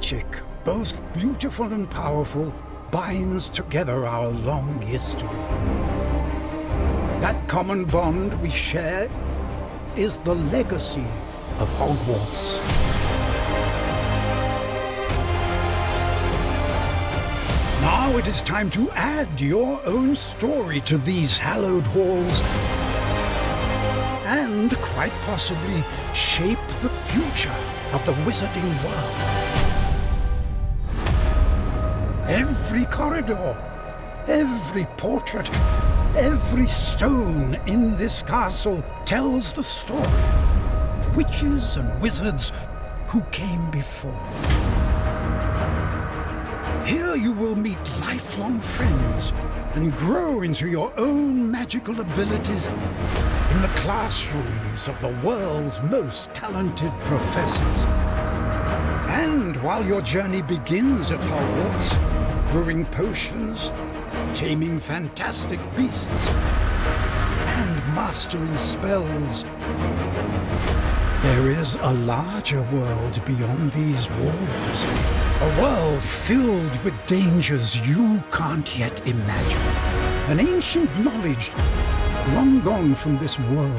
magic, both beautiful and powerful, binds together our long history. That common bond we share is the legacy of Hogwarts. Now it is time to add your own story to these hallowed halls and, quite possibly, shape the future of the wizarding world. Every corridor, every portrait, every stone in this castle tells the story of witches and wizards who came before. Here you will meet lifelong friends and grow into your own magical abilities in the classrooms of the world's most talented professors. And while your journey begins at Hogwarts, brewing potions, taming fantastic beasts, and mastering spells, there is a larger world beyond these walls. A world filled with dangers you can't yet imagine. An ancient knowledge long gone from this world.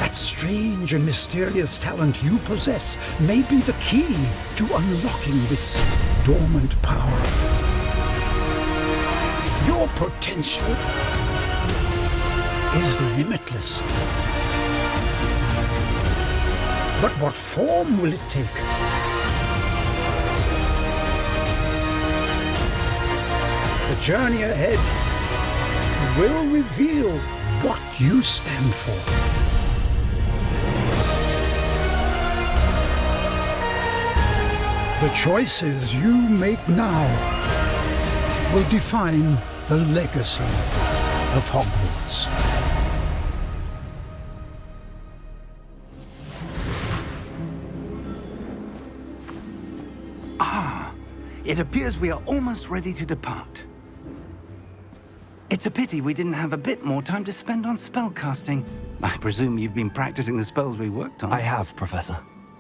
That strange and mysterious talent you possess may be the key to unlocking this dormant power. Your potential is limitless. But what form will it take? The journey ahead will reveal what you stand for. The choices you make now will define the legacy of Hogwarts. It appears we are almost ready to depart. It's a pity we didn't have a bit more time to spend on spellcasting. I presume you've been practicing the spells we worked on. I have, Professor.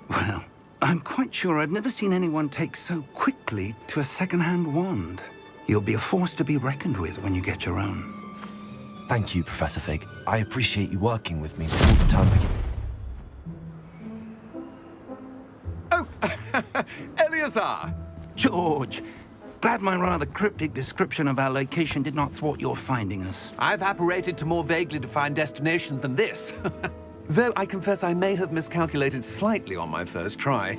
Well, I'm quite sure I've never seen anyone take so quickly to a second-hand wand. You'll be a force to be reckoned with when you get your own. Thank you, Professor Fig. I appreciate you working with me all the time again. Oh, Eleazar! George, glad my rather cryptic description of our location did not thwart your finding us. I've apparated to more vaguely defined destinations than this. Though I confess I may have miscalculated slightly on my first try.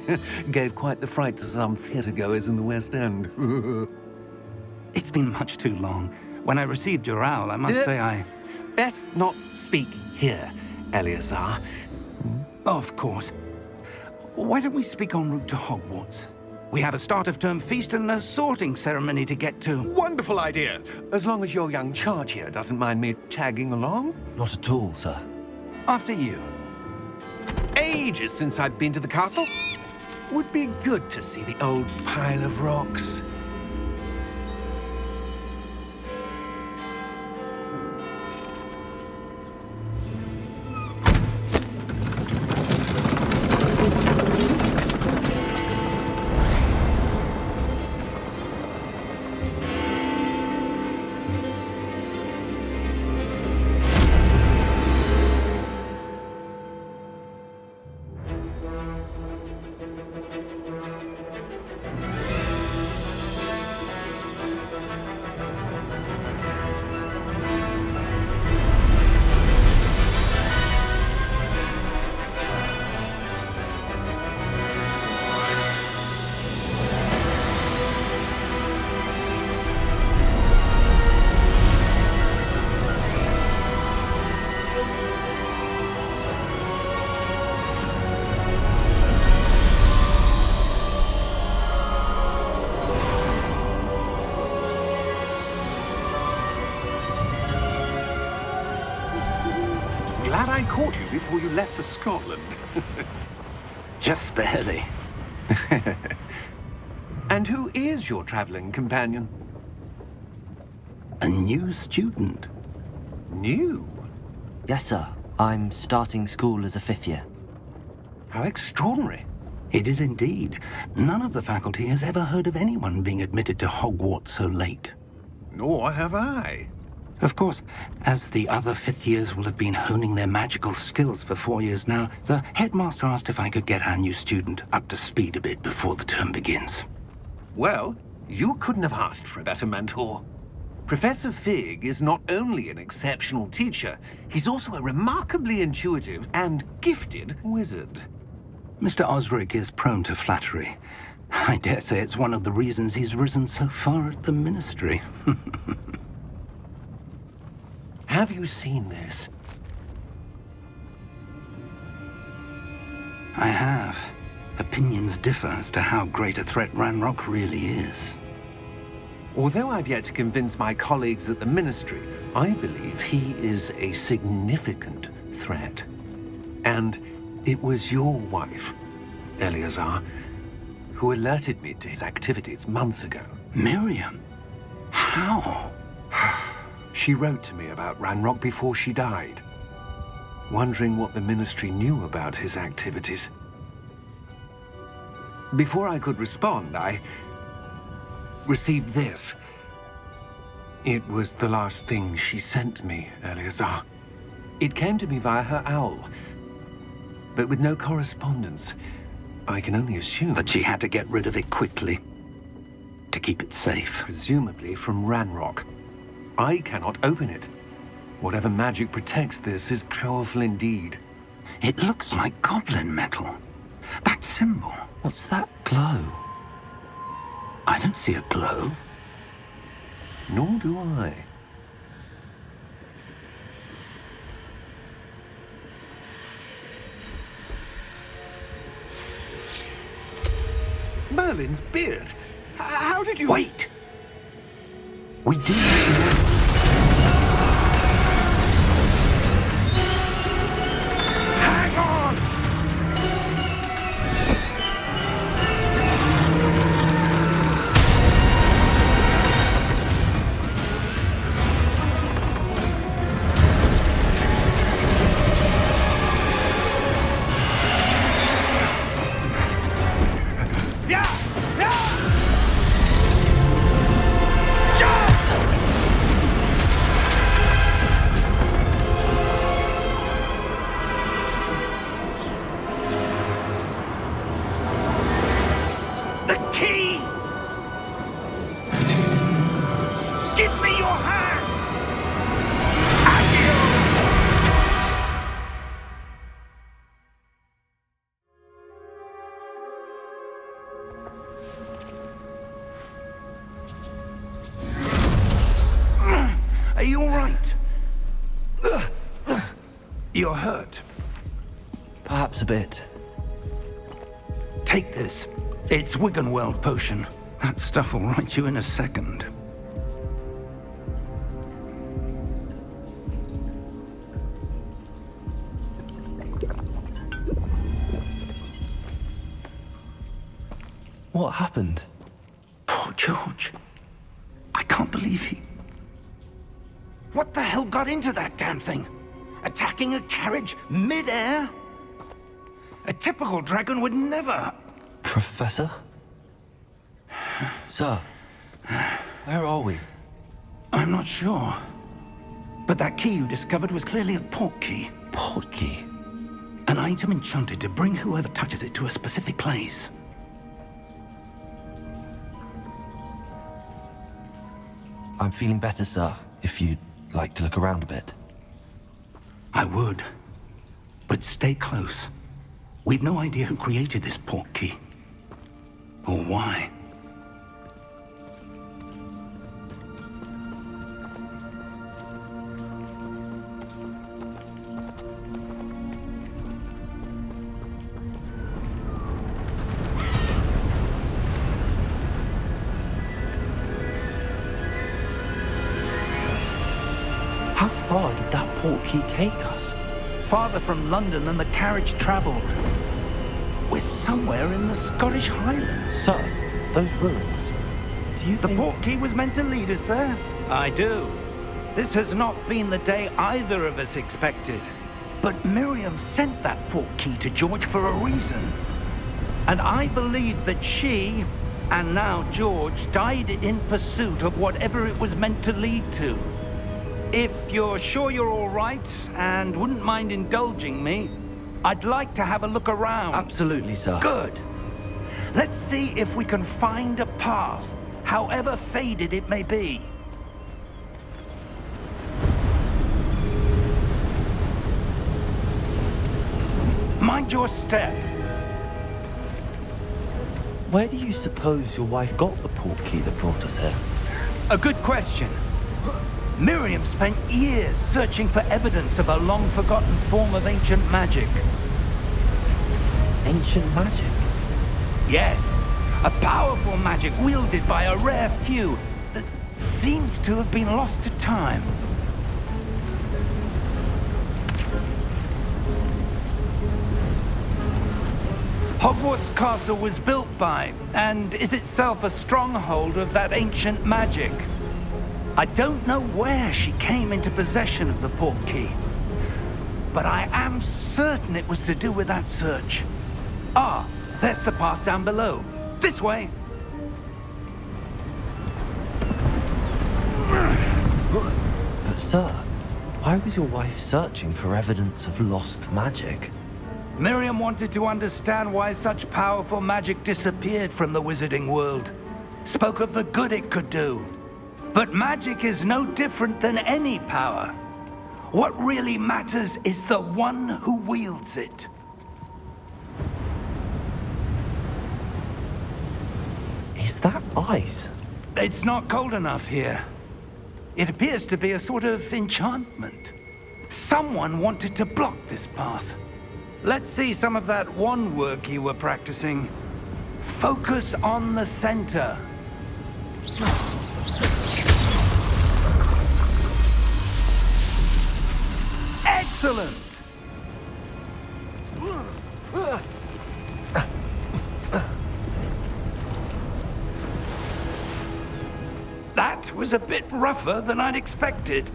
Gave quite the fright to some theatre-goers in the West End. It's been much too long. When I received your owl, I must say I... Best not speak here, Eleazar. Of course. Why don't we speak en route to Hogwarts? We have a start-of-term feast and a sorting ceremony to get to. Wonderful idea! As long as your young charge here doesn't mind me tagging along. Not at all, sir. After you. Ages since I've been to the castle. Would be good to see the old pile of rocks. Glad I caught you before you left for Scotland. Just barely. And who is your traveling companion? A new student. New? Yes, sir. I'm starting school as a 5th year. How extraordinary. It is indeed. None of the faculty has ever heard of anyone being admitted to Hogwarts so late. Nor have I. Of course, as the other fifth years will have been honing their magical skills for 4 years now, the headmaster asked if I could get our new student up to speed a bit before the term begins. Well, you couldn't have asked for a better mentor. Professor Fig is not only an exceptional teacher, he's also a remarkably intuitive and gifted wizard. Mr. Osric is prone to flattery. I dare say it's one of the reasons he's risen so far at the Ministry. Have you seen this? I have. Opinions differ as to how great a threat Ranrock really is. Although I've yet to convince my colleagues at the Ministry, I believe he is a significant threat. And it was your wife, Eleazar, who alerted me to his activities months ago. Miriam? How? She wrote to me about Ranrock before she died, wondering what the Ministry knew about his activities. Before I could respond, I received this. It was the last thing she sent me, Eleazar. It came to me via her owl, but with no correspondence. I can only assume That she had to get rid of it quickly, to keep it safe. presumably from Ranrock. I cannot open it. Whatever magic protects this is powerful indeed. It looks like goblin metal. That symbol. What's that glow? I don't see a glow. Nor do I. Merlin's beard. How did you... Wait! We do. Hang on! Yeah! Yeah! Jump! The key! Give me your hand! Accio! Are you all right? You're hurt. Perhaps a bit. Take this. It's Wiggenweld potion. That stuff will right you in a second. What happened? Poor George. I can't believe he... What the hell got into that damn thing? Attacking a carriage mid-air? A typical dragon would never... Professor? Sir, where are we? I'm not sure. But that key you discovered was clearly a portkey. Portkey? An item enchanted to bring whoever touches it to a specific place. I'm feeling better, sir, if you'd like to look around a bit. I would. But stay close. We've no idea who created this portkey. Or why. How far did that portkey take us? Farther from London than the carriage traveled. We're somewhere in the Scottish Highlands. Sir, those ruins. Do you The think... portkey was meant to lead us there? I do. This has not been the day either of us expected. But Miriam sent that portkey to George for a reason. And I believe that she, and now George, died in pursuit of whatever it was meant to lead to. If you're sure you're all right and wouldn't mind indulging me, I'd like to have a look around. Absolutely, sir. Good. Let's see if we can find a path, however faded it may be. Mind your step. Where do you suppose your wife got the portkey that brought us here? A good question. Miriam spent years searching for evidence of a long-forgotten form of ancient magic. Ancient magic? Yes, a powerful magic wielded by a rare few that seems to have been lost to time. Hogwarts Castle was built by, and is itself a stronghold of that ancient magic. I don't know where she came into possession of the portkey, but I am certain it was to do with that search. Ah, there's the path down below. This way. But sir, why was your wife searching for evidence of lost magic? Miriam wanted to understand why such powerful magic disappeared from the wizarding world. Spoke of the good it could do. But magic is no different than any power. What really matters is the one who wields it. Is that ice? It's not cold enough here. It appears to be a sort of enchantment. Someone wanted to block this path. Let's see some of that wand work you were practicing. Focus on the center. Excellent! That was a bit rougher than I'd expected.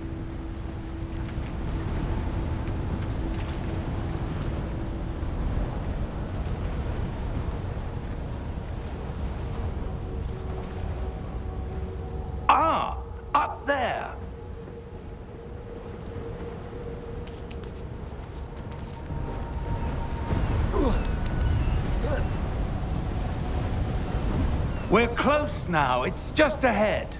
Ah, up there. We're close now. It's just ahead.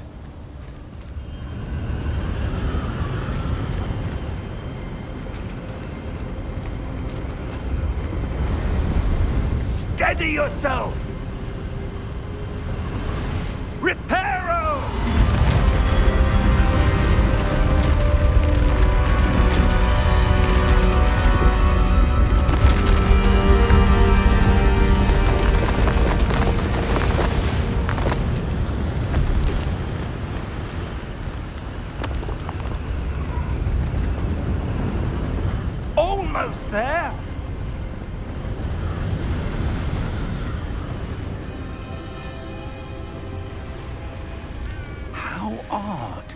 Steady yourself! Reparo! Almost there! How odd.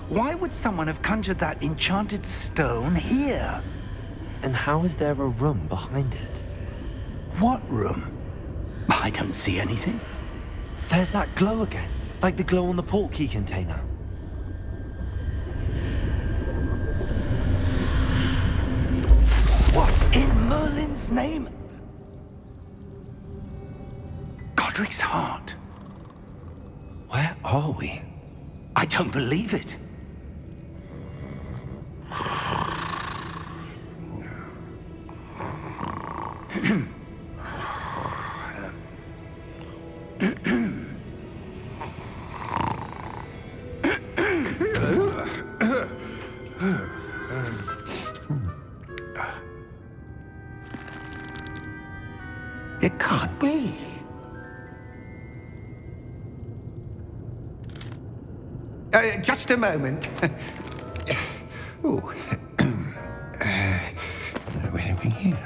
Why would someone have conjured that enchanted stone here? And how is there a room behind it? What room? I don't see anything. There's that glow again, like the glow on the portkey container. What in Merlin's name? Godric's heart. Where are we? I don't believe it. It can't be. Just a moment. Ooh. Where are we here?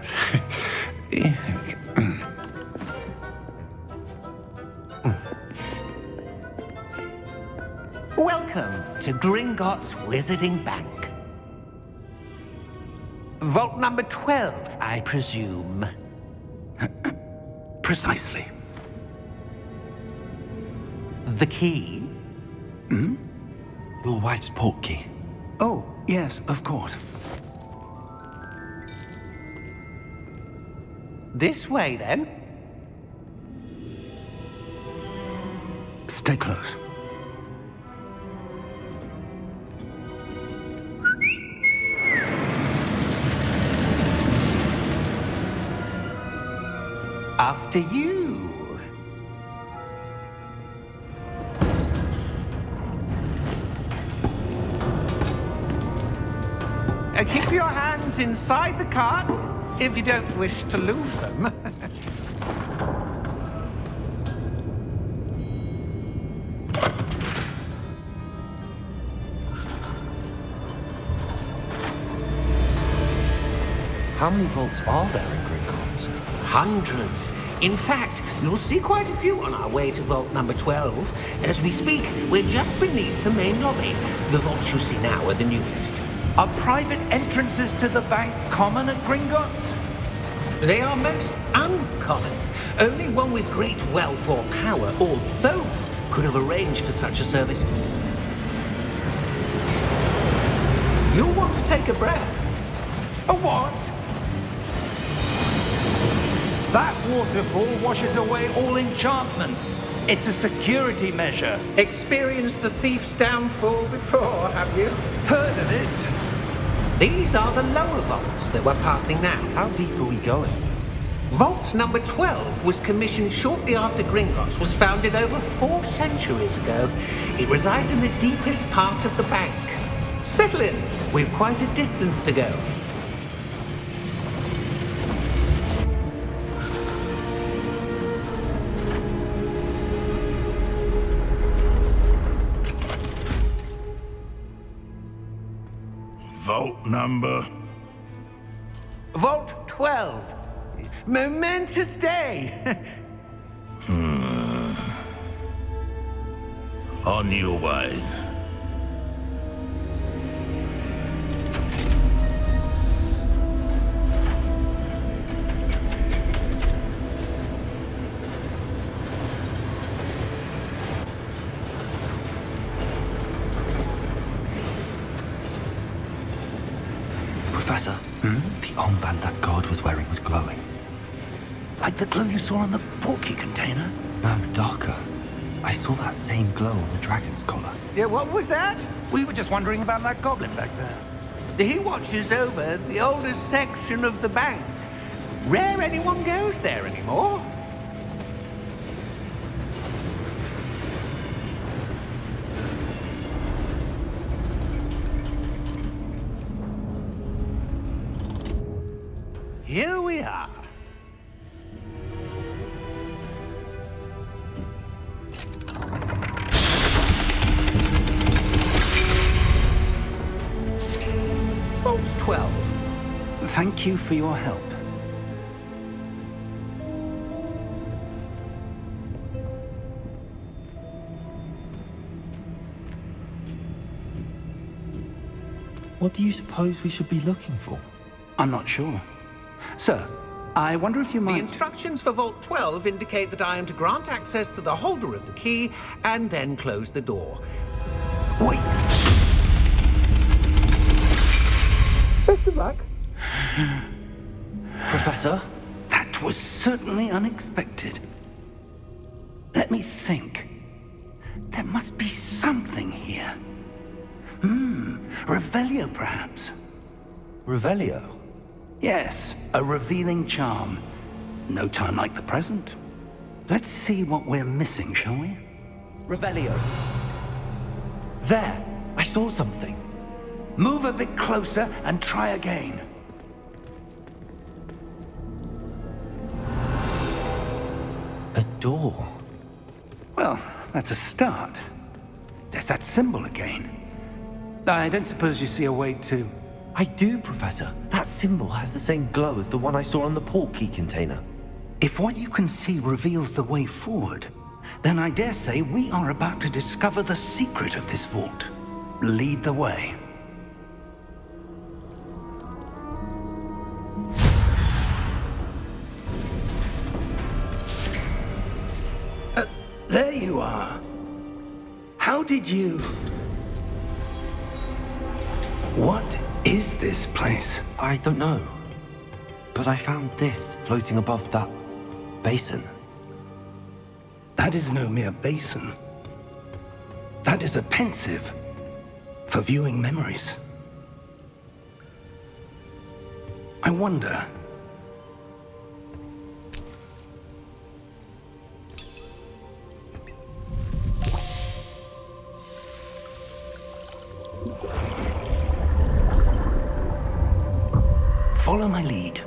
Welcome to Gringotts Wizarding Bank. Vault number 12, I presume. Precisely. The key? Your wife's portkey. Oh, yes, of course. This way, then. Stay close. After you. Keep your hands inside the cart if you don't wish to lose them. How many vaults are there in Gringotts? Hundreds. In fact, you'll see quite a few on our way to vault number 12. As we speak, we're just beneath the main lobby. The vaults you see now are the newest. Are private entrances to the bank common at Gringotts? They are most uncommon. Only one with great wealth or power, or both, could have arranged for such a service. You'll want to take a breath. A what? That waterfall washes away all enchantments. It's a security measure. Experienced the thief's downfall before, have you? Heard of it? These are the lower vaults that we're passing now. How deep are we going? Vault number 12 was commissioned shortly after Gringotts was founded over 4 centuries ago. It resides in the deepest part of the bank. Settle in. We've quite a distance to go. Vault number? Vault 12. Momentous day. On your way. Professor, the armband that guard was wearing was glowing. Like the glow you saw on the portkey container? No, darker. I saw that same glow on the dragon's collar. Yeah, what was that? We were just wondering about that goblin back there. He watches over the oldest section of the bank. Rare anyone goes there anymore. Here we are. Vault 12. Thank you for your help. What do you suppose we should be looking for? I'm not sure. Sir, I wonder if you The might... instructions for Vault 12 indicate that I am to grant access to the holder of the key and then close the door. Wait! Best of luck. Professor? That was certainly unexpected. Let me think. There must be something here. Revelio, perhaps. Revelio? Yes, a revealing charm. No time like the present. Let's see what we're missing, shall we? Revelio. There! I saw something. Move a bit closer and try again. A door. Well, that's a start. There's that symbol again. I don't suppose you see a way to... I do, Professor. That symbol has the same glow as the one I saw on the portkey container. If what you can see reveals the way forward, then I dare say we are about to discover the secret of this vault. Lead the way. there you are. How did you... What is this place? I don't know. But I found this floating above that basin. That is no mere basin. That is a pensive for viewing memories. I wonder... Follow my lead.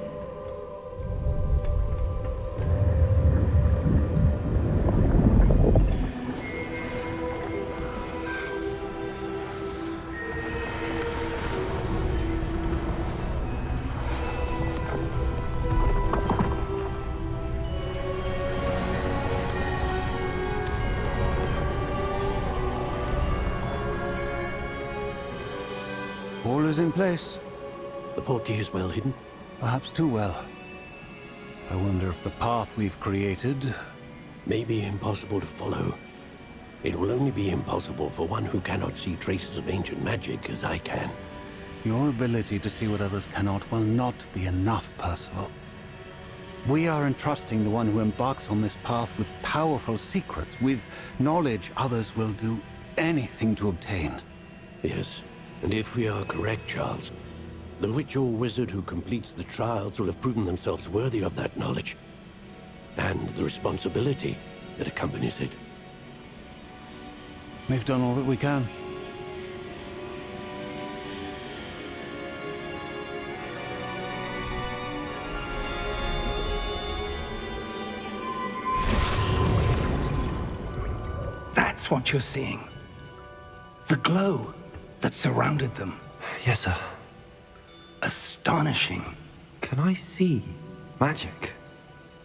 All is in place. The portkey is well hidden. Perhaps too well. I wonder if the path we've created... May be impossible to follow. It will only be impossible for one who cannot see traces of ancient magic as I can. Your ability to see what others cannot will not be enough, Percival. We are entrusting the one who embarks on this path with powerful secrets, with knowledge others will do anything to obtain. Yes, and if we are correct, Charles, the witch or wizard who completes the trials will have proven themselves worthy of that knowledge, and the responsibility that accompanies it. We've done all that we can. That's what you're seeing. The glow that surrounded them. Yes, sir. Astonishing. Can I see magic?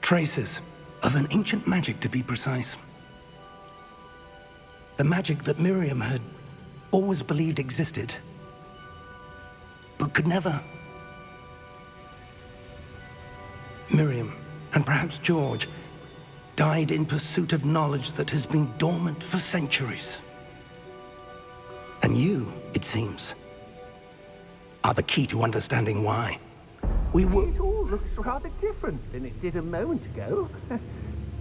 Traces of an ancient magic, to be precise. The magic that Miriam had always believed existed, but could never. Miriam, and perhaps George, died in pursuit of knowledge that has been dormant for centuries. And you, it seems, are the key to understanding why. We were... It all looks rather different than it did a moment ago.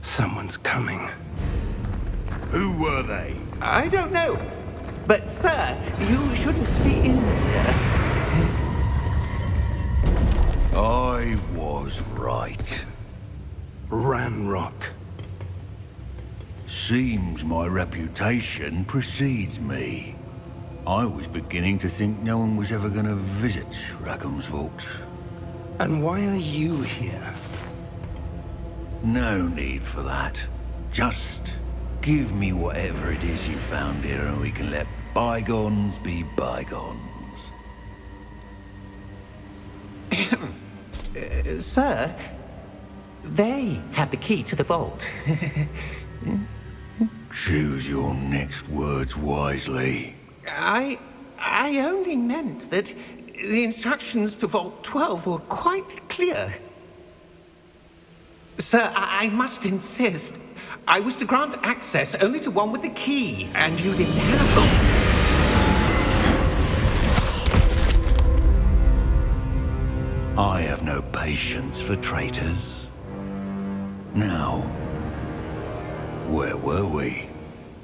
Someone's coming. Who were they? I don't know. But, sir, you shouldn't be in here. I was right. Ranrock. Seems my reputation precedes me. I was beginning to think no one was ever going to visit Rackham's vault. And why are you here? No need for that. Just give me whatever it is you found here and we can let bygones be bygones. Sir, they have the key to the vault. Choose your next words wisely. I only meant that the instructions to Vault 12 were quite clear. Sir, I must insist. I was to grant access only to one with the key, and you didn't have them. I have no patience for traitors. Now, where were we?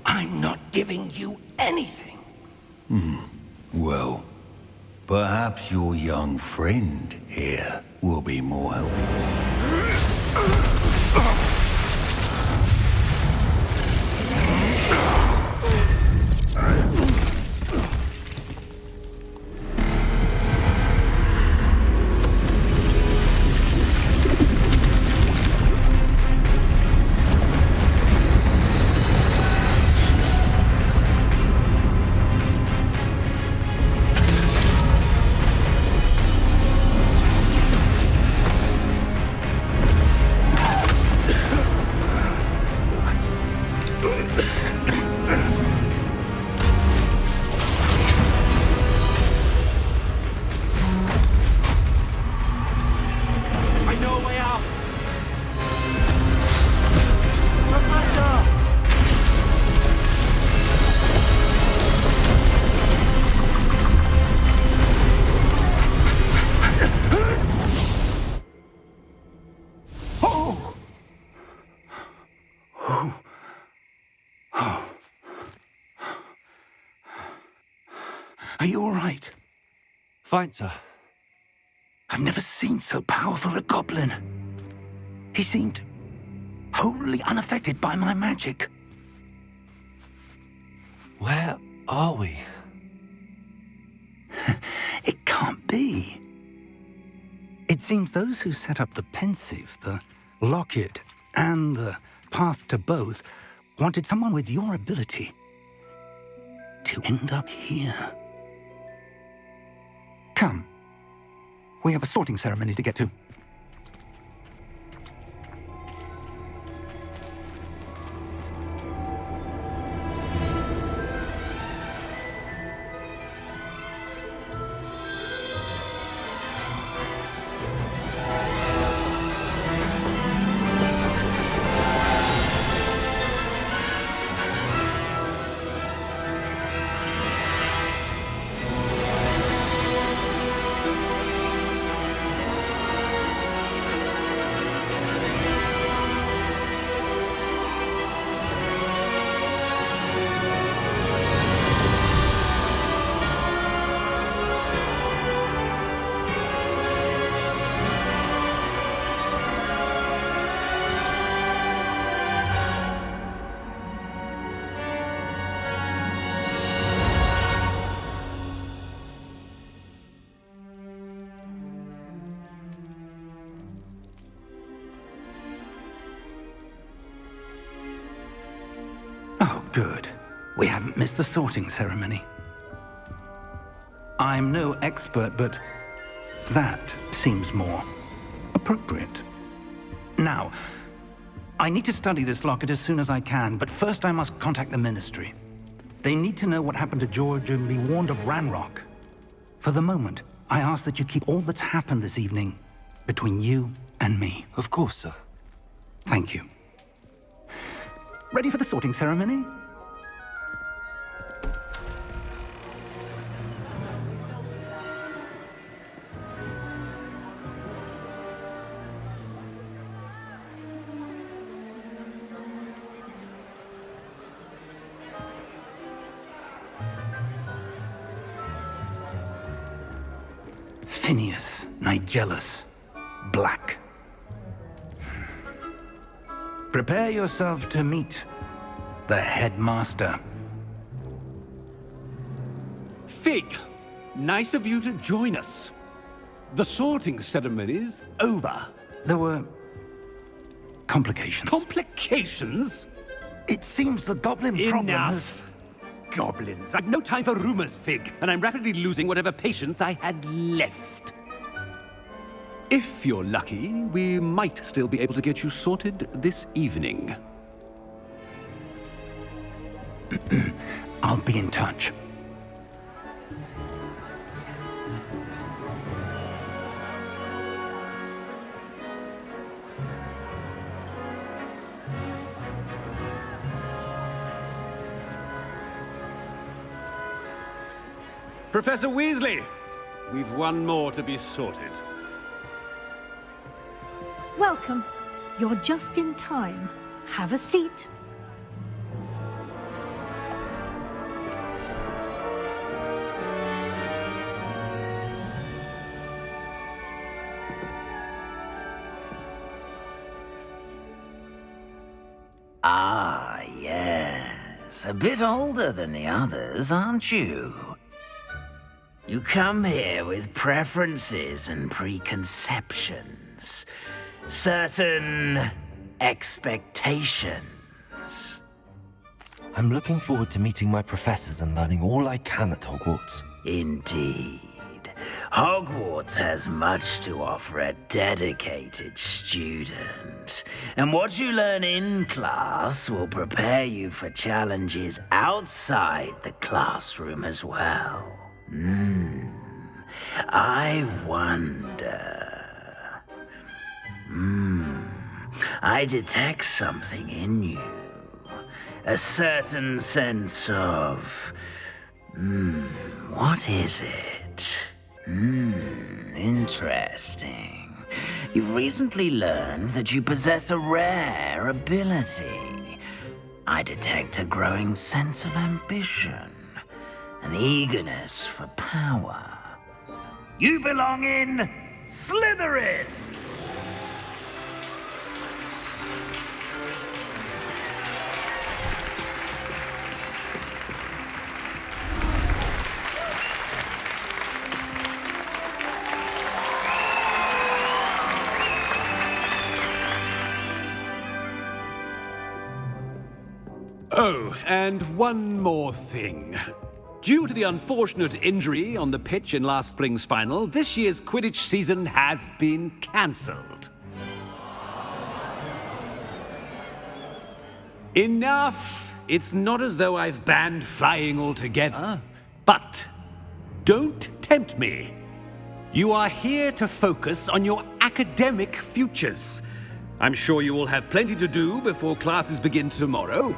I'm not giving you anything. Well, perhaps your young friend here will be more helpful. Are you all right? Fine, sir. I've never seen so powerful a goblin. He seemed wholly unaffected by my magic. Where are we? It can't be. It seems those who set up the pensive, the locket, and the path to both wanted someone with your ability to end up here. Come. We have a sorting ceremony to get to. Oh, good. We haven't missed the sorting ceremony. I'm no expert, but that seems more appropriate. Now, I need to study this locket as soon as I can, but first I must contact the Ministry. They need to know what happened to George and be warned of Ranrock. For the moment, I ask that you keep all that's happened this evening between you and me. Of course, sir. Thank you. Ready for the sorting ceremony? Phineas, Nigellus, Black. Prepare yourself to meet the headmaster. Fig, nice of you to join us. The sorting ceremony's over. There were complications. Complications? It seems the goblin problem has... Enough! Goblins. I've no time for rumors, Fig, and I'm rapidly losing whatever patience I had left. If you're lucky, we might still be able to get you sorted this evening. I'll be in touch. Professor Weasley, we've one more to be sorted. Welcome. You're just in time. Have a seat. Ah, yes. A bit older than the others, aren't you? You come here with preferences and preconceptions. Certain expectations. I'm looking forward to meeting my professors and learning all I can at Hogwarts. Indeed. Hogwarts has much to offer a dedicated student. And what you learn in class will prepare you for challenges outside the classroom as well. I wonder... I detect something in you. A certain sense of... what is it? Interesting. You've recently learned that you possess a rare ability. I detect a growing sense of ambition, an eagerness for power. You belong in Slytherin! Oh, and one more thing. Due to the unfortunate injury on the pitch in last spring's final, this year's Quidditch season has been cancelled. Enough! It's not as though I've banned flying altogether, but don't tempt me. You are here to focus on your academic futures. I'm sure you will have plenty to do before classes begin tomorrow.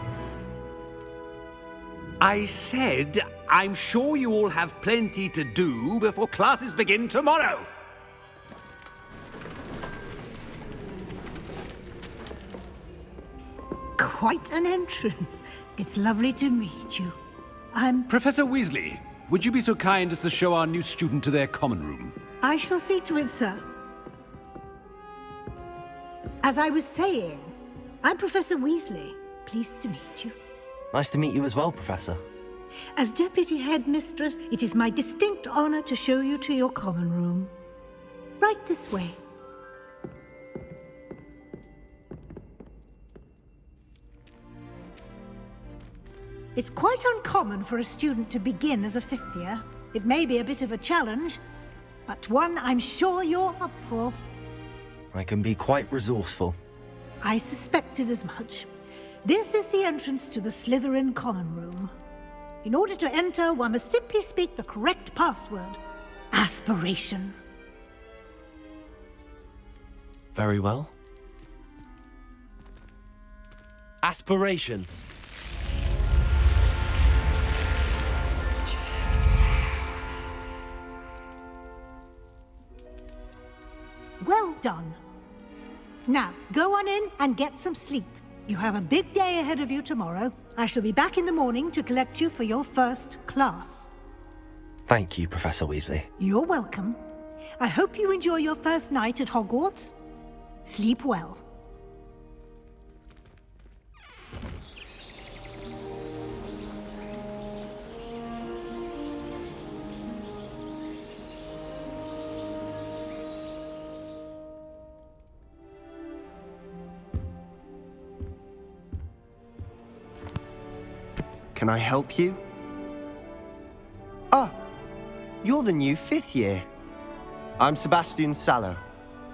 I said, I'm sure you all have plenty to do before classes begin tomorrow. Quite an entrance. It's lovely to meet you. Professor Weasley, would you be so kind as to show our new student to their common room? I shall see to it, sir. As I was saying, I'm Professor Weasley. Pleased to meet you. Nice to meet you as well, Professor. As Deputy Headmistress, it is my distinct honor to show you to your common room. Right this way. It's quite uncommon for a student to begin as a fifth year. It may be a bit of a challenge, but one I'm sure you're up for. I can be quite resourceful. I suspected as much. This is the entrance to the Slytherin common room. In order to enter, one must simply speak the correct password. Aspiration. Very well. Aspiration. Well done. Now, go on in and get some sleep. You have a big day ahead of you tomorrow. I shall be back in the morning to collect you for your first class. Thank you, Professor Weasley. You're welcome. I hope you enjoy your first night at Hogwarts. Sleep well. Can I help you? Ah, you're the new fifth year. I'm Sebastian Sallow.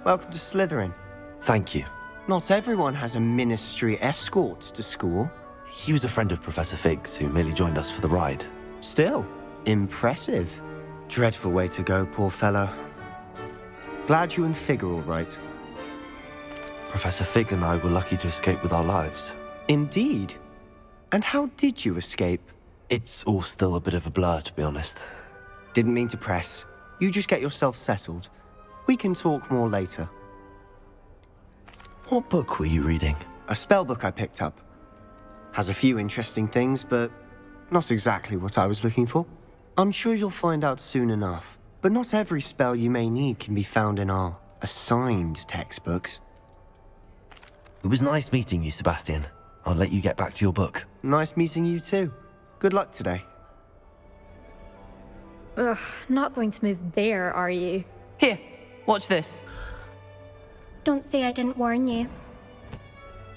Welcome to Slytherin. Thank you. Not everyone has a ministry escort to school. He was a friend of Professor Fig's who merely joined us for the ride. Still, impressive. Dreadful way to go, poor fellow. Glad you and Fig are all right. Professor Fig and I were lucky to escape with our lives. Indeed. And how did you escape? It's all still a bit of a blur, to be honest. Didn't mean to press. You just get yourself settled. We can talk more later. What book were you reading? A spell book I picked up. Has a few interesting things, but not exactly what I was looking for. I'm sure you'll find out soon enough. But not every spell you may need can be found in our assigned textbooks. It was nice meeting you, Sebastian. I'll let you get back to your book. Nice meeting you too. Good luck today. Ugh, not going to move there, are you? Here, watch this. Don't say I didn't warn you.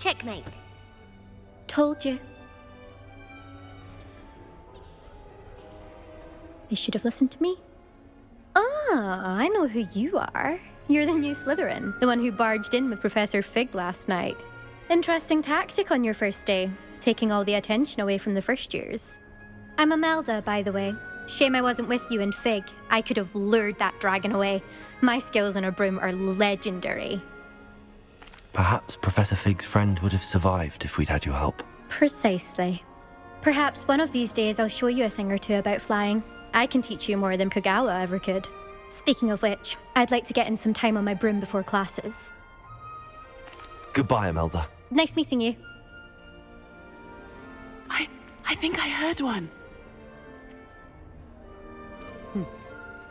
Checkmate. Told you. They should have listened to me. Ah, I know who you are. You're the new Slytherin, the one who barged in with Professor Fig last night. Interesting tactic on your first day, taking all the attention away from the first years. I'm Imelda, by the way. Shame I wasn't with you in Fig. I could have lured that dragon away. My skills on a broom are legendary. Perhaps Professor Fig's friend would have survived if we'd had your help. Precisely. Perhaps one of these days I'll show you a thing or two about flying. I can teach you more than Kagawa ever could. Speaking of which, I'd like to get in some time on my broom before classes. Goodbye, Imelda. Nice meeting you. think I heard one.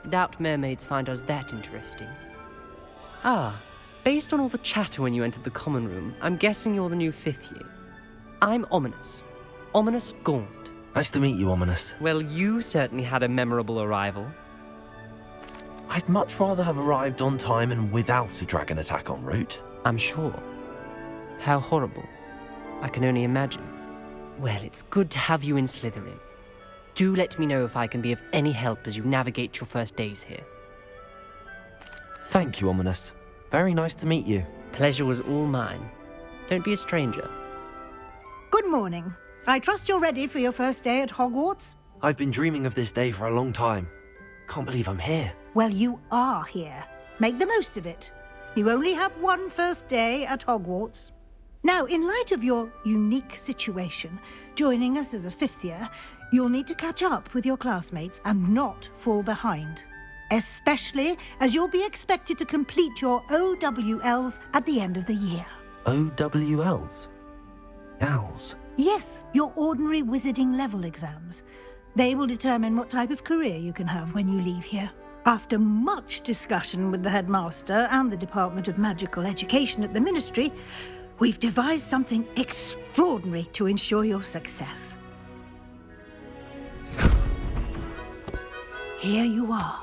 Doubt mermaids find us that interesting. Ah, based on all the chatter when you entered the common room, I'm guessing you're the new 5th year. I'm Ominous. Ominous Gaunt. Nice to meet you, Ominous. Well, you certainly had a memorable arrival. I'd much rather have arrived on time and without a dragon attack en route. I'm sure. How horrible. I can only imagine. Well, it's good to have you in Slytherin. Do let me know if I can be of any help as you navigate your first days here. Thank you, Ominous. Very nice to meet you. Pleasure was all mine. Don't be a stranger. Good morning. I trust you're ready for your first day at Hogwarts? I've been dreaming of this day for a long time. Can't believe I'm here. Well, you are here. Make the most of it. You only have one first day at Hogwarts. Now, in light of your unique situation, joining us as a 5th year, you'll need to catch up with your classmates and not fall behind. Especially as you'll be expected to complete your OWLs at the end of the year. OWLs? Owls? Yes, your ordinary wizarding level exams. They will determine what type of career you can have when you leave here. After much discussion with the headmaster and the Department of Magical Education at the Ministry, we've devised something extraordinary to ensure your success. Here you are.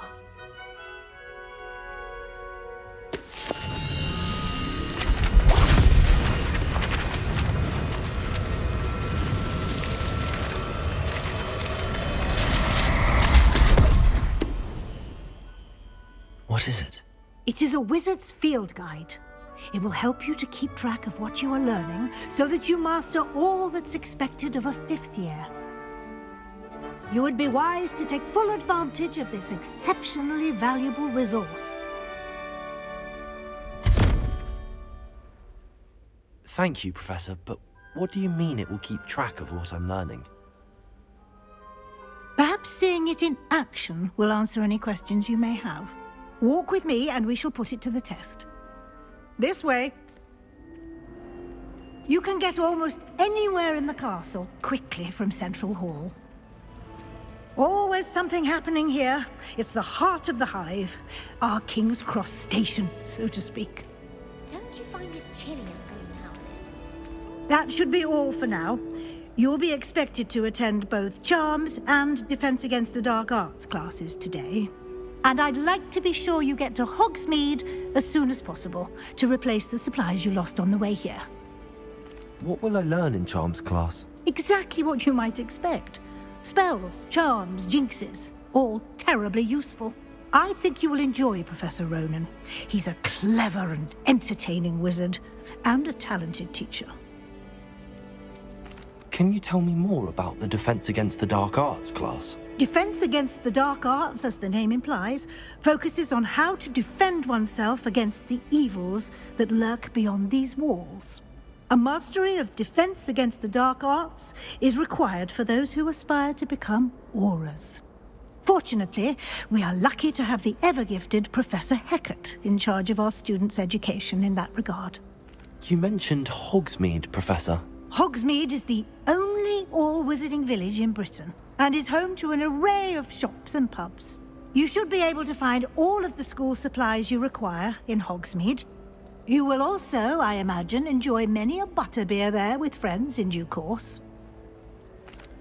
What is it? It is a wizard's field guide. It will help you to keep track of what you are learning so that you master all that's expected of a 5th year. You would be wise to take full advantage of this exceptionally valuable resource. Thank you, Professor, but what do you mean it will keep track of what I'm learning? Perhaps seeing it in action will answer any questions you may have. Walk with me and we shall put it to the test. This way. You can get almost anywhere in the castle quickly from Central Hall. Always something happening here. It's the heart of the hive. Our King's Cross station, so to speak. Don't you find it chilly in greenhouses? That should be all for now. You'll be expected to attend both Charms and Defense Against the Dark Arts classes today. And I'd like to be sure you get to Hogsmeade as soon as possible to replace the supplies you lost on the way here. What will I learn in Charms class? Exactly what you might expect. Spells, charms, jinxes, all terribly useful. I think you will enjoy Professor Ronan. He's a clever and entertaining wizard, and a talented teacher. Can you tell me more about the Defense Against the Dark Arts class? Defense Against the Dark Arts, as the name implies, focuses on how to defend oneself against the evils that lurk beyond these walls. A mastery of Defense Against the Dark Arts is required for those who aspire to become auras. Fortunately, we are lucky to have the ever-gifted Professor Hecat in charge of our students' education in that regard. You mentioned Hogsmeade, Professor. Hogsmeade is the only all-wizarding village in Britain, and is home to an array of shops and pubs. You should be able to find all of the school supplies you require in Hogsmeade. You will also, I imagine, enjoy many a butterbeer there with friends in due course.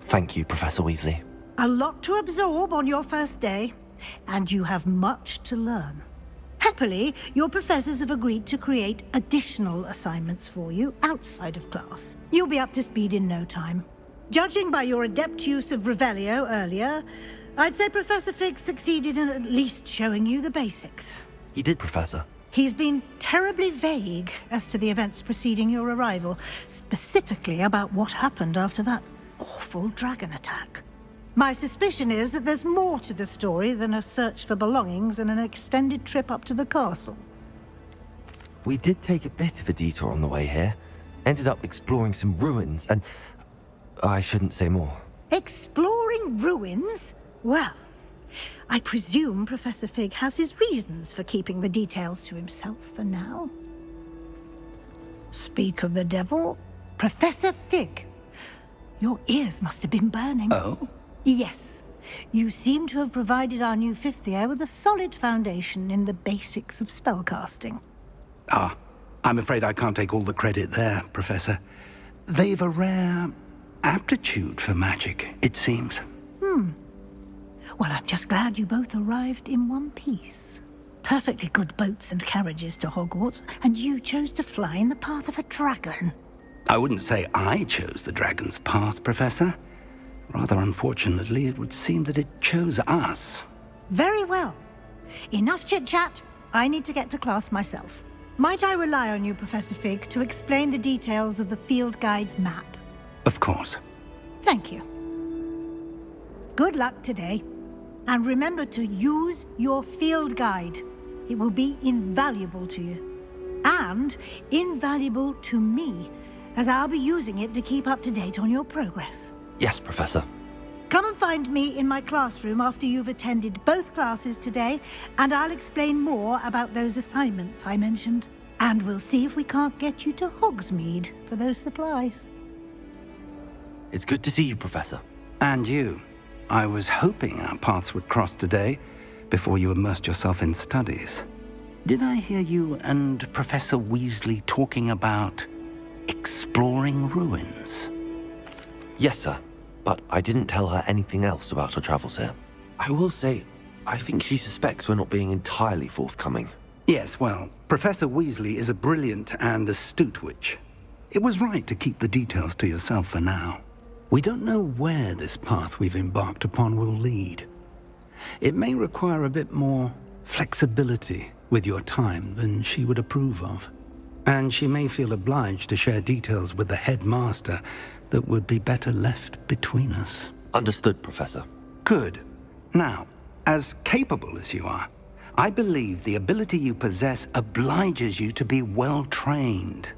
Thank you, Professor Weasley. A lot to absorb on your first day, and you have much to learn. Happily, your professors have agreed to create additional assignments for you outside of class. You'll be up to speed in no time. Judging by your adept use of Revelio earlier, I'd say Professor Fig succeeded in at least showing you the basics. He did, Professor. He's been terribly vague as to the events preceding your arrival, specifically about what happened after that awful dragon attack. My suspicion is that there's more to the story than a search for belongings and an extended trip up to the castle. We did take a bit of a detour on the way here. Ended up exploring some ruins and... I shouldn't say more. Exploring ruins? Well, I presume Professor Fig has his reasons for keeping the details to himself for now. Speak of the devil, Professor Fig. Your ears must have been burning. Oh? Yes. You seem to have provided our new fifth year with a solid foundation in the basics of spellcasting. Ah, I'm afraid I can't take all the credit there, Professor. They've a rare aptitude for magic, it seems. Well, I'm just glad you both arrived in one piece. Perfectly good boats and carriages to Hogwarts, and you chose to fly in the path of a dragon. I wouldn't say I chose the dragon's path, Professor. Rather unfortunately, it would seem that it chose us. Very well. Enough chit-chat. I need to get to class myself. Might I rely on you, Professor Fig, to explain the details of the field guide's map? Of course. Thank you. Good luck today. And remember to use your field guide. It will be invaluable to you. And invaluable to me, as I'll be using it to keep up to date on your progress. Yes, Professor. Come and find me in my classroom after you've attended both classes today, and I'll explain more about those assignments I mentioned. And we'll see if we can't get you to Hogsmeade for those supplies. It's good to see you, Professor. And you. I was hoping our paths would cross today, before you immersed yourself in studies. Did I hear you and Professor Weasley talking about exploring ruins? Yes, sir. But I didn't tell her anything else about her travels here. I will say, I think she suspects we're not being entirely forthcoming. Yes, well, Professor Weasley is a brilliant and astute witch. It was right to keep the details to yourself for now. We don't know where this path we've embarked upon will lead. It may require a bit more flexibility with your time than she would approve of. And she may feel obliged to share details with the headmaster that would be better left between us. Understood, Professor. Good. Now, as capable as you are, I believe the ability you possess obliges you to be well trained.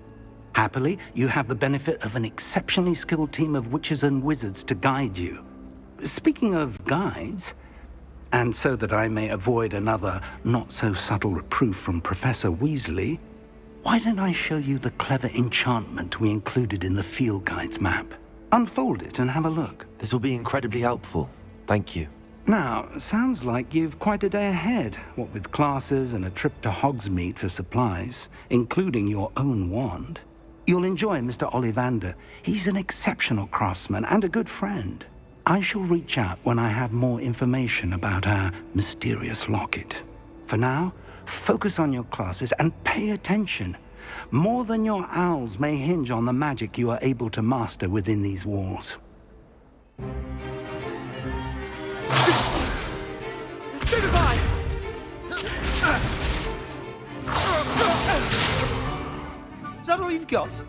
Happily, you have the benefit of an exceptionally skilled team of witches and wizards to guide you. Speaking of guides, and so that I may avoid another not-so-subtle reproof from Professor Weasley, why don't I show you the clever enchantment we included in the field guide's map? Unfold it and have a look. This will be incredibly helpful. Thank you. Now, sounds like you've quite a day ahead, what with classes and a trip to Hogsmeade for supplies, including your own wand. You'll enjoy Mr. Ollivander. He's an exceptional craftsman and a good friend. I shall reach out when I have more information about our mysterious locket. For now, focus on your classes and pay attention. More than your owls may hinge on the magic you are able to master within these walls. Stupefy! Is that all you've got?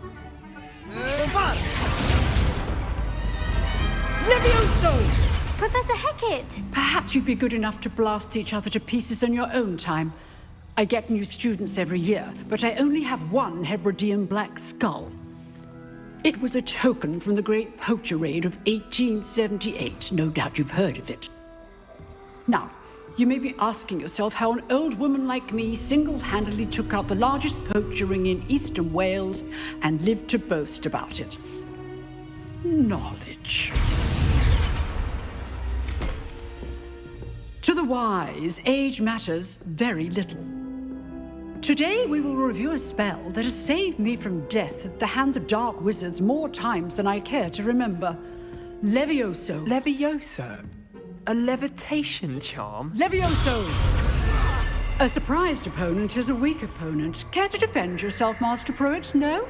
Levioso! Professor Hecat! Perhaps you'd be good enough to blast each other to pieces in your own time. I get new students every year, but I only have one Hebridean black skull. It was a token from the Great Poacher Raid of 1878. No doubt you've heard of it. Now, you may be asking yourself how an old woman like me single-handedly took out the largest poacher ring in eastern Wales and lived to boast about it. Knowledge. To the wise, age matters very little. Today we will review a spell that has saved me from death at the hands of dark wizards more times than I care to remember. Levioso. Levioso? A levitation charm? Levioso! A surprised opponent is a weak opponent. Care to defend yourself, Master Pruitt? No?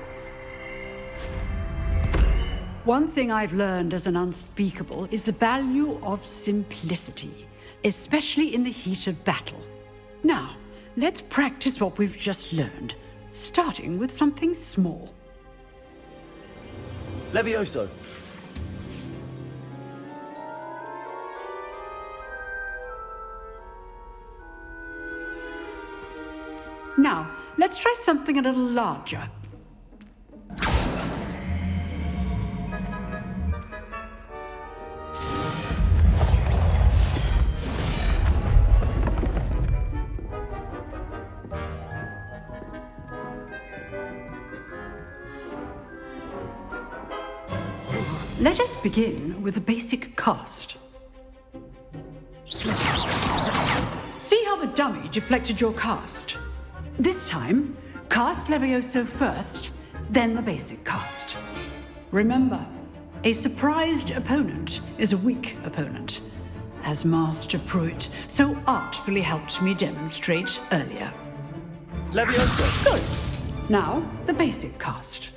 One thing I've learned as an unspeakable is the value of simplicity, especially in the heat of battle. Now, let's practice what we've just learned, starting with something small. Levioso! Now, let's try something a little larger. Let us begin with the basic cast. See how the dummy deflected your cast? This time, cast Levioso first, then the basic cast. Remember, a surprised opponent is a weak opponent, as Master Pruitt so artfully helped me demonstrate earlier. Levioso! Good. Now, the basic cast.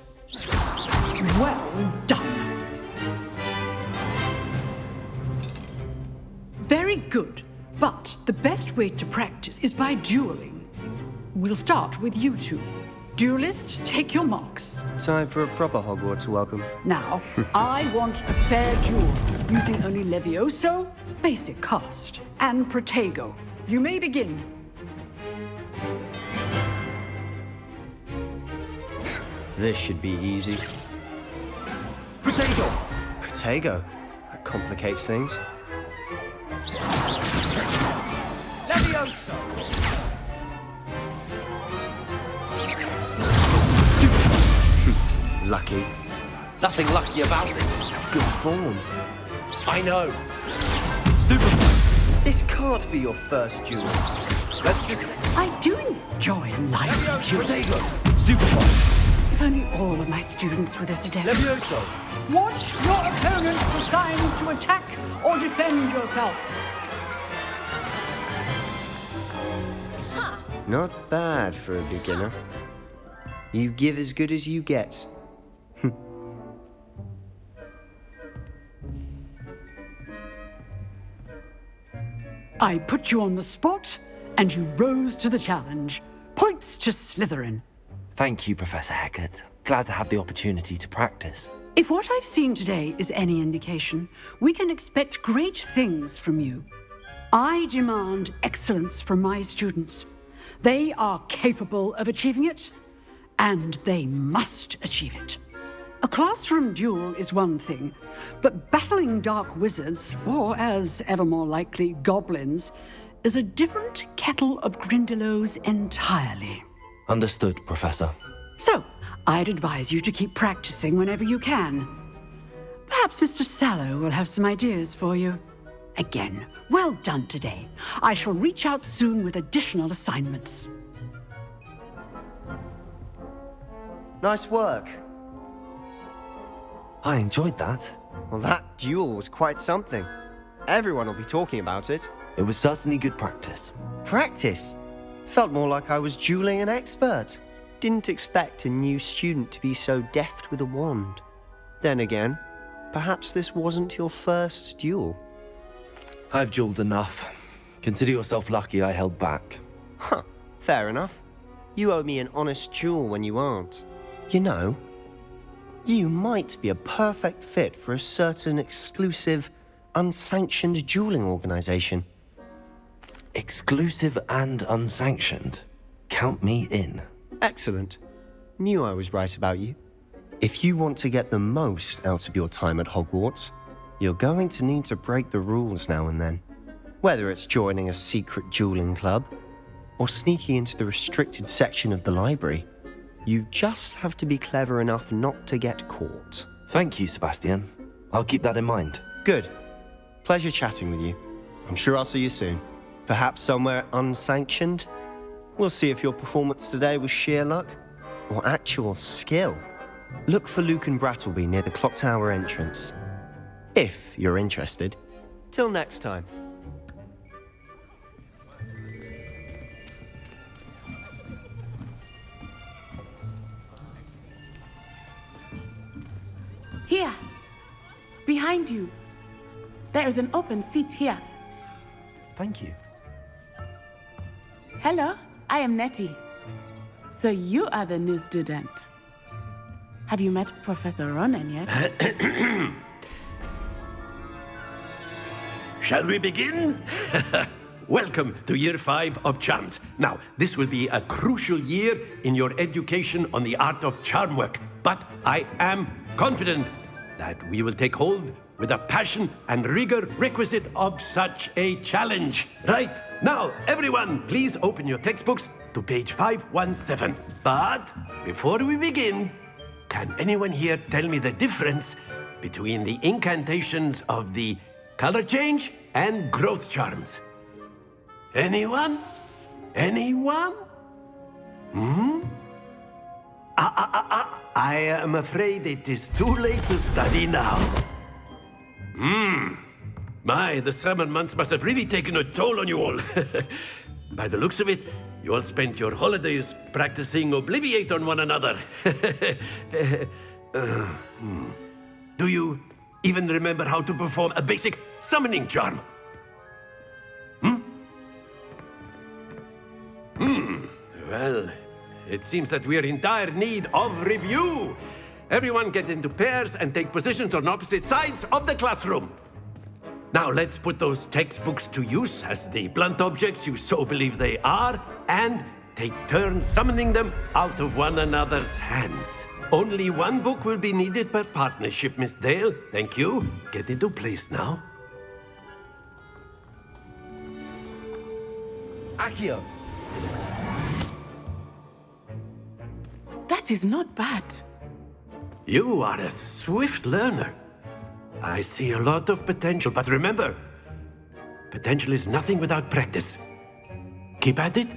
Well done. Very good, but the best way to practice is by dueling. We'll start with you two. Duelists, take your marks. Time for a proper Hogwarts welcome. Now, I want a fair duel, using only Levioso, basic cast, and Protego. You may begin. This should be easy. Protego! Protego? That complicates things. Levioso! Lucky. Nothing lucky about it. Good form. I know. Stupid. This can't be your first duel. Let's just... I do enjoy a lively duel. Protego! Stupid one. If only all of my students were this adept. Levioso! Watch your opponents for signs to attack or defend yourself. Not bad for a beginner. You give as good as you get. I put you on the spot, and you rose to the challenge. Points to Slytherin. Thank you, Professor Hecat. Glad to have the opportunity to practice. If what I've seen today is any indication, we can expect great things from you. I demand excellence from my students. They are capable of achieving it, and they must achieve it. A classroom duel is one thing, but battling dark wizards, or as ever more likely, goblins, is a different kettle of Grindylows entirely. Understood, Professor. So, I'd advise you to keep practicing whenever you can. Perhaps Mr. Sallow will have some ideas for you. Again, well done today. I shall reach out soon with additional assignments. Nice work. I enjoyed that. Well, that duel was quite something. Everyone will be talking about it. It was certainly good practice. Practice? Felt more like I was dueling an expert. Didn't expect a new student to be so deft with a wand. Then again, perhaps this wasn't your first duel. I've dueled enough. Consider yourself lucky I held back. Huh, fair enough. You owe me an honest duel when you aren't. You know, you might be a perfect fit for a certain exclusive, unsanctioned dueling organization. Exclusive and unsanctioned? Count me in. Excellent. Knew I was right about you. If you want to get the most out of your time at Hogwarts, you're going to need to break the rules now and then. Whether it's joining a secret dueling club, or sneaking into the restricted section of the library, you just have to be clever enough not to get caught. Thank you, Sebastian. I'll keep that in mind. Good. Pleasure chatting with you. I'm sure I'll see you soon. Perhaps somewhere unsanctioned? We'll see if your performance today was sheer luck or actual skill. Look for Luke and Brattleby near the clock tower entrance. If you're interested. Till next time. Here, behind you. There is an open seat here. Thank you. Hello, I am Nettie. So you are the new student. Have you met Professor Ronan yet? Shall we begin? Welcome to Year 5 of Charms. Now, this will be a crucial year in your education on the art of charm work, but I am confident that we will take hold with the passion and rigor requisite of such a challenge. Right, now, everyone, please open your textbooks to page 517. But before we begin, can anyone here tell me the difference between the incantations of the color change and growth charms. Anyone? Anyone? I am afraid it is too late to study now. My, the summer months must have really taken a toll on you all. By the looks of it, you all spent your holidays practicing Obliviate on one another. Do you even remember how to perform a basic summoning charm? Well, it seems that we are in dire need of review. Everyone get into pairs and take positions on opposite sides of the classroom. Now let's put those textbooks to use as the blunt objects you so believe they are, and take turns summoning them out of one another's hands. Only one book will be needed per partnership, Miss Dale. Thank you. Get into place now. Accio! That is not bad. You are a swift learner. I see a lot of potential, but remember, potential is nothing without practice. Keep at it.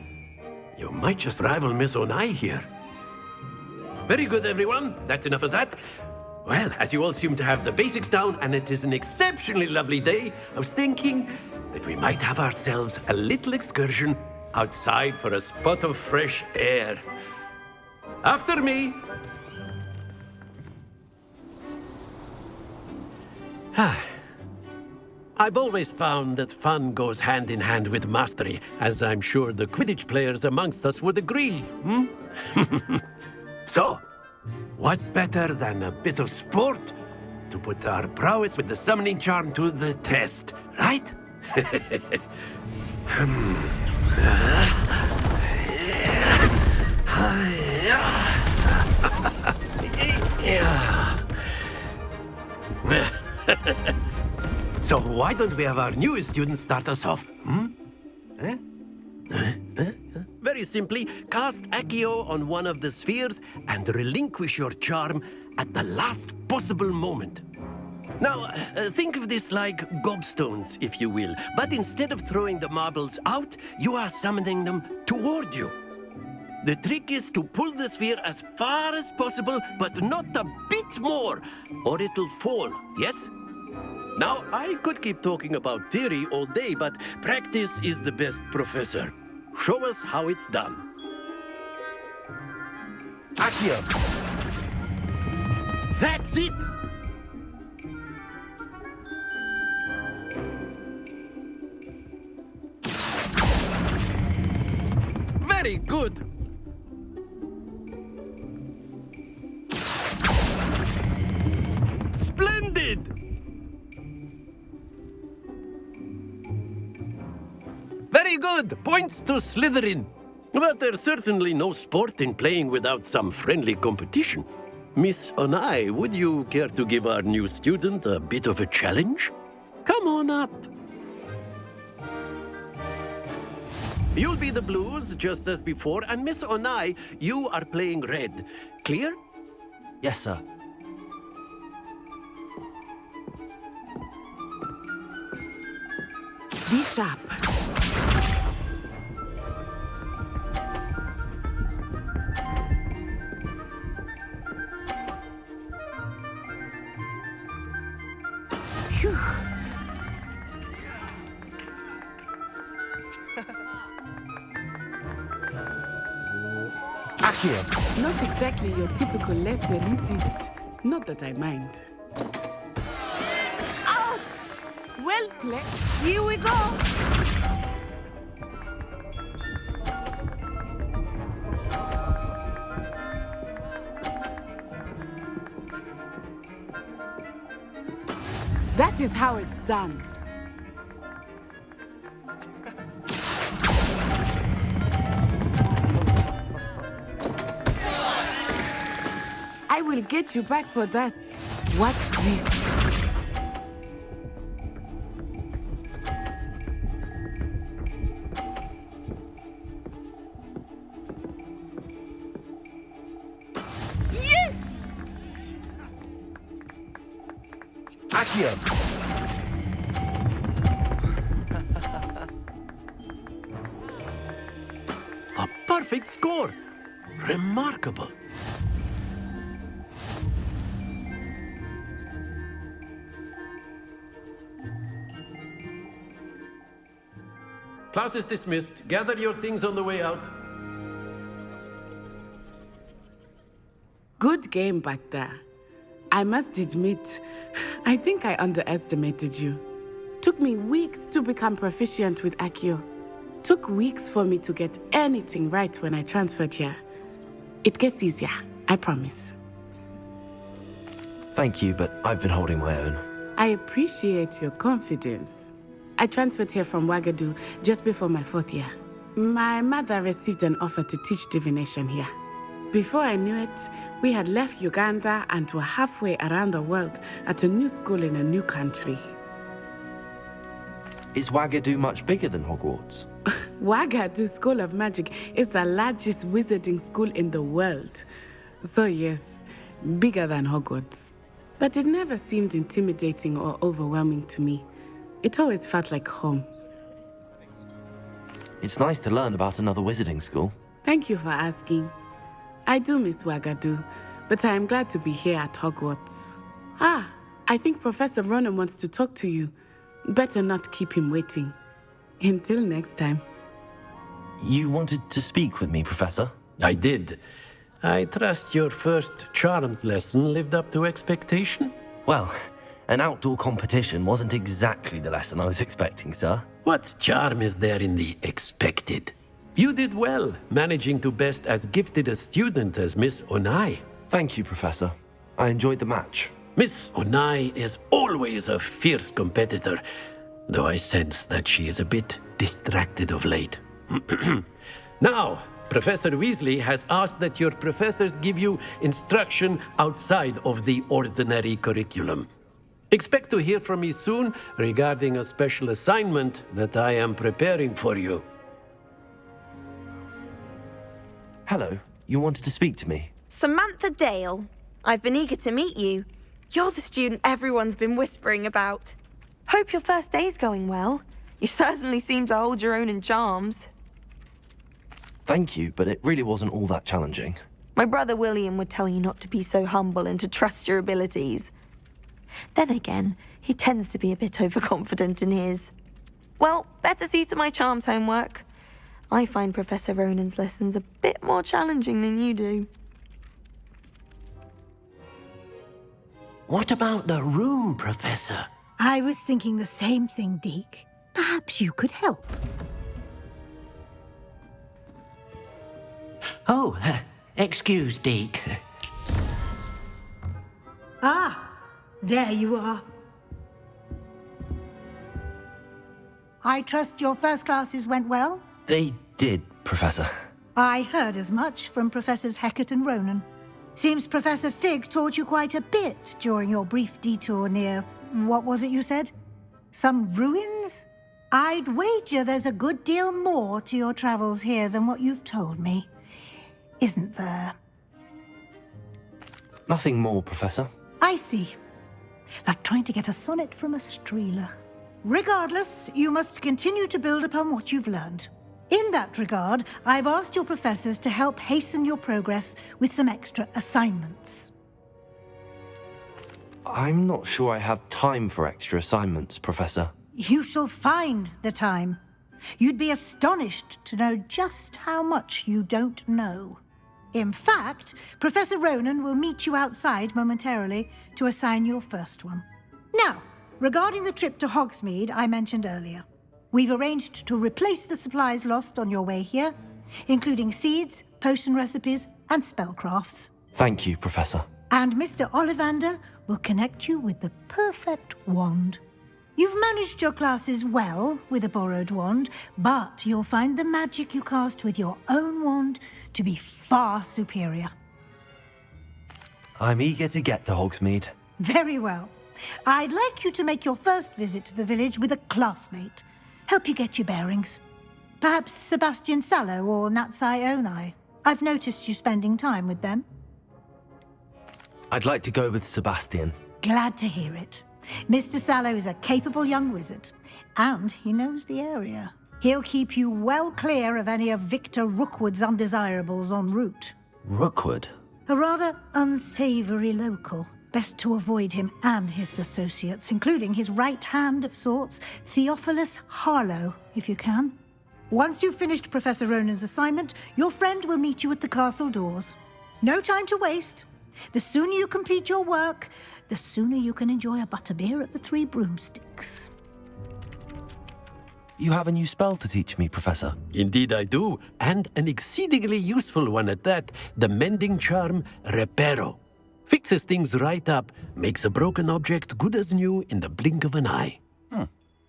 You might just rival Miss Onai here. Very good, everyone. That's enough of that. Well, as you all seem to have the basics down, and it is an exceptionally lovely day, I was thinking that we might have ourselves a little excursion outside for a spot of fresh air. After me. I've always found that fun goes hand in hand with mastery, as I'm sure the Quidditch players amongst us would agree. So, what better than a bit of sport to put our prowess with the summoning charm to the test, right? So why don't we have our newest student start us off? Very simply, cast Accio on one of the spheres and relinquish your charm at the last possible moment. Now, think of this like gobstones, if you will, but instead of throwing the marbles out, you are summoning them toward you. The trick is to pull the sphere as far as possible, but not a bit more, or it'll fall, yes? Now, I could keep talking about theory all day, but practice is the best professor. Show us how it's done. Accio! That's it! Very good! Splendid! Very good! Points to Slytherin. But there's certainly no sport in playing without some friendly competition. Miss Onai, would you care to give our new student a bit of a challenge? Come on up. You'll be the blues, just as before, and Miss Onai, you are playing red. Clear? Yes, sir. Be sharp. Phew. Accio! Not exactly your typical lesson, is it? Not that I mind. Ouch! Well played. Here we go. That is how it's done. I will get you back for that. Watch this. Yes! Accio! A perfect score! Remarkable. Class is dismissed. Gather your things on the way out. Good game back there. I must admit, I think I underestimated you. Took me weeks to become proficient with Accio. Took weeks for me to get anything right when I transferred here. It gets easier, I promise. Thank you, but I've been holding my own. I appreciate your confidence. I transferred here from Ouagadougou just before my 4th year. My mother received an offer to teach divination here. Before I knew it, we had left Uganda and were halfway around the world at a new school in a new country. Is Ouagadougou much bigger than Hogwarts? Ouagadougou School of Magic is the largest wizarding school in the world. So yes, bigger than Hogwarts. But it never seemed intimidating or overwhelming to me. It always felt like home. It's nice to learn about another wizarding school. Thank you for asking. I do miss Ouagadougou, but I am glad to be here at Hogwarts. I think Professor Ronan wants to talk to you. Better not keep him waiting. Until next time. You wanted to speak with me, Professor? I did. I trust your first charms lesson lived up to expectation? Well, an outdoor competition wasn't exactly the lesson I was expecting, sir. What charm is there in the expected? You did well, managing to best as gifted a student as Miss Onai. Thank you, Professor. I enjoyed the match. Miss Onai is always a fierce competitor, though I sense that she is a bit distracted of late. Now, Professor Weasley has asked that your professors give you instruction outside of the ordinary curriculum. Expect to hear from me soon regarding a special assignment that I am preparing for you. Hello, you wanted to speak to me? Samantha Dale. I've been eager to meet you. You're the student everyone's been whispering about. Hope your first day's going well. You certainly seem to hold your own in charms. Thank you, but it really wasn't all that challenging. My brother William would tell you not to be so humble and to trust your abilities. Then again, he tends to be a bit overconfident in his. Well, better see to my charms homework. I find Professor Ronan's lessons a bit more challenging than you do. What about the room, Professor? I was thinking the same thing, Deke. Perhaps you could help. Oh, excuse, Deke. There you are. I trust your first classes went well? They did, Professor. I heard as much from Professors Hecat and Ronan. Seems Professor Fig taught you quite a bit during your brief detour near... what was it you said? Some ruins? I'd wager there's a good deal more to your travels here than what you've told me. Isn't there? Nothing more, Professor. I see. Like trying to get a sonnet from a streeler. Regardless, you must continue to build upon what you've learned. In that regard, I've asked your professors to help hasten your progress with some extra assignments. I'm not sure I have time for extra assignments, Professor. You shall find the time. You'd be astonished to know just how much you don't know. In fact, Professor Ronan will meet you outside momentarily to assign your first one. Now, regarding the trip to Hogsmeade I mentioned earlier, we've arranged to replace the supplies lost on your way here, including seeds, potion recipes, and spellcrafts. Thank you, Professor. And Mr. Ollivander will connect you with the perfect wand. You've managed your classes well with a borrowed wand, but you'll find the magic you cast with your own wand to be far superior. I'm eager to get to Hogsmeade. Very well. I'd like you to make your first visit to the village with a classmate. Help you get your bearings. Perhaps Sebastian Sallow or Natsai Onai. I've noticed you spending time with them. I'd like to go with Sebastian. Glad to hear it. Mr. Sallow is a capable young wizard, and he knows the area. He'll keep you well clear of any of Victor Rookwood's undesirables en route. Rookwood? A rather unsavory local. Best to avoid him and his associates, including his right hand of sorts, Theophilus Harlow, if you can. Once you've finished Professor Ronan's assignment, your friend will meet you at the castle doors. No time to waste. The sooner you complete your work, the sooner you can enjoy a butterbeer at the Three Broomsticks. You have a new spell to teach me, Professor. Indeed I do, and an exceedingly useful one at that. The mending charm, Reparo. Fixes things right up, makes a broken object good as new in the blink of an eye.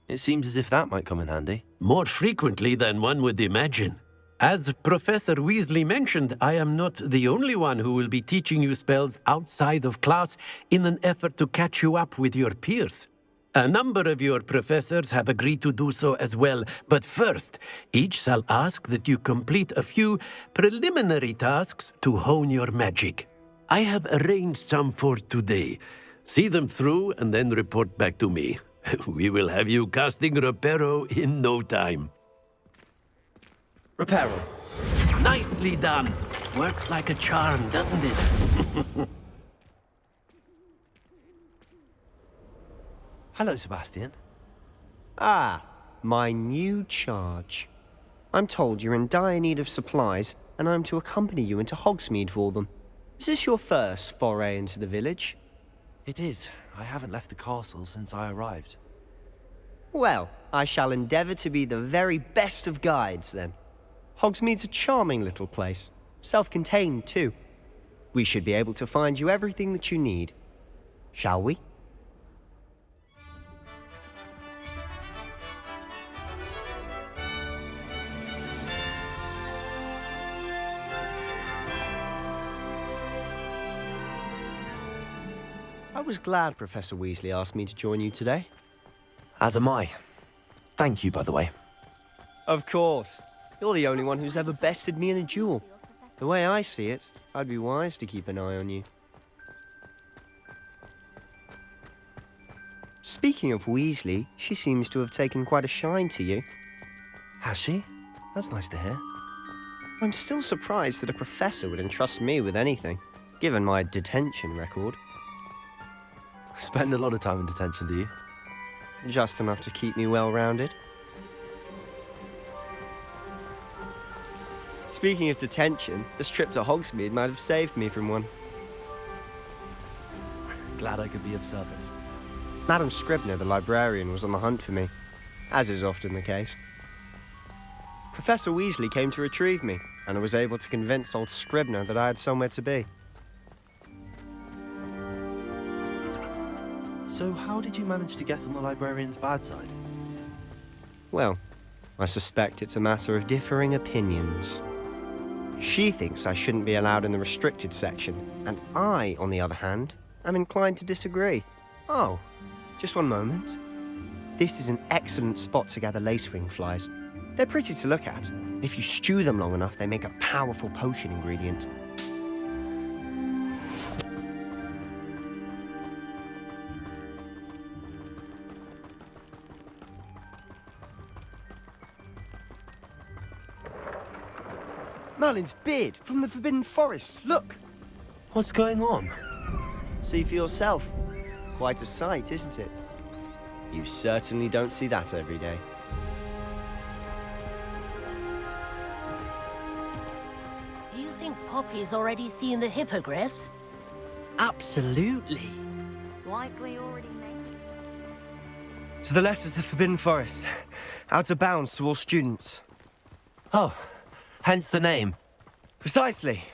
It seems as if that might come in handy. More frequently than one would imagine. As Professor Weasley mentioned, I am not the only one who will be teaching you spells outside of class in an effort to catch you up with your peers. A number of your professors have agreed to do so as well, but first, each shall ask that you complete a few preliminary tasks to hone your magic. I have arranged some for today. See them through and then report back to me. We will have you casting Reparo in no time. Reparo. Nicely done. Works like a charm, doesn't it? Hello, Sebastian. Ah, my new charge. I'm told you're in dire need of supplies, and I'm to accompany you into Hogsmeade for them. Is this your first foray into the village? It is. I haven't left the castle since I arrived. Well, I shall endeavour to be the very best of guides, then. Hogsmeade's a charming little place. Self-contained, too. We should be able to find you everything that you need. Shall we? I was glad Professor Weasley asked me to join you today. As am I. Thank you, by the way. Of course. You're the only one who's ever bested me in a duel. The way I see it, I'd be wise to keep an eye on you. Speaking of Weasley, she seems to have taken quite a shine to you. Has she? That's nice to hear. I'm still surprised that a professor would entrust me with anything, given my detention record. Spend a lot of time in detention, do you? Just enough to keep me well-rounded. Speaking of detention, this trip to Hogsmeade might have saved me from one. Glad I could be of service. Madam Scribner, the librarian, was on the hunt for me, as is often the case. Professor Weasley came to retrieve me, and I was able to convince old Scribner that I had somewhere to be. So how did you manage to get on the librarian's bad side? Well, I suspect it's a matter of differing opinions. She thinks I shouldn't be allowed in the restricted section, and I, on the other hand, am inclined to disagree. Oh, just one moment. This is an excellent spot to gather lacewing flies. They're pretty to look at. If you stew them long enough, they make a powerful potion ingredient. Merlin's beard from the Forbidden Forest. Look! What's going on? See for yourself. Quite a sight, isn't it? You certainly don't see that every day. Do you think Poppy's already seen the hippogriffs? Absolutely. Likely already made. To the left is the Forbidden Forest. Out of bounds to all students. Oh, hence the name. Precisely.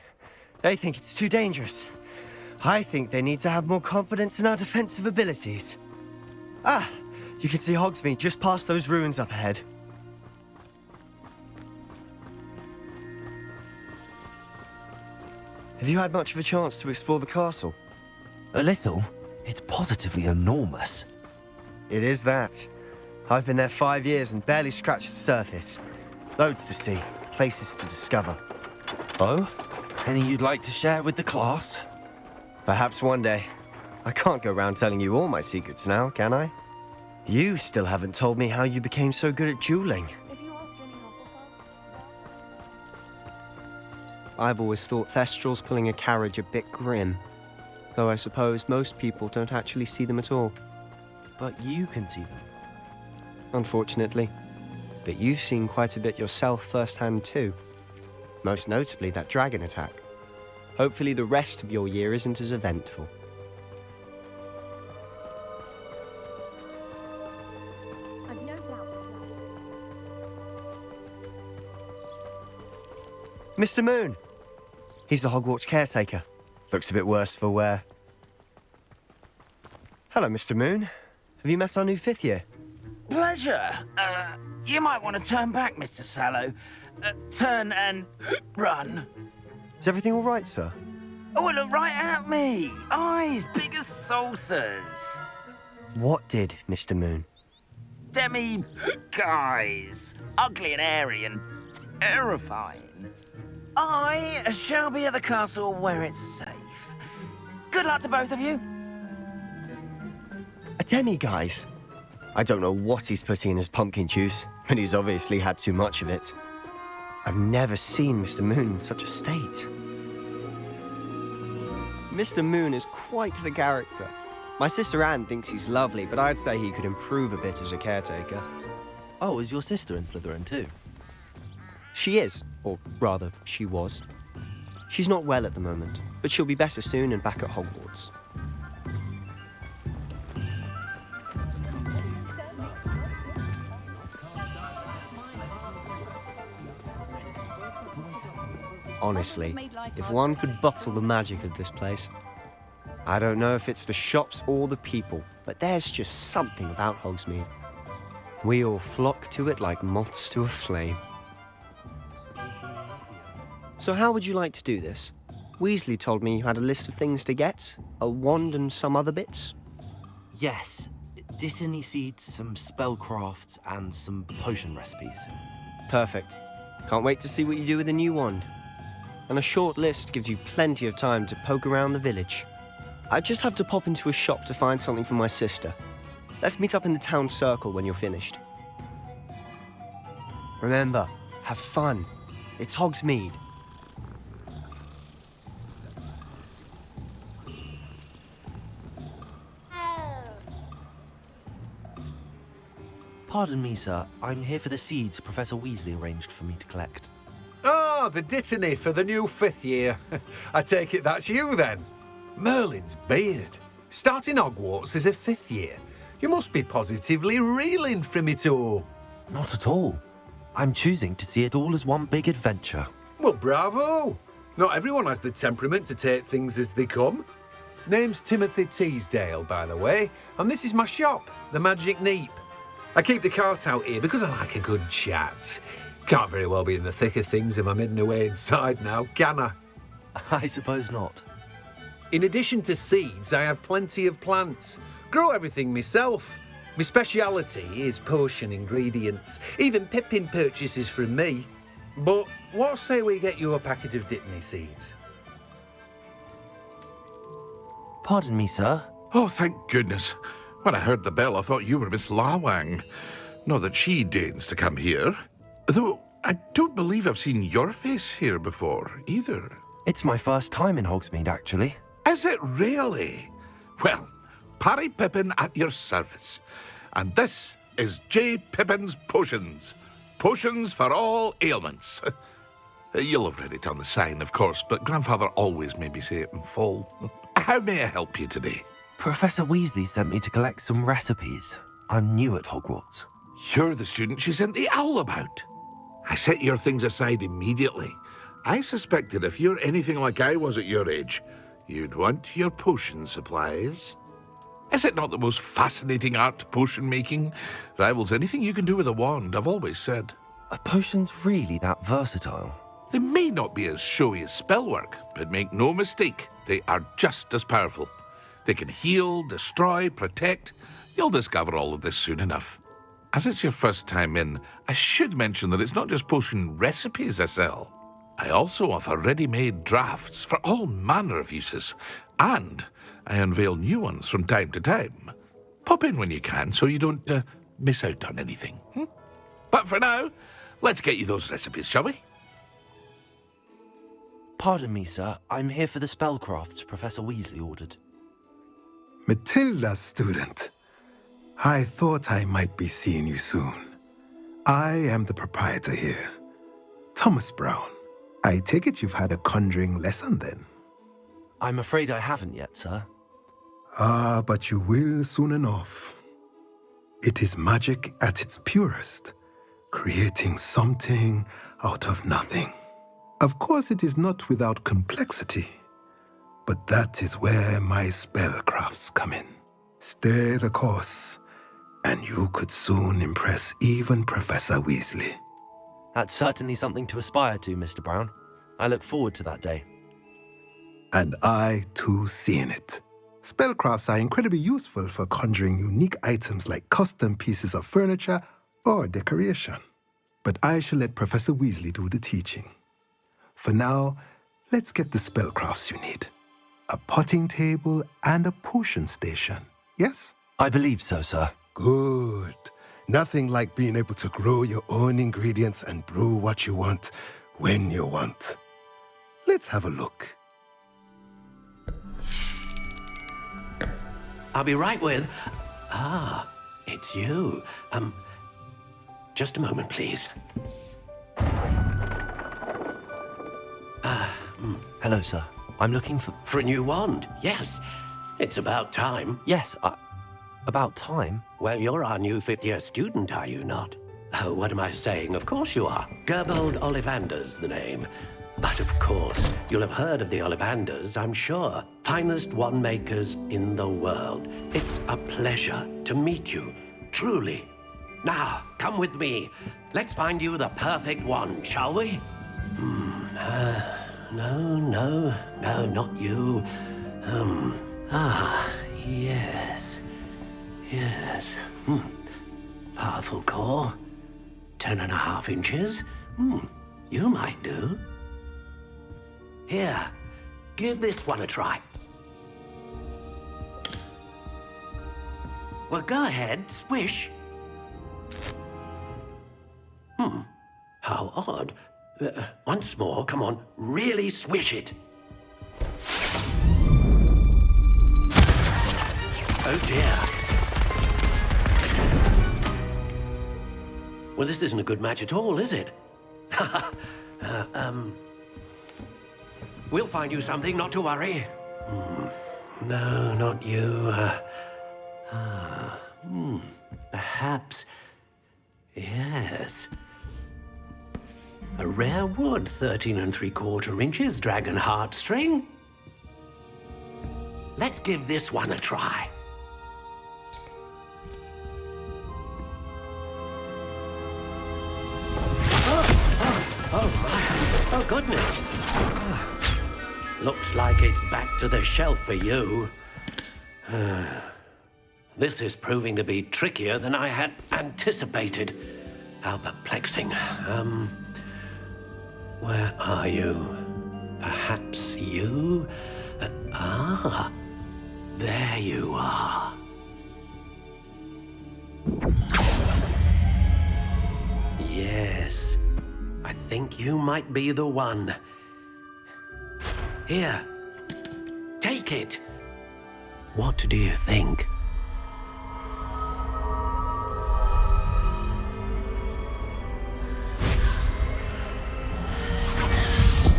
They think it's too dangerous. I think they need to have more confidence in our defensive abilities. Ah, you can see Hogsmeade just past those ruins up ahead. Have you had much of a chance to explore the castle? A little. It's positively enormous. It is that. I've been there 5 years and barely scratched the surface. Loads to see, places to discover. Oh? Any you'd like to share with the class? Perhaps one day. I can't go around telling you all my secrets now, can I? You still haven't told me how you became so good at dueling. I've always thought Thestrals pulling a carriage a bit grim, though I suppose most people don't actually see them at all. But you can see them. Unfortunately. But you've seen quite a bit yourself firsthand too. Most notably that dragon attack. Hopefully the rest of your year isn't as eventful. Mr. Moon! He's the Hogwarts caretaker. Looks a bit worse for wear. Hello, Mr. Moon. Have you met our new 5th year? Pleasure. You might want to turn back, Mr. Sallow. Turn and run. Is everything all right, sir? Oh, look right at me. Eyes big as saucers. What did, Mr. Moon? Guys. Ugly and airy and terrifying. I shall be at the castle where it's safe. Good luck to both of you. A demi-guise? I don't know what he's putting in his pumpkin juice, but he's obviously had too much of it. I've never seen Mr. Moon in such a state. Mr. Moon is quite the character. My sister Anne thinks he's lovely, but I'd say he could improve a bit as a caretaker. Oh, is your sister in Slytherin too? She is, or rather, she was. She's not well at the moment, but she'll be better soon and back at Hogwarts. Honestly, if one could bottle the magic of this place. I don't know if it's the shops or the people, but there's just something about Hogsmeade. We all flock to it like moths to a flame. So how would you like to do this? Weasley told me you had a list of things to get, a wand and some other bits. Yes. Dittany seeds, some spellcrafts, and some potion recipes. Perfect. Can't wait to see what you do with the new wand. And a short list gives you plenty of time to poke around the village. I just have to pop into a shop to find something for my sister. Let's meet up in the town circle when you're finished. Remember, have fun. It's Hogsmeade. Pardon me, sir. I'm here for the seeds Professor Weasley arranged for me to collect. Oh, the Dittany for the new 5th year. I take it that's you, then. Merlin's beard. Starting Hogwarts as a 5th year. You must be positively reeling from it all. Not at all. I'm choosing to see it all as one big adventure. Well, bravo. Not everyone has the temperament to take things as they come. Name's Timothy Teasdale, by the way, and this is my shop, the Magic Neep. I keep the cart out here because I like a good chat. Can't very well be in the thick of things if I'm hidden away inside now, can I? I suppose not. In addition to seeds, I have plenty of plants. Grow everything myself. My speciality is potion ingredients. Even Pippin purchases from me. But what say we get you a packet of Dittany seeds? Pardon me, sir. Oh, thank goodness. When I heard the bell, I thought you were Miss Lawang. Not that she deigns to come here. Though I don't believe I've seen your face here before, either. It's my first time in Hogsmeade, actually. Is it really? Well, Parry Pippin at your service. And this is J. Pippin's Potions. Potions for all ailments. You'll have read it on the sign, of course, but Grandfather always made me say it in full. How may I help you today? Professor Weasley sent me to collect some recipes. I'm new at Hogwarts. You're the student she sent the owl about. I set your things aside immediately. I suspected if you're anything like I was at your age, you'd want your potion supplies. Is it not the most fascinating art, potion making? Rivals anything you can do with a wand, I've always said. Are potions really that versatile? They may not be as showy as spellwork, but make no mistake, they are just as powerful. They can heal, destroy, protect. You'll discover all of this soon enough. As it's your first time in, I should mention that it's not just potion recipes I sell. I also offer ready-made drafts for all manner of uses. And I unveil new ones from time to time. Pop in when you can so you don't miss out on anything. But for now, let's get you those recipes, shall we? Pardon me, sir. I'm here for the spellcrafts Professor Weasley ordered. Matilda, student. I thought I might be seeing you soon. I am the proprietor here, Thomas Brown. I take it you've had a conjuring lesson then? I'm afraid I haven't yet, sir. Ah, but you will soon enough. It is magic at its purest, creating something out of nothing. Of course, it is not without complexity, but that is where my spellcrafts come in. Stay the course, and you could soon impress even Professor Weasley. That's certainly something to aspire to, Mr. Brown. I look forward to that day. And I, too, seeing it. Spellcrafts are incredibly useful for conjuring unique items like custom pieces of furniture or decoration. But I shall let Professor Weasley do the teaching. For now, let's get the spellcrafts you need. A potting table and a potion station, yes? I believe so, sir. Good. Nothing like being able to grow your own ingredients and brew what you want when you want. Let's have a look. I'll be right with... Ah, it's you. Just a moment, please. Hello, sir. I'm looking for... For a new wand, yes. It's about time. Yes, about time? Well, you're our new fifth-year student, are you not? Oh, what am I saying? Of course you are. Gerbold Ollivander's the name. But of course, you'll have heard of the Ollivanders, I'm sure. Finest wand makers in the world. It's a pleasure to meet you, truly. Now, come with me. Let's find you the perfect wand, shall we? No, not you. Yes. Powerful core. 10.5 inches. You might do. Here, give this one a try. Well, go ahead, swish. How odd. Once more, come on, really swish it. Oh dear. Well, this isn't a good match at all, is it? We'll find you something, not to worry. No, not you. Perhaps... Yes. A rare wood, 13 3/4 inches, dragon heartstring. Let's give this one a try. Oh my, oh goodness. Looks like it's back to the shelf for you. This is proving to be trickier than I had anticipated. How perplexing. Where are you? Perhaps you? There you are. Yes, I think you might be the one. Here, take it. What do you think?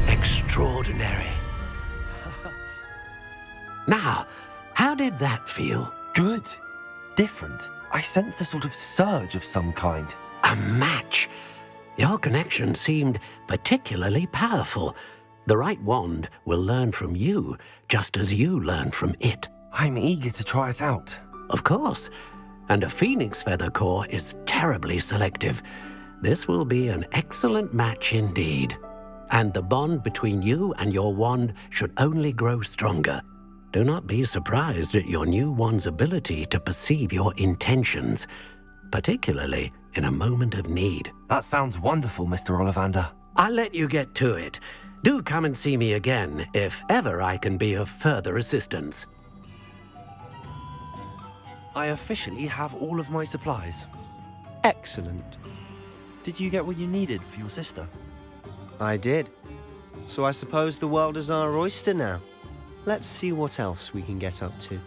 Extraordinary. Now, how did that feel? Good. Different. I sensed a sort of surge of some kind. A match. Your connection seemed particularly powerful. The right wand will learn from you, just as you learn from it. I'm eager to try it out. Of course. And a phoenix feather core is terribly selective. This will be an excellent match indeed. And the bond between you and your wand should only grow stronger. Do not be surprised at your new wand's ability to perceive your intentions, particularly in a moment of need. That sounds wonderful, Mr. Ollivander. I'll let you get to it. Do come and see me again if ever I can be of further assistance. I officially have all of my supplies. Excellent. Did you get what you needed for your sister? I did. So I suppose the world is our oyster now. Let's see what else we can get up to.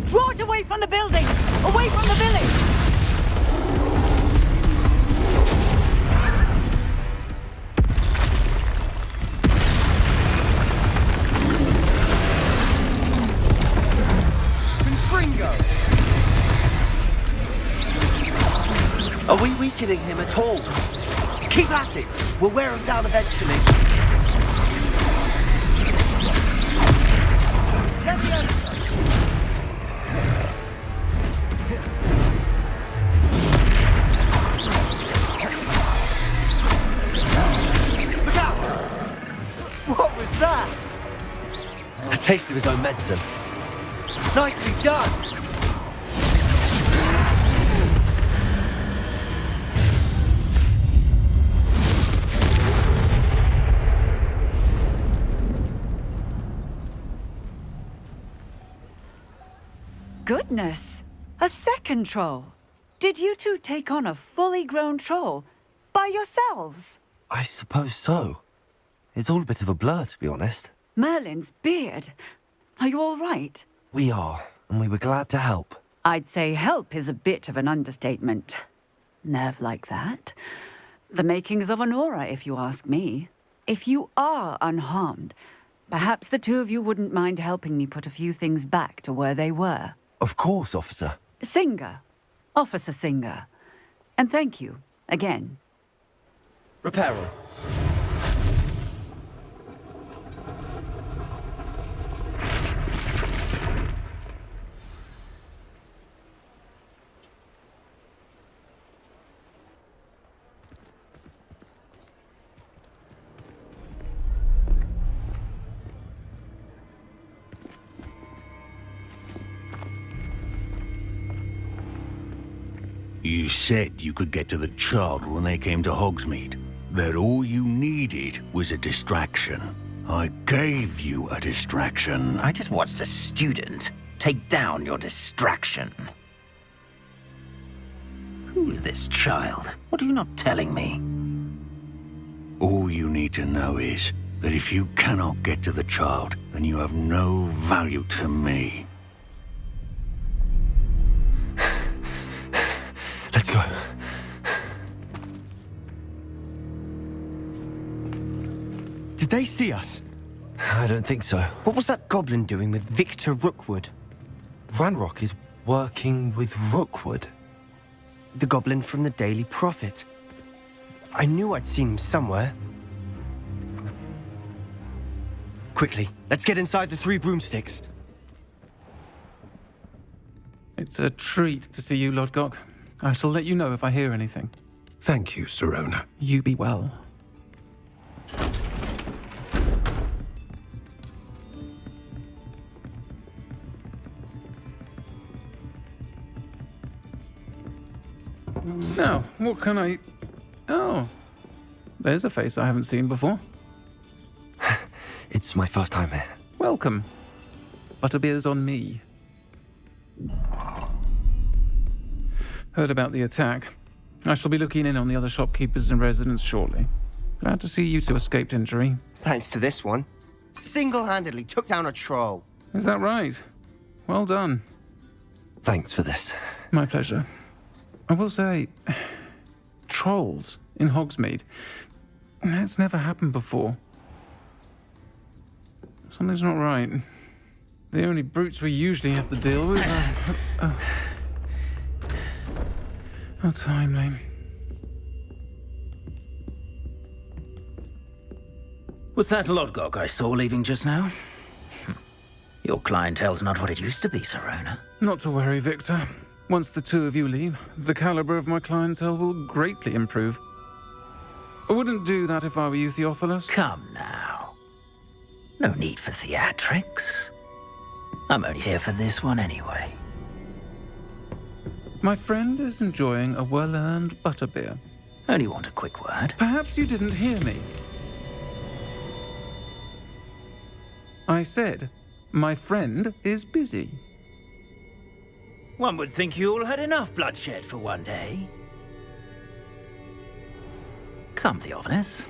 Draw it away from the building! Away from the village! Confringo! Are we weakening him at all? Keep at it! We'll wear him down eventually. Let the other side. Look out! What was that? A taste of his own medicine. Nicely done! Goodness! A second troll! Did you two take on a fully grown troll? By yourselves? I suppose so. It's all a bit of a blur, to be honest. Merlin's beard. Are you all right? We are, and we were glad to help. I'd say help is a bit of an understatement. Nerve like that. The makings of an aura, if you ask me. If you are unharmed, perhaps the two of you wouldn't mind helping me put a few things back to where they were. Of course, officer. Singer. Officer Singer. And thank you, again. Reparo. You said you could get to the child when they came to Hogsmeade. That all you needed was a distraction. I gave you a distraction. I just watched a student take down your distraction. Who is this child? What are you not telling me? All you need to know is that if you cannot get to the child, then you have no value to me. Let's go. Did they see us? I don't think so. What was that goblin doing with Victor Rookwood? Ranrock is working with Rookwood. The goblin from the Daily Prophet. I knew I'd seen him somewhere. Quickly, let's get inside the three broomsticks. It's a treat to see you, Lodgok. I shall let you know if I hear anything. Thank you, Sirona. You be well. Now, what can I... Oh, there's a face I haven't seen before. It's my first time here. Welcome. Butterbeer's on me. Heard about the attack. I shall be looking in on the other shopkeepers and residents shortly. Glad to see you two escaped injury. Thanks to this one. Single-handedly took down a troll. Is that right? Well done. Thanks for this. My pleasure. I will say, trolls in Hogsmeade. That's never happened before. Something's not right. The only brutes we usually have to deal with are... How timely. Was that Lodgok I saw leaving just now? Your clientele's not what it used to be, Sirona. Not to worry, Victor. Once the two of you leave, the caliber of my clientele will greatly improve. I wouldn't do that if I were you, Theophilus. Come now. No need for theatrics. I'm only here for this one anyway. My friend is enjoying a well-earned butterbeer. Only want a quick word. Perhaps you didn't hear me. I said, my friend is busy. One would think you all had enough bloodshed for one day. Come, Theophilus.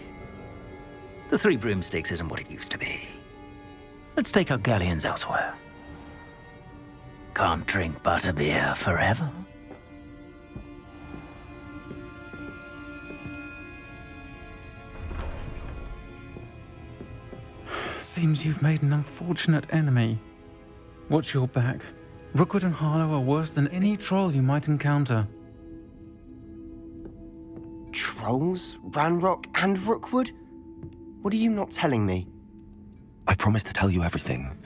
The Three Broomsticks isn't what it used to be. Let's take our galleons elsewhere. Can't drink butterbeer forever. Seems you've made an unfortunate enemy. Watch your back. Rookwood and Harlow are worse than any troll you might encounter. Trolls? Ranrock and Rookwood? What are you not telling me? I promised to tell you everything,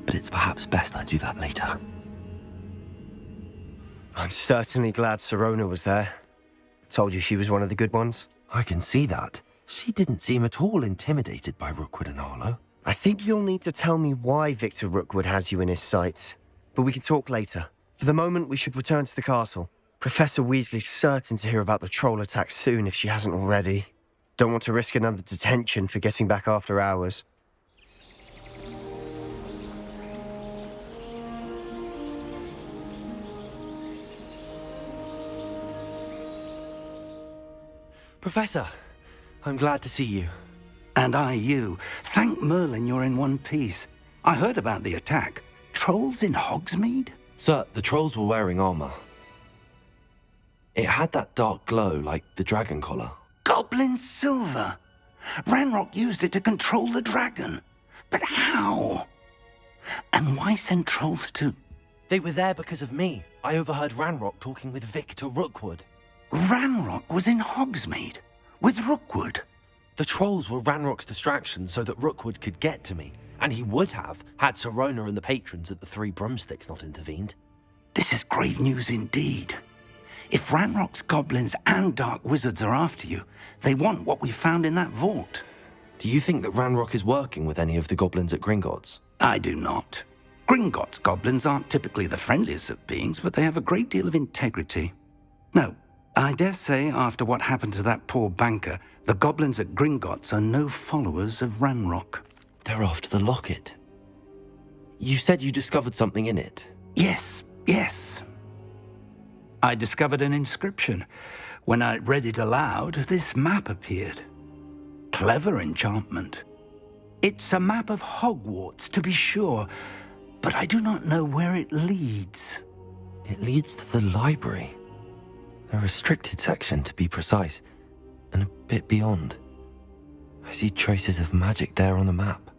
but it's perhaps best I do that later. I'm certainly glad Sirona was there. Told you she was one of the good ones. I can see that. She didn't seem at all intimidated by Rookwood and Harlow. I think you'll need to tell me why Victor Rookwood has you in his sights. But we can talk later. For the moment, we should return to the castle. Professor Weasley's certain to hear about the troll attack soon if she hasn't already. Don't want to risk another detention for getting back after hours. Professor, I'm glad to see you. And I you. Thank Merlin you're in one piece. I heard about the attack. Trolls in Hogsmeade? Sir, the trolls were wearing armor. It had that dark glow like the dragon collar. Goblin silver! Ranrock used it to control the dragon. But how? And why send trolls too? They were there because of me. I overheard Ranrock talking with Victor Rookwood. Ranrock was in Hogsmeade? With Rookwood? The trolls were Ranrock's distraction so that Rookwood could get to me. And he would have, had Sirona and the patrons at the Three Broomsticks not intervened. This is grave news indeed. If Ranrock's goblins and dark wizards are after you, they want what we found in that vault. Do you think that Ranrock is working with any of the goblins at Gringotts? I do not. Gringotts goblins aren't typically the friendliest of beings, but they have a great deal of integrity. No, I dare say after what happened to that poor banker, the goblins at Gringotts are no followers of Ranrock. They're after the locket. You said you discovered something in it. Yes. I discovered an inscription. When I read it aloud, this map appeared. Clever enchantment. It's a map of Hogwarts, to be sure, but I do not know where it leads. It leads to the library. A restricted section, to be precise, and a bit beyond. I see traces of magic there on the map.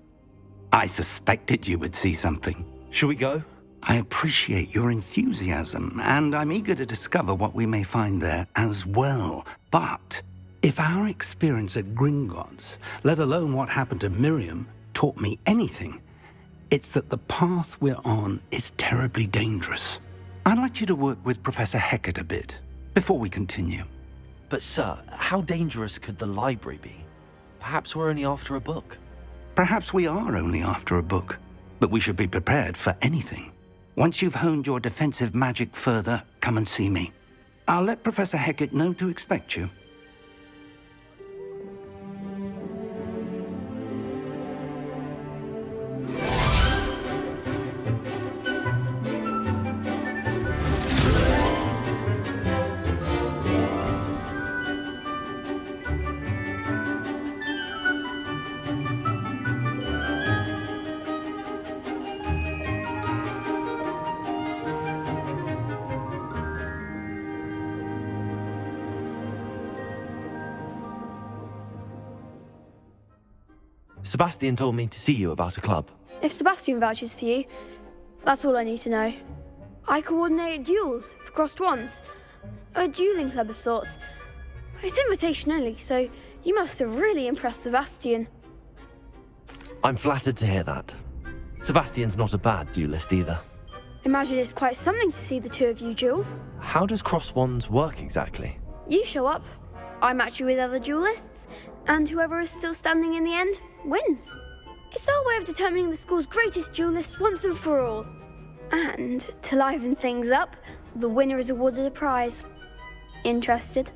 I suspected you would see something. Shall we go? I appreciate your enthusiasm, and I'm eager to discover what we may find there as well. But if our experience at Gringotts, let alone what happened to Miriam, taught me anything, it's that the path we're on is terribly dangerous. I'd like you to work with Professor Hecat a bit before we continue. But sir, how dangerous could the library be? Perhaps we're only after a book. Perhaps we are only after a book, but we should be prepared for anything. Once you've honed your defensive magic further, come and see me. I'll let Professor Hecat know to expect you. Sebastian told me to see you about a club. If Sebastian vouches for you, that's all I need to know. I coordinate duels for crossed wands. A dueling club of sorts. It's invitation only, so you must have really impressed Sebastian. I'm flattered to hear that. Sebastian's not a bad duelist either. Imagine it's quite something to see the two of you duel. How does cross wands work exactly? You show up, I match you with other duelists, and whoever is still standing in the end wins. It's our way of determining the school's greatest duelist once and for all. And to liven things up, the winner is awarded a prize. Interested?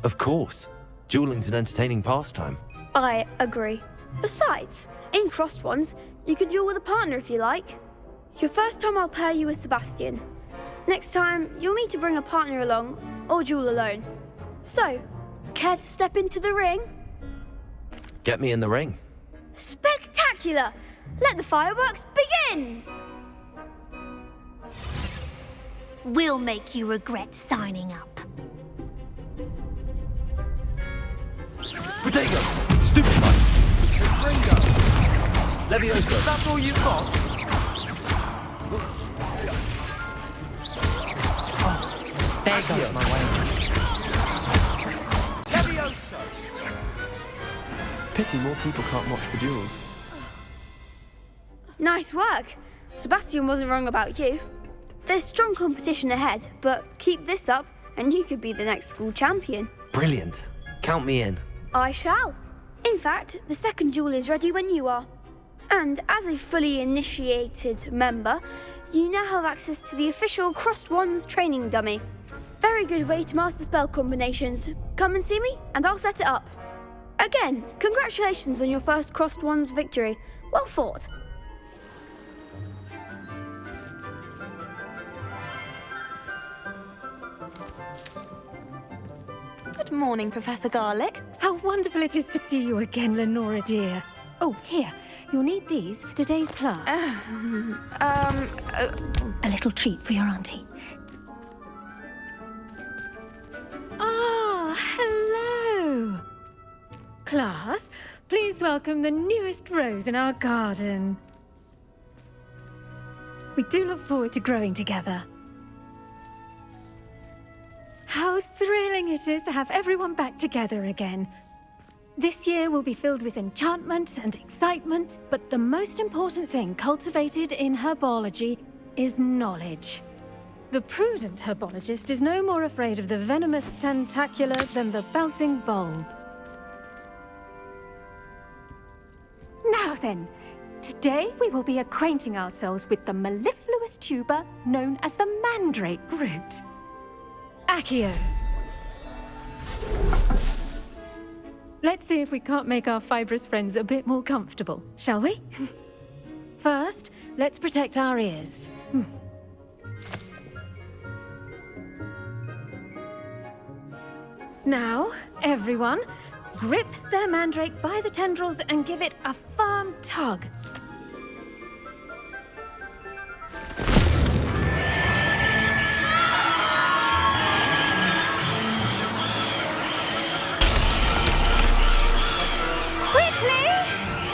Of course. Dueling's an entertaining pastime. I agree. Besides, in crossed ones, you can duel with a partner if you like. Your first time I'll pair you with Sebastian. Next time, you'll need to bring a partner along, or duel alone. So, care to step into the ring? Get me in the ring. Spectacular! Let the fireworks begin! We'll make you regret signing up. Protego! Stupid one! Leviosa! That's all you've got? There goes my way. Leviosa! Pity more people can't watch the duels. Nice work. Sebastian wasn't wrong about you. There's strong competition ahead, but keep this up and you could be the next school champion. Brilliant. Count me in. I shall. In fact, the second duel is ready when you are. And as a fully initiated member, you now have access to the official Crossed Wands training dummy. Very good way to master spell combinations. Come and see me and I'll set it up. Again, congratulations on your first Crossed Wands victory. Well fought. Good morning, Professor Garlick. How wonderful it is to see you again, Lenora dear. Oh, here. You'll need these for today's class. A little treat for your auntie. Ah, hello. Class, please welcome the newest rose in our garden. We do look forward to growing together. How thrilling it is to have everyone back together again. This year will be filled with enchantment and excitement, but the most important thing cultivated in herbology is knowledge. The prudent herbologist is no more afraid of the venomous tentacula than the bouncing bulb. Now then, today we will be acquainting ourselves with the mellifluous tuber known as the mandrake root. Accio. Let's see if we can't make our fibrous friends a bit more comfortable, shall we? First, let's protect our ears. Now, everyone, grip their mandrake by the tendrils and give it a firm tug. Quickly!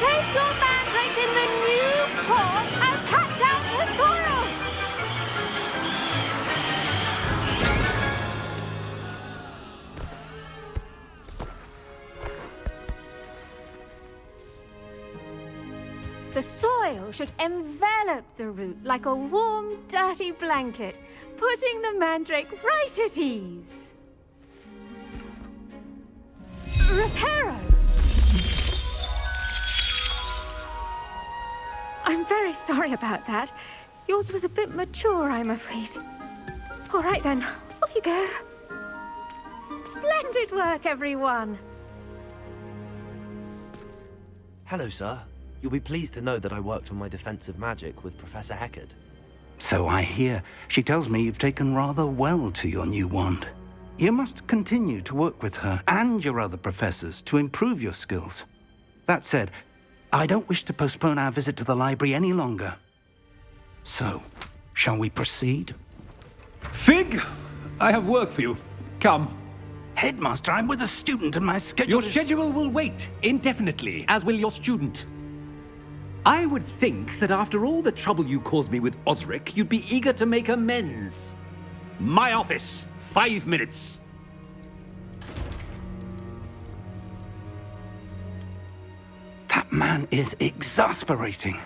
Place your mandrake in the new pot and pat down the soil! The soil should envelop the root like a warm, dirty blanket, putting the mandrake right at ease. Reparo! I'm very sorry about that. Yours was a bit mature, I'm afraid. All right then, off you go. Splendid work, everyone. Hello, sir. You'll be pleased to know that I worked on my defensive magic with Professor Heckard. So I hear. She tells me you've taken rather well to your new wand. You must continue to work with her and your other professors to improve your skills. That said, I don't wish to postpone our visit to the library any longer. So, shall we proceed? Fig, I have work for you. Come. Headmaster, I'm with a student and my schedule Your schedule will wait indefinitely, as will your student. I would think that after all the trouble you caused me with Osric, you'd be eager to make amends. My office, 5 minutes. That man is exasperating.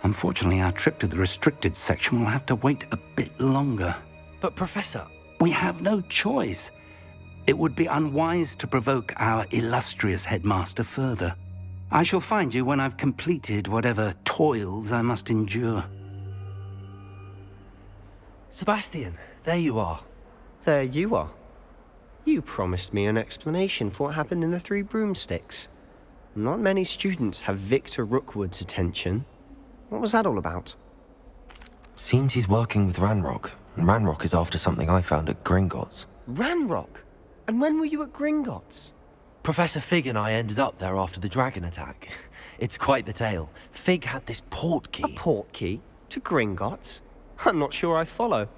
Unfortunately, our trip to the restricted section will have to wait a bit longer. But, Professor... We have no choice. It would be unwise to provoke our illustrious headmaster further. I shall find you when I've completed whatever toils I must endure. Sebastian, there you are. There you are. You promised me an explanation for what happened in the Three Broomsticks. Not many students have Victor Rookwood's attention. What was that all about? Seems he's working with Ranrock, and Ranrock is after something I found at Gringotts. Ranrock? And when were you at Gringotts? Professor Fig and I ended up there after the dragon attack. It's quite the tale. Fig had this port key. A port key? To Gringotts? I'm not sure I follow.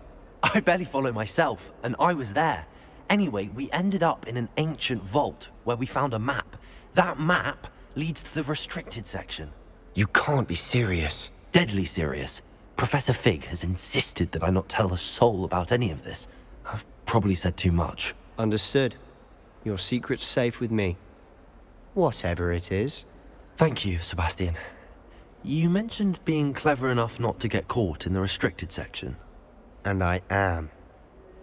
I barely follow myself, and I was there. Anyway, we ended up in an ancient vault where we found a map. That map leads to the restricted section. You can't be serious. Deadly serious. Professor Fig has insisted that I not tell a soul about any of this. I've probably said too much. Understood. Your secret's safe with me. Whatever it is. Thank you, Sebastian. You mentioned being clever enough not to get caught in the restricted section. And I am.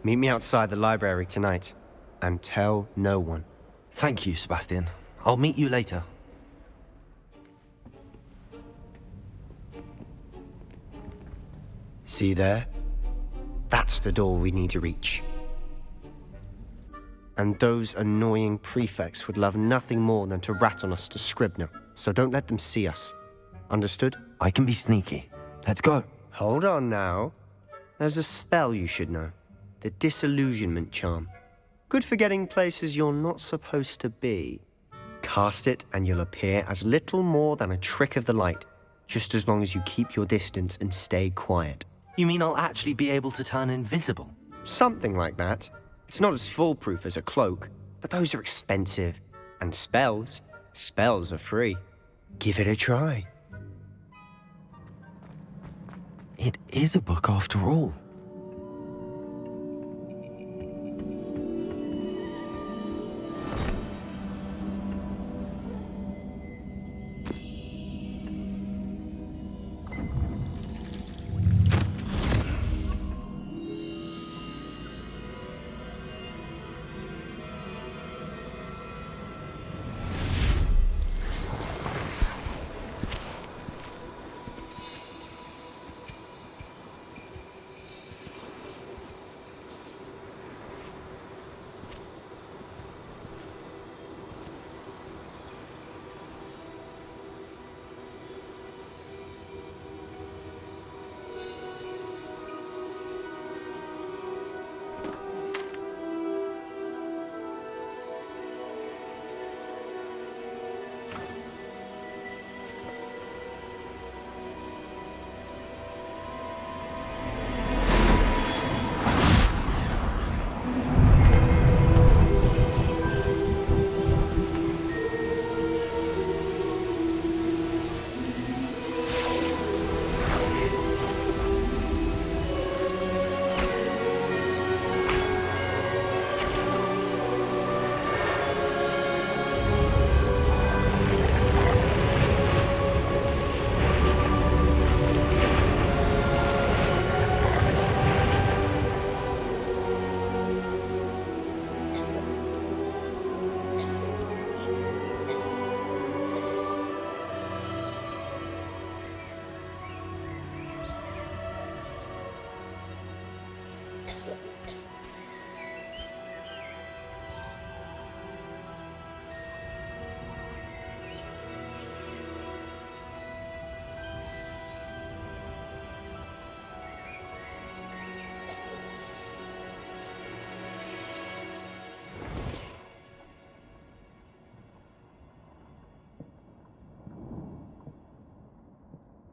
Meet me outside the library tonight, and tell no one. Thank you, Sebastian. I'll meet you later. See there? That's the door we need to reach. And those annoying prefects would love nothing more than to rat on us to Scribner, so don't let them see us. Understood? I can be sneaky. Let's go. Hold on now. There's a spell you should know. The Disillusionment Charm. Good for getting places you're not supposed to be. Cast it and you'll appear as little more than a trick of the light, just as long as you keep your distance and stay quiet. You mean I'll actually be able to turn invisible? Something like that. It's not as foolproof as a cloak, but those are expensive. And spells are free. Give it a try. It is a book after all.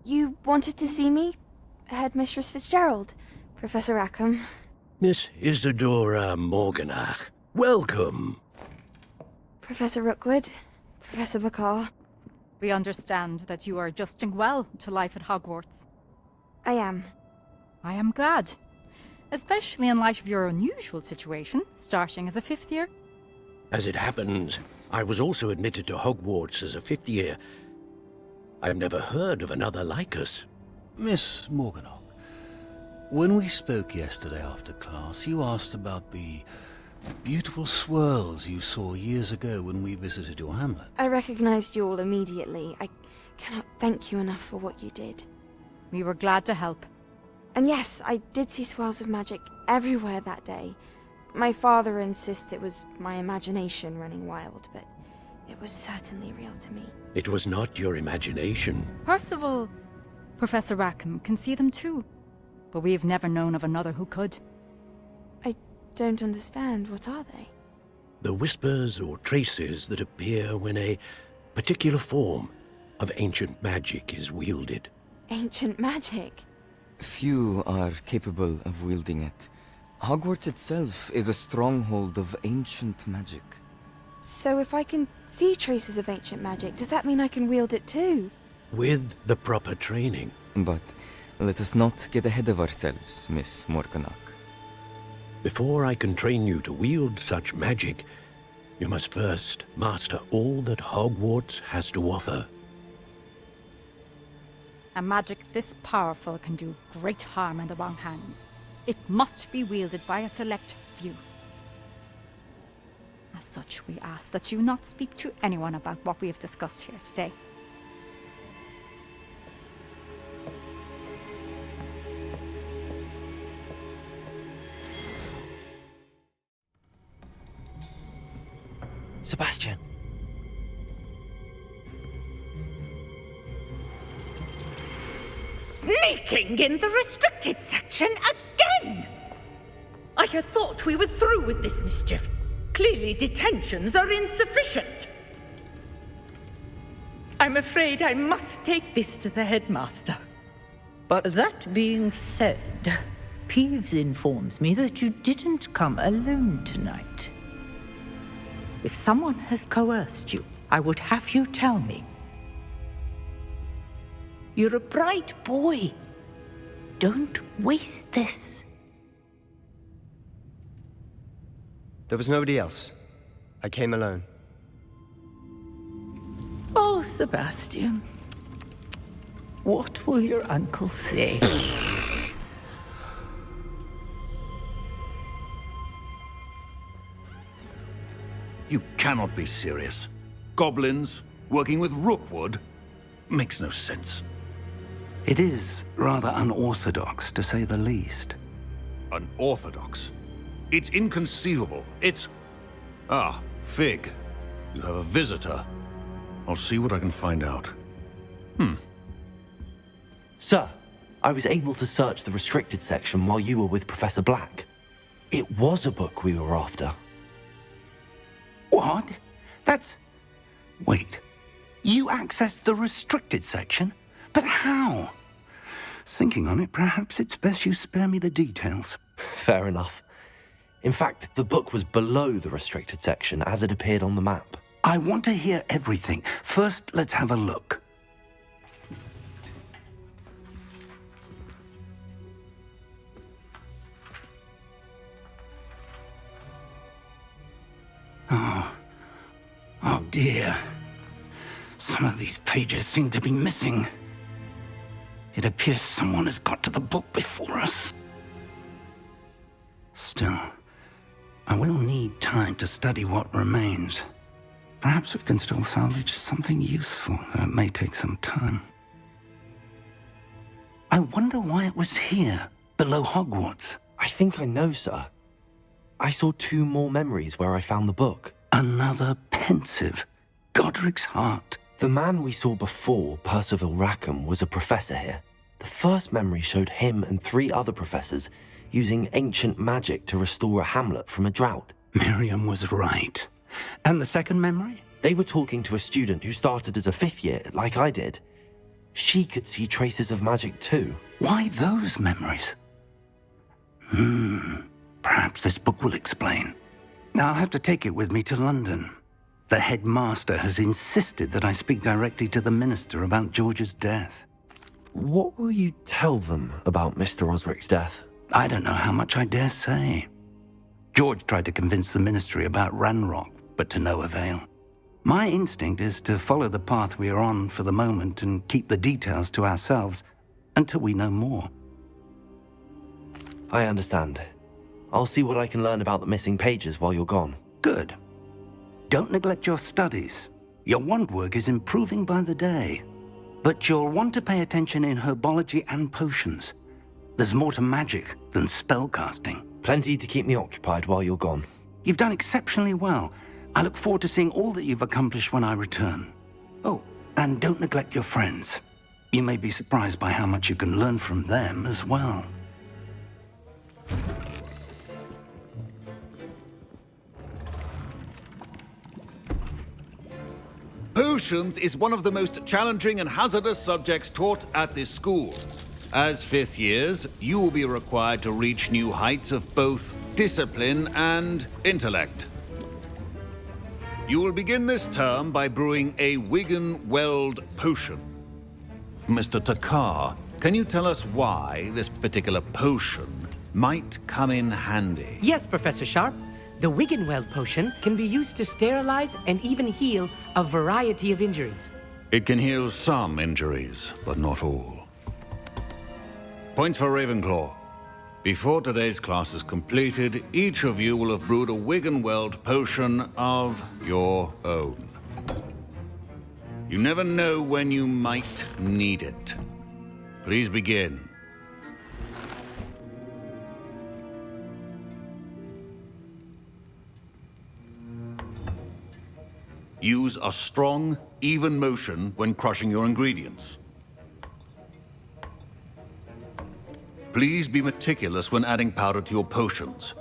You wanted to see me? Headmistress Fitzgerald, Professor Rackham. Miss Isadora Morganach, welcome. Professor Rookwood, Professor Bakar. We understand that you are adjusting well to life at Hogwarts. I am. I am glad. Especially in light of your unusual situation, starting as a 5th year. As it happens, I was also admitted to Hogwarts as a 5th year. I've never heard of another like us. Miss Morganach, when we spoke yesterday after class, you asked about the Beautiful swirls you saw years ago when we visited your hamlet. I recognized you all immediately. I cannot thank you enough for what you did. We were glad to help. And yes, I did see swirls of magic everywhere that day. My father insists it was my imagination running wild, but it was certainly real to me. It was not your imagination. Percival, Professor Rackham can see them too. But we've never known of another who could. I don't understand. What are they? The whispers or traces that appear when a particular form of ancient magic is wielded. Ancient magic? Few are capable of wielding it. Hogwarts itself is a stronghold of ancient magic. So if I can see traces of ancient magic, does that mean I can wield it too? With the proper training. But let us not get ahead of ourselves, Miss Morganach. Before I can train you to wield such magic, you must first master all that Hogwarts has to offer. A magic this powerful can do great harm in the wrong hands. It must be wielded by a select few. As such, we ask that you not speak to anyone about what we have discussed here today. Sebastian. Sneaking in the restricted section again! I had thought we were through with this mischief. Clearly detentions are insufficient. I'm afraid I must take this to the headmaster. But that being said, Peeves informs me that you didn't come alone tonight. If someone has coerced you, I would have you tell me. You're a bright boy. Don't waste this. There was nobody else. I came alone. Oh, Sebastian. What will your uncle say? You cannot be serious. Goblins working with Rookwood makes no sense. It is rather unorthodox, to say the least. Unorthodox? It's inconceivable. It's... Ah, Fig. You have a visitor. I'll see what I can find out. Sir, I was able to search the restricted section while you were with Professor Black. It was a book we were after. What? That's... Wait. You accessed the restricted section? But how? Thinking on it, perhaps it's best you spare me the details. Fair enough. In fact, the book was below the restricted section as it appeared on the map. I want to hear everything. First, let's have a look. Oh dear. Some of these pages seem to be missing. It appears someone has got to the book before us. Still, I will need time to study what remains. Perhaps we can still salvage something useful, though it may take some time. I wonder why it was here, below Hogwarts. I think I know, sir. I saw 2 more memories where I found the book. Another pensive. Godric's heart. The man we saw before, Percival Rackham, was a professor here. The first memory showed him and 3 other professors using ancient magic to restore a hamlet from a drought. Miriam was right. And the second memory? They were talking to a student who started as a 5th year, like I did. She could see traces of magic too. Why those memories? Perhaps this book will explain. I'll have to take it with me to London. The headmaster has insisted that I speak directly to the minister about George's death. What will you tell them about Mr. Osric's death? I don't know how much I dare say. George tried to convince the ministry about Ranrock, but to no avail. My instinct is to follow the path we are on for the moment and keep the details to ourselves until we know more. I understand. I'll see what I can learn about the missing pages while you're gone. Good. Don't neglect your studies. Your wand work is improving by the day. But you'll want to pay attention in herbology and potions. There's more to magic than spellcasting. Plenty to keep me occupied while you're gone. You've done exceptionally well. I look forward to seeing all that you've accomplished when I return. Oh, and don't neglect your friends. You may be surprised by how much you can learn from them as well. Potions is one of the most challenging and hazardous subjects taught at this school. As fifth years, you will be required to reach new heights of both discipline and intellect. You will begin this term by brewing a Wigan-Weld potion. Mr. Takar, can you tell us why this particular potion might come in handy? Yes, Professor Sharp. The Wigan-Weld potion can be used to sterilize and even heal a variety of injuries. It can heal some injuries, but not all. Points for Ravenclaw. Before today's class is completed, each of you will have brewed a Wigan-Weld potion of your own. You never know when you might need it. Please begin. Use a strong, even motion when crushing your ingredients. Please be meticulous when adding powder to your potions.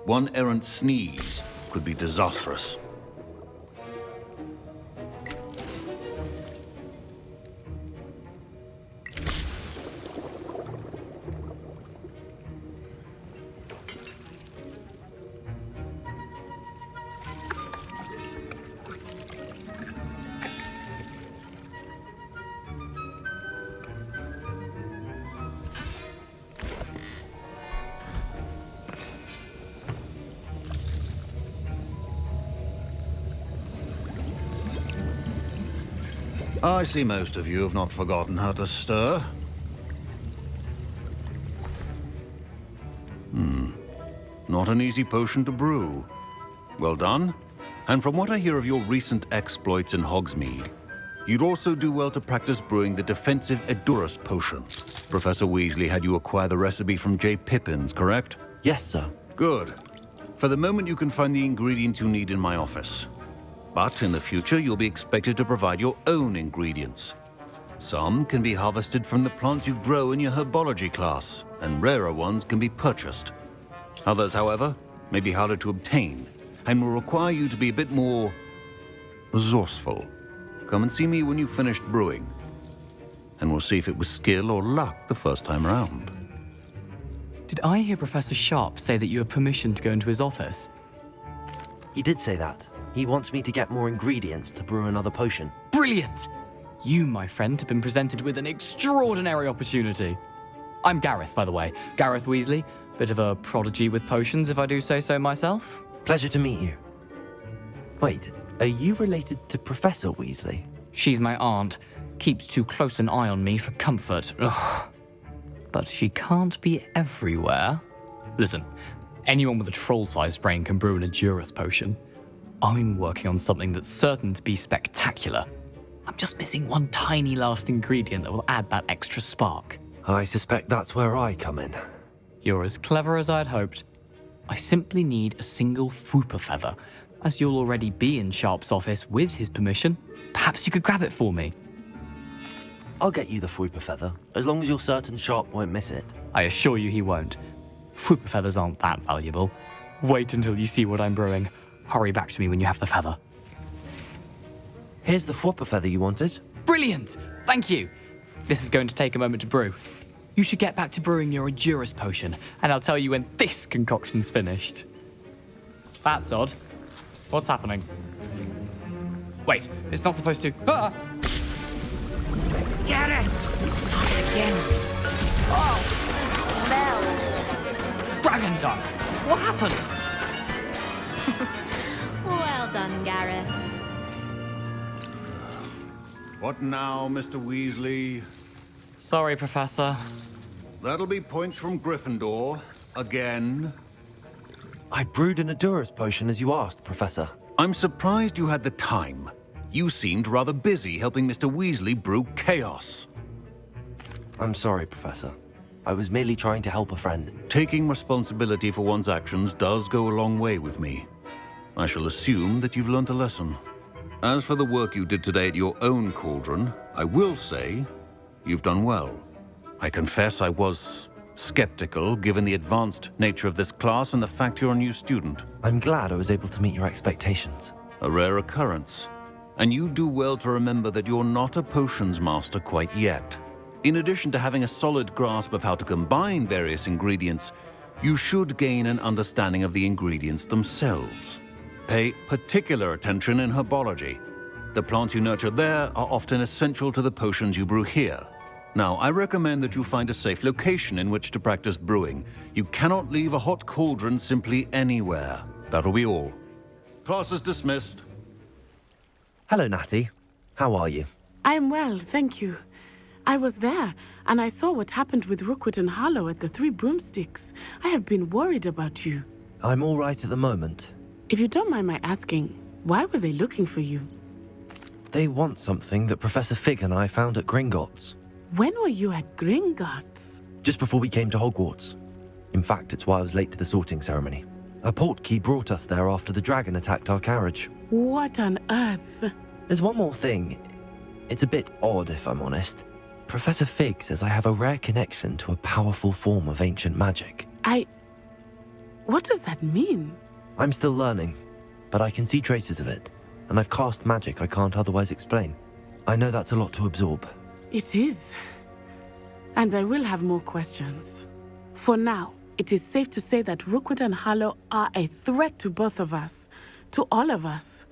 One errant sneeze could be disastrous. I see most of you have not forgotten how to stir. Not an easy potion to brew. Well done. And from what I hear of your recent exploits in Hogsmeade, you'd also do well to practice brewing the defensive Edurus potion. Professor Weasley had you acquire the recipe from J. Pippins, correct? Yes, sir. Good. For the moment, you can find the ingredients you need in my office. But in the future, you'll be expected to provide your own ingredients. Some can be harvested from the plants you grow in your herbology class, and rarer ones can be purchased. Others, however, may be harder to obtain, and will require you to be a bit more resourceful. Come and see me when you've finished brewing, and we'll see if it was skill or luck the first time around. Did I hear Professor Sharp say that you have permission to go into his office? He did say that. He wants me to get more ingredients to brew another potion. Brilliant! You, my friend, have been presented with an extraordinary opportunity. I'm Gareth, by the way. Gareth Weasley. Bit of a prodigy with potions, if I do say so myself. Pleasure to meet you. Wait, are you related to Professor Weasley? She's my aunt. Keeps too close an eye on me for comfort. Ugh. But she can't be everywhere. Listen, anyone with a troll-sized brain can brew an Edurus potion. I'm working on something that's certain to be spectacular. I'm just missing one tiny last ingredient that will add that extra spark. I suspect that's where I come in. You're as clever as I'd hoped. I simply need a single Fwooper feather. As you'll already be in Sharp's office with his permission, perhaps you could grab it for me. I'll get you the Fwooper feather, as long as you're certain Sharp won't miss it. I assure you he won't. Fwooper feathers aren't that valuable. Wait until you see what I'm brewing. Hurry back to me when you have the feather. Here's the Fwooper feather you wanted. Brilliant! Thank you! This is going to take a moment to brew. You should get back to brewing your Edurus potion, and I'll tell you when this concoction's finished. That's odd. What's happening? Wait, it's not supposed to... Ah! Get it! Again. Oh, smell. Dragon tongue! What happened? Well done, Gareth. What now, Mr. Weasley? Sorry, Professor. That'll be points from Gryffindor. Again. I brewed an Adurus potion as you asked, Professor. I'm surprised you had the time. You seemed rather busy helping Mr. Weasley brew chaos. I'm sorry, Professor. I was merely trying to help a friend. Taking responsibility for one's actions does go a long way with me. I shall assume that you've learnt a lesson. As for the work you did today at your own cauldron, I will say you've done well. I confess I was skeptical, given the advanced nature of this class and the fact you're a new student. I'm glad I was able to meet your expectations. A rare occurrence. And you do well to remember that you're not a potions master quite yet. In addition to having a solid grasp of how to combine various ingredients, you should gain an understanding of the ingredients themselves. Pay particular attention in herbology. The plants you nurture there are often essential to the potions you brew here. Now, I recommend that you find a safe location in which to practice brewing. You cannot leave a hot cauldron simply anywhere. That'll be all. Class is dismissed. Hello, Natty. How are you? I'm well, thank you. I was there, and I saw what happened with Rookwood and Harlow at the Three Broomsticks. I have been worried about you. I'm all right at the moment. If you don't mind my asking, why were they looking for you? They want something that Professor Fig and I found at Gringotts. When were you at Gringotts? Just before we came to Hogwarts. In fact, it's why I was late to the sorting ceremony. A portkey brought us there after the dragon attacked our carriage. What on earth? There's one more thing. It's a bit odd, if I'm honest. Professor Fig says I have a rare connection to a powerful form of ancient magic. What does that mean? I'm still learning, but I can see traces of it, and I've cast magic I can't otherwise explain. I know that's a lot to absorb. It is. And I will have more questions. For now, it is safe to say that Rookwood and Harlow are a threat to both of us, to all of us,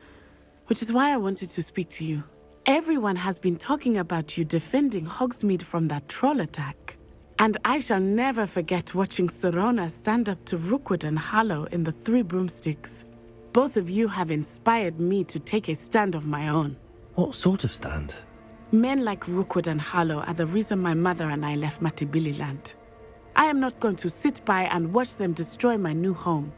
which is why I wanted to speak to you. Everyone has been talking about you defending Hogsmeade from that troll attack. And I shall never forget watching Serona stand up to Rookwood and Harlow in the Three Broomsticks. Both of you have inspired me to take a stand of my own. What sort of stand? Men like Rookwood and Harlow are the reason my mother and I left Matabeleland. I am not going to sit by and watch them destroy my new home.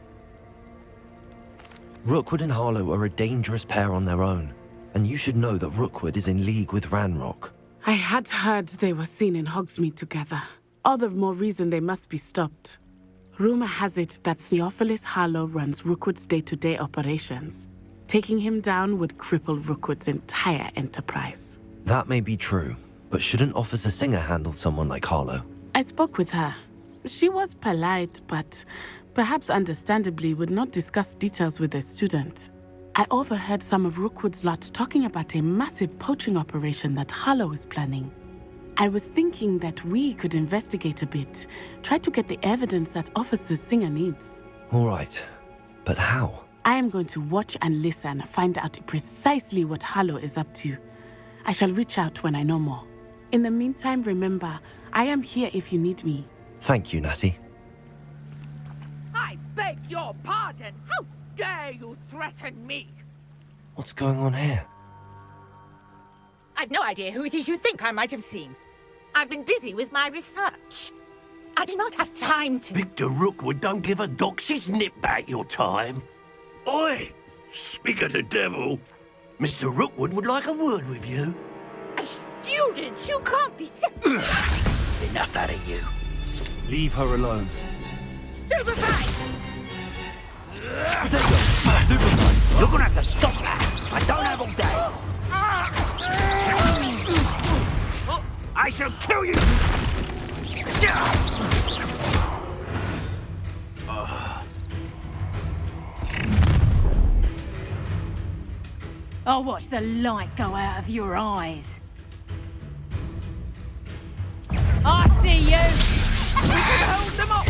Rookwood and Harlow are a dangerous pair on their own, and you should know that Rookwood is in league with Ranrock. I had heard they were seen in Hogsmeade together. All the more reason they must be stopped. Rumor has it that Theophilus Harlow runs Rookwood's day-to-day operations. Taking him down would cripple Rookwood's entire enterprise. That may be true, but shouldn't Officer Singer handle someone like Harlow? I spoke with her. She was polite, but perhaps understandably would not discuss details with a student. I overheard some of Rookwood's lot talking about a massive poaching operation that Harlow is planning. I was thinking that we could investigate a bit, try to get the evidence that Officer Singer needs. All right, but how? I am going to watch and listen, find out precisely what Harlow is up to. I shall reach out when I know more. In the meantime, remember, I am here if you need me. Thank you, Natty. I beg your pardon. How dare you threaten me? What's going on here? I've no idea who it is you think I might have seen. I've been busy with my research. I do not have time to... Victor Rookwood don't give a doxy's nip back your time. Oi! Speak of the devil. Mr. Rookwood would like a word with you. A student? You can't be... Enough out of you. Leave her alone. Stupefy! You're gonna have to stop that. I don't have all day. I shall kill you! I'll watch the light go out of your eyes. I see you! We can hold them up!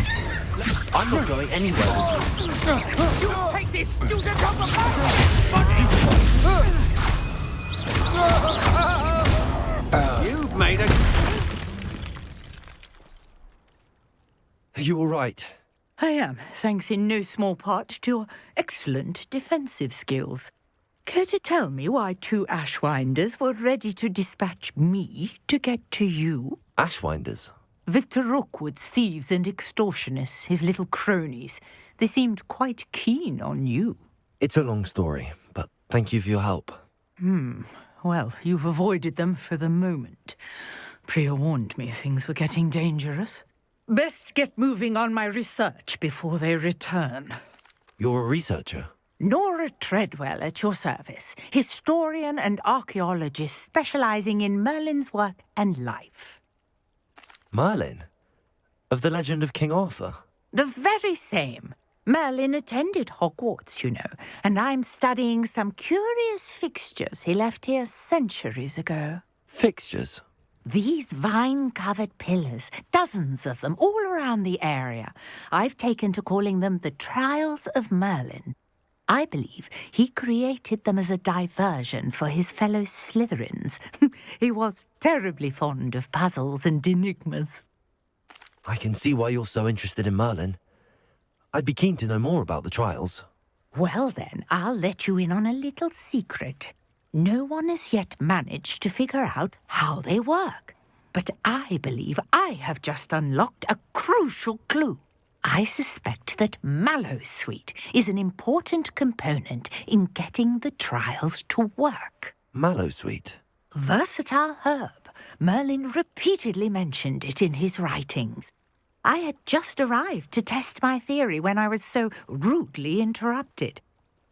I'm not going anywhere. You take this student off the You've made a... Are you all right? I am, thanks in no small part to your excellent defensive skills. Care to tell me why two Ashwinders were ready to dispatch me to get to you? Ashwinders? Victor Rookwood's thieves and extortionists, his little cronies. They seemed quite keen on you. It's a long story, but thank you for your help. Well, you've avoided them for the moment. Priya warned me things were getting dangerous. Best get moving on my research before they return. You're a researcher? Nora Treadwell at your service, historian and archaeologist specializing in Merlin's work and life. Merlin? Of the legend of King Arthur? The very same. Merlin attended Hogwarts, you know, and I'm studying some curious fixtures he left here centuries ago. Fixtures? These vine-covered pillars, dozens of them, all around the area. I've taken to calling them the Trials of Merlin. I believe he created them as a diversion for his fellow Slytherins. He was terribly fond of puzzles and enigmas. I can see why you're so interested in Merlin. I'd be keen to know more about the trials. Well then, I'll let you in on a little secret. No one has yet managed to figure out how they work. But I believe I have just unlocked a crucial clue. I suspect that mallowsweet is an important component in getting the trials to work. Mallowsweet? Versatile herb. Merlin repeatedly mentioned it in his writings. I had just arrived to test my theory when I was so rudely interrupted.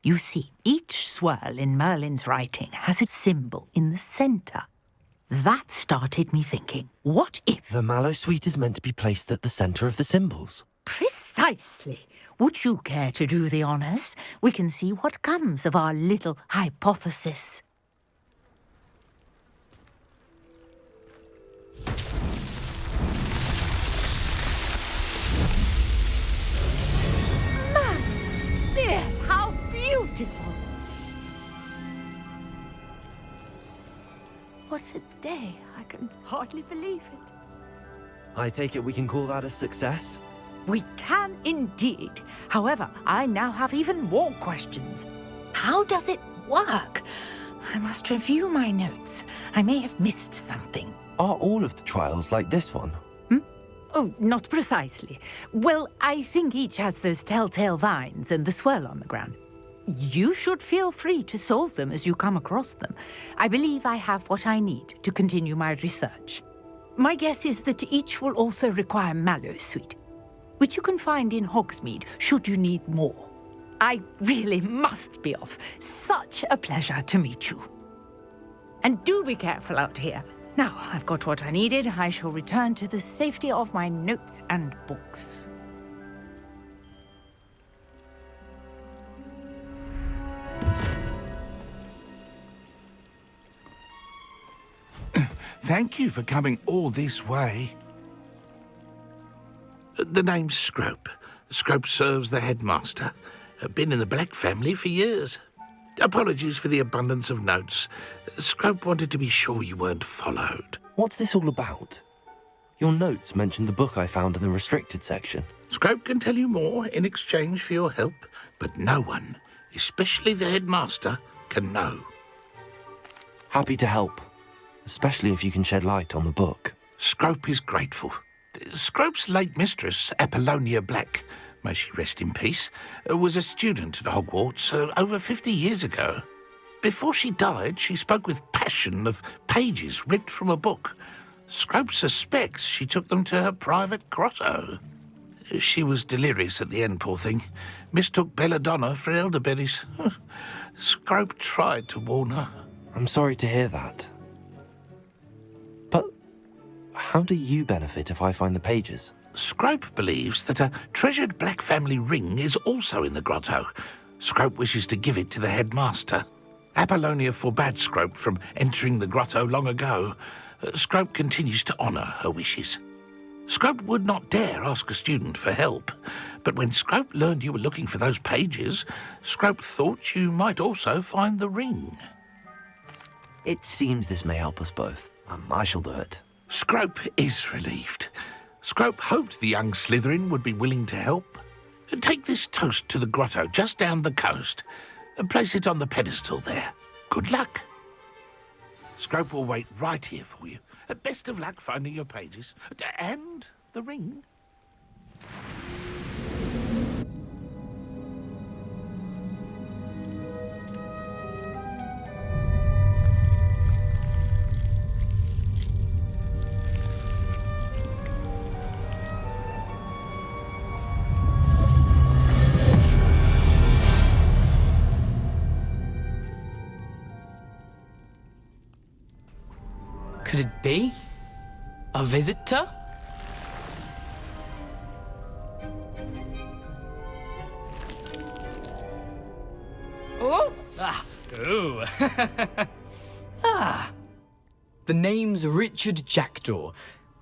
You see, each swirl in Merlin's writing has a symbol in the centre. That started me thinking, what if... The mallowsweet is meant to be placed at the centre of the symbols. Precisely. Would you care to do the honours? We can see what comes of our little hypothesis. Yes, how beautiful! What a day. I can hardly believe it. I take it we can call that a success? We can indeed. However, I now have even more questions. How does it work? I must review my notes. I may have missed something. Are all of the trials like this one? Oh, not precisely. Well, I think each has those telltale vines and the swirl on the ground. You should feel free to solve them as you come across them. I believe I have what I need to continue my research. My guess is that each will also require mallowsweet, which you can find in Hogsmeade should you need more. I really must be off. Such a pleasure to meet you. And do be careful out here. Now I've got what I needed, I shall return to the safety of my notes and books. Thank you for coming all this way. The name's Scrope. Scrope serves the headmaster. Been in the Black family for years. Apologies for the abundance of notes. Scrope wanted to be sure you weren't followed. What's this all about? Your notes mentioned the book I found in the restricted section. Scrope can tell you more in exchange for your help, but no one, especially the headmaster, can know. Happy to help, especially if you can shed light on the book. Scrope is grateful. Scrope's late mistress, Apollonia Black, may she rest in peace, was a student at Hogwarts over 50 years ago. Before she died, she spoke with passion of pages ripped from a book. Scrope suspects she took them to her private grotto. She was delirious at the end, poor thing. Mistook belladonna for elderberries. Scrope tried to warn her. I'm sorry to hear that. But how do you benefit if I find the pages? Scrope believes that a treasured Black family ring is also in the grotto. Scrope wishes to give it to the headmaster. Apollonia forbade Scrope from entering the grotto long ago. Scrope continues to honour her wishes. Scrope would not dare ask a student for help, but when Scrope learned you were looking for those pages, Scrope thought you might also find the ring. It seems this may help us both. I shall do it. Scrope is relieved. Scrope hoped the young Slytherin would be willing to help. Take this toast to the grotto just down the coast and place it on the pedestal there. Good luck. Scrope will wait right here for you. Best of luck finding your pages. And the ring. could it be? A visitor? Oh! Ah! Ooh! Ah! The name's Richard Jackdaw.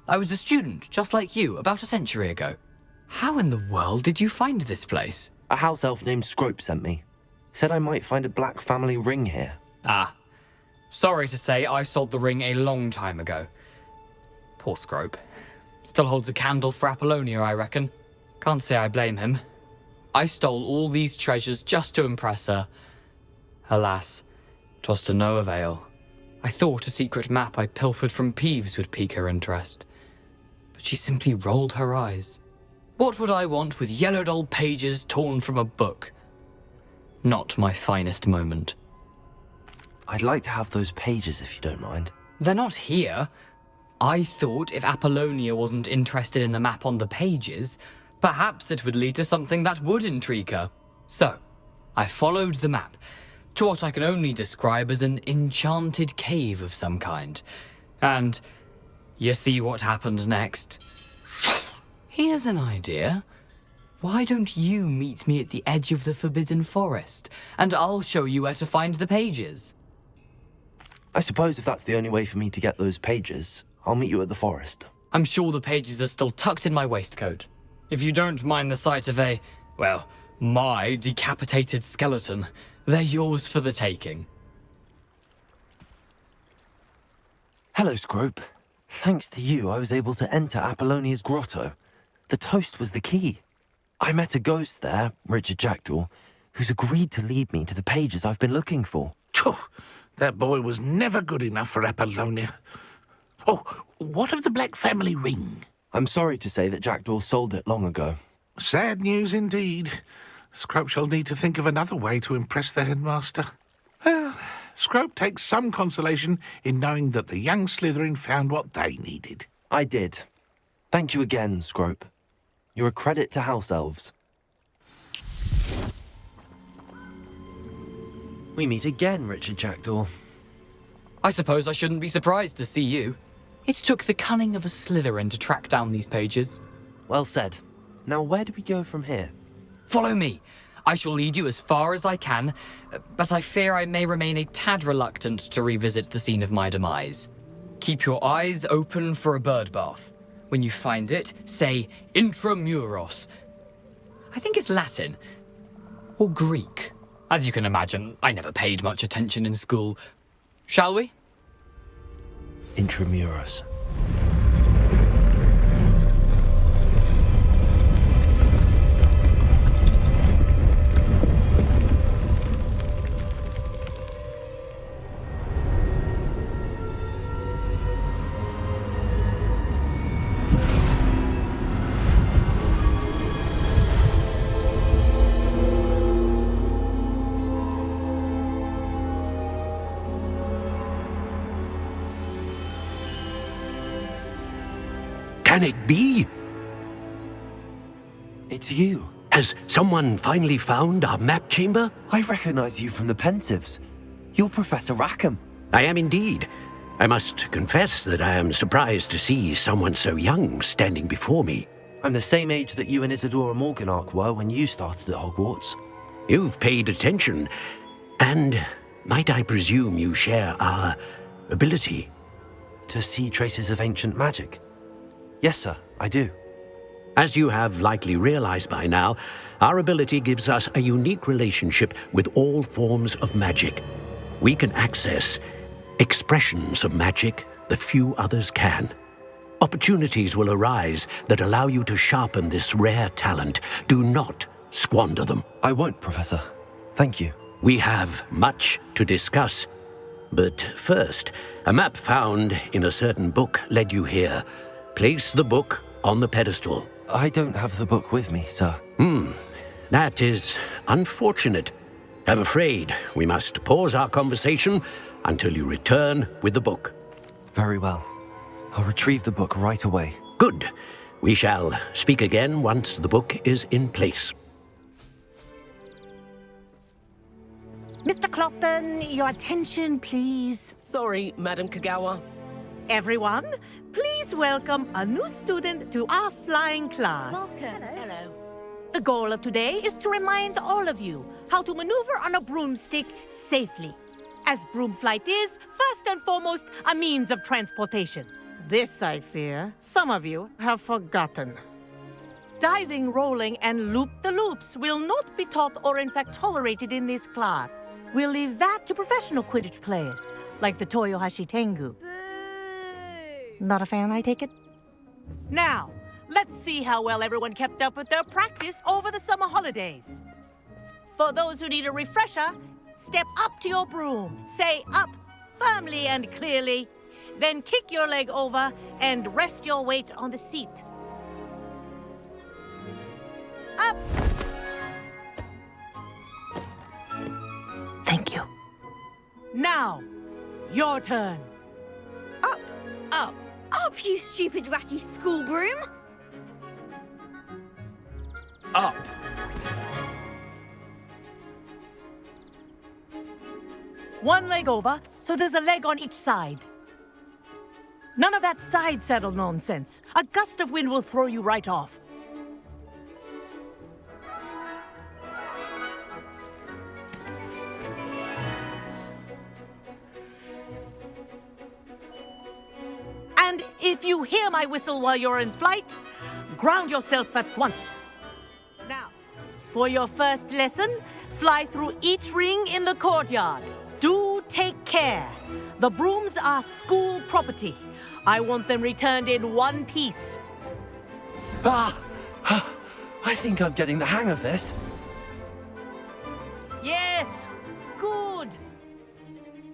I was a student, just like you, about a century ago. How in the world did you find this place? A house elf named Scrope sent me. Said I might find a black family ring here. Ah. Sorry to say, I sold the ring a long time ago. Poor Scrope. Still holds a candle for Apollonia, I reckon. Can't say I blame him. I stole all these treasures just to impress her. Alas, 'twas to no avail. I thought a secret map I pilfered from Peeves would pique her interest. But she simply rolled her eyes. What would I want with yellowed old pages torn from a book? Not my finest moment. I'd like to have those pages if you don't mind. They're not here. I thought if Apollonia wasn't interested in the map on the pages, perhaps it would lead to something that would intrigue her. So, I followed the map to what I can only describe as an enchanted cave of some kind. And you see what happened next? Here's an idea. Why don't you meet me at the edge of the Forbidden Forest, and I'll show you where to find the pages? I suppose if that's the only way for me to get those pages, I'll meet you at the forest. I'm sure the pages are still tucked in my waistcoat. If you don't mind the sight of my decapitated skeleton, they're yours for the taking. Hello, Scrope. Thanks to you, I was able to enter Apollonia's grotto. The toast was the key. I met a ghost there, Richard Jackdaw, who's agreed to lead me to the pages I've been looking for. That boy was never good enough for Apollonia. Oh, what of the Black family ring? I'm sorry to say that Jackdaw sold it long ago. Sad news indeed. Scrope shall need to think of another way to impress the headmaster. Well, Scrope takes some consolation in knowing that the young Slytherin found what they needed. I did. Thank you again, Scrope. You're a credit to house elves. We meet again, Richard Jackdaw. I suppose I shouldn't be surprised to see you. It took the cunning of a Slytherin to track down these pages. Well said. Now where do we go from here? Follow me. I shall lead you as far as I can, but I fear I may remain a tad reluctant to revisit the scene of my demise. Keep your eyes open for a bird bath. When you find it, say intramuros. I think it's Latin. Or Greek. As you can imagine, I never paid much attention in school. Shall we? Intramuros. Can it be? It's you. Has someone finally found our map chamber? I recognize you from the Pensives. You're Professor Rackham. I am indeed. I must confess that I am surprised to see someone so young standing before me. I'm the same age that you and Isadora Morganach were when you started at Hogwarts. You've paid attention, and might I presume you share our ability? To see traces of ancient magic? Yes, sir, I do. As you have likely realized by now, our ability gives us a unique relationship with all forms of magic. We can access expressions of magic that few others can. Opportunities will arise that allow you to sharpen this rare talent. Do not squander them. I won't, Professor. Thank you. We have much to discuss. But first, a map found in a certain book led you here. Place the book on the pedestal. I don't have the book with me, sir. That is unfortunate. I'm afraid we must pause our conversation until you return with the book. Very well. I'll retrieve the book right away. Good. We shall speak again once the book is in place. Mr. Clopton, your attention, please. Sorry, Madam Kagawa. Everyone, please welcome a new student to our flying class. Welcome. Hello. The goal of today is to remind all of you how to maneuver on a broomstick safely, as broom flight is, first and foremost, a means of transportation. This, I fear, some of you have forgotten. Diving, rolling, and loop-the-loops will not be taught or in fact tolerated in this class. We'll leave that to professional Quidditch players, like the Toyohashi Tengu. Not a fan, I take it? Now, let's see how well everyone kept up with their practice over the summer holidays. For those who need a refresher, step up to your broom, say up firmly and clearly, then kick your leg over and rest your weight on the seat. Up! Thank you. Now, your turn. Up. Up. Up, you stupid ratty school broom. Up. One leg over, so there's a leg on each side. None of that side saddle nonsense. A gust of wind will throw you right off. And if you hear my whistle while you're in flight, ground yourself at once. Now, for your first lesson, fly through each ring in the courtyard. Do take care. The brooms are school property. I want them returned in one piece. I think I'm getting the hang of this. Yes, good.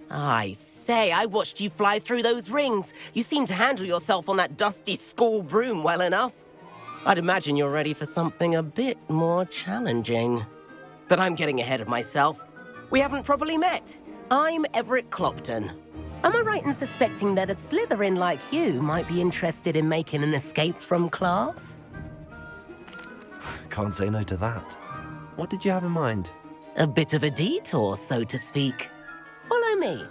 I say, I watched you fly through those rings. You seem to handle yourself on that dusty school broom well enough. I'd imagine you're ready for something a bit more challenging. But I'm getting ahead of myself. We haven't properly met. I'm Everett Clopton. Am I right in suspecting that a Slytherin like you might be interested in making an escape from class? Can't say no to that. What did you have in mind? A bit of a detour, so to speak. Follow me.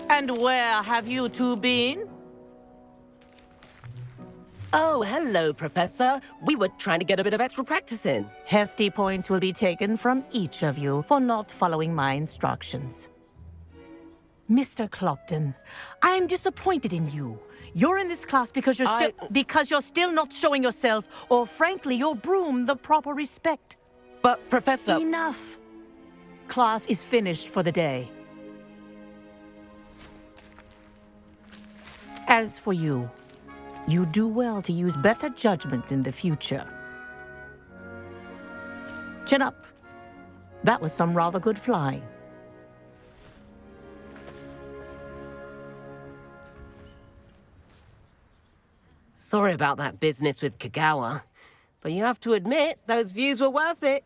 And where have you two been? Oh, hello, Professor. We were trying to get a bit of extra practice in. Hefty points will be taken from each of you for not following my instructions. Mr. Clopton, I'm disappointed in you. You're in this class because you're still not showing yourself, or frankly, your broom, the proper respect. But, Professor... Enough. Class is finished for the day. As for you, you do well to use better judgment in the future. Chin up. That was some rather good flying. Sorry about that business with Kagawa, but you have to admit, those views were worth it.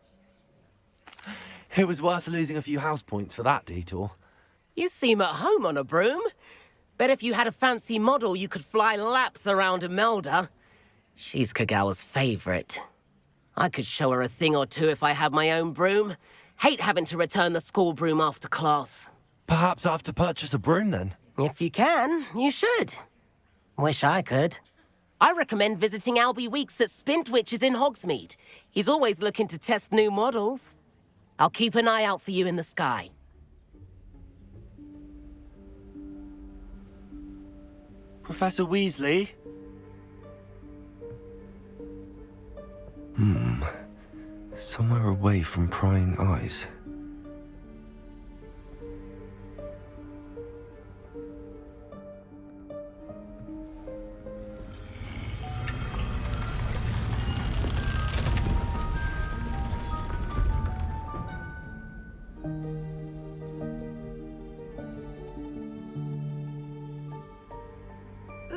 It was worth losing a few house points for that detour. You seem at home on a broom. Bet if you had a fancy model, you could fly laps around Imelda. She's Kagawa's favorite. I could show her a thing or two if I had my own broom. Hate having to return the school broom after class. Perhaps I have to purchase a broom then? If you can, you should. Wish I could. I recommend visiting Albie Weeks at Spintwitches in Hogsmeade. He's always looking to test new models. I'll keep an eye out for you in the sky. Professor Weasley? Somewhere away from prying eyes.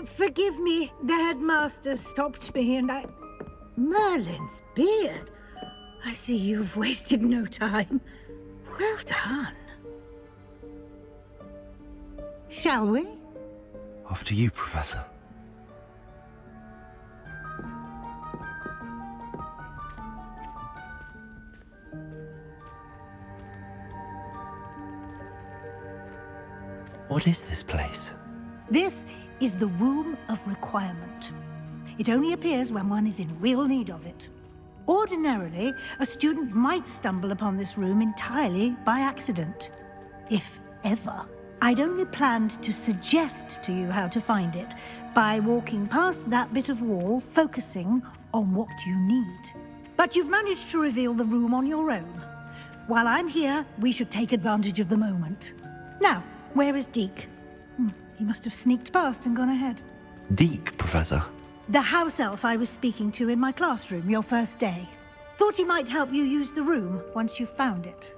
Forgive me, the headmaster stopped me and I... Merlin's beard. I see you've wasted no time. Well done. Shall we? Off to you, Professor. What is this place? This is the Room of Requirement. It only appears when one is in real need of it. Ordinarily, a student might stumble upon this room entirely by accident, if ever. I'd only planned to suggest to you how to find it by walking past that bit of wall, focusing on what you need. But you've managed to reveal the room on your own. While I'm here, we should take advantage of the moment. Now, where is Deke? He must have sneaked past and gone ahead. Deke, Professor. The house elf I was speaking to in my classroom your first day. Thought he might help you use the room once you found it.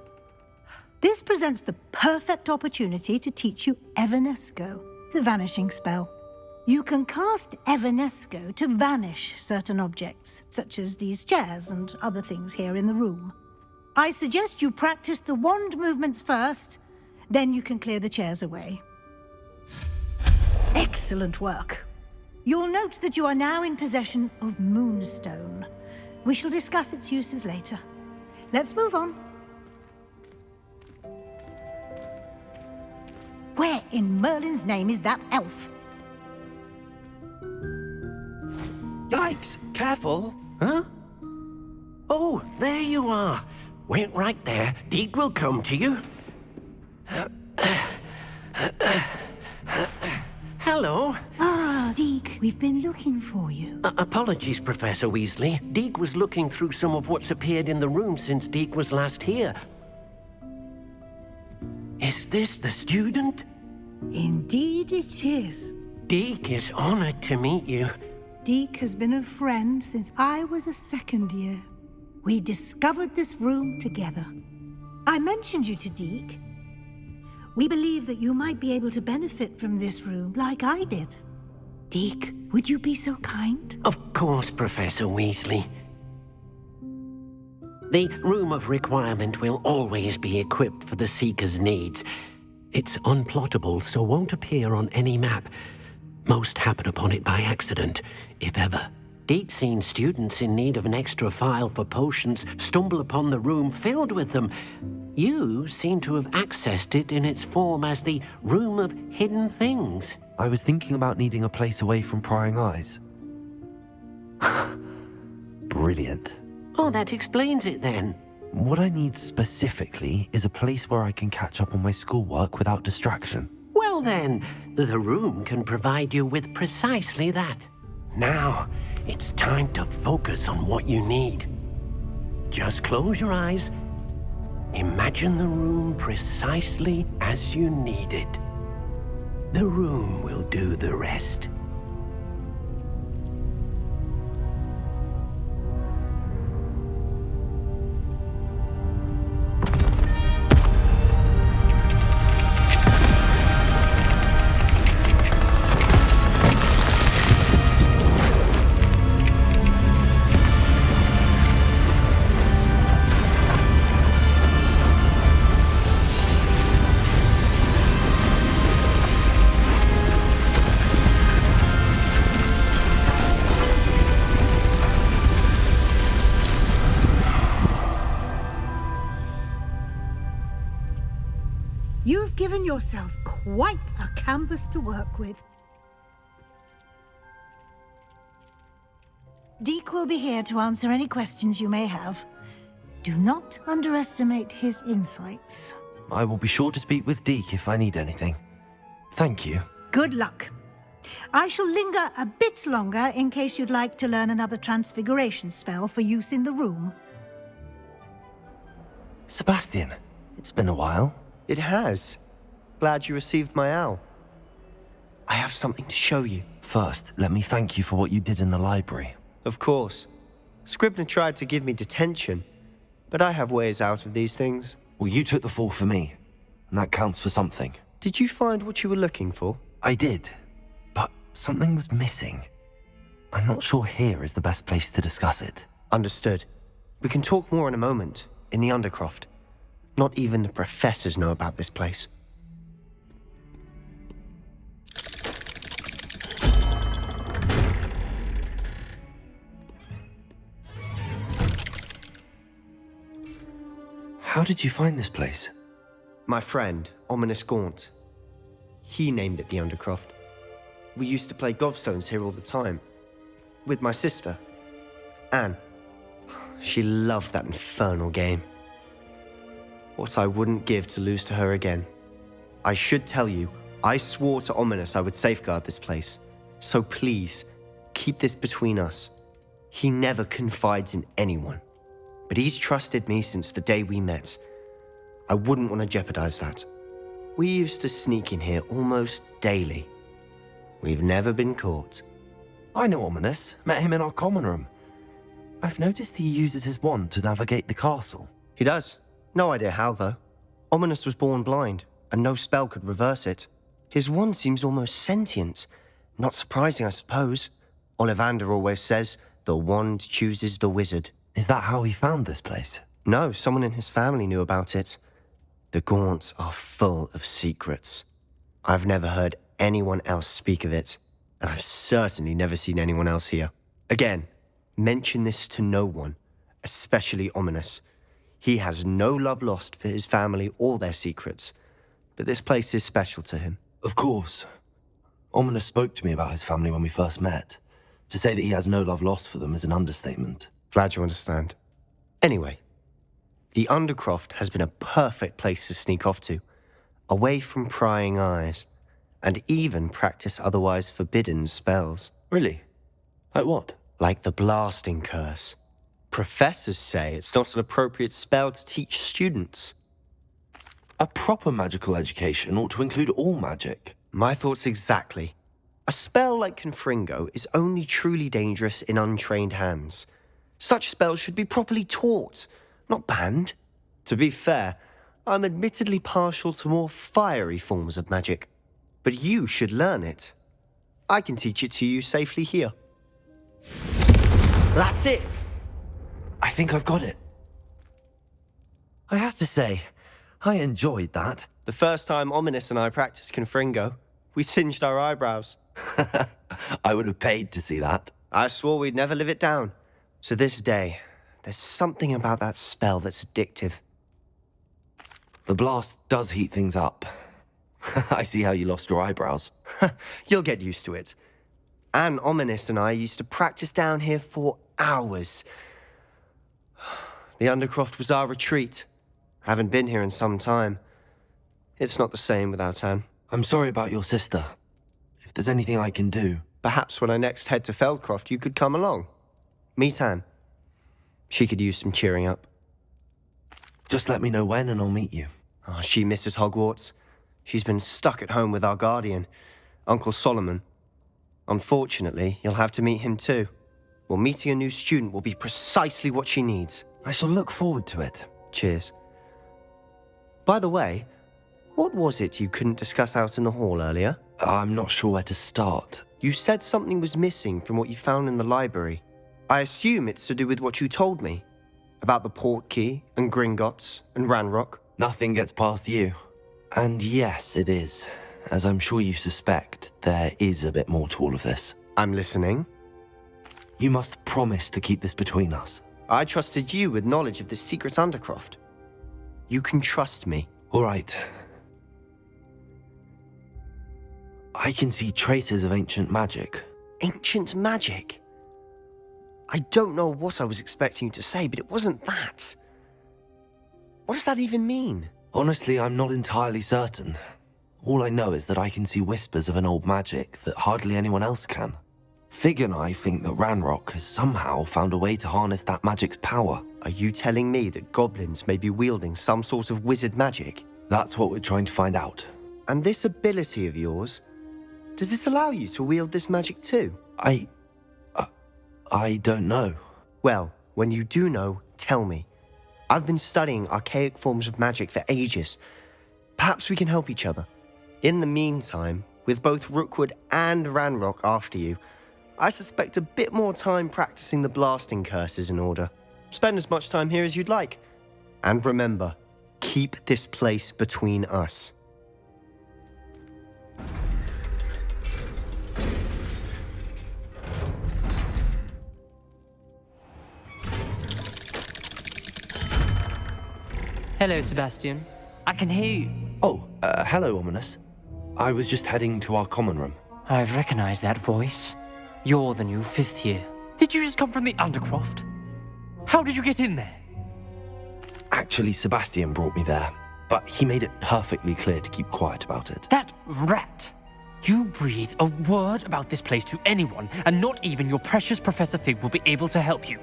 This presents the perfect opportunity to teach you Evanesco, the vanishing spell. You can cast Evanesco to vanish certain objects, such as these chairs and other things here in the room. I suggest you practice the wand movements first, then you can clear the chairs away. Excellent work. You'll note that you are now in possession of Moonstone. We shall discuss its uses later. Let's move on. Where in Merlin's name is that elf? Yikes! Careful! Huh? Oh, there you are. Wait right there. Deke will come to you. Hello. Ah, Deke, we've been looking for you. Apologies, Professor Weasley. Deke was looking through some of what's appeared in the room since Deke was last here. Is this the student? Indeed it is. Deke is honored to meet you. Deke has been a friend since I was a second year. We discovered this room together. I mentioned you to Deke. We believe that you might be able to benefit from this room like I did. Deke, would you be so kind? Of course, Professor Weasley. The Room of Requirement will always be equipped for the Seeker's needs. It's unplottable, so won't appear on any map. Most happen upon it by accident, if ever. Deke's seen students in need of an extra file for potions stumble upon the room filled with them. You seem to have accessed it in its form as the Room of Hidden Things. I was thinking about needing a place away from prying eyes. Brilliant. Oh, that explains it then. What I need specifically is a place where I can catch up on my schoolwork without distraction. Well then, the room can provide you with precisely that. Now, it's time to focus on what you need. Just close your eyes. Imagine the room precisely as you need it. The room will do the rest. You've given yourself quite a canvas to work with. Deke will be here to answer any questions you may have. Do not underestimate his insights. I will be sure to speak with Deke if I need anything. Thank you. Good luck. I shall linger a bit longer in case you'd like to learn another transfiguration spell for use in the room. Sebastian, it's been a while. It has. Glad you received my owl. I have something to show you. First, let me thank you for what you did in the library. Of course. Scribner tried to give me detention, but I have ways out of these things. Well, you took the fall for me, and that counts for something. Did you find what you were looking for? I did, but something was missing. I'm not sure here is the best place to discuss it. Understood. We can talk more in a moment, in the Undercroft. Not even the professors know about this place. How did you find this place? My friend, Ominous Gaunt. He named it the Undercroft. We used to play gobstones here all the time. With my sister, Anne. She loved that infernal game. What I wouldn't give to lose to her again. I should tell you, I swore to Ominous I would safeguard this place. So please, keep this between us. He never confides in anyone. But he's trusted me since the day we met. I wouldn't want to jeopardize that. We used to sneak in here almost daily. We've never been caught. I know Ominous. Met him in our common room. I've noticed he uses his wand to navigate the castle. He does. No idea how, though. Ominous was born blind, and no spell could reverse it. His wand seems almost sentient. Not surprising, I suppose. Ollivander always says, the wand chooses the wizard. Is that how he found this place? No, someone in his family knew about it. The Gaunts are full of secrets. I've never heard anyone else speak of it, and I've certainly never seen anyone else here. Again, mention this to no one, especially Ominous. He has no love lost for his family or their secrets, but this place is special to him. Of course. Ominous spoke to me about his family when we first met. To say that he has no love lost for them is an understatement. Glad you understand. Anyway, the Undercroft has been a perfect place to sneak off to, away from prying eyes, and even practice otherwise forbidden spells. Really? Like what? Like the blasting curse. Professors say it's not an appropriate spell to teach students. A proper magical education ought to include all magic. My thoughts exactly. A spell like Confringo is only truly dangerous in untrained hands. Such spells should be properly taught, not banned. To be fair, I'm admittedly partial to more fiery forms of magic. But you should learn it. I can teach it to you safely here. That's it! I think I've got it. I have to say, I enjoyed that. The first time Ominous and I practiced Confringo, we singed our eyebrows. I would have paid to see that. I swore we'd never live it down. To this day, there's something about that spell that's addictive. The blast does heat things up. I see how you lost your eyebrows. You'll get used to it. Anne, Ominous and I used to practice down here for hours. The Undercroft was our retreat. Haven't been here in some time. It's not the same without Anne. I'm sorry about your sister. If there's anything I can do... Perhaps when I next head to Feldcroft, you could come along. Meet Anne. She could use some cheering up. Just let me know when and I'll meet you. Oh, she misses Hogwarts. She's been stuck at home with our guardian, Uncle Solomon. Unfortunately, you'll have to meet him too. Well, meeting a new student will be precisely what she needs. I shall look forward to it. Cheers. By the way, what was it you couldn't discuss out in the hall earlier? I'm not sure where to start. You said something was missing from what you found in the library. I assume it's to do with what you told me. About the Portkey and Gringotts and Ranrock. Nothing gets past you. And yes, it is. As I'm sure you suspect, there is a bit more to all of this. I'm listening. You must promise to keep this between us. I trusted you with knowledge of the secret Undercroft. You can trust me. All right. I can see traces of ancient magic. Ancient magic? I don't know what I was expecting you to say, but it wasn't that. What does that even mean? Honestly, I'm not entirely certain. All I know is that I can see whispers of an old magic that hardly anyone else can. Fig and I think that Ranrock has somehow found a way to harness that magic's power. Are you telling me that goblins may be wielding some sort of wizard magic? That's what we're trying to find out. And this ability of yours, does it allow you to wield this magic too? I don't know. Well, when you do know, tell me. I've been studying archaic forms of magic for ages. Perhaps we can help each other. In the meantime, with both Rookwood and Ranrock after you, I suspect a bit more time practicing the blasting curse is in order. Spend as much time here as you'd like. And remember, keep this place between us. Hello, Sebastian. I can hear you. Oh, hello, Ominous. I was just heading to our common room. I've recognized that voice. You're the new 5th year. Did you just come from the Undercroft? How did you get in there? Actually, Sebastian brought me there, but he made it perfectly clear to keep quiet about it. That rat! You breathe a word about this place to anyone, and not even your precious Professor Fig will be able to help you.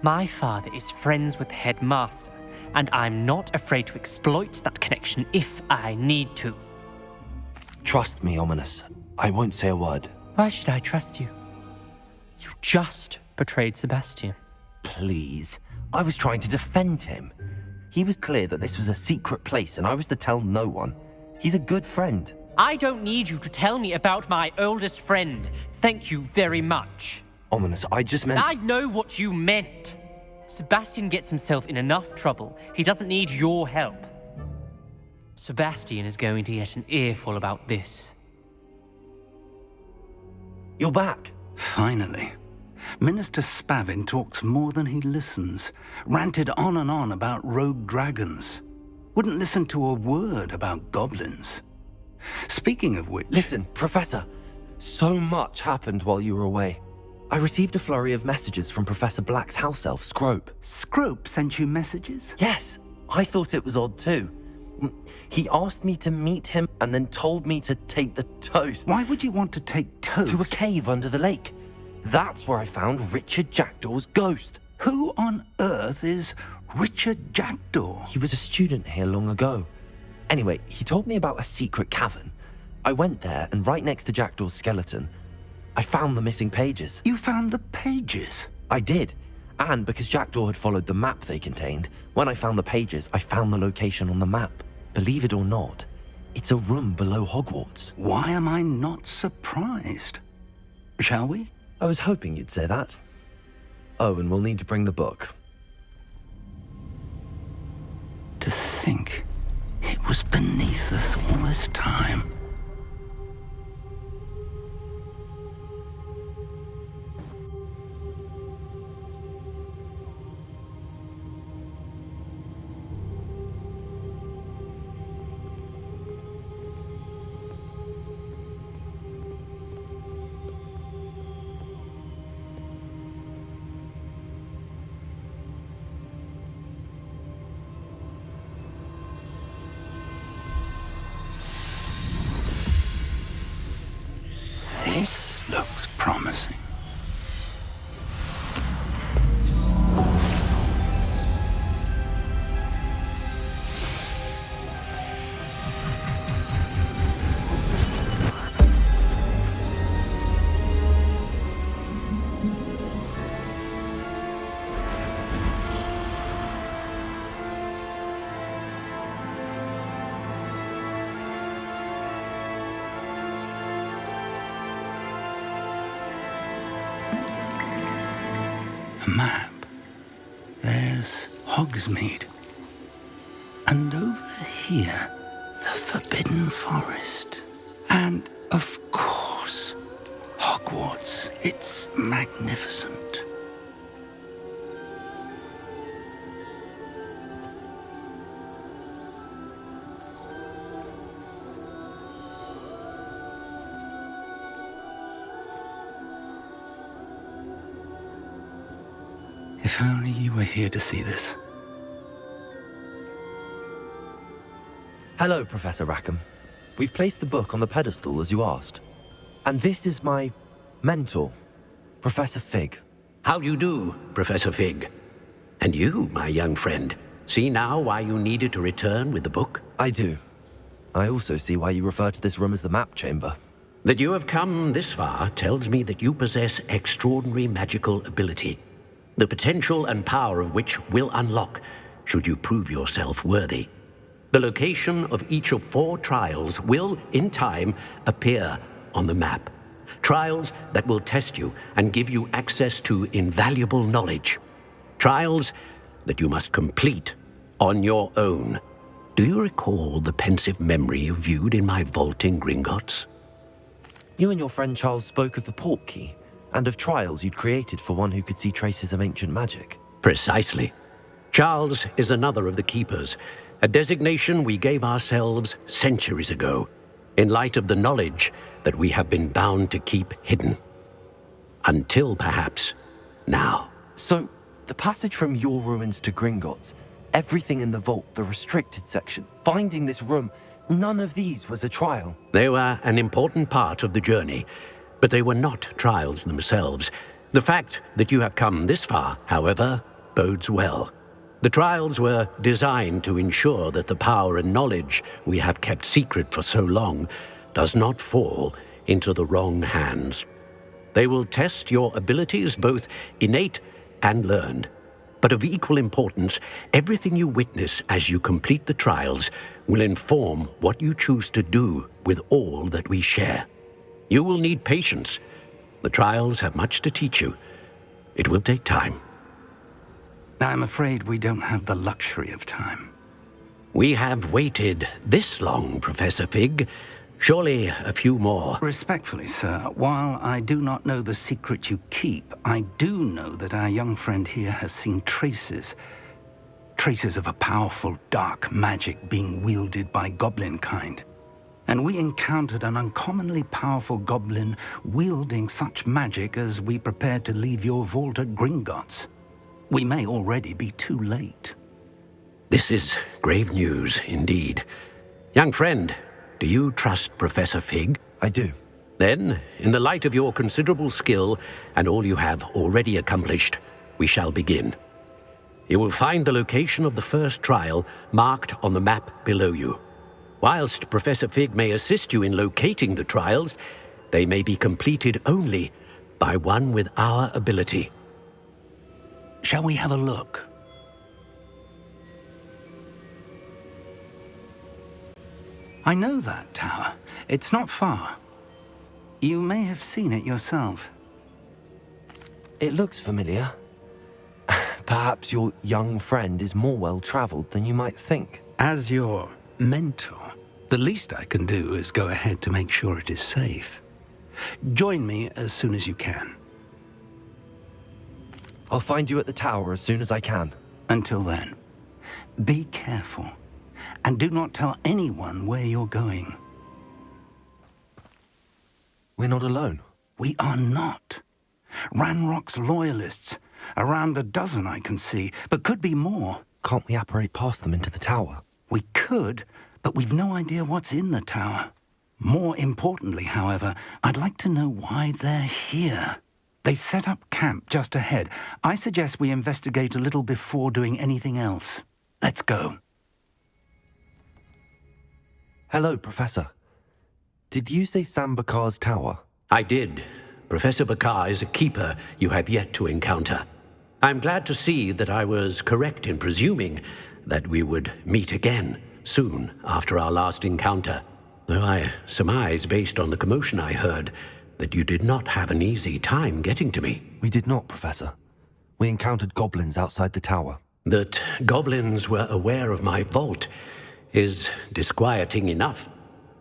My father is friends with the headmaster, and I'm not afraid to exploit that connection if I need to. Trust me, Ominous. I won't say a word. Why should I trust you? You just betrayed Sebastian. Please. I was trying to defend him. He was clear that this was a secret place and I was to tell no one. He's a good friend. I don't need you to tell me about my oldest friend. Thank you very much. Ominous, I just meant... I know what you meant. Sebastian gets himself in enough trouble. He doesn't need your help. Sebastian is going to get an earful about this. You're back. Finally. Minister Spavin talks more than he listens. Ranted on and on about rogue dragons. Wouldn't listen to a word about goblins. Speaking of which... Listen, Professor. So much happened while you were away. I received a flurry of messages from Professor Black's house elf, Scrope. Scrope sent you messages? Yes. I thought it was odd too. He asked me to meet him and then told me to take the toast. Why would you want to take toast? To a cave under the lake. That's where I found Richard Jackdaw's ghost. Who on earth is Richard Jackdaw? He was a student here long ago. Anyway, he told me about a secret cavern. I went there, and right next to Jackdaw's skeleton, I found the missing pages. You found the pages? I did. And because Jackdaw had followed the map they contained, when I found the pages, I found the location on the map. Believe it or not, it's a room below Hogwarts. Why am I not surprised? Shall we? I was hoping you'd say that. Oh, and we'll need to bring the book. To think it was beneath us all this time. This looks promising. A map. There's Hogsmeade. And over here, the Forbidden Forest. And, of course, Hogwarts. It's magnificent. If only you were here to see this. Hello, Professor Rackham. We've placed the book on the pedestal as you asked. And this is my mentor, Professor Fig. How do you do, Professor Fig? And you, my young friend, see now why you needed to return with the book? I do. I also see why you refer to this room as the map chamber. That you have come this far tells me that you possess extraordinary magical ability, the potential and power of which will unlock should you prove yourself worthy. The location of each of 4 trials will, in time, appear on the map. Trials that will test you and give you access to invaluable knowledge. Trials that you must complete on your own. Do you recall the pensive memory you viewed in my vault in Gringotts? You and your friend Charles spoke of the Portkey, and of trials you'd created for one who could see traces of ancient magic. Precisely. Charles is another of the Keepers, a designation we gave ourselves centuries ago. in light of the knowledge that we have been bound to keep hidden. Until perhaps now. So, the passage from your ruins to Gringotts, everything in the vault, the restricted section, finding this room, none of these was a trial. They were an important part of the journey, but they were not trials themselves. The fact that you have come this far, however, bodes well. The trials were designed to ensure that the power and knowledge we have kept secret for so long does not fall into the wrong hands. They will test your abilities, both innate and learned. But of equal importance, everything you witness as you complete the trials will inform what you choose to do with all that we share. You will need patience. The trials have much to teach you. It will take time. I'm afraid we don't have the luxury of time. We have waited this long, Professor Fig. Surely a few more. Respectfully, sir, while I do not know the secret you keep, I do know that our young friend here has seen traces of a powerful dark magic being wielded by goblin kind. And we encountered an uncommonly powerful goblin wielding such magic as we prepared to leave your vault at Gringotts. We may already be too late. This is grave news indeed. Young friend, do you trust Professor Fig? I do. Then, in the light of your considerable skill and all you have already accomplished, we shall begin. You will find the location of the first trial marked on the map below you. Whilst Professor Fig may assist you in locating the trials, they may be completed only by one with our ability. Shall we have a look? I know that tower. It's not far. You may have seen it yourself. It looks familiar. Perhaps your young friend is more well-traveled than you might think. As your mentor, the least I can do is go ahead to make sure it is safe. Join me as soon as you can. I'll find you at the tower as soon as I can. Until then, be careful. And do not tell anyone where you're going. We're not alone. We are not. Ranrock's loyalists. Around a dozen I can see, but could be more. Can't we apparate past them into the tower? We could, but we've no idea what's in the tower. More importantly, however, I'd like to know why they're here. They've set up camp just ahead. I suggest we investigate a little before doing anything else. Let's go. Hello, Professor. Did you say Sam Bakar's tower? I did. Professor Bakar is a keeper you have yet to encounter. I'm glad to see that I was correct in presuming that we would meet again soon after our last encounter, though I surmise, based on the commotion I heard, that you did not have an easy time getting to me. We did not, Professor. We encountered goblins outside the tower. That goblins were aware of my vault is disquieting enough.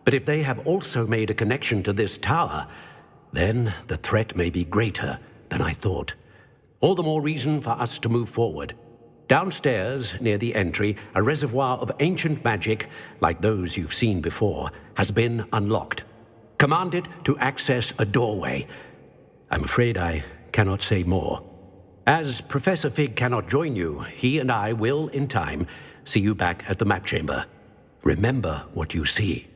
But if they have also made a connection to this tower, then the threat may be greater than I thought. All the more reason for us to move forward. Downstairs, near the entry, a reservoir of ancient magic, like those you've seen before, has been unlocked. Command it to access a doorway. I'm afraid I cannot say more. As Professor Fig cannot join you, he and I will, in time, see you back at the map chamber. Remember what you see.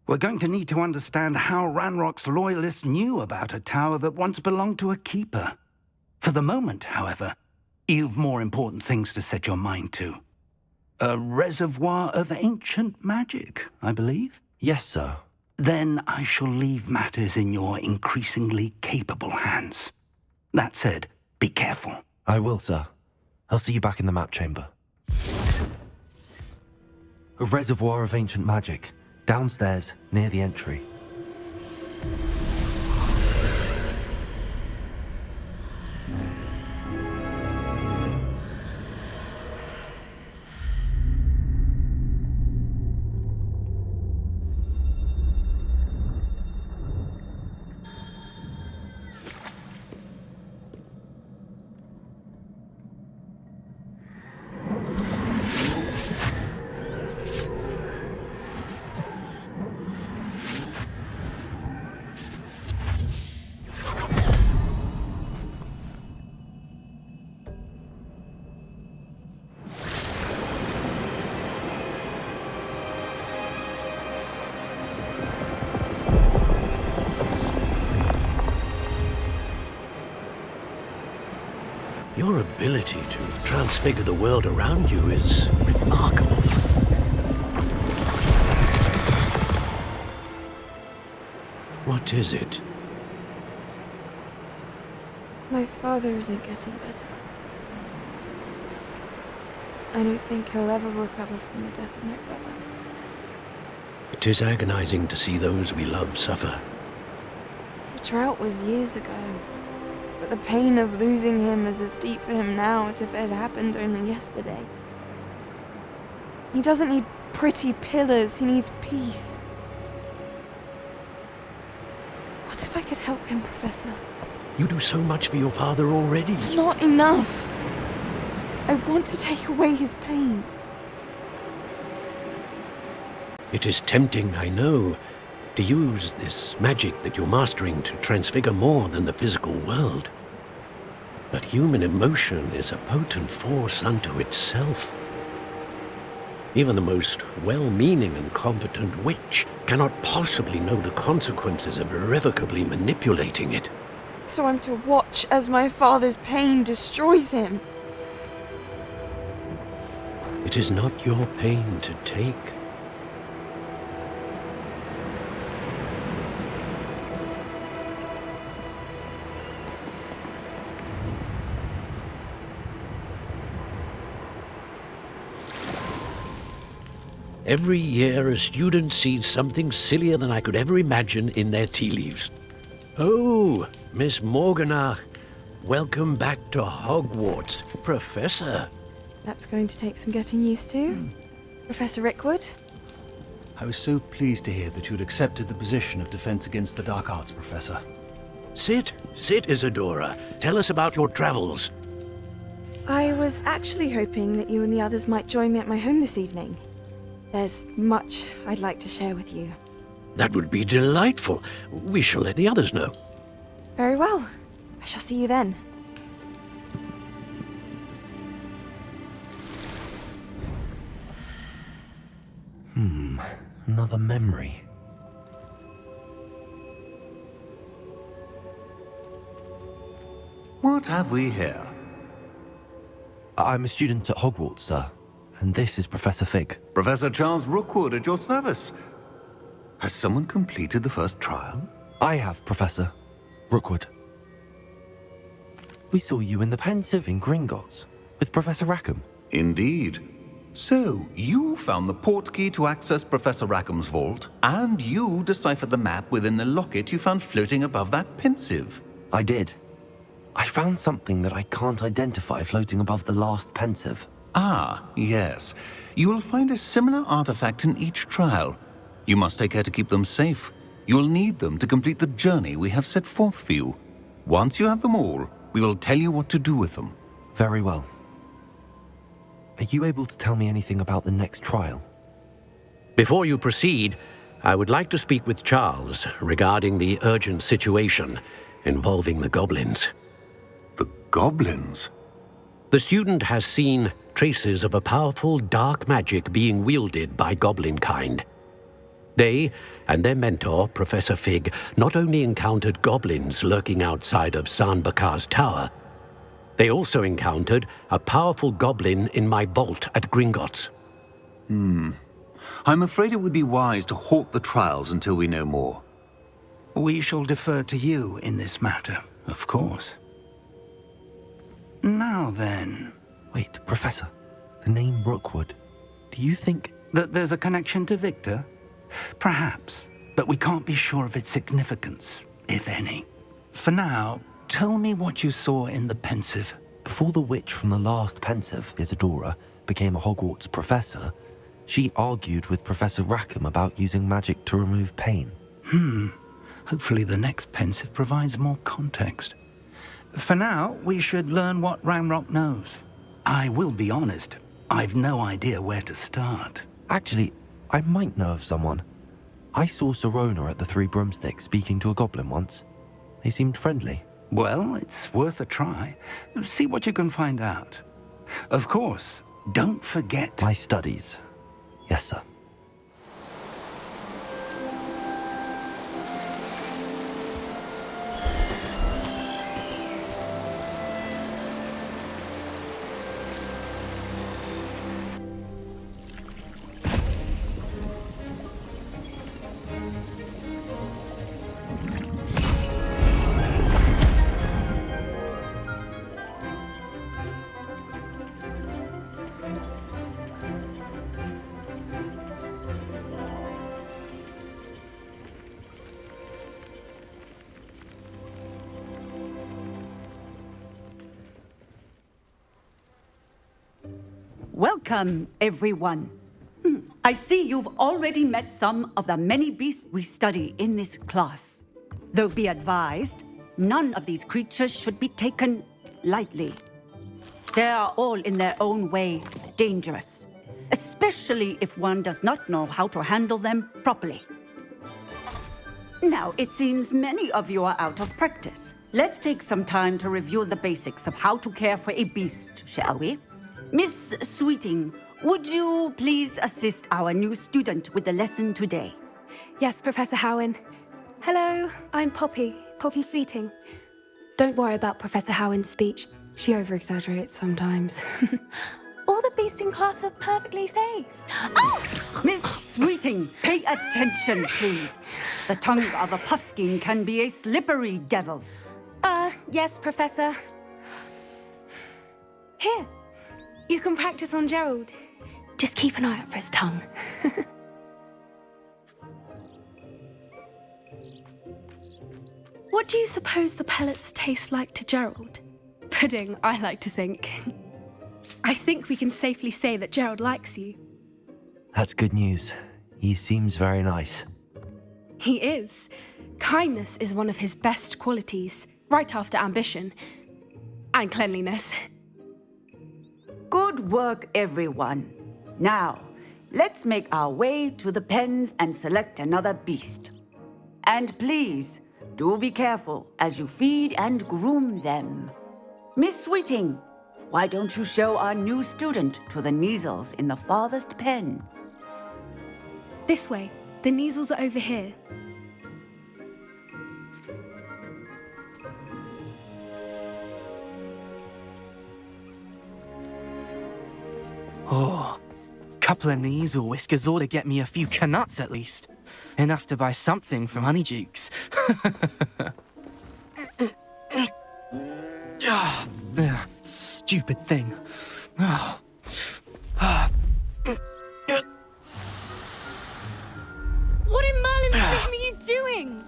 We're going to need to understand how Ranrock's loyalists knew about a tower that once belonged to a keeper. For the moment, however, you've more important things to set your mind to. A reservoir of ancient magic, I believe? Yes, sir. Then I shall leave matters in your increasingly capable hands. That said, be careful. I will, sir. I'll see you back in the map chamber. A reservoir of ancient magic. Downstairs, near the entry. Your ability to transfigure the world around you is remarkable. What is it? My father isn't getting better. I don't think he'll ever recover from the death of my brother. It is agonizing to see those we love suffer. The drought was years ago, but the pain of losing him is as deep for him now as if it had happened only yesterday. He doesn't need pretty pillars, he needs peace. What if I could help him, Professor? You do so much for your father already. It's not enough. I want to take away his pain. It is tempting, I know, to use this magic that you're mastering to transfigure more than the physical world. But human emotion is a potent force unto itself. Even the most well-meaning and competent witch cannot possibly know the consequences of irrevocably manipulating it. So I'm to watch as my father's pain destroys him. It is not your pain to take. Every year, a student sees something sillier than I could ever imagine in their tea leaves. Oh, Miss Morganach, welcome back to Hogwarts, Professor. That's going to take some getting used to. Professor Rickwood? I was so pleased to hear that you'd accepted the position of Defense Against the Dark Arts, Professor. Sit, Isadora. Tell us about your travels. I was actually hoping that you and the others might join me at my home this evening. There's much I'd like to share with you. That would be delightful. We shall let the others know. Very well. I shall see you then. Another memory. What have we here? I'm a student at Hogwarts, sir. And this is Professor Fig. Professor Charles Rookwood at your service. Has someone completed the first trial? I have, Professor Rookwood. We saw you in the Pensive in Gringotts with Professor Rackham. Indeed. So, you found the portkey to access Professor Rackham's vault, and you deciphered the map within the locket you found floating above that Pensive. I did. I found something that I can't identify floating above the last Pensive. Ah, yes. You will find a similar artifact in each trial. You must take care to keep them safe. You will need them to complete the journey we have set forth for you. Once you have them all, we will tell you what to do with them. Very well. Are you able to tell me anything about the next trial? Before you proceed, I would like to speak with Charles regarding the urgent situation involving the goblins. The goblins? The student has seen traces of a powerful dark magic being wielded by goblin kind. They and their mentor, Professor Fig, not only encountered goblins lurking outside of Sanbakar's tower, they also encountered a powerful goblin in my vault at Gringotts. I'm afraid it would be wise to halt the trials until we know more. We shall defer to you in this matter, of course. Now then... Wait, Professor. The name Rookwood. Do you think... that there's a connection to Victor? Perhaps, but we can't be sure of its significance, if any. For now, tell me what you saw in the Pensive. Before the witch from the last Pensive, Isadora, became a Hogwarts professor, she argued with Professor Rackham about using magic to remove pain. Hopefully the next Pensive provides more context. For now, we should learn what Ranrock knows. I will be honest, I've no idea where to start. Actually, I might know of someone. I saw Serona at the Three Broomsticks speaking to a goblin once. They seemed friendly. Well, it's worth a try. See what you can find out. Of course, don't forget... my studies. Yes, sir. Welcome, everyone. I see you've already met some of the many beasts we study in this class. Though be advised, none of these creatures should be taken lightly. They are all in their own way dangerous, especially if one does not know how to handle them properly. Now, it seems many of you are out of practice. Let's take some time to review the basics of how to care for a beast, shall we? Miss Sweeting, would you please assist our new student with the lesson today? Yes, Professor Howen. Hello, I'm Poppy Sweeting. Don't worry about Professor Howen's speech. She over-exaggerates sometimes. All the beasts in class are perfectly safe. Oh! Miss Sweeting, pay attention, please. The tongue of a puffskein can be a slippery devil. Yes, Professor. Here, you can practice on Gerald. Just keep an eye out for his tongue. What do you suppose the pellets taste like to Gerald? Pudding, I like to think. I think we can safely say that Gerald likes you. That's good news. He seems very nice. He is. Kindness is one of his best qualities, right after ambition. And cleanliness. Good work, everyone. Now, let's make our way to the pens and select another beast. And please, do be careful as you feed and groom them. Miss Sweeting, why don't you show our new student to the Neasels in the farthest pen? This way. The Neasels are over here. Oh, couple of Neasel whiskers ought to get me a few canuts at least. Enough to buy something from Honeydukes. Stupid thing. What in Merlin's name are you doing?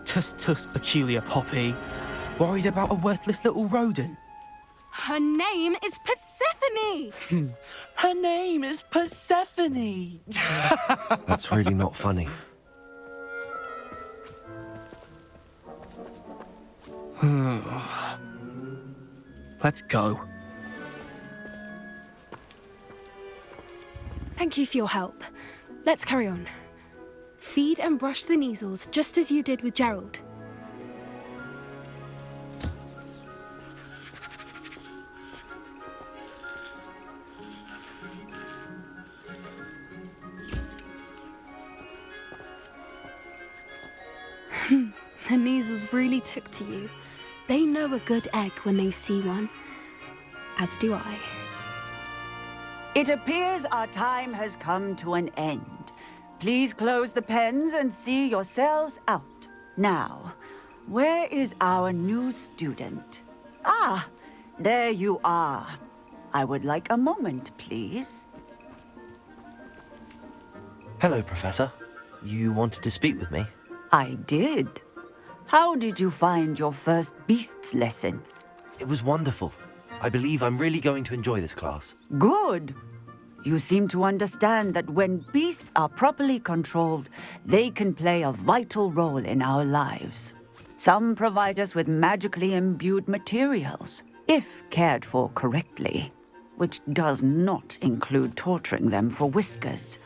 Tuss, peculiar Poppy. Worried about a worthless little rodent. Her name is Persephone! Her name is Persephone! That's really not funny. Let's go. Thank you for your help. Let's carry on. Feed and brush the Neasels just as you did with Gerald. The Neasels really took to you. They know a good egg when they see one. As do I. It appears our time has come to an end. Please close the pens and see yourselves out. Now, where is our new student? Ah, there you are. I would like a moment, please. Hello, Professor. You wanted to speak with me? I did. How did you find your first beasts lesson? It was wonderful. I believe I'm really going to enjoy this class. Good. You seem to understand that when beasts are properly controlled, they can play a vital role in our lives. Some provide us with magically imbued materials, if cared for correctly, which does not include torturing them for whiskers.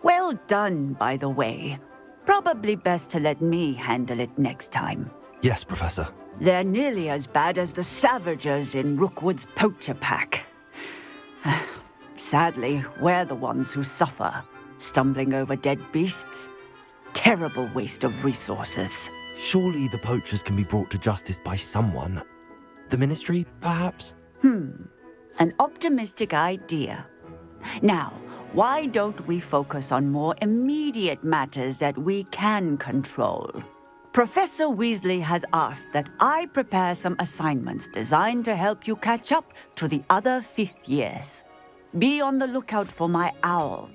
Well done, by the way. Probably best to let me handle it next time. Yes, Professor. They're nearly as bad as the Savagers in Rookwood's poacher pack. Sadly, we're the ones who suffer, stumbling over dead beasts. Terrible waste of resources. Surely the poachers can be brought to justice by someone. The Ministry, perhaps? An optimistic idea. Now, why don't we focus on more immediate matters that we can control? Professor Weasley has asked that I prepare some assignments designed to help you catch up to the other fifth years. Be on the lookout for my owl.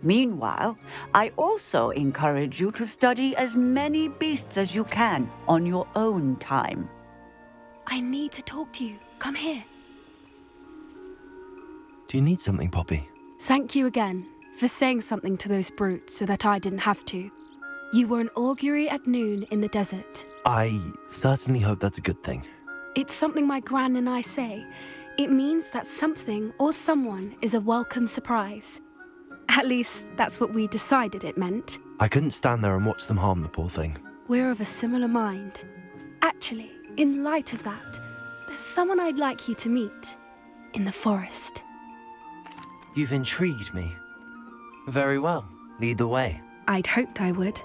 Meanwhile, I also encourage you to study as many beasts as you can on your own time. I need to talk to you. Come here. Do you need something, Poppy? Thank you again for saying something to those brutes so that I didn't have to. You were an augury at noon in the desert. I certainly hope that's a good thing. It's something my gran and I say. It means that something or someone is a welcome surprise. At least, that's what we decided it meant. I couldn't stand there and watch them harm the poor thing. We're of a similar mind. Actually, in light of that, there's someone I'd like you to meet. In the forest. You've intrigued me. Very well. Lead the way. I'd hoped I would.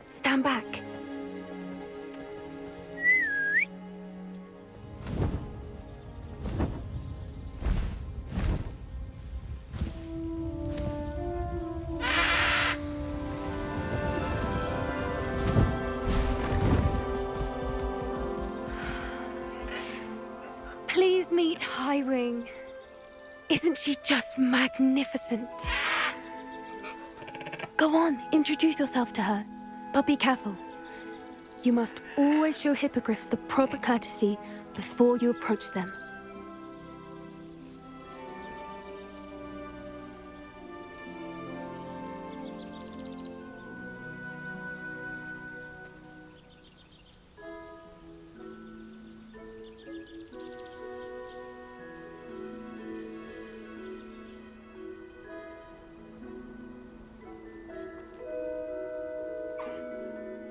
Stand back. Please meet Highwing. Isn't she just magnificent? Go on, introduce yourself to her. But be careful. You must always show hippogriffs the proper courtesy before you approach them.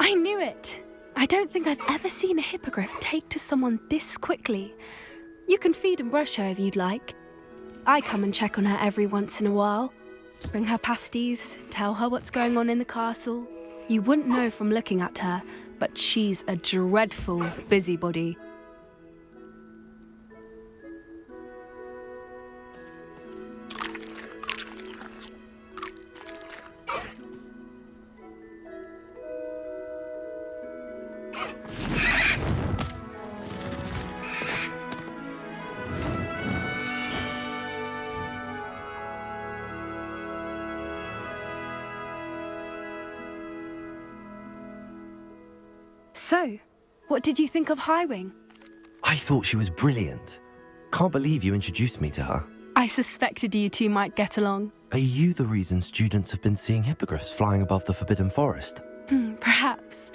I knew it! I don't think I've ever seen a hippogriff take to someone this quickly. You can feed and brush her if you'd like. I come and check on her every once in a while. Bring her pasties, tell her what's going on in the castle. You wouldn't know from looking at her, but she's a dreadful busybody. So, what did you think of Highwing? I thought she was brilliant. Can't believe you introduced me to her. I suspected you two might get along. Are you the reason students have been seeing hippogriffs flying above the Forbidden Forest? Perhaps.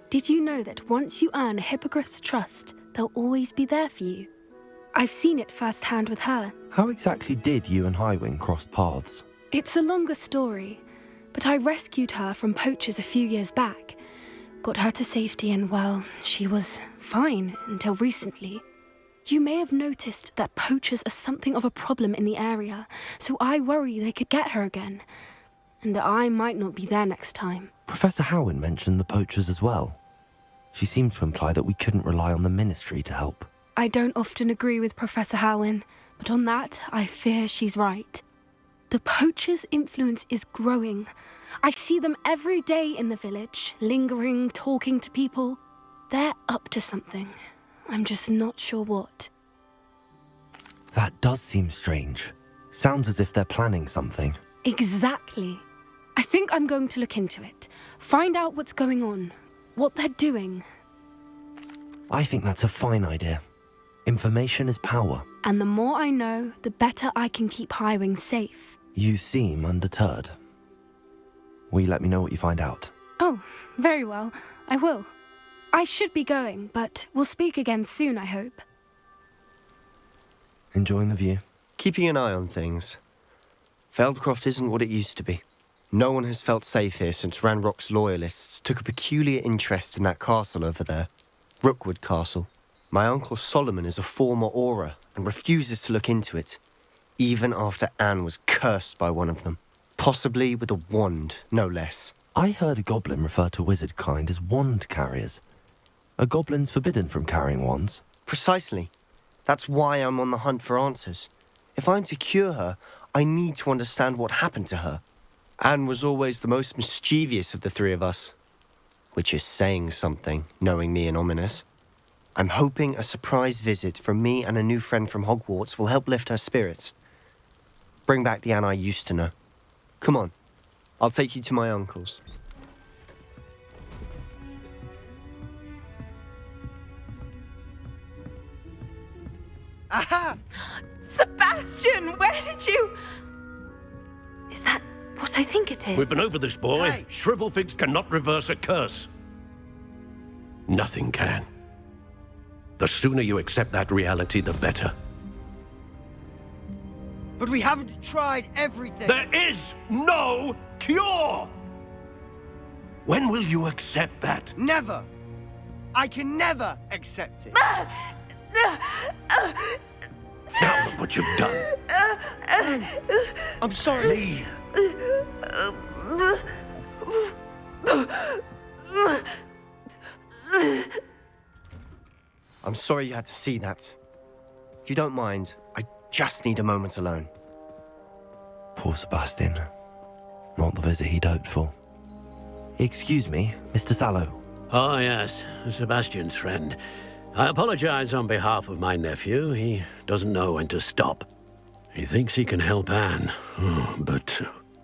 Did you know that once you earn a hippogriff's trust, they'll always be there for you? I've seen it firsthand with her. How exactly did you and Highwing cross paths? It's a longer story, but I rescued her from poachers a few years back. Got her to safety and, well, she was fine until recently. You may have noticed that poachers are something of a problem in the area, so I worry they could get her again. And I might not be there next time. Professor Howen mentioned the poachers as well. She seemed to imply that we couldn't rely on the ministry to help. I don't often agree with Professor Howen, but on that, I fear she's right. The poachers' influence is growing. I see them every day in the village, lingering, talking to people. They're up to something. I'm just not sure what. That does seem strange. Sounds as if they're planning something. Exactly. I think I'm going to look into it. Find out what's going on, what they're doing. I think that's a fine idea. Information is power. And the more I know, the better I can keep Highwing safe. You seem undeterred. Will you let me know what you find out? Oh, very well. I will. I should be going, but we'll speak again soon, I hope. Enjoying the view? Keeping an eye on things. Feldcroft isn't what it used to be. No one has felt safe here since Ranrock's loyalists took a peculiar interest in that castle over there. Rookwood Castle. My uncle Solomon is a former Auror and refuses to look into it, even after Anne was cursed by one of them. Possibly with a wand, no less. I heard a goblin refer to wizard kind as wand carriers. Are goblins forbidden from carrying wands? Precisely. That's why I'm on the hunt for answers. If I'm to cure her, I need to understand what happened to her. Anne was always the most mischievous of the three of us. Which is saying something, knowing me and Ominous. I'm hoping a surprise visit from me and a new friend from Hogwarts will help lift her spirits. Bring back the Anne I used to know. Come on, I'll take you to my uncle's. Aha! Sebastian, where did you... Is that what I think it is? We've been over this, boy. Shrivelfigs cannot reverse a curse. Nothing can. The sooner you accept that reality, the better. But we haven't tried everything. There is no cure! When will you accept that? Never! I can never accept it. Now look what you've done. I'm sorry. I'm sorry you had to see that. If you don't mind, I just need a moment alone. Poor Sebastian. Not the visit he'd hoped for. Excuse me, Mr. Sallow. Oh, yes, Sebastian's friend. I apologize on behalf of my nephew. He doesn't know when to stop. He thinks he can help Anne, but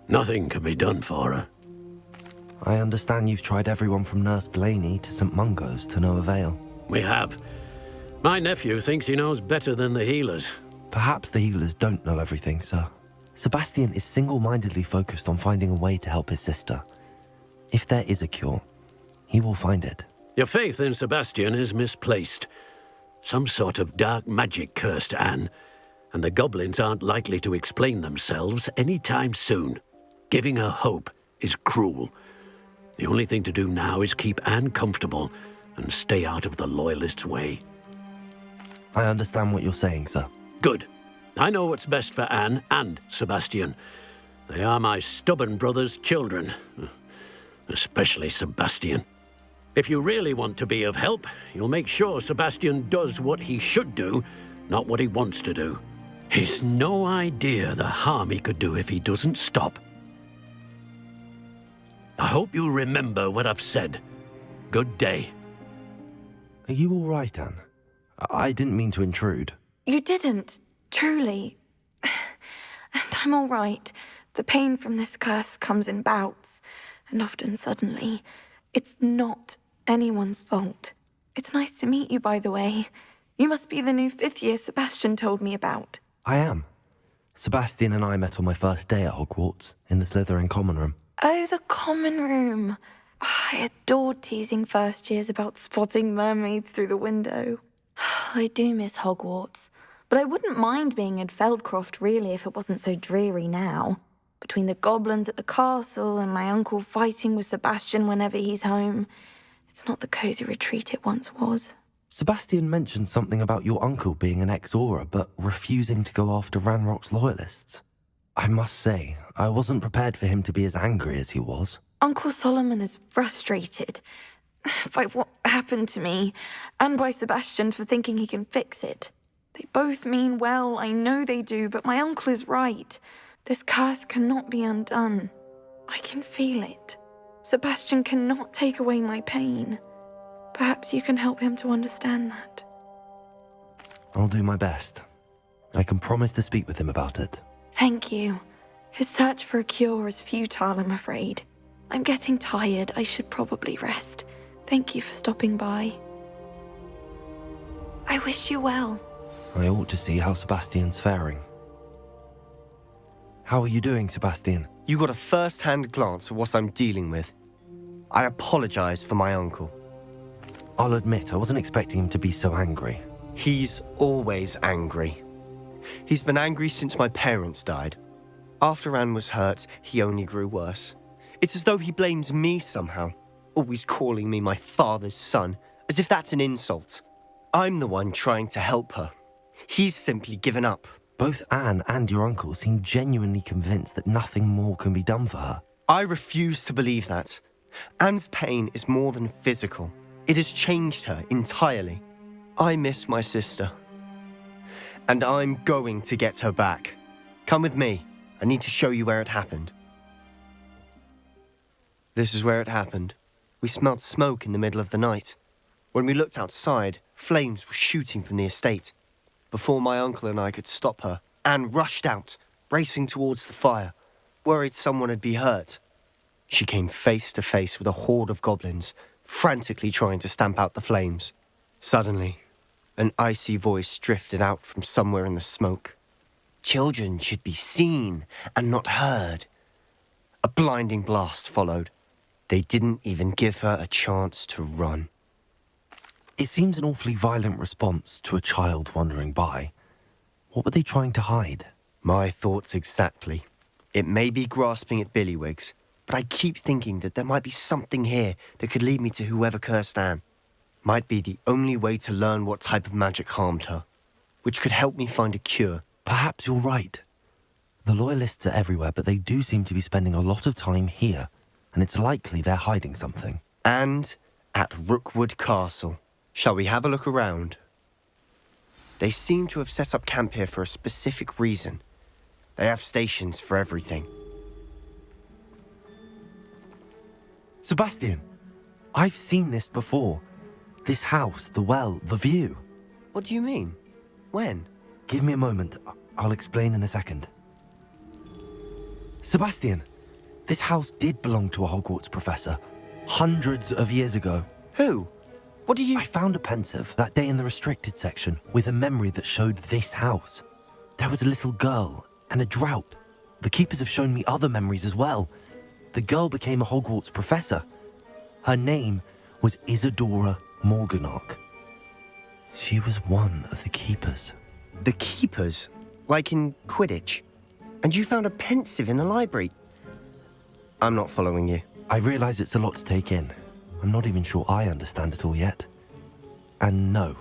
nothing can be done for her. I understand you've tried everyone from Nurse Blaney to St. Mungo's to no avail. We have. My nephew thinks he knows better than the healers. Perhaps the healers don't know everything, sir. Sebastian is single-mindedly focused on finding a way to help his sister. If there is a cure, he will find it. Your faith in Sebastian is misplaced. Some sort of dark magic cursed Anne, and the goblins aren't likely to explain themselves anytime soon. Giving her hope is cruel. The only thing to do now is keep Anne comfortable and stay out of the Loyalists' way. I understand what you're saying, sir. Good. I know what's best for Anne and Sebastian. They are my stubborn brother's children. Especially Sebastian. If you really want to be of help, you'll make sure Sebastian does what he should do, not what he wants to do. He's no idea the harm he could do if he doesn't stop. I hope you remember what I've said. Good day. Are you all right, Anne? I didn't mean to intrude. You didn't, truly. And I'm all right. The pain from this curse comes in bouts, and often suddenly. It's not anyone's fault. It's nice to meet you, by the way. You must be the new fifth-year Sebastian told me about. I am. Sebastian and I met on my first day at Hogwarts, in the Slytherin common room. Oh, the common room. I adored teasing first years about spotting mermaids through the window. I do miss Hogwarts, but I wouldn't mind being in Feldcroft, really, if it wasn't so dreary now. Between the goblins at the castle and my uncle fighting with Sebastian whenever he's home, it's not the cosy retreat it once was. Sebastian mentioned something about your uncle being an ex-Auror, but refusing to go after Ranrock's loyalists. I must say, I wasn't prepared for him to be as angry as he was. Uncle Solomon is frustrated by what happened to me, and by Sebastian for thinking he can fix it. They both mean well, I know they do, but my uncle is right. This curse cannot be undone. I can feel it. Sebastian cannot take away my pain. Perhaps you can help him to understand that. I'll do my best. I can promise to speak with him about it. Thank you. His search for a cure is futile, I'm afraid. I'm getting tired. I should probably rest. Thank you for stopping by. I wish you well. I ought to see how Sebastian's faring. How are you doing, Sebastian? You got a first-hand glance at what I'm dealing with. I apologize for my uncle. I'll admit, I wasn't expecting him to be so angry. He's always angry. He's been angry since my parents died. After Anne was hurt, he only grew worse. It's as though he blames me somehow, always calling me my father's son, as if that's an insult. I'm the one trying to help her. He's simply given up. Both Anne and your uncle seem genuinely convinced that nothing more can be done for her. I refuse to believe that. Anne's pain is more than physical. It has changed her entirely. I miss my sister. And I'm going to get her back. Come with me. I need to show you where it happened. This is where it happened. We smelled smoke in the middle of the night. When we looked outside, flames were shooting from the estate. Before my uncle and I could stop her, Anne rushed out, racing towards the fire, worried someone had been hurt. She came face to face with a horde of goblins, frantically trying to stamp out the flames. Suddenly, An icy voice drifted out from somewhere in the smoke. Children should be seen and not heard. A blinding blast followed. They didn't even give her a chance to run. It seems an awfully violent response to a child wandering by. What were they trying to hide? My thoughts exactly. It may be grasping at Billywigs, but I keep thinking that there might be something here that could lead me to whoever cursed Anne. Might be the only way to learn what type of magic harmed her, which could help me find a cure. Perhaps you're right. The loyalists are everywhere, but they do seem to be spending a lot of time here, and it's likely they're hiding something. And at Rookwood Castle. Shall we have a look around? They seem to have set up camp here for a specific reason. They have stations for everything. Sebastian, I've seen this before. This house, the well, the view. What do you mean? When? Give me a moment. I'll explain in a second. Sebastian, this house did belong to a Hogwarts professor. Hundreds of years ago. Who? What do you... I found a pensive that day in the restricted section with a memory that showed this house. There was a little girl and a drought. The keepers have shown me other memories as well. The girl became a Hogwarts professor. Her name was Isadora Morganach. She was one of the keepers. The keepers? Like in Quidditch? And you found a pensive in the library? I'm not following you. I realise it's a lot to take in. I'm not even sure I understand it all yet. And no,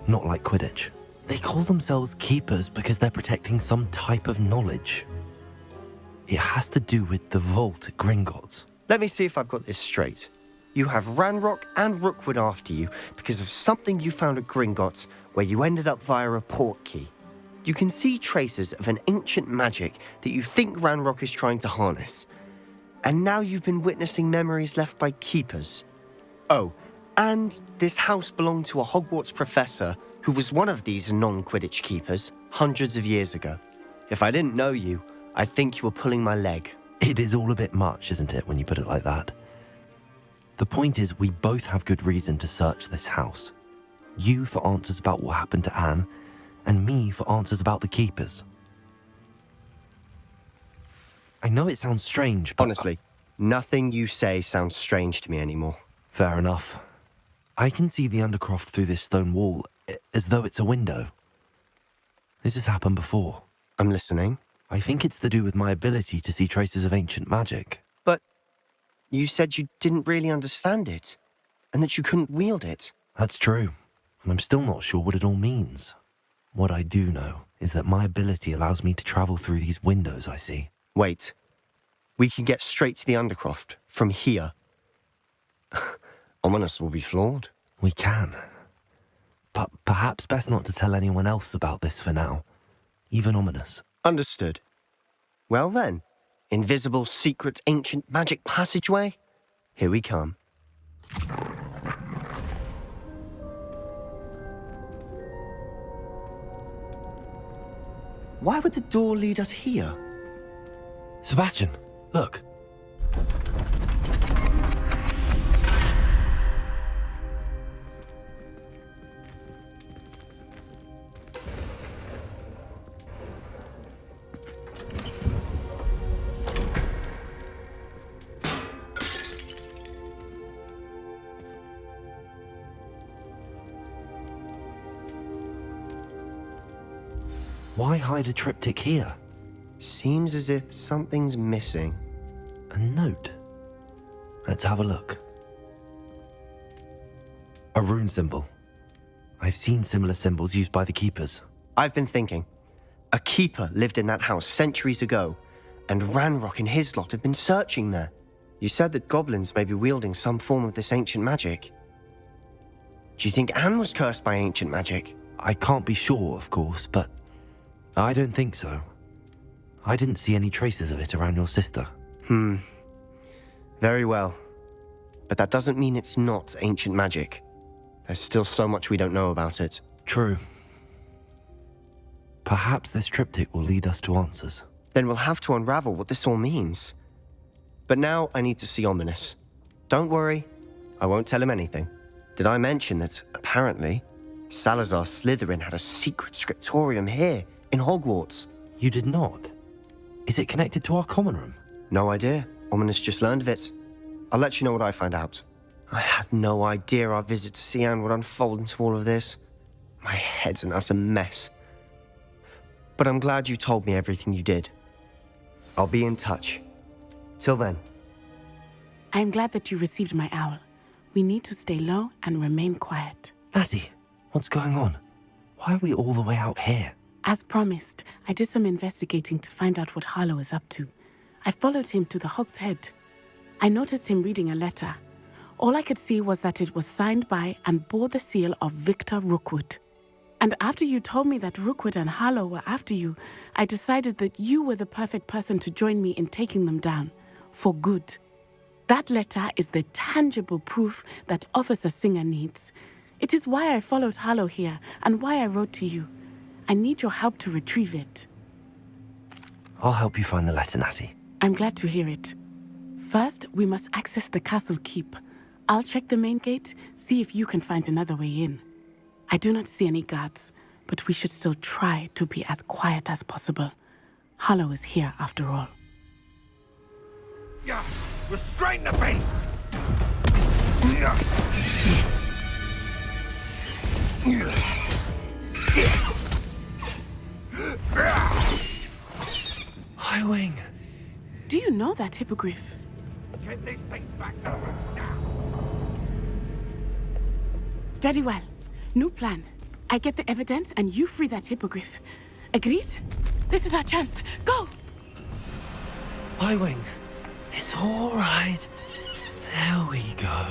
not like Quidditch. They call themselves keepers because they're protecting some type of knowledge. It has to do with the vault at Gringotts. Let me see if I've got this straight. You have Ranrock and Rookwood after you because of something you found at Gringotts where you ended up via a port key. You can see traces of an ancient magic that you think Ranrock is trying to harness. And now you've been witnessing memories left by keepers. Oh, and this house belonged to a Hogwarts professor who was one of these non-Quidditch keepers hundreds of years ago. If I didn't know you, I'd think you were pulling my leg. It is all a bit much, isn't it, when you put it like that? The point is, we both have good reason to search this house. You for answers about what happened to Anne, and me for answers about the keepers. I know it sounds strange, but... Honestly, nothing you say sounds strange to me anymore. Fair enough. I can see the Undercroft through this stone wall, as though it's a window. This has happened before. I'm listening. I think it's to do with my ability to see traces of ancient magic. But you said you didn't really understand it, and that you couldn't wield it. That's true, and I'm still not sure what it all means. What I do know is that my ability allows me to travel through these windows I see. Wait. We can get straight to the Undercroft from here. Ominous will be flawed. We can. But perhaps best not to tell anyone else about this for now. Even Ominous. Understood. Well then, invisible, secret, ancient magic passageway? Here we come. Why would the door lead us here? Sebastian, look. Why hide a triptych here? Seems as if something's missing. A note. Let's have a look. A rune symbol. I've seen similar symbols used by the keepers. I've been thinking. A keeper lived in that house centuries ago, and Ranrock and his lot have been searching there. You said that goblins may be wielding some form of this ancient magic. Do you think Anne was cursed by ancient magic? I can't be sure, of course, but I don't think so. I didn't see any traces of it around your sister. Very well. But that doesn't mean it's not ancient magic. There's still so much we don't know about it. True. Perhaps this triptych will lead us to answers. Then we'll have to unravel what this all means. But now I need to see Ominous. Don't worry, I won't tell him anything. Did I mention that, apparently, Salazar Slytherin had a secret scriptorium here, in Hogwarts. You did not? Is it connected to our common room? No idea. Ominous just learned of it. I'll let you know what I find out. I had no idea our visit to Sian would unfold into all of this. My head's an utter mess. But I'm glad you told me everything you did. I'll be in touch. Till then. I'm glad that you received my owl. We need to stay low and remain quiet. Lassie, what's going on? Why are we all the way out here? As promised, I did some investigating to find out what Harlow is up to. I followed him to the Hog's Head. I noticed him reading a letter. All I could see was that it was signed by and bore the seal of Victor Rookwood. And after you told me that Rookwood and Harlow were after you, I decided that you were the perfect person to join me in taking them down. For good. That letter is the tangible proof that Officer Singer needs. It is why I followed Harlow here and why I wrote to you. I need your help to retrieve it. I'll help you find the letter, Natty. I'm glad to hear it. First, we must access the castle keep. I'll check the main gate, see if you can find another way in. I do not see any guards, but we should still try to be as quiet as possible. Harlow is here after all. Yeah, restrain the beast! Highwing! Do you know that hippogriff? Get these things back to them now! Very well. New plan. I get the evidence and you free that hippogriff. Agreed? This is our chance. Go! Highwing, it's all right. There we go.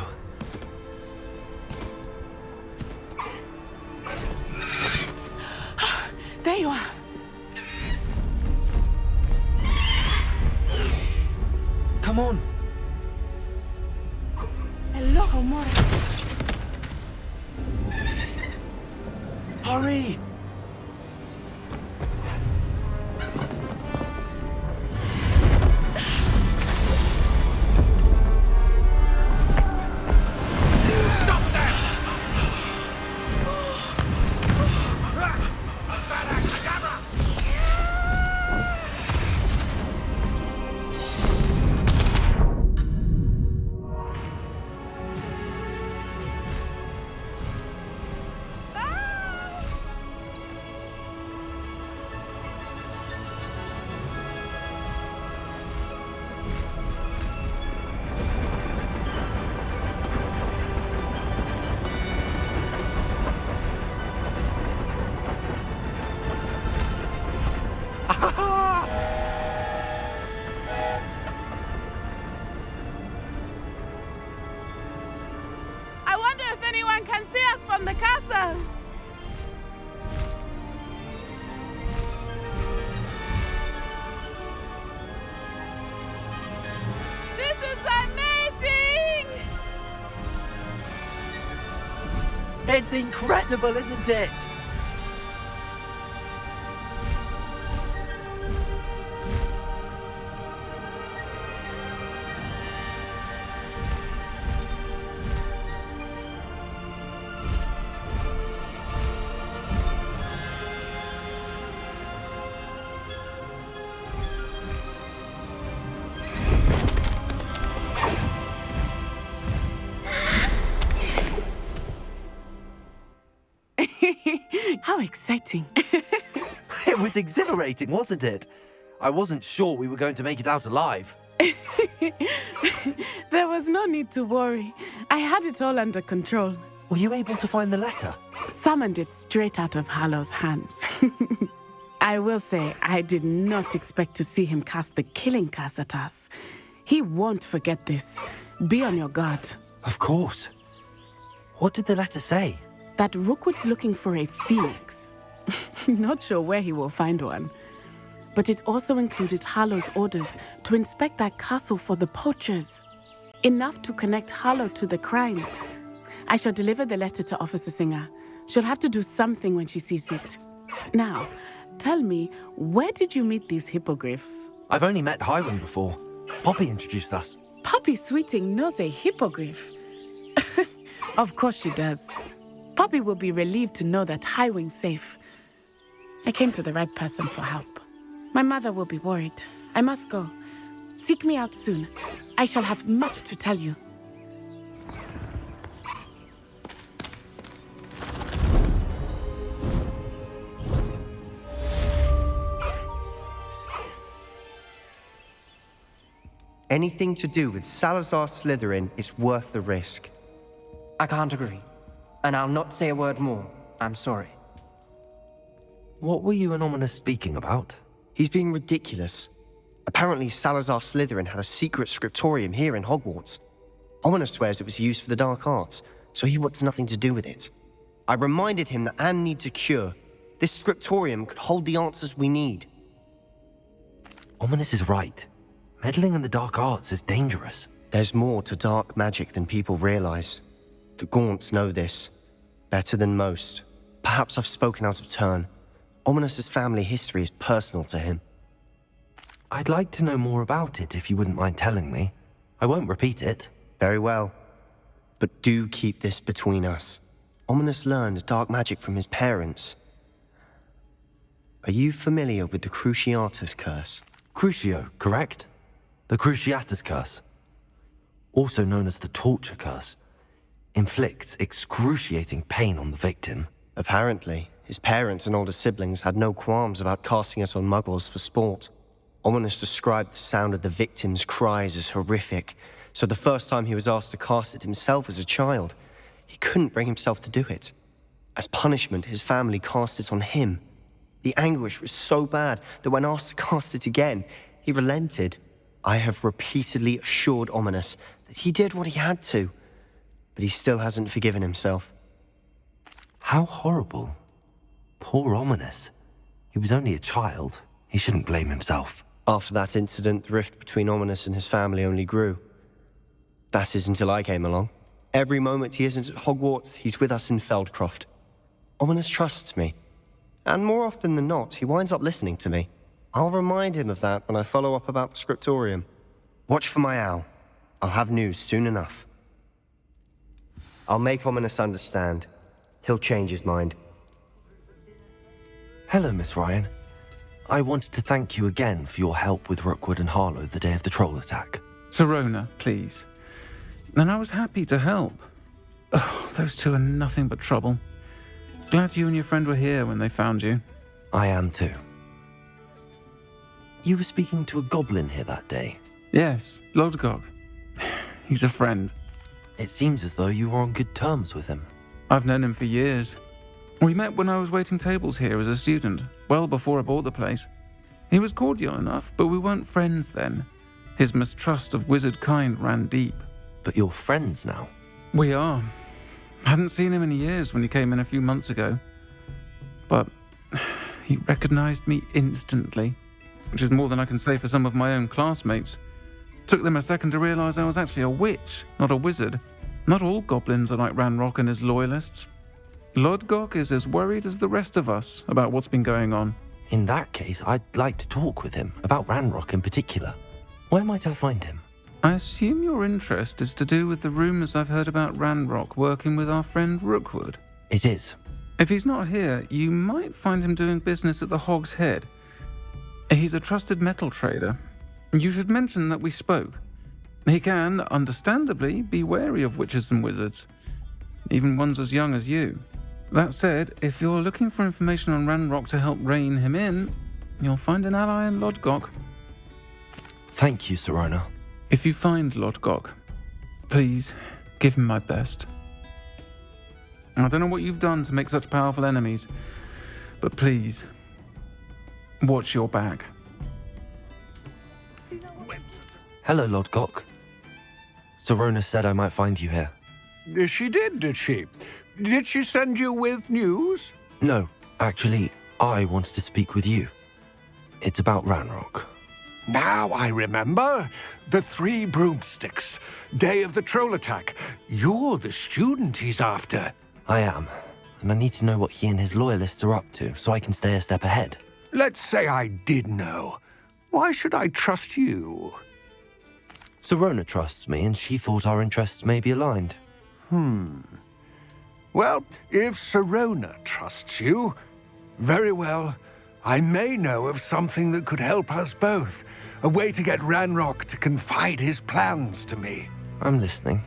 There you are. Come on. Hello, Homora. Hurry! I wonder if anyone can see us from the castle. This is amazing! It's incredible, isn't it? How exciting. It was exhilarating, wasn't it? I wasn't sure we were going to make it out alive. There was no need to worry. I had it all under control. Were you able to find the letter? Summoned it straight out of Harlow's hands. I will say, I did not expect to see him cast the killing curse at us. He won't forget this. Be on your guard. Of course. What did the letter say? That Rookwood's looking for a phoenix. Not sure where he will find one. But it also included Harlow's orders to inspect that castle for the poachers. Enough to connect Harlow to the crimes. I shall deliver the letter to Officer Singer. She'll have to do something when she sees it. Now, tell me, where did you meet these hippogriffs? I've only met Highwing before. Poppy introduced us. Poppy Sweeting knows a hippogriff. Of course she does. Poppy will be relieved to know that Highwing's safe. I came to the right person for help. My mother will be worried. I must go. Seek me out soon. I shall have much to tell you. Anything to do with Salazar Slytherin is worth the risk. I can't agree. And I'll not say a word more. I'm sorry. What were you and Ominous speaking about? He's being ridiculous. Apparently, Salazar Slytherin had a secret scriptorium here in Hogwarts. Ominous swears it was used for the dark arts, so he wants nothing to do with it. I reminded him that Anne needs a cure. This scriptorium could hold the answers we need. Ominous is right. Meddling in the dark arts is dangerous. There's more to dark magic than people realize. The Gaunts know this. Better than most. Perhaps I've spoken out of turn. Ominous's family history is personal to him. I'd like to know more about it if you wouldn't mind telling me. I won't repeat it. Very well. But do keep this between us. Ominous learned dark magic from his parents. Are you familiar with the Cruciatus Curse? Crucio, correct? The Cruciatus Curse, also known as the Torture Curse, inflicts excruciating pain on the victim. Apparently, his parents and older siblings had no qualms about casting it on muggles for sport. Ominous described the sound of the victim's cries as horrific, so the first time he was asked to cast it himself as a child, he couldn't bring himself to do it. As punishment, his family cast it on him. The anguish was so bad that when asked to cast it again, he relented. I have repeatedly assured Ominous that he did what he had to, but he still hasn't forgiven himself. How horrible. Poor Ominous. He was only a child. He shouldn't blame himself. After that incident, the rift between Ominous and his family only grew. That is until I came along. Every moment he isn't at Hogwarts, he's with us in Feldcroft. Ominous trusts me. And more often than not, he winds up listening to me. I'll remind him of that when I follow up about the scriptorium. Watch for my owl. I'll have news soon enough. I'll make Ominous understand. He'll change his mind. Hello, Miss Ryan. I wanted to thank you again for your help with Rookwood and Harlow the day of the troll attack. Sirona, please. And I was happy to help. Oh, those two are nothing but trouble. Glad you and your friend were here when they found you. I am too. You were speaking to a goblin here that day? Yes, Lodgok. He's a friend. It seems as though you were on good terms with him. I've known him for years. We met when I was waiting tables here as a student, well before I bought the place. He was cordial enough, but we weren't friends then. His mistrust of wizard kind ran deep. But you're friends now? We are. Hadn't seen him in years when he came in a few months ago. But he recognized me instantly, which is more than I can say for some of my own classmates. Took them a second to realize I was actually a witch, not a wizard. Not all goblins are like Ranrock and his loyalists. Lodgok is as worried as the rest of us about what's been going on. In that case, I'd like to talk with him, about Ranrock in particular. Where might I find him? I assume your interest is to do with the rumors I've heard about Ranrock working with our friend Rookwood. It is. If he's not here, you might find him doing business at the Hog's Head. He's a trusted metal trader. You should mention that we spoke. He can, understandably, be wary of witches and wizards, even ones as young as you. That said, if you're looking for information on Ranrock to help rein him in, you'll find an ally in Lodgok. Thank you, Sirona. If you find Lodgok, please give him my best. I don't know what you've done to make such powerful enemies, but please, watch your back. Hello, Lodgok. Sirona said I might find you here. She did she? Did she send you with news? No, actually, I wanted to speak with you. It's about Ranrock. Now I remember. The 3 broomsticks. Day of the troll attack. You're the student he's after. I am, and I need to know what he and his loyalists are up to so I can stay a step ahead. Let's say I did know. Why should I trust you? Sirona trusts me, and she thought our interests may be aligned. Well, if Sirona trusts you, very well. I may know of something that could help us both. A way to get Ranrock to confide his plans to me. I'm listening.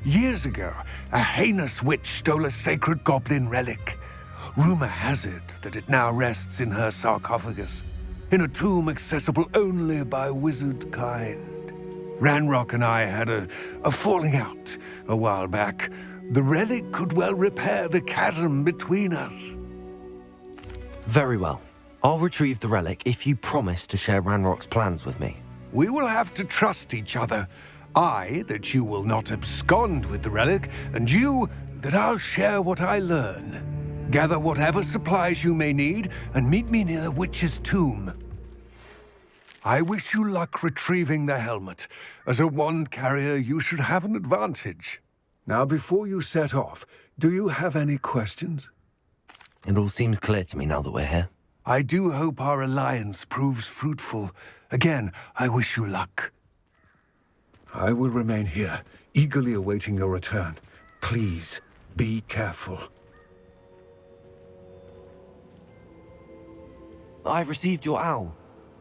Years ago, a heinous witch stole a sacred goblin relic. Rumor has it that it now rests in her sarcophagus, in a tomb accessible only by wizard kind. Ranrock and I had a falling out a while back. The relic could well repair the chasm between us. Very well. I'll retrieve the relic if you promise to share Ranrock's plans with me. We will have to trust each other. I, that you will not abscond with the relic, and you, that I'll share what I learn. Gather whatever supplies you may need, and meet me near the witch's tomb. I wish you luck retrieving the helmet. As a wand carrier, you should have an advantage. Now, before you set off, do you have any questions? It all seems clear to me now that we're here. I do hope our alliance proves fruitful. Again, I wish you luck. I will remain here, eagerly awaiting your return. Please, be careful. I received your owl.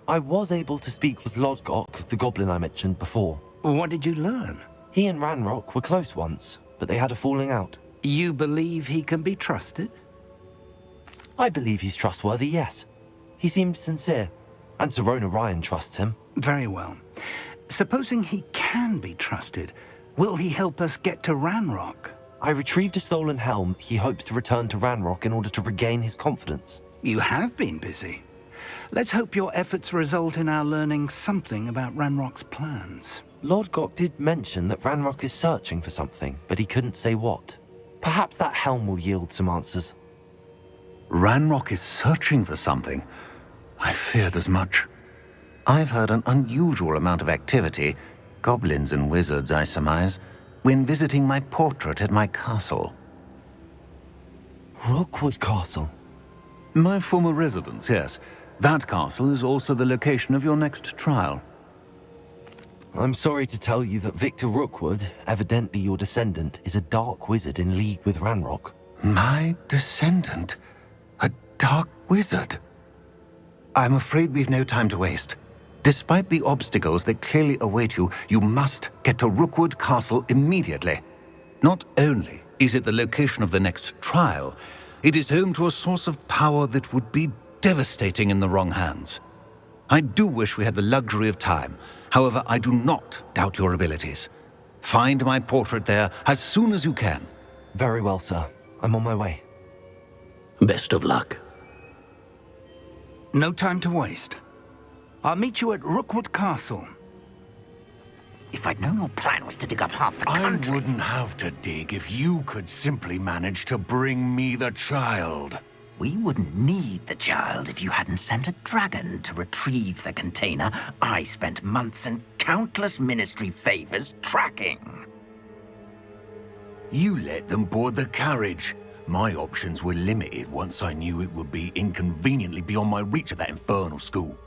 I was able to speak with Lodgok, the goblin I mentioned before. What did you learn? He and Ranrock were close once, but they had a falling out. You believe he can be trusted? I believe he's trustworthy, yes. He seems sincere, and Sirona Ryan trusts him. Very well. Supposing he can be trusted, will he help us get to Ranrock? I retrieved a stolen helm he hopes to return to Ranrock in order to regain his confidence. You have been busy. Let's hope your efforts result in our learning something about Ranrock's plans. Lodgok did mention that Ranrock is searching for something, but he couldn't say what. Perhaps that helm will yield some answers. Ranrock is searching for something. I feared as much. I've heard an unusual amount of activity, goblins and wizards, I surmise, when visiting my portrait at my castle. Rookwood Castle? My former residence, yes. That castle is also the location of your next trial. I'm sorry to tell you that Victor Rookwood, evidently your descendant, is a dark wizard in league with Ranrock. My descendant? A dark wizard? I'm afraid we've no time to waste. Despite the obstacles that clearly await you, you must get to Rookwood Castle immediately. Not only is it the location of the next trial, it is home to a source of power that would be devastating in the wrong hands. I do wish we had the luxury of time. However, I do not doubt your abilities. Find my portrait there as soon as you can. Very well, sir. I'm on my way. Best of luck. No time to waste. I'll meet you at Rookwood Castle. If I'd known your plan was to dig up half the country... I wouldn't have to dig if you could simply manage to bring me the child. We wouldn't need the child if you hadn't sent a dragon to retrieve the container I spent months and countless ministry favors tracking. You let them board the carriage. My options were limited once I knew it would be inconveniently beyond my reach at that infernal school.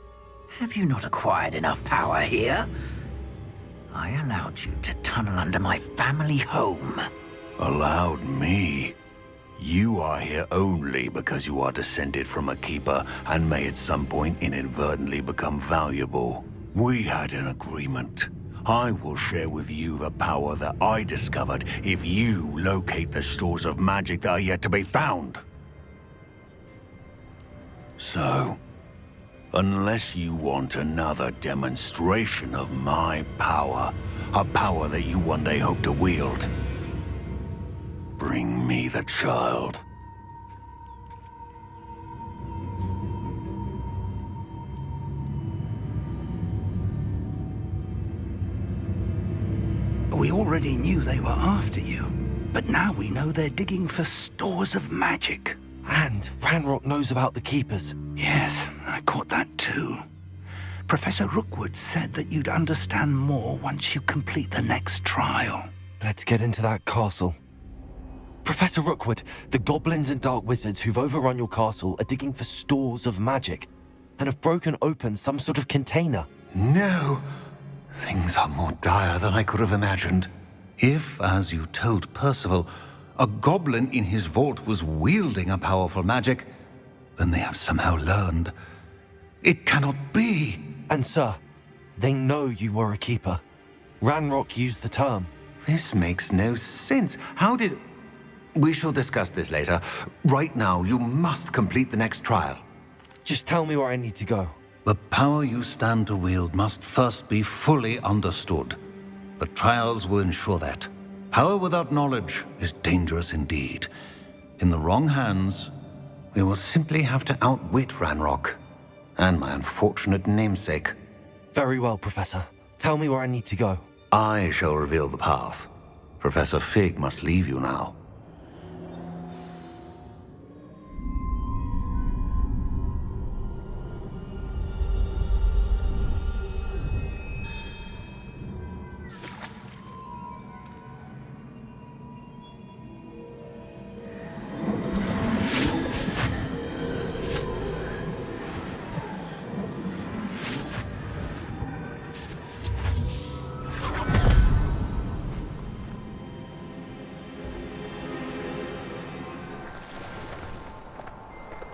Have you not acquired enough power here? I allowed you to tunnel under my family home. Allowed me? You are here only because you are descended from a keeper and may at some point inadvertently become valuable. We had an agreement. I will share with you the power that I discovered if you locate the stores of magic that are yet to be found. So, unless you want another demonstration of my power, a power that you one day hope to wield, bring me the child. We already knew they were after you, but now we know they're digging for stores of magic. And Ranrock knows about the Keepers. Yes, I caught that too. Professor Rookwood said that you'd understand more once you complete the next trial. Let's get into that castle. Professor Rookwood, the goblins and dark wizards who've overrun your castle are digging for stores of magic and have broken open some sort of container. No! Things are more dire than I could have imagined. If, as you told Percival, a goblin in his vault was wielding a powerful magic, then they have somehow learned. It cannot be. And sir, they know you were a keeper. Ranrock used the term. This makes no sense. How did... We shall discuss this later. Right now, you must complete the next trial. Just tell me where I need to go. The power you stand to wield must first be fully understood. The trials will ensure that. Power without knowledge is dangerous indeed. In the wrong hands, we will simply have to outwit Ranrock and my unfortunate namesake. Very well, Professor. Tell me where I need to go. I shall reveal the path. Professor Fig must leave you now.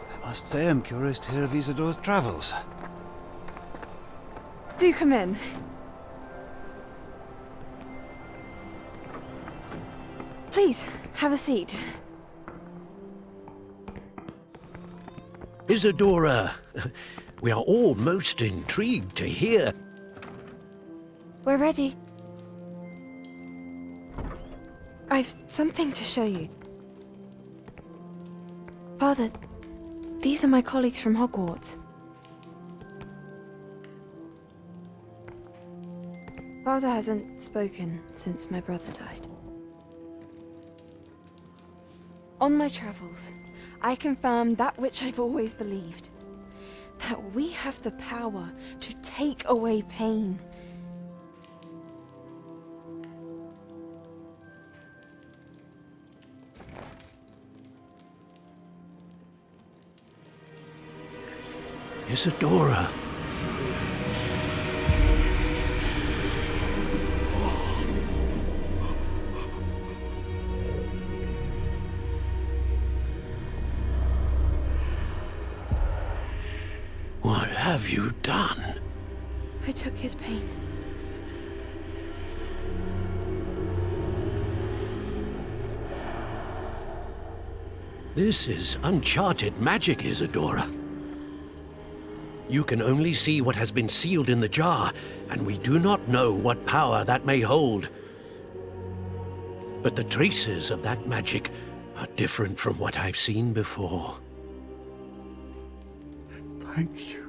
I must say I'm curious to hear of Isadore's travels. Do come in. Please, have a seat. Isadora, we are all most intrigued to hear. We're ready. I've something to show you. Father, these are my colleagues from Hogwarts. Father hasn't spoken since my brother died. On my travels, I confirmed that which I've always believed. That we have the power to take away pain. Isadora. What have you done? I took his pain. This is uncharted magic, Isadora. You can only see what has been sealed in the jar, and we do not know what power that may hold. But the traces of that magic are different from what I've seen before. Thank you.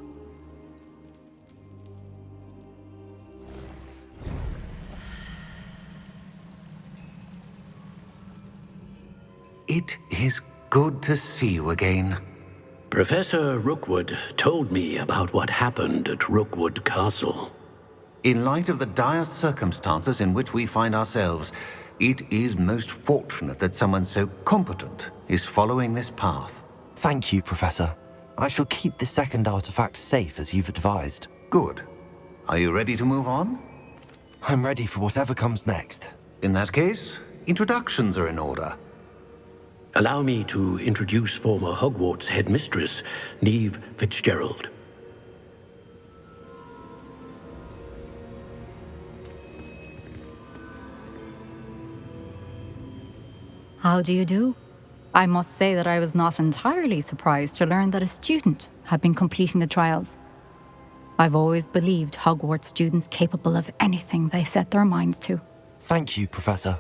It is good to see you again. Professor Rookwood told me about what happened at Rookwood Castle. In light of the dire circumstances in which we find ourselves, it is most fortunate that someone so competent is following this path. Thank you, Professor. I shall keep the second artifact safe as you've advised. Good. Are you ready to move on? I'm ready for whatever comes next. In that case, introductions are in order. Allow me to introduce former Hogwarts headmistress, Neve Fitzgerald. How do you do? I must say that I was not entirely surprised to learn that a student had been completing the trials. I've always believed Hogwarts students capable of anything they set their minds to. Thank you, Professor.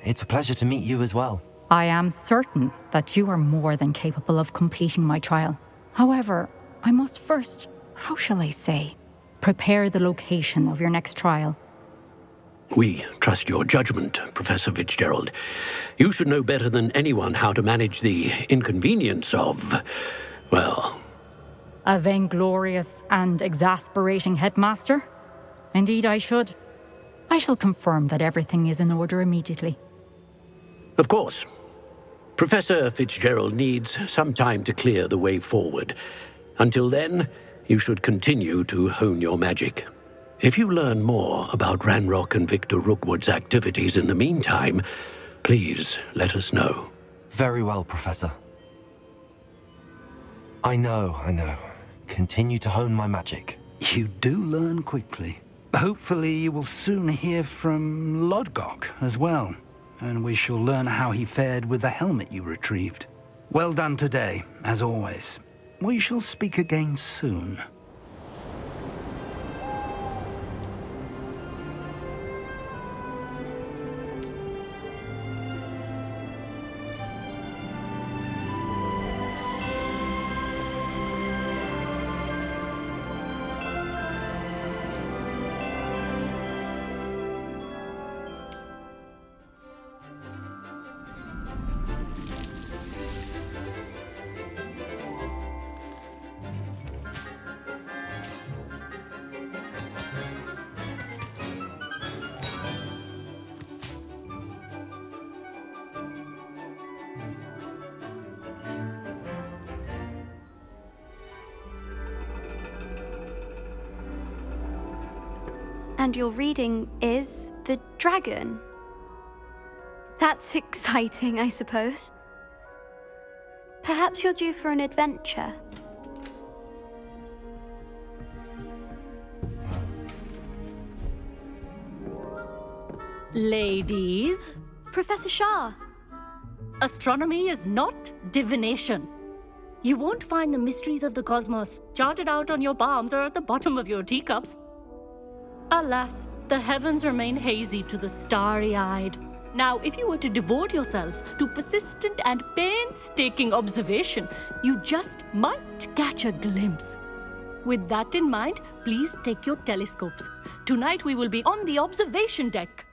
It's a pleasure to meet you as well. I am certain that you are more than capable of completing my trial. However, I must first, how shall I say, prepare the location of your next trial. We trust your judgment, Professor Fitzgerald. You should know better than anyone how to manage the inconvenience of, well... A vainglorious and exasperating headmaster? Indeed I should. I shall confirm that everything is in order immediately. Of course. Professor Fitzgerald needs some time to clear the way forward. Until then, you should continue to hone your magic. If you learn more about Ranrock and Victor Rookwood's activities in the meantime, please let us know. Very well, Professor. I know. Continue to hone my magic. You do learn quickly. Hopefully you will soon hear from Lodgok as well, and we shall learn how he fared with the helmet you retrieved. Well done today, as always. We shall speak again soon. And your reading is The Dragon. That's exciting, I suppose. Perhaps you're due for an adventure. Ladies. Professor Shah. Astronomy is not divination. You won't find the mysteries of the cosmos charted out on your palms or at the bottom of your teacups. Alas, the heavens remain hazy to the starry-eyed. Now, if you were to devote yourselves to persistent and painstaking observation, you just might catch a glimpse. With that in mind, please take your telescopes. Tonight we will be on the observation deck.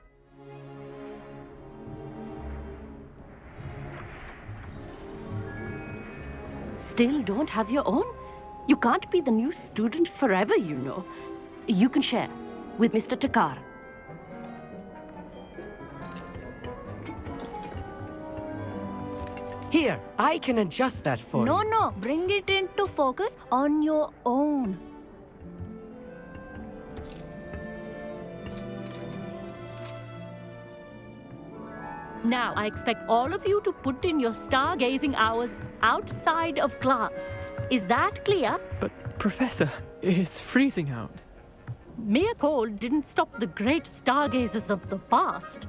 Still don't have your own? You can't be the new student forever, you know. You can share with Mr. Takar. Here, I can adjust that for you. No, bring it into focus on your own. Now, I expect all of you to put in your stargazing hours outside of class. Is that clear? But, Professor, it's freezing out. Mere cold didn't stop the great stargazers of the past.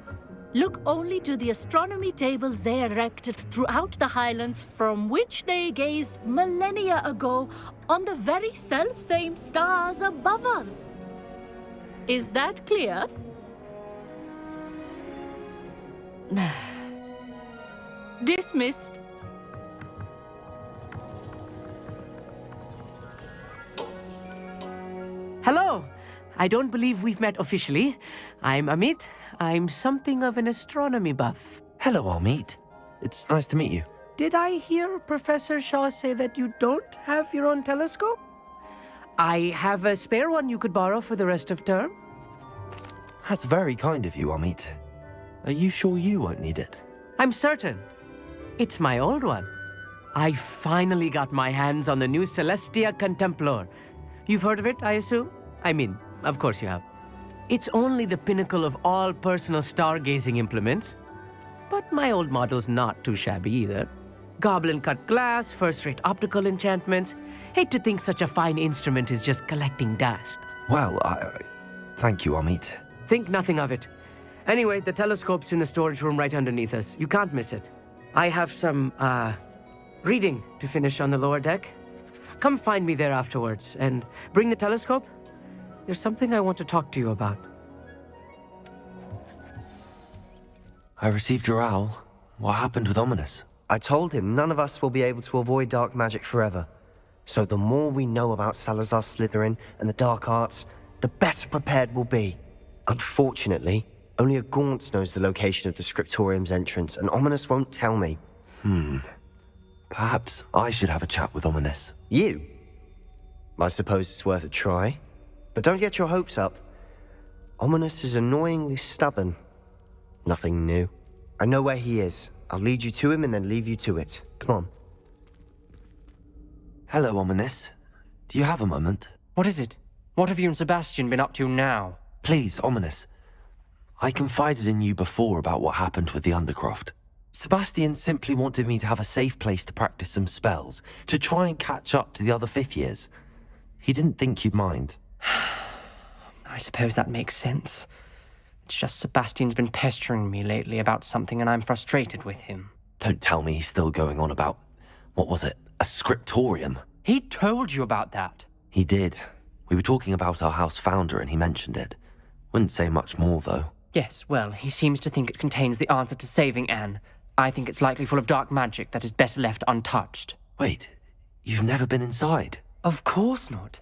Look only to the astronomy tables they erected throughout the highlands from which they gazed millennia ago on the very self-same stars above us. Is that clear? Dismissed. Hello! I don't believe we've met officially. I'm Amit. I'm something of an astronomy buff. Hello, Amit. It's nice to meet you. Did I hear Professor Shaw say that you don't have your own telescope? I have a spare one you could borrow for the rest of term. That's very kind of you, Amit. Are you sure you won't need it? I'm certain. It's my old one. I finally got my hands on the new Celestia Contemplor. You've heard of it, I assume? I mean, of course you have. It's only the pinnacle of all personal stargazing implements. But my old model's not too shabby either. Goblin-cut glass, first-rate optical enchantments. Hate to think such a fine instrument is just collecting dust. Well, thank you, Amit. Think nothing of it. Anyway, the telescope's in the storage room right underneath us. You can't miss it. I have some, reading to finish on the lower deck. Come find me there afterwards, and bring the telescope. There's something I want to talk to you about. I received your owl. What happened with Ominous? I told him none of us will be able to avoid dark magic forever. So the more we know about Salazar Slytherin and the dark arts, the better prepared we'll be. Unfortunately, only a Gaunt knows the location of the Scriptorium's entrance, and Ominous won't tell me. Perhaps I should have a chat with Ominous. You? I suppose it's worth a try. But don't get your hopes up. Ominous is annoyingly stubborn. Nothing new. I know where he is. I'll lead you to him and then leave you to it. Come on. Hello, Ominous. Do you have a moment? What is it? What have you and Sebastian been up to now? Please, Ominous. I confided in you before about what happened with the Undercroft. Sebastian simply wanted me to have a safe place to practice some spells, to try and catch up to the other fifth years. He didn't think you'd mind. I suppose that makes sense. It's just Sebastian's been pestering me lately about something and I'm frustrated with him. Don't tell me he's still going on about, what was it, a scriptorium? He told you about that. He did. We were talking about our house founder and he mentioned it. Wouldn't say much more, though. Yes, well, he seems to think it contains the answer to saving Anne. I think it's likely full of dark magic that is better left untouched. Wait, you've never been inside? Of course not.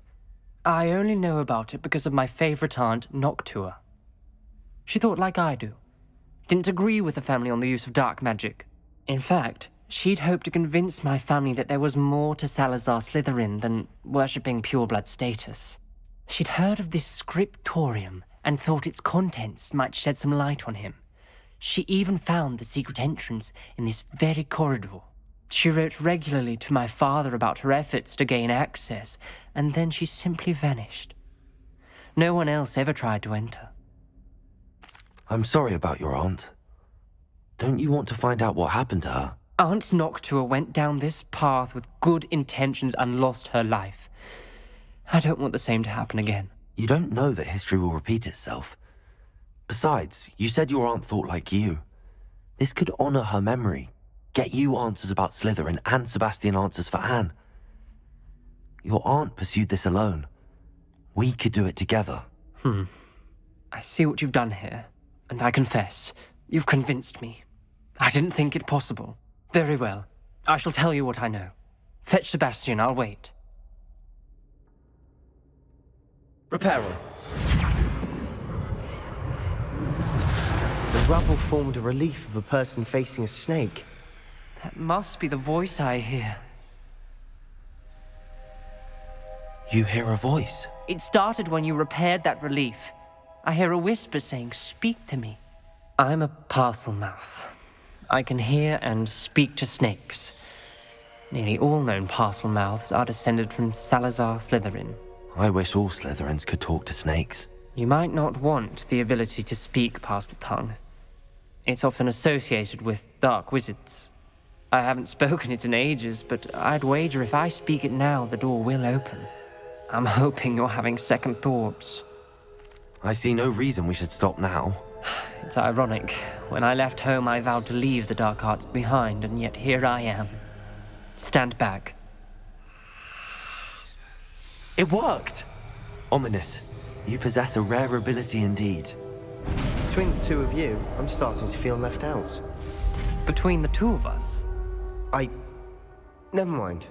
I only know about it because of my favourite aunt, Noctua. She thought like I do. Didn't agree with the family on the use of dark magic. In fact, she'd hoped to convince my family that there was more to Salazar Slytherin than worshipping pureblood status. She'd heard of this scriptorium and thought its contents might shed some light on him. She even found the secret entrance in this very corridor. She wrote regularly to my father about her efforts to gain access, and then she simply vanished. No one else ever tried to enter. I'm sorry about your aunt. Don't you want to find out what happened to her? Aunt Noctua went down this path with good intentions and lost her life. I don't want the same to happen again. You don't know that history will repeat itself. Besides, you said your aunt thought like you. This could honor her memory. Get you answers about Slytherin and Sebastian answers for Anne. Your aunt pursued this alone. We could do it together. I see what you've done here, and I confess, you've convinced me. I didn't think it possible. Very well. I shall tell you what I know. Fetch Sebastian, I'll wait. Reparo. The rubble formed a relief of a person facing a snake. That must be the voice I hear. You hear a voice? It started when you repaired that relief. I hear a whisper saying, "Speak to me." I'm a parcel mouth. I can hear and speak to snakes. Nearly all known parcel mouths are descended from Salazar Slytherin. I wish all Slytherins could talk to snakes. You might not want the ability to speak parcel tongue. It's often associated with dark wizards. I haven't spoken it in ages, but I'd wager if I speak it now, the door will open. I'm hoping you're having second thoughts. I see no reason we should stop now. It's ironic. When I left home, I vowed to leave the dark arts behind, and yet here I am. Stand back. It worked! Ominous. You possess a rare ability indeed. Between the two of you, I'm starting to feel left out. Between the two of us? Never mind.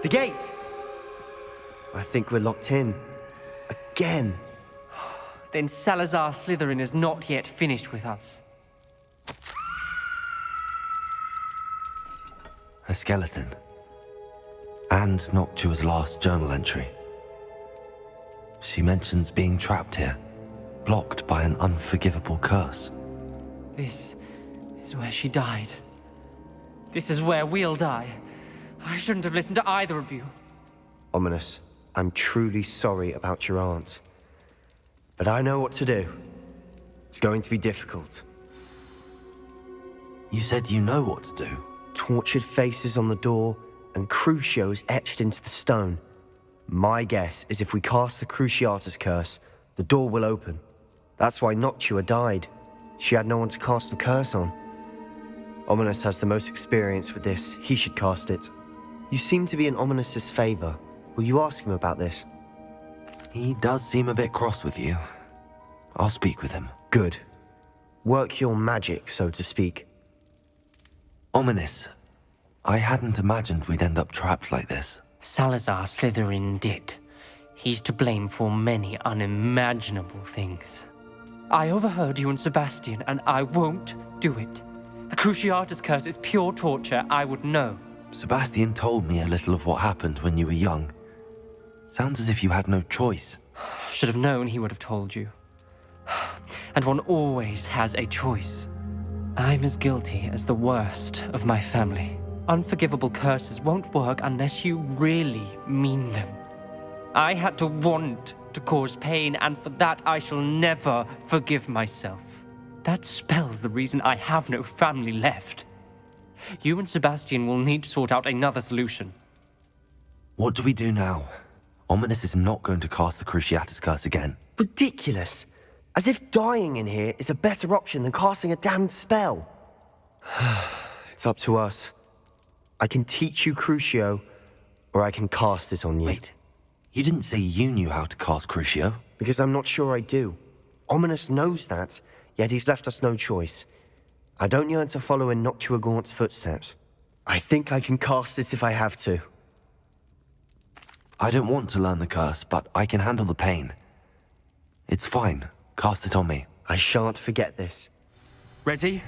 The gate! I think we're locked in. Again. Then Salazar Slytherin is not yet finished with us. A skeleton. And Noctua's last journal entry. She mentions being trapped here, blocked by an unforgivable curse. This is where she died. This is where we'll die. I shouldn't have listened to either of you. Ominous, I'm truly sorry about your aunt. But I know what to do. It's going to be difficult. You said you know what to do. Tortured faces on the door and Crucios etched into the stone. My guess is if we cast the Cruciatus curse, the door will open. That's why Noctua died. She had no one to cast the curse on. Ominous has the most experience with this. He should cast it. You seem to be in Ominous's favor. Will you ask him about this? He does seem a bit cross with you. I'll speak with him. Good. Work your magic, so to speak. Ominous. I hadn't imagined we'd end up trapped like this. Salazar Slytherin did. He's to blame for many unimaginable things. I overheard you and Sebastian, and I won't do it. The Cruciatus curse is pure torture, I would know. Sebastian told me a little of what happened when you were young. Sounds as if you had no choice. Should have known he would have told you. And one always has a choice. I'm as guilty as the worst of my family. Unforgivable curses won't work unless you really mean them. I had to want to cause pain, and for that I shall never forgive myself. That spell's the reason I have no family left. You and Sebastian will need to sort out another solution. What do we do now? Ominous is not going to cast the Cruciatus Curse again. Ridiculous. As if dying in here is a better option than casting a damned spell. It's up to us. I can teach you Crucio, or I can cast it on you. Wait, you didn't say you knew how to cast Crucio? Because I'm not sure I do. Ominous knows that, yet he's left us no choice. I don't yearn to follow in Noctua Gaunt's footsteps. I think I can cast it if I have to. I don't want to learn the curse, but I can handle the pain. It's fine. Cast it on me. I shan't forget this. Ready?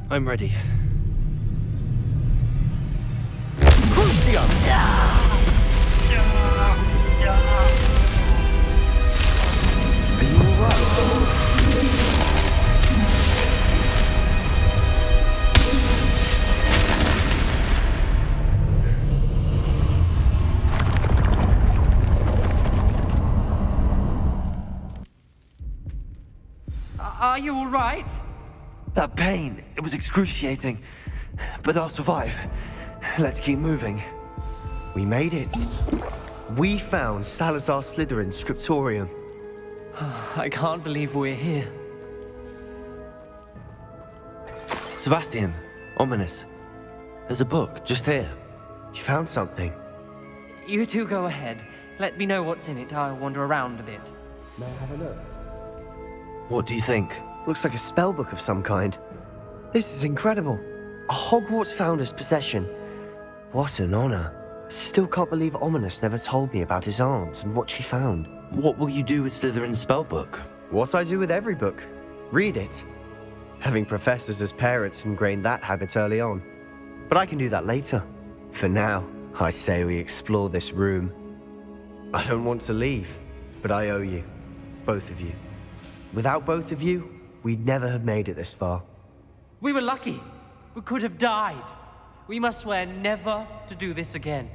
I'm ready. Crucio! Are you alright? Are you all right? That pain, it was excruciating. But I'll survive. Let's keep moving. We made it. We found Salazar Slytherin's scriptorium. I can't believe we're here. Sebastian, Ominous. There's a book just here. You found something? You two go ahead. Let me know what's in it. I'll wander around a bit. May I have a look? What do you think? Looks like a spell book of some kind. This is incredible. A Hogwarts founder's possession. What an honor. Still can't believe Ominous never told me about his aunt and what she found. What will you do with Slytherin's spellbook? What I do with every book. Read it. Having professors as parents ingrained that habit early on. But I can do that later. For now, I say we explore this room. I don't want to leave, but I owe you. Both of you. Without both of you, we'd never have made it this far. We were lucky. We could have died. We must swear never to do this again.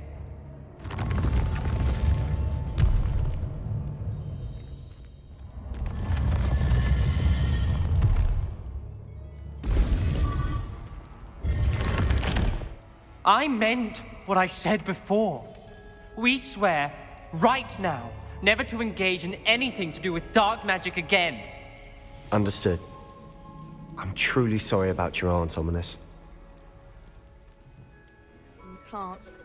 I meant what I said before. We swear, right now, never to engage in anything to do with dark magic again. Understood. I'm truly sorry about your aunt, Ominous. Plants.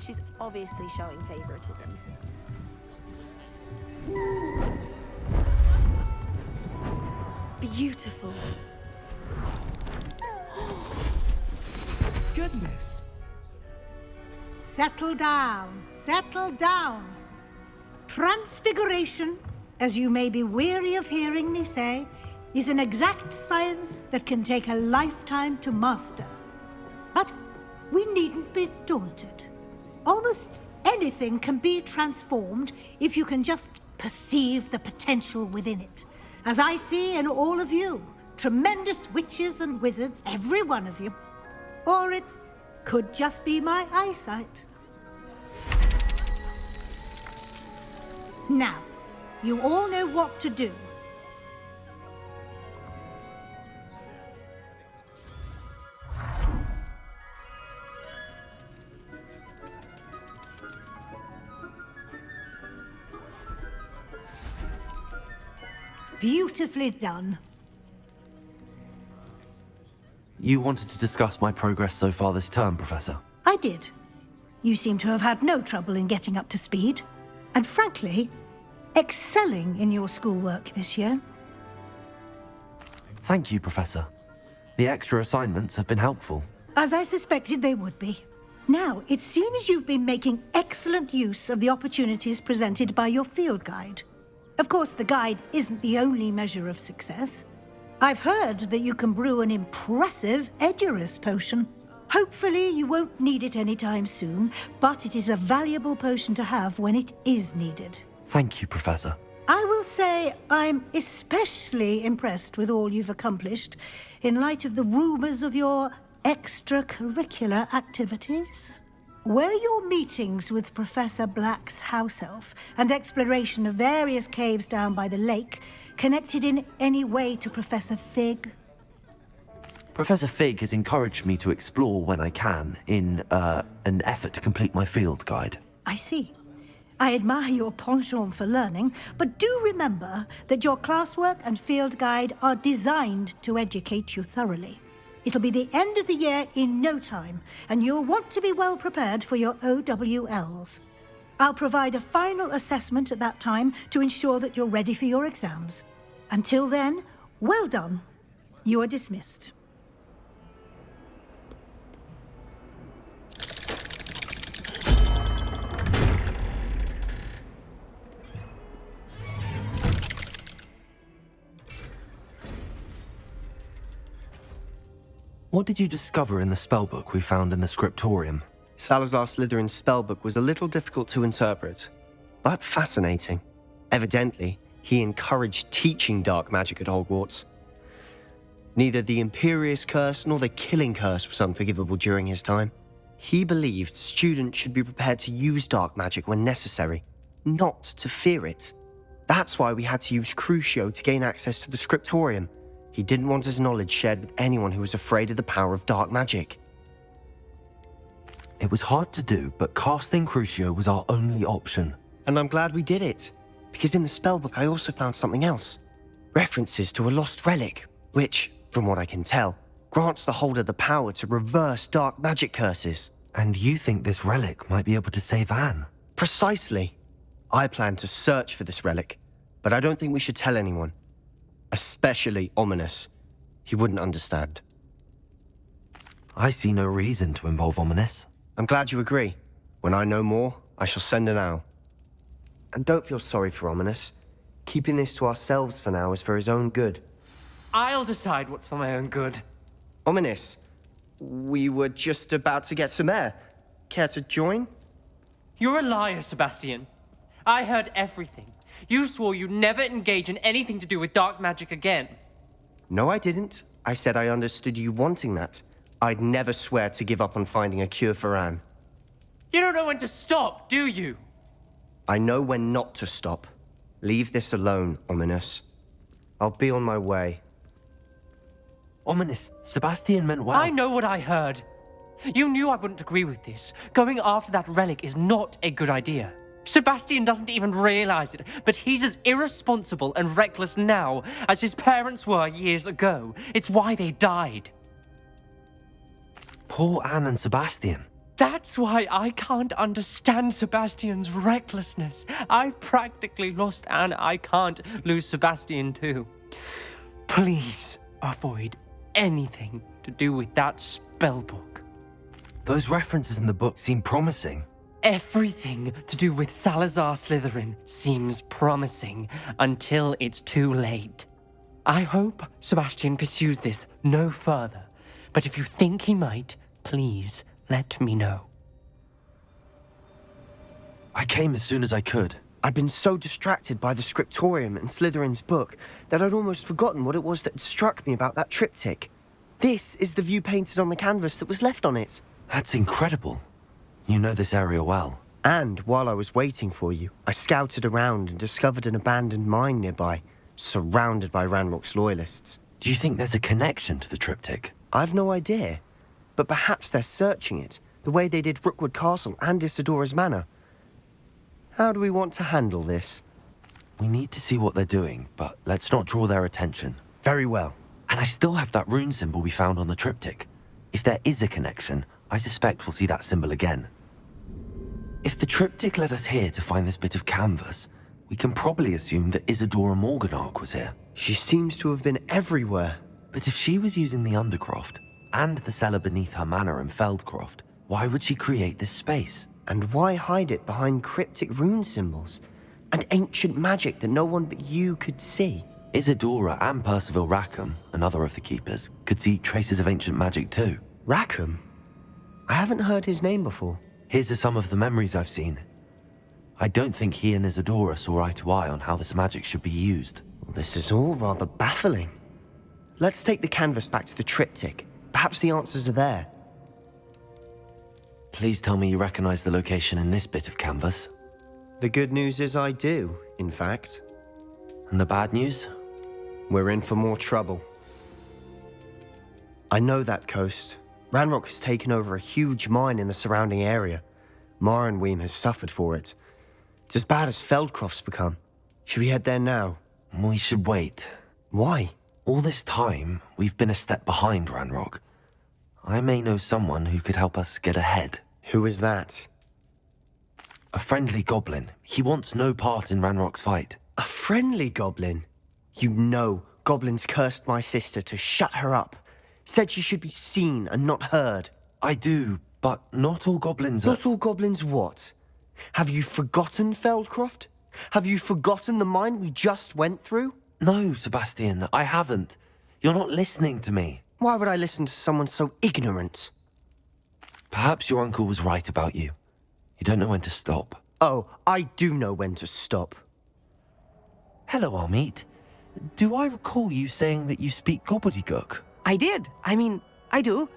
She's obviously showing favoritism. Beautiful. Goodness. Settle down. Settle down. Transfiguration, as you may be weary of hearing me say, is an exact science that can take a lifetime to master. But we needn't be daunted. Almost anything can be transformed if you can just perceive the potential within it. As I see in all of you, tremendous witches and wizards, every one of you. Or it could just be my eyesight. Now, you all know what to do. Beautifully done. You wanted to discuss my progress so far this term, Professor. I did. You seem to have had no trouble in getting up to speed. And frankly, excelling in your schoolwork this year. Thank you, Professor. The extra assignments have been helpful. As I suspected they would be. Now, it seems you've been making excellent use of the opportunities presented by your field guide. Of course, the guide isn't the only measure of success. I've heard that you can brew an impressive Edurus potion. Hopefully you won't need it anytime soon, but it is a valuable potion to have when it is needed. Thank you, Professor. I will say I'm especially impressed with all you've accomplished in light of the rumours of your extracurricular activities. Were your meetings with Professor Black's house elf and exploration of various caves down by the lake connected in any way to Professor Fig? Professor Fig has encouraged me to explore when I can in an effort to complete my field guide. I see. I admire your penchant for learning, but do remember that your classwork and field guide are designed to educate you thoroughly. It'll be the end of the year in no time, and you'll want to be well prepared for your OWLs. I'll provide a final assessment at that time to ensure that you're ready for your exams. Until then, well done. You are dismissed. What did you discover in the spellbook we found in the scriptorium? Salazar Slytherin's spellbook was a little difficult to interpret, but fascinating. Evidently, he encouraged teaching dark magic at Hogwarts. Neither the Imperious Curse nor the Killing Curse was unforgivable during his time. He believed students should be prepared to use dark magic when necessary, not to fear it. That's why we had to use Crucio to gain access to the scriptorium. He didn't want his knowledge shared with anyone who was afraid of the power of dark magic. It was hard to do, but casting Crucio was our only option. And I'm glad we did it, because in the spellbook I also found something else. References to a lost relic, which, from what I can tell, grants the holder the power to reverse dark magic curses. And you think this relic might be able to save Anne? Precisely. I plan to search for this relic, but I don't think we should tell anyone. Especially Ominous. He wouldn't understand. I see no reason to involve Ominous. I'm glad you agree. When I know more, I shall send an owl. And don't feel sorry for Ominous. Keeping this to ourselves for now is for his own good. I'll decide what's for my own good. Ominous, we were just about to get some air. Care to join? You're a liar, Sebastian. I heard everything. You swore you'd never engage in anything to do with dark magic again. No, I didn't. I said I understood you wanting that. I'd never swear to give up on finding a cure for Anne. You don't know when to stop, do you? I know when not to stop. Leave this alone, Ominous. I'll be on my way. Ominous, Sebastian meant well. I know what I heard. You knew I wouldn't agree with this. Going after that relic is not a good idea. Sebastian doesn't even realize it, but he's as irresponsible and reckless now as his parents were years ago. It's why they died. Poor Anne and Sebastian. That's why I can't understand Sebastian's recklessness. I've practically lost Anne. I can't lose Sebastian too. Please avoid anything to do with that spellbook. Those references in the book seem promising. Everything to do with Salazar Slytherin seems promising until it's too late. I hope Sebastian pursues this no further, but if you think he might, please let me know. I came as soon as I could. I'd been so distracted by the scriptorium and Slytherin's book that I'd almost forgotten what it was that struck me about that triptych. This is the view painted on the canvas that was left on it. That's incredible. You know this area well. And while I was waiting for you, I scouted around and discovered an abandoned mine nearby, surrounded by Ranrock's loyalists. Do you think there's a connection to the triptych? I've no idea. But perhaps they're searching it, the way they did Rookwood Castle and Isidora's Manor. How do we want to handle this? We need to see what they're doing, but let's not draw their attention. Very well. And I still have that rune symbol we found on the triptych. If there is a connection, I suspect we'll see that symbol again. If the triptych led us here to find this bit of canvas, we can probably assume that Isidora Morganark was here. She seems to have been everywhere. But if she was using the Undercroft, and the cellar beneath her manor in Feldcroft, why would she create this space? And why hide it behind cryptic rune symbols? And ancient magic that no one but you could see? Isidora and Percival Rackham, another of the keepers, could see traces of ancient magic too. Rackham? I haven't heard his name before. Here's some of the memories I've seen. I don't think he and Isadora saw eye to eye on how this magic should be used. This is all rather baffling. Let's take the canvas back to the triptych. Perhaps the answers are there. Please tell me you recognize the location in this bit of canvas. The good news is I do, in fact. And the bad news? We're in for more trouble. I know that coast. Ranrock has taken over a huge mine in the surrounding area. Marrenweem has suffered for it. It's as bad as Feldcroft's become. Should we head there now? We should wait. Why? All this time, we've been a step behind Ranrock. I may know someone who could help us get ahead. Who is that? A friendly goblin. He wants no part in Ranrock's fight. A friendly goblin? You know, goblins cursed my sister to shut her up. Said she should be seen and not heard. I do, but not all goblins are... Not all goblins what? Have you forgotten Feldcroft? Have you forgotten the mine we just went through? No, Sebastian, I haven't. You're not listening to me. Why would I listen to someone so ignorant? Perhaps your uncle was right about you. You don't know when to stop. Oh, I do know when to stop. Hello, Amit. Do I recall you saying that you speak gobbledygook? I did. I do.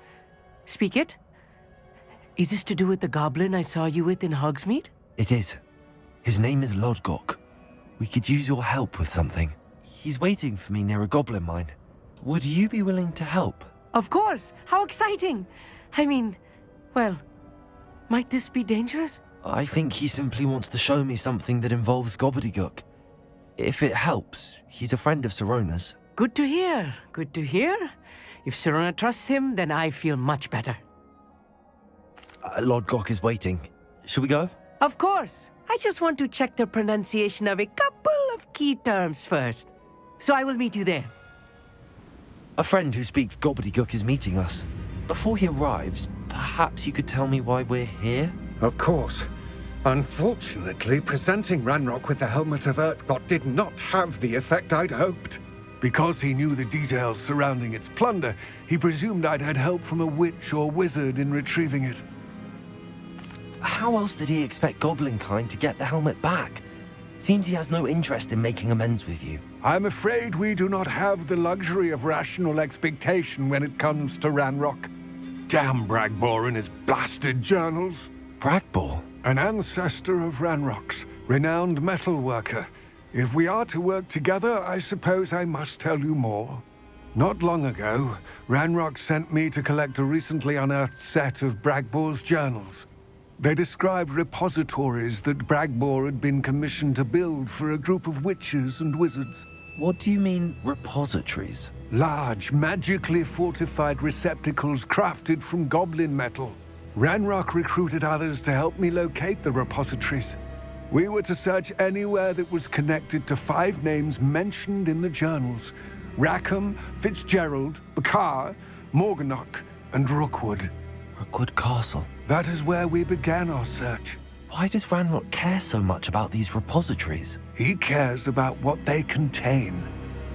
Speak it. Is this to do with the goblin I saw you with in Hogsmeade? It is. His name is Lodgok. We could use your help with something. He's waiting for me near a goblin mine. Would you be willing to help? Of course. How exciting. Well, might this be dangerous? I think he simply wants to show me something that involves gobbledygook. If it helps, he's a friend of Sirona's. Good to hear. Good to hear. If Sirona trusts him, then I feel much better. Lodgok is waiting. Shall we go? Of course. I just want to check the pronunciation of a couple of key terms first. So I will meet you there. A friend who speaks gobbledygook is meeting us. Before he arrives, perhaps you could tell me why we're here? Of course. Unfortunately, presenting Ranrock with the Helmet of Urtkot did not have the effect I'd hoped. Because he knew the details surrounding its plunder, he presumed I'd had help from a witch or wizard in retrieving it. How else did he expect Goblinkind to get the helmet back? Seems he has no interest in making amends with you. I'm afraid we do not have the luxury of rational expectation when it comes to Ranrock. Damn Bragbor and his blasted journals. Bragbor? An ancestor of Ranrock's, renowned metal worker. If we are to work together, I suppose I must tell you more. Not long ago, Ranrock sent me to collect a recently unearthed set of Bragbor's journals. They described repositories that Bragbor had been commissioned to build for a group of witches and wizards. What do you mean, repositories? Large, magically fortified receptacles crafted from goblin metal. Ranrock recruited others to help me locate the repositories. We were to search anywhere that was connected to 5 names mentioned in the journals: Rackham, Fitzgerald, Bakar, Morganach, and Rookwood. Rookwood Castle? That is where we began our search. Why does Ranrock care so much about these repositories? He cares about what they contain.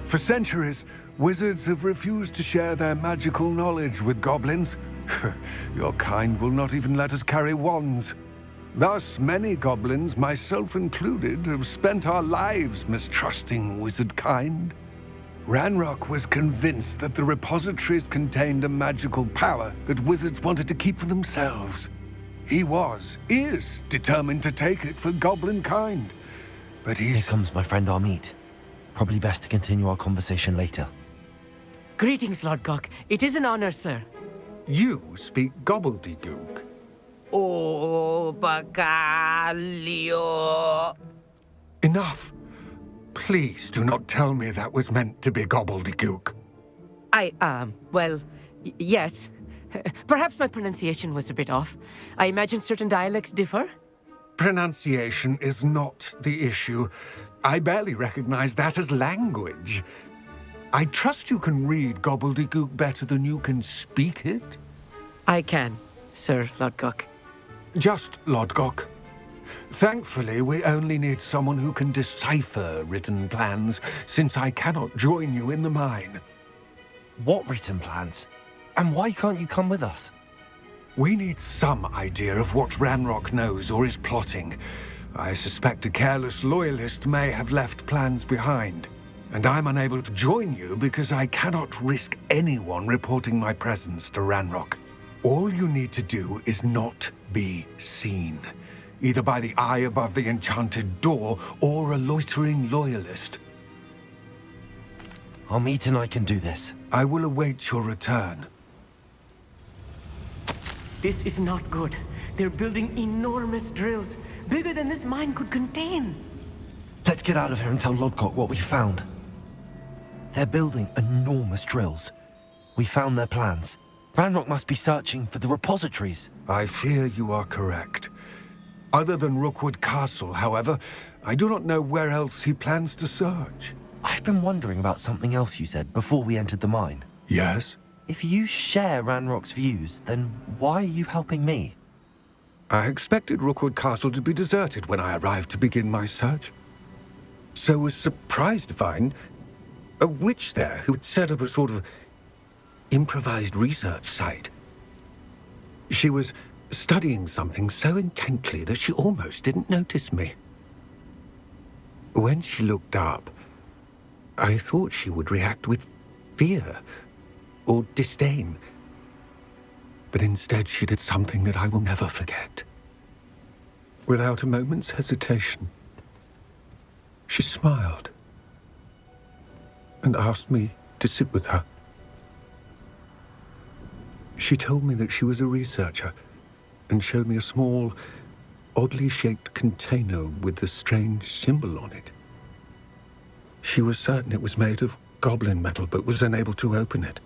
For centuries, wizards have refused to share their magical knowledge with goblins. Your kind will not even let us carry wands. Thus, many goblins, myself included, have spent our lives mistrusting wizard kind. Ranrock was convinced that the repositories contained a magical power that wizards wanted to keep for themselves. He is determined to take it for goblin kind. But Here comes my friend Amit. Probably best to continue our conversation later. Greetings, Lodgok. It is an honor, sir. You speak gobbledygook. Oh, Bagalio. Enough. Please do not tell me that was meant to be gobbledygook. Yes. Perhaps my pronunciation was a bit off. I imagine certain dialects differ. Pronunciation is not the issue. I barely recognize that as language. I trust you can read gobbledygook better than you can speak it? I can, Sir Lodgok. Just Lodgok. Thankfully, we only need someone who can decipher written plans, since I cannot join you in the mine. What written plans? And why can't you come with us? We need some idea of what Ranrock knows or is plotting. I suspect a careless loyalist may have left plans behind. And I'm unable to join you because I cannot risk anyone reporting my presence to Ranrock. All you need to do is not be seen, either by the eye above the enchanted door or a loitering loyalist. Our meet and I can do this. I will await your return. This is not good. They're building enormous drills, bigger than this mine could contain. Let's get out of here and tell Lodcock what we found. They're building enormous drills. We found their plans. Ranrock must be searching for the repositories. I fear you are correct. Other than Rookwood Castle, however, I do not know where else he plans to search. I've been wondering about something else you said before we entered the mine. Yes? If you share Ranrock's views, then why are you helping me? I expected Rookwood Castle to be deserted when I arrived to begin my search. So was surprised to find a witch there who had set up a sort of improvised research site. She was studying something so intently that she almost didn't notice me. When she looked up, I thought she would react with fear or disdain. But instead she did something that I will never forget. Without a moment's hesitation, she smiled and asked me to sit with her. She told me that she was a researcher and showed me a small, oddly shaped container with a strange symbol on it. She was certain it was made of goblin metal, but was unable to open it.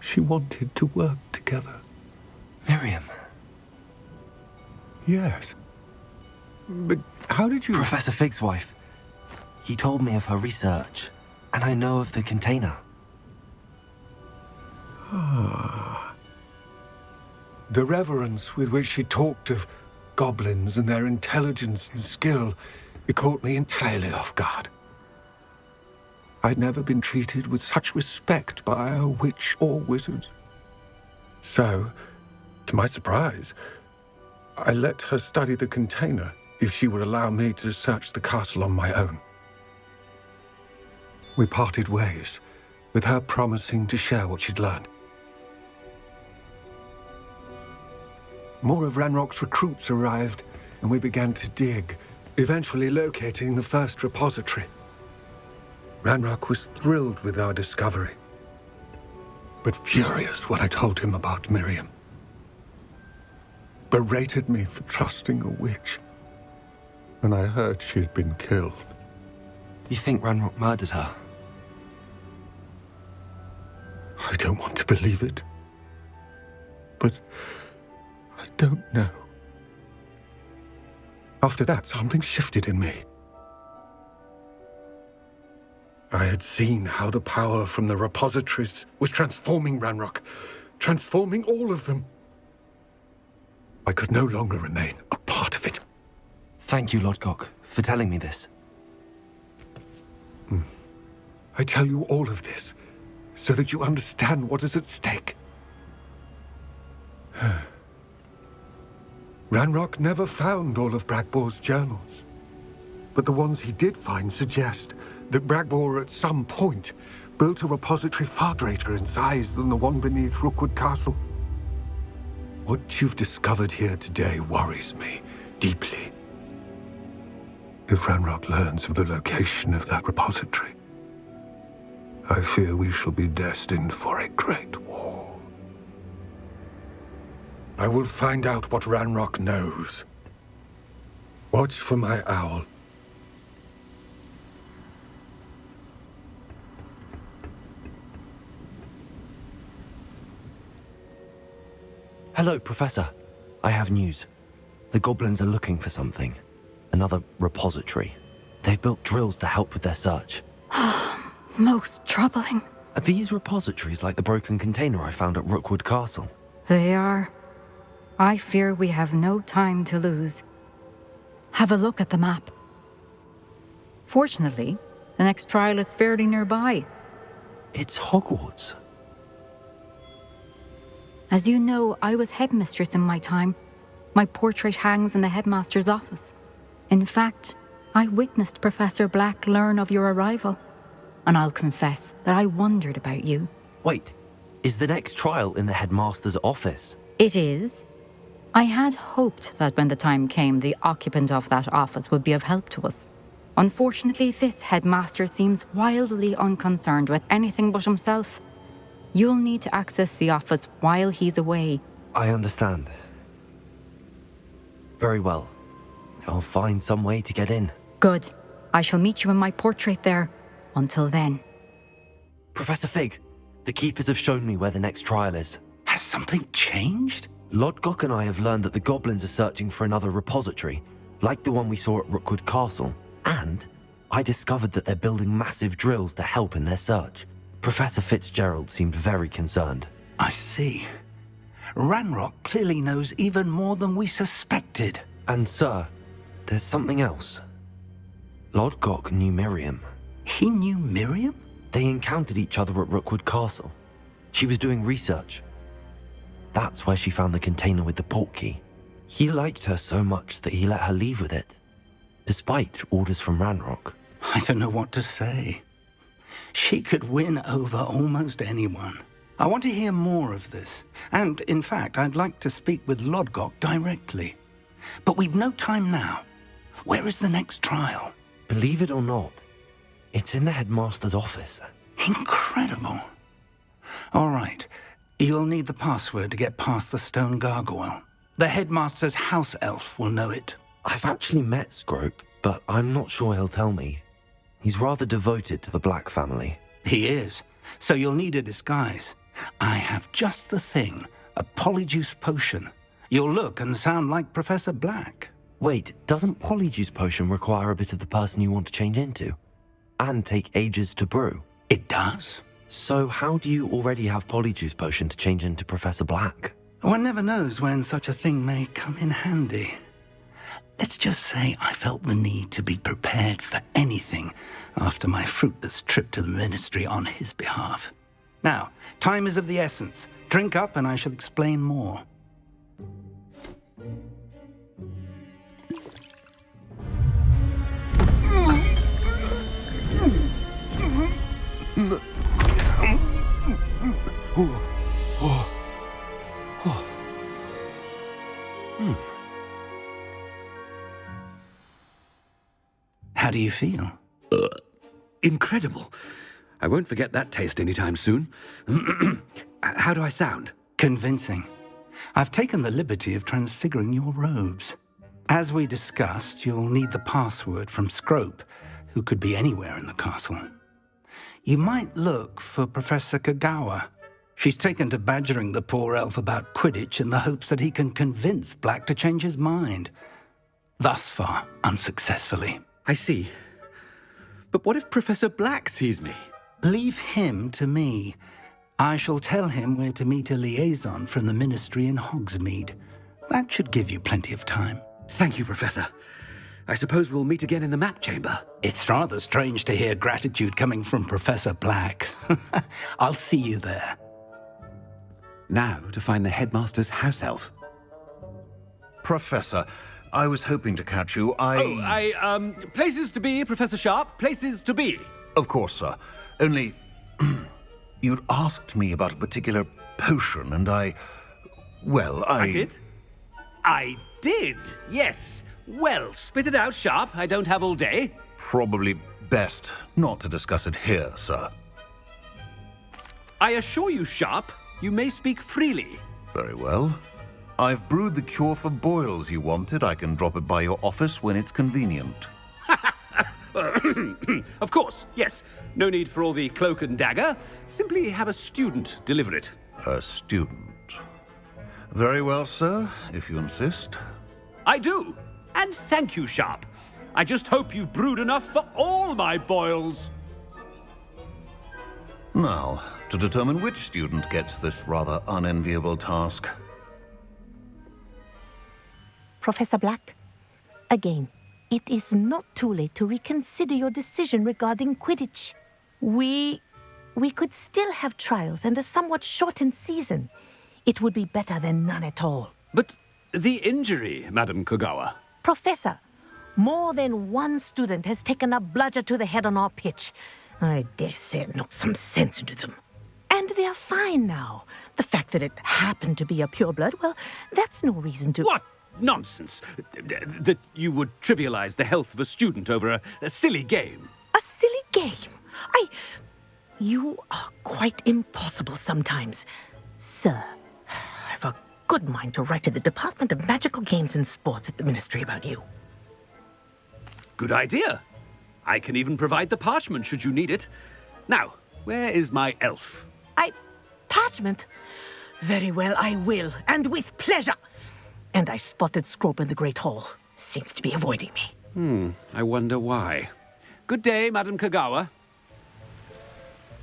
She wanted to work together. Miriam. Yes. But how did you... Professor Fig's wife. He told me of her research, and I know of the container. Ah. The reverence with which she talked of goblins and their intelligence and skill, it caught me entirely off guard. I'd never been treated with such respect by a witch or wizard. So, to my surprise, I let her study the container if she would allow me to search the castle on my own. We parted ways, with her promising to share what she'd learned. More of Ranrock's recruits arrived, and we began to dig, eventually locating the first repository. Ranrock was thrilled with our discovery, but furious when I told him about Miriam. Berated me for trusting a witch, and I heard she had been killed. You think Ranrock murdered her? I don't want to believe it, but I don't know. After that, something shifted in me. I had seen how the power from the repositories was transforming Ranrock, transforming all of them. I could no longer remain a part of it. Thank you, Lodcock, for telling me this. I tell you all of this so that you understand what is at stake. Ranrock never found all of Bragbor's journals, but the ones he did find suggest that Bragbor at some point built a repository far greater in size than the one beneath Rookwood Castle. What you've discovered here today worries me deeply. If Ranrock learns of the location of that repository, I fear we shall be destined for a great war. I will find out what Ranrock knows. Watch for my owl. Hello, Professor. I have news. The goblins are looking for something. Another repository. They've built drills to help with their search. Most troubling. Are these repositories like the broken container I found at Rookwood Castle? They are. I fear we have no time to lose. Have a look at the map. Fortunately, the next trial is fairly nearby. It's Hogwarts. As you know, I was headmistress in my time. My portrait hangs in the headmaster's office. In fact, I witnessed Professor Black learn of your arrival. And I'll confess that I wondered about you. Wait, is the next trial in the headmaster's office? It is. I had hoped that when the time came, the occupant of that office would be of help to us. Unfortunately, this headmaster seems wildly unconcerned with anything but himself. You'll need to access the office while he's away. I understand. Very well. I'll find some way to get in. Good. I shall meet you in my portrait there. Until then. Professor Fig, the keepers have shown me where the next trial is. Has something changed? Lodgok and I have learned that the goblins are searching for another repository, like the one we saw at Rookwood Castle. And I discovered that they're building massive drills to help in their search. Professor Fitzgerald seemed very concerned. I see. Ranrock clearly knows even more than we suspected. And sir, there's something else. Lodgok knew Miriam. He knew Miriam? They encountered each other at Rookwood Castle. She was doing research. That's where she found the container with the portkey. He liked her so much that he let her leave with it, despite orders from Ranrock. I don't know what to say. She could win over almost anyone. I want to hear more of this. And, in fact, I'd like to speak with Lodgok directly. But we've no time now. Where is the next trial? Believe it or not, it's in the headmaster's office. Incredible. All right. You'll need the password to get past the stone gargoyle. The headmaster's house elf will know it. I've actually met Scrope, but I'm not sure he'll tell me. He's rather devoted to the Black family. He is. So you'll need a disguise. I have just the thing. A polyjuice potion. You'll look and sound like Professor Black. Wait, doesn't polyjuice potion require a bit of the person you want to change into? And take ages to brew? It does. So how do you already have polyjuice potion to change into Professor Black? One never knows when such a thing may come in handy. Let's just say I felt the need to be prepared for anything after my fruitless trip to the ministry on his behalf. Now, time is of the essence. Drink up and I shall explain more. How do you feel? Incredible. I won't forget that taste anytime soon. How do I sound? Convincing. I've taken the liberty of transfiguring your robes. As we discussed, you'll need the password from Scrope, who could be anywhere in the castle. You might look for Professor Kagawa. She's taken to badgering the poor elf about Quidditch in the hopes that he can convince Black to change his mind. Thus far, unsuccessfully. I see. But what if Professor Black sees me? Leave him to me. I shall tell him where to meet a liaison from the ministry in Hogsmeade. That should give you plenty of time. Thank you, Professor. I suppose we'll meet again in the map chamber. It's rather strange to hear gratitude coming from Professor Black. I'll see you there. Now to find the headmaster's house elf. Professor, I was hoping to catch you. Places to be, Professor Sharp. Places to be. Of course, sir. Only, you'd asked me about a particular potion, and I did? I did, yes. Well, spit it out, Sharp. I don't have all day. Probably best not to discuss it here, sir. I assure you, Sharp, you may speak freely. Very well. I've brewed the cure for boils you wanted. I can drop it by your office when it's convenient. Of course, yes. No need for all the cloak and dagger. Simply have a student deliver it. A student. Very well, sir, if you insist. I do. And thank you, Sharp. I just hope you've brewed enough for all my boils. Now, to determine which student gets this rather unenviable task. Professor Black, again, it is not too late to reconsider your decision regarding Quidditch. We could still have trials and a somewhat shortened season. It would be better than none at all. But The injury, Madam Kogawa. Professor, more than one student has taken a bludger to the head on our pitch. I dare say it knocked some sense into them. And they're fine now. The fact that it happened to be a pureblood, well, that's no reason to... What nonsense! That you would trivialize the health of a student over a silly game. A silly game? You are quite impossible sometimes. Sir, I've a good mind to write to the Department of Magical Games and Sports at the Ministry about you. Good idea. I can even provide the parchment should you need it. Now, where is my elf? Parchment? Very well, I will, and with pleasure. And I spotted Scrope in the Great Hall. Seems to be avoiding me. I wonder why. Good day, Madam Kogawa.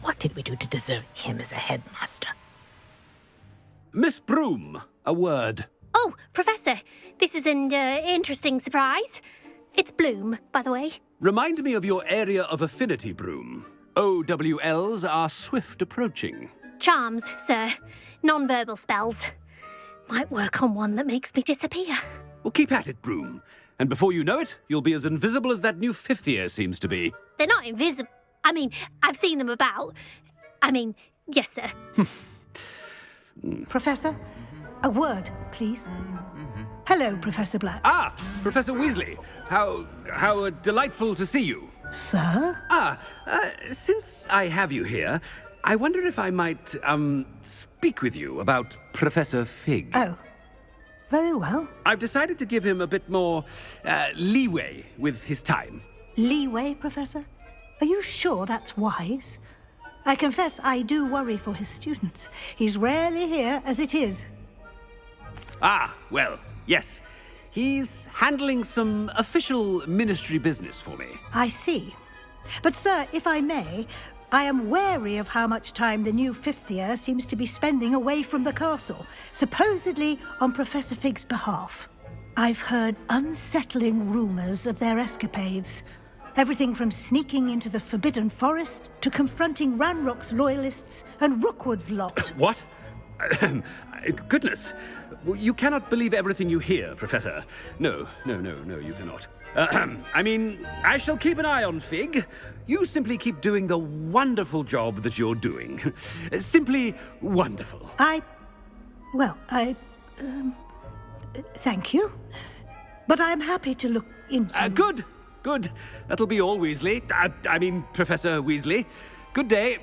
What did we do to deserve him as a headmaster? Miss Broom, a word. Oh, Professor, this is an interesting surprise. It's Bloom, by the way. Remind me of your area of affinity, Broom. OWLs are swift approaching. Charms, sir. Non-verbal spells. Might work on one that makes me disappear. Well, keep at it, Broom. And before you know it, you'll be as invisible as that new fifth year seems to be. They're not invisible. I mean, I've seen them about. Yes, sir. Professor, a word, please. Hello, Professor Black. Ah, Professor Weasley. How delightful to see you. Sir? Since I have you here, I wonder if I might, speak with you about Professor Fig. Oh, very well. I've decided to give him a bit more, leeway with his time. Leeway, Professor? Are you sure that's wise? I confess I do worry for his students. He's rarely here as it is. Well, yes. He's handling some official ministry business for me. I see. But, sir, if I may, I am wary of how much time the new fifth year seems to be spending away from the castle, supposedly on Professor Fig's behalf. I've heard unsettling rumours of their escapades. Everything from sneaking into the Forbidden Forest to confronting Ranrock's loyalists and Rookwood's lot. What? Goodness. You cannot believe everything you hear, Professor. No, you cannot. I shall keep an eye on Fig. You simply keep doing the wonderful job that you're doing. Simply wonderful. Thank you. But I'm happy to look into... Good. That'll be all, Weasley. Professor Weasley. Good day.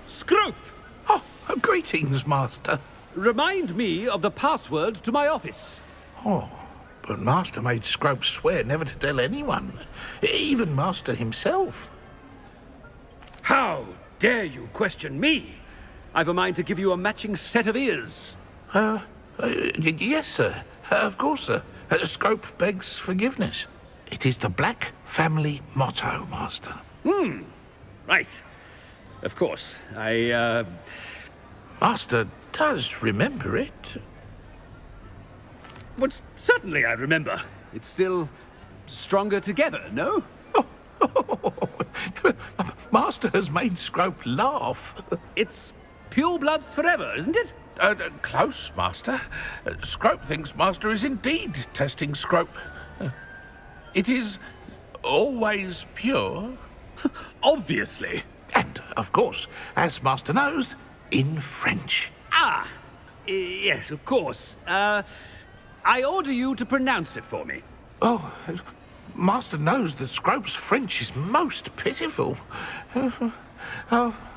Scrope! Oh, greetings, Master. Remind me of the password to my office. Oh, but Master made Scrope swear never to tell anyone, even Master himself. How dare you question me? I've a mind to give you a matching set of ears. Yes, sir. Of course, sir. Scrope begs forgiveness. It is the Black family motto, Master. Right. Of course. Master does remember it. But certainly I remember. It's still stronger together, no? Master has made Scrope laugh. It's pure bloods forever, isn't it? Close, Master. Scrope thinks Master is indeed testing Scrope. It is always pure. Obviously. And, of course, as Master knows, in French. Yes, of course. I order you to pronounce it for me. Oh, Master knows that Scrope's French is most pitiful.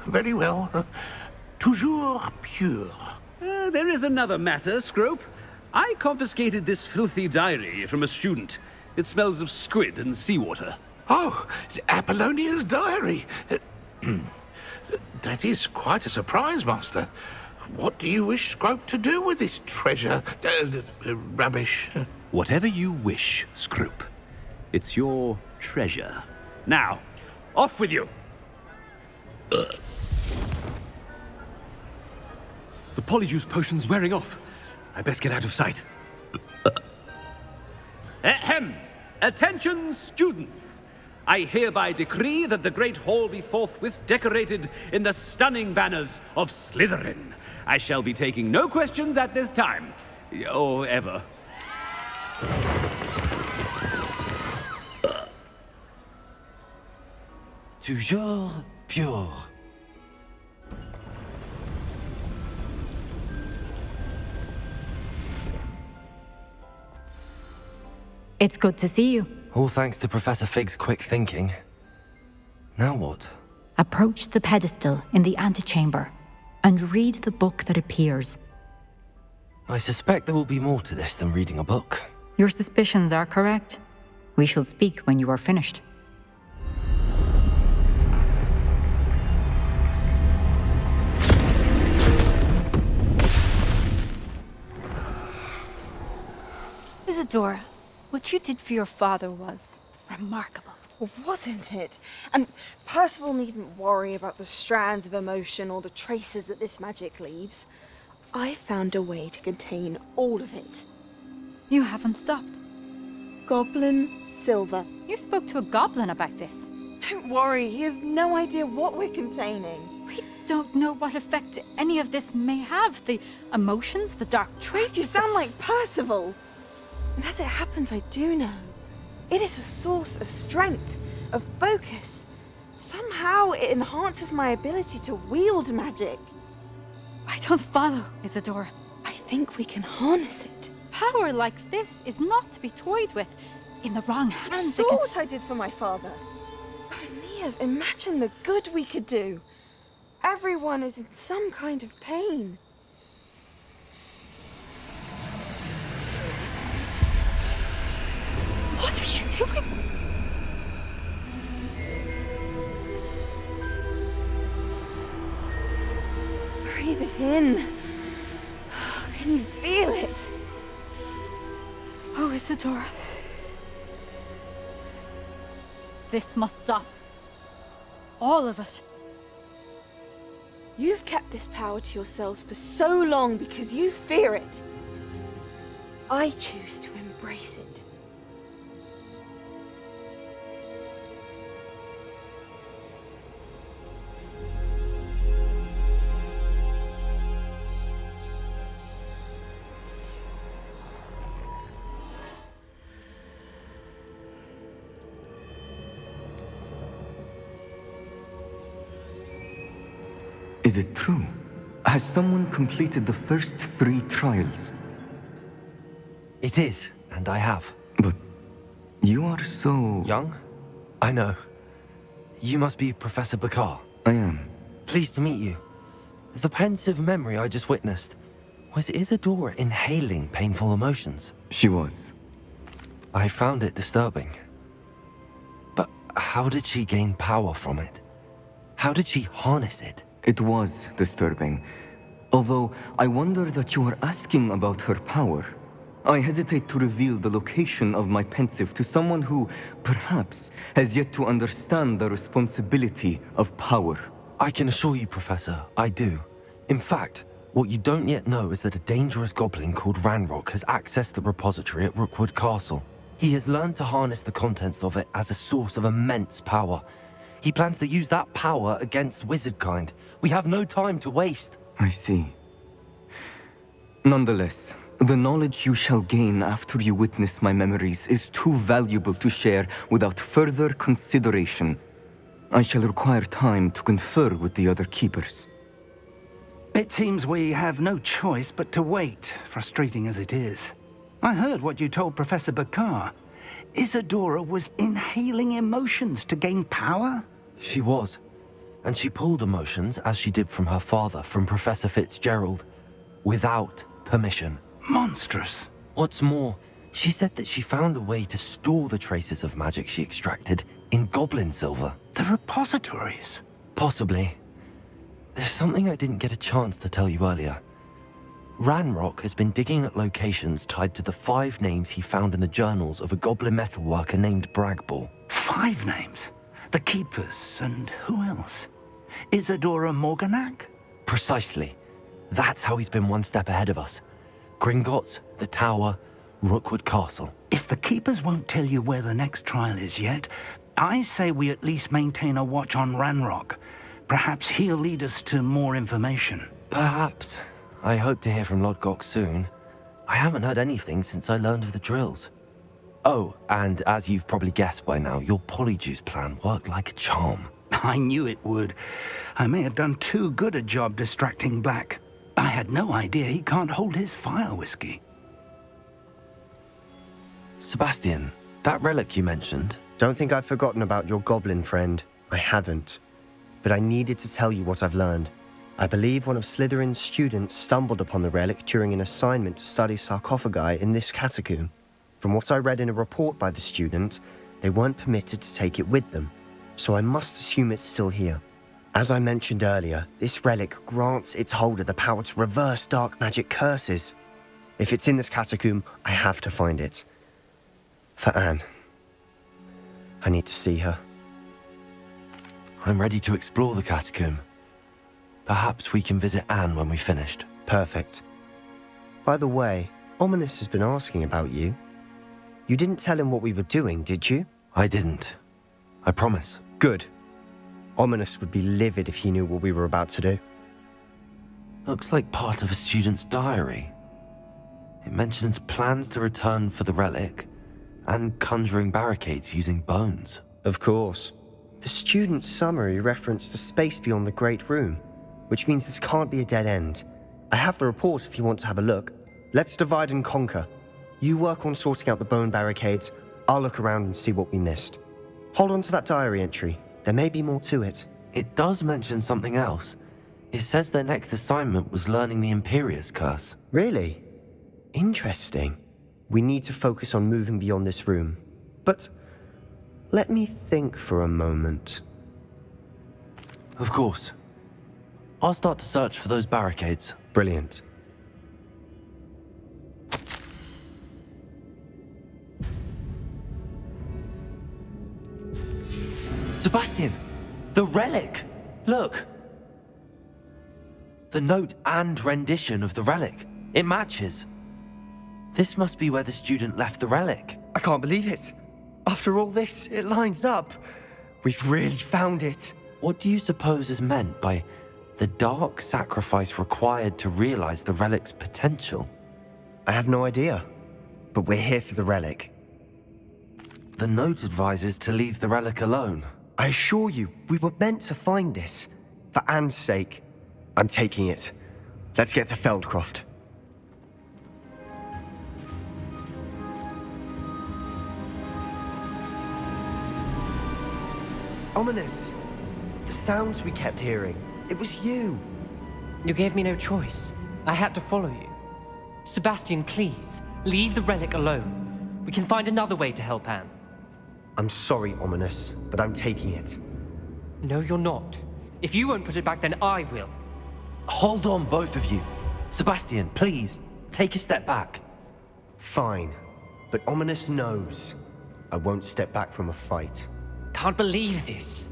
Very well. Toujours pure. There is another matter, Scrope. I confiscated this filthy diary from a student. It smells of squid and seawater. Oh, Apollonia's diary. That is quite a surprise, Master. What do you wish Scrope to do with this treasure? Rubbish. Whatever you wish, Scrope. It's your treasure. Now, off with you. The polyjuice potion's wearing off. I best get out of sight. Ahem! Attention, students! I hereby decree that the Great Hall be forthwith decorated in the stunning banners of Slytherin. I shall be taking no questions at this time. Or ever. Toujours pure. It's good to see you. All thanks to Professor Fig's quick thinking. Now what? Approach the pedestal in the antechamber and read the book that appears. I suspect there will be more to this than reading a book. Your suspicions are correct. We shall speak when you are finished. Isadora, what you did for your father was remarkable. Well, wasn't it? And Percival needn't worry about the strands of emotion or the traces that this magic leaves. I found a way to contain all of it. You haven't stopped. Goblin silver. You spoke to a goblin about this. Don't worry, he has no idea what we're containing. We don't know what effect any of this may have. The emotions, the dark traits. You sound like Percival. And as it happens, I do know. It is a source of strength, of focus. Somehow it enhances my ability to wield magic. I don't follow, Isadora. I think we can harness it. Power like this is not to be toyed with. In the wrong hands, You saw what I did for my father. Oh, Neve, imagine the good we could do. Everyone is in some kind of pain. What are you doing? Breathe it in. Can you feel it? Oh, Isadora. This must stop. All of it. You've kept this power to yourselves for so long because you fear it. I choose to embrace it. Is it true? Has someone completed the first 3 trials? It is, and I have. But you are so... Young? I know. You must be Professor Bakar. I am. Pleased to meet you. The pensive memory I just witnessed, was Isadora inhaling painful emotions? She was. I found it disturbing. But how did she gain power from it? How did she harness it? It was disturbing. Although I wonder that you are asking about her power. I hesitate to reveal the location of my pensive to someone who, perhaps, has yet to understand the responsibility of power. I can assure you, Professor, I do. In fact, what you don't yet know is that a dangerous goblin called Ranrock has accessed the repository at Rookwood Castle. He has learned to harness the contents of it as a source of immense power. He plans to use that power against wizardkind. We have no time to waste. I see. Nonetheless, the knowledge you shall gain after you witness my memories is too valuable to share without further consideration. I shall require time to confer with the other keepers. It seems we have no choice but to wait, frustrating as it is. I heard what you told Professor Bakar. Isadora was inhaling emotions to gain power? She was. And she pulled emotions, as she did from her father, from Professor Fitzgerald, without permission. Monstrous. What's more, she said that she found a way to store the traces of magic she extracted in goblin silver. The repositories? Possibly. There's something I didn't get a chance to tell you earlier. Ranrock has been digging at locations tied to the 5 names he found in the journals of a goblin metalworker named Bragball. 5 names? The Keepers, and who else? Isadora Morganac? Precisely. That's how he's been one step ahead of us. Gringotts, the Tower, Rookwood Castle. If the keepers won't tell you where the next trial is yet, I say we at least maintain a watch on Ranrock. Perhaps he'll lead us to more information. Perhaps. I hope to hear from Lodgok soon. I haven't heard anything since I learned of the drills. Oh, and as you've probably guessed by now, your polyjuice plan worked like a charm. I knew it would. I may have done too good a job distracting Black. I had no idea he can't hold his fire whiskey. Sebastian, that relic you mentioned... Don't think I've forgotten about your goblin friend. I haven't. But I needed to tell you what I've learned. I believe one of Slytherin's students stumbled upon the relic during an assignment to study sarcophagi in this catacomb. From what I read in a report by the student, they weren't permitted to take it with them, so I must assume it's still here. As I mentioned earlier, this relic grants its holder the power to reverse dark magic curses. If it's in this catacomb, I have to find it. For Anne. I need to see her. I'm ready to explore the catacomb. Perhaps we can visit Anne when we've finished. Perfect. By the way, Ominous has been asking about you. You didn't tell him what we were doing, did you? I didn't. I promise. Good. Ominous would be livid if he knew what we were about to do. Looks like part of a student's diary. It mentions plans to return for the relic and conjuring barricades using bones. Of course. The student's summary referenced a space beyond the Great Room, which means this can't be a dead end. I have the report if you want to have a look. Let's divide and conquer. You work on sorting out the bone barricades. I'll look around and see what we missed. Hold on to that diary entry. There may be more to it. It does mention something else. It says their next assignment was learning the Imperius Curse. Really? Interesting. We need to focus on moving beyond this room. But let me think for a moment. Of course. I'll start to search for those barricades. Brilliant. Sebastian! The relic! Look! The note and rendition of the relic. It matches. This must be where the student left the relic. I can't believe it. After all this, it lines up. We've really found it. What do you suppose is meant by the dark sacrifice required to realize the relic's potential? I have no idea, but we're here for the relic. The note advises to leave the relic alone. I assure you, we were meant to find this. For Anne's sake. I'm taking it. Let's get to Feldcroft. Ominous! The sounds we kept hearing. It was you. You gave me no choice. I had to follow you. Sebastian, please, leave the relic alone. We can find another way to help Anne. I'm sorry, Ominous, but I'm taking it. No, you're not. If you won't put it back, then I will. Hold on, both of you. Sebastian, please, take a step back. Fine, but Ominous knows I won't step back from a fight. Can't believe this.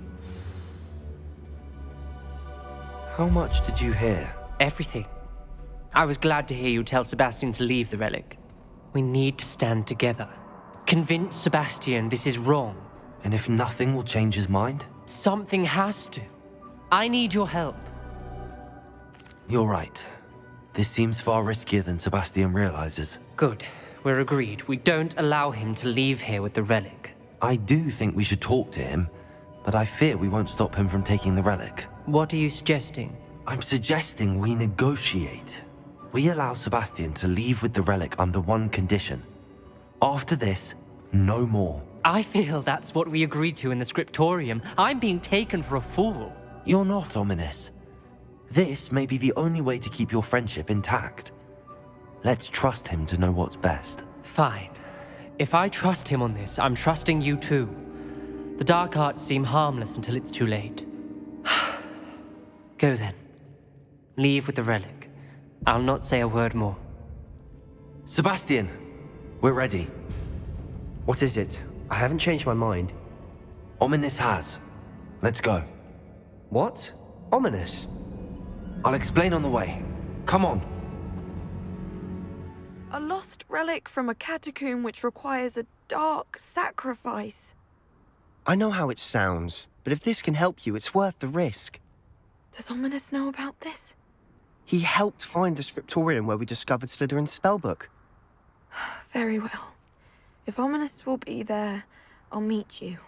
How much did you hear? Everything. I was glad to hear you tell Sebastian to leave the relic. We need to stand together. Convince Sebastian this is wrong. And if nothing will change his mind? Something has to. I need your help. You're right. This seems far riskier than Sebastian realizes. Good. We're agreed. We don't allow him to leave here with the relic. I do think we should talk to him, but I fear we won't stop him from taking the relic. What are you suggesting? I'm suggesting we negotiate. We allow Sebastian to leave with the relic under one condition. After this, no more. I feel that's what we agreed to in the scriptorium. I'm being taken for a fool. You're not, Ominous. This may be the only way to keep your friendship intact. Let's trust him to know what's best. Fine. If I trust him on this, I'm trusting you too. The dark arts seem harmless until it's too late. Go then. Leave with the relic. I'll not say a word more. Sebastian, we're ready. What is it? I haven't changed my mind. Ominous has. Let's go. What? Ominous? I'll explain on the way. Come on. A lost relic from a catacomb which requires a dark sacrifice. I know how it sounds, but if this can help you, it's worth the risk. Does Ominous know about this? He helped find the scriptorium where we discovered Slytherin's spellbook. Very well. If Ominous will be there, I'll meet you.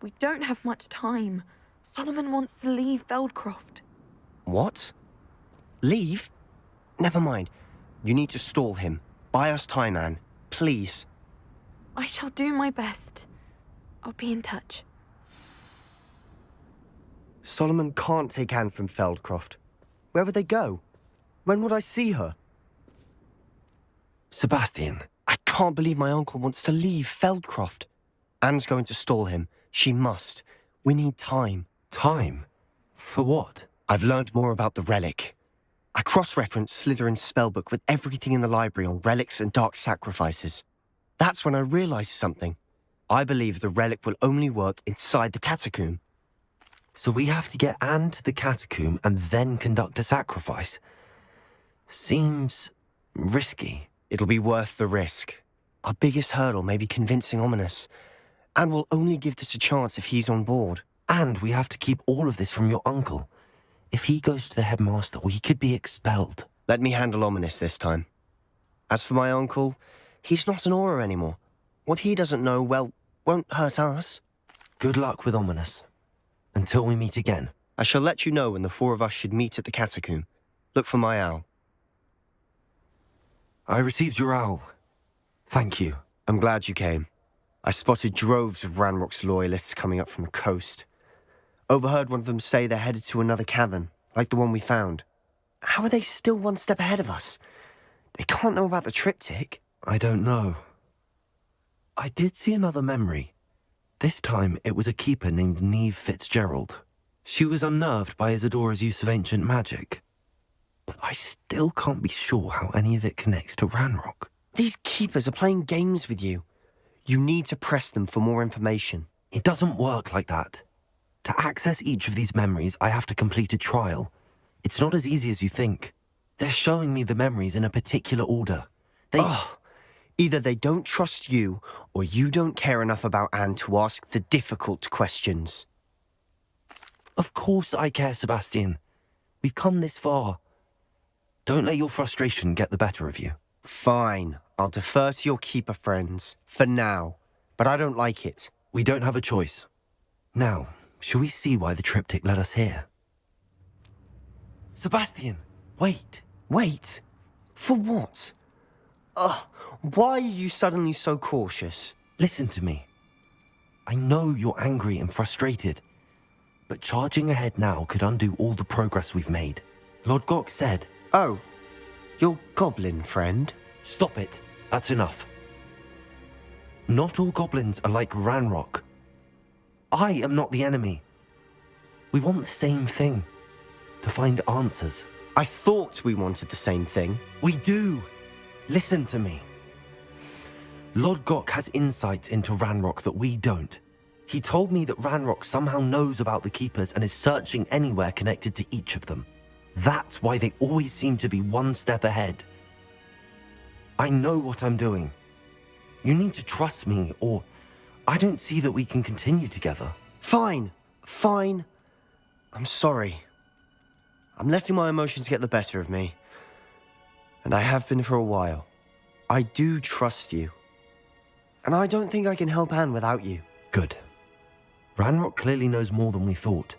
We don't have much time. Solomon wants to leave Feldcroft. What? Leave? Never mind. You need to stall him. Buy us time, Anne. Please. I shall do my best. I'll be in touch. Solomon can't take Anne from Feldcroft. Where would they go? When would I see her? Sebastian. I can't believe my uncle wants to leave Feldcroft. Anne's going to stall him. She must. We need time. Time? For what? I've learned more about the relic. I cross-referenced Slytherin's spellbook with everything in the library on relics and dark sacrifices. That's when I realized something. I believe the relic will only work inside the catacomb. So we have to get Anne to the catacomb and then conduct a sacrifice? Seems risky. It'll be worth the risk. Our biggest hurdle may be convincing Ominous. And we'll only give this a chance if he's on board. And we have to keep all of this from your uncle. If he goes to the headmaster, we could be expelled. Let me handle Ominous this time. As for my uncle, he's not an Auror anymore. What he doesn't know, well, won't hurt us. Good luck with Ominous. Until we meet again. I shall let you know when the four of us should meet at the catacomb. Look for my owl. I received your owl. Thank you. I'm glad you came. I spotted droves of Ranrock's loyalists coming up from the coast. Overheard one of them say they're headed to another cavern, like the one we found. How are they still one step ahead of us? They can't know about the triptych. I don't know. I did see another memory. This time it was a keeper named Neve Fitzgerald. She was unnerved by Isadora's use of ancient magic. But I still can't be sure how any of it connects to Ranrock. These keepers are playing games with you. You need to press them for more information. It doesn't work like that. To access each of these memories, I have to complete a trial. It's not as easy as you think. They're showing me the memories in a particular order. Either they don't trust you, or you don't care enough about Anne to ask the difficult questions. Of course I care, Sebastian. We've come this far. Don't let your frustration get the better of you. Fine. I'll defer to your keeper friends, for now. But I don't like it. We don't have a choice. Now, shall we see why the triptych led us here? Sebastian, wait. Wait? For what? Why are you suddenly so cautious? Listen to me. I know you're angry and frustrated, but charging ahead now could undo all the progress we've made. Lord Gok said... Oh, your goblin friend? Stop it. That's enough. Not all goblins are like Ranrock. I am not the enemy. We want the same thing. To find answers. I thought we wanted the same thing. We do. Listen to me. Lord Gok has insights into Ranrock that we don't. He told me that Ranrock somehow knows about the Keepers and is searching anywhere connected to each of them. That's why they always seem to be one step ahead. I know what I'm doing. You need to trust me, or I don't see that we can continue together. Fine. I'm sorry. I'm letting my emotions get the better of me. And I have been for a while. I do trust you. And I don't think I can help Anne without you. Good. Ranrock clearly knows more than we thought.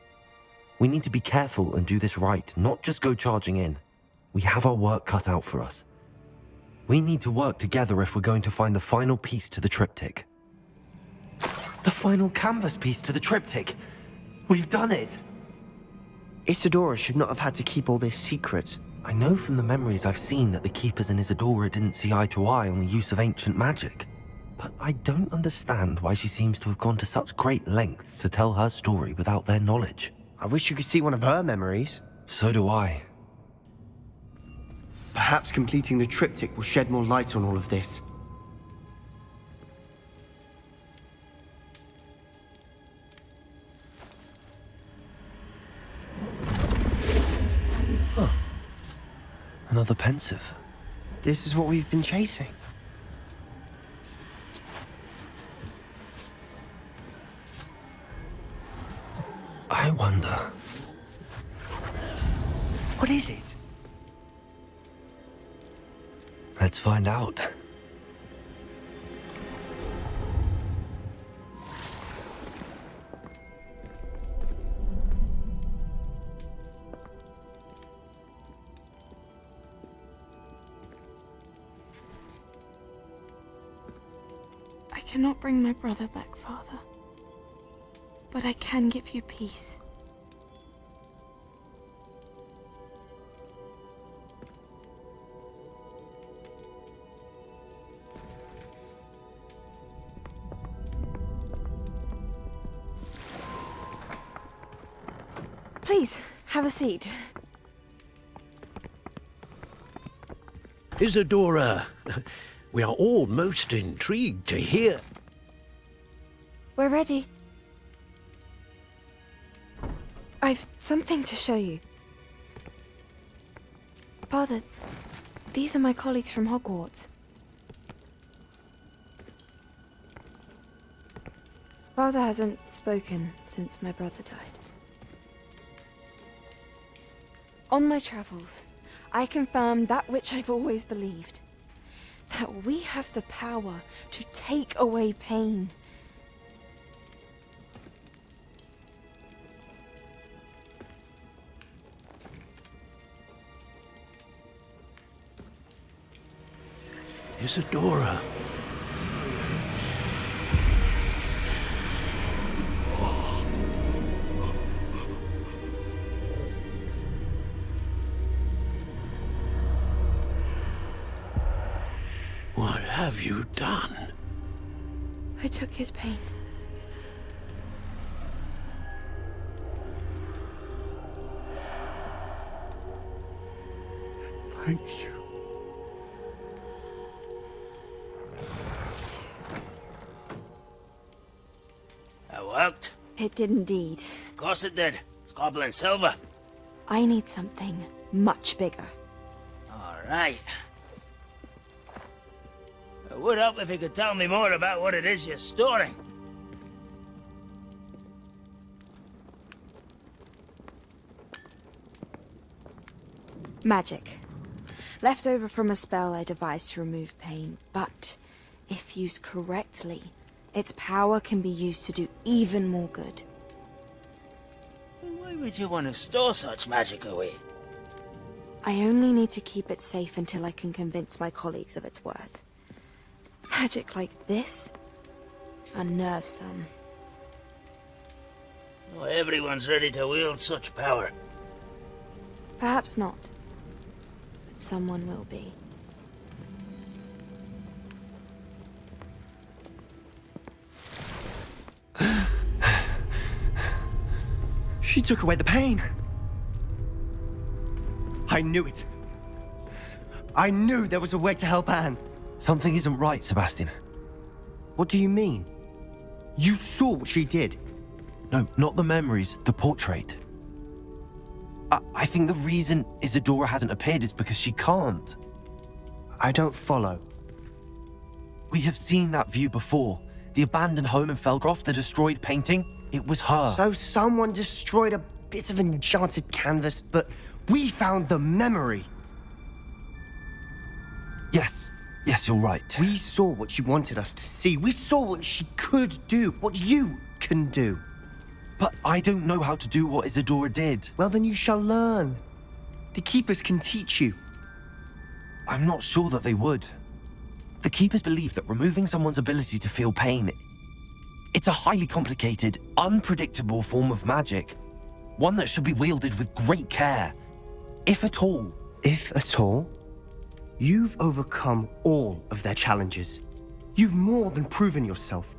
We need to be careful and do this right, not just go charging in. We have our work cut out for us. We need to work together if we're going to find the final piece to the triptych. The final canvas piece to the triptych! We've done it! Isadora should not have had to keep all this secret. I know from the memories I've seen that the Keepers and Isadora didn't see eye to eye on the use of ancient magic. But I don't understand why she seems to have gone to such great lengths to tell her story without their knowledge. I wish you could see one of her memories. So do I. Perhaps completing the triptych will shed more light on all of this. Another pensive. this is what we've been chasing. I wonder. What is it? Let's find out. I cannot bring my brother back, Father. But I can give you peace. Please, have a seat. Isadora, we are all most intrigued to hear. We're ready. I've something to show you. Father, these are my colleagues from Hogwarts. Father hasn't spoken since my brother died. On my travels, I confirmed that which I've always believed. That we have the power to take away pain. Isadora. What have you done? I took his pain. Thank you. That worked. It did indeed. Of course it did. It's goblin silver. I need something much bigger. All right. It would help if you could tell me more about what it is you're storing. Magic. Left over from a spell I devised to remove pain, but if used correctly, its power can be used to do even more good. Why would you want to store such magic away? I only need to keep it safe until I can convince my colleagues of its worth. Magic like this unnerves some. Not everyone's ready to wield such power. Perhaps not, but someone will be. She took away the pain. I knew it. I knew there was a way to help Anne. Something isn't right, Sebastian. What do you mean? You saw what she did. No, not the memories, the portrait. I think the reason Isadora hasn't appeared is because she can't. I don't follow. We have seen that view before. The abandoned home in Felgroth, the destroyed painting. It was her. So someone destroyed a bit of enchanted canvas, but we found the memory. Yes, you're right. We saw what she wanted us to see. We saw what she could do, what you can do. But I don't know how to do what Isadora did. Well, then you shall learn. The Keepers can teach you. I'm not sure that they would. The Keepers believe that removing someone's ability to feel pain, it's a highly complicated, unpredictable form of magic. One that should be wielded with great care. If at all. If at all? You've overcome all of their challenges. You've more than proven yourself.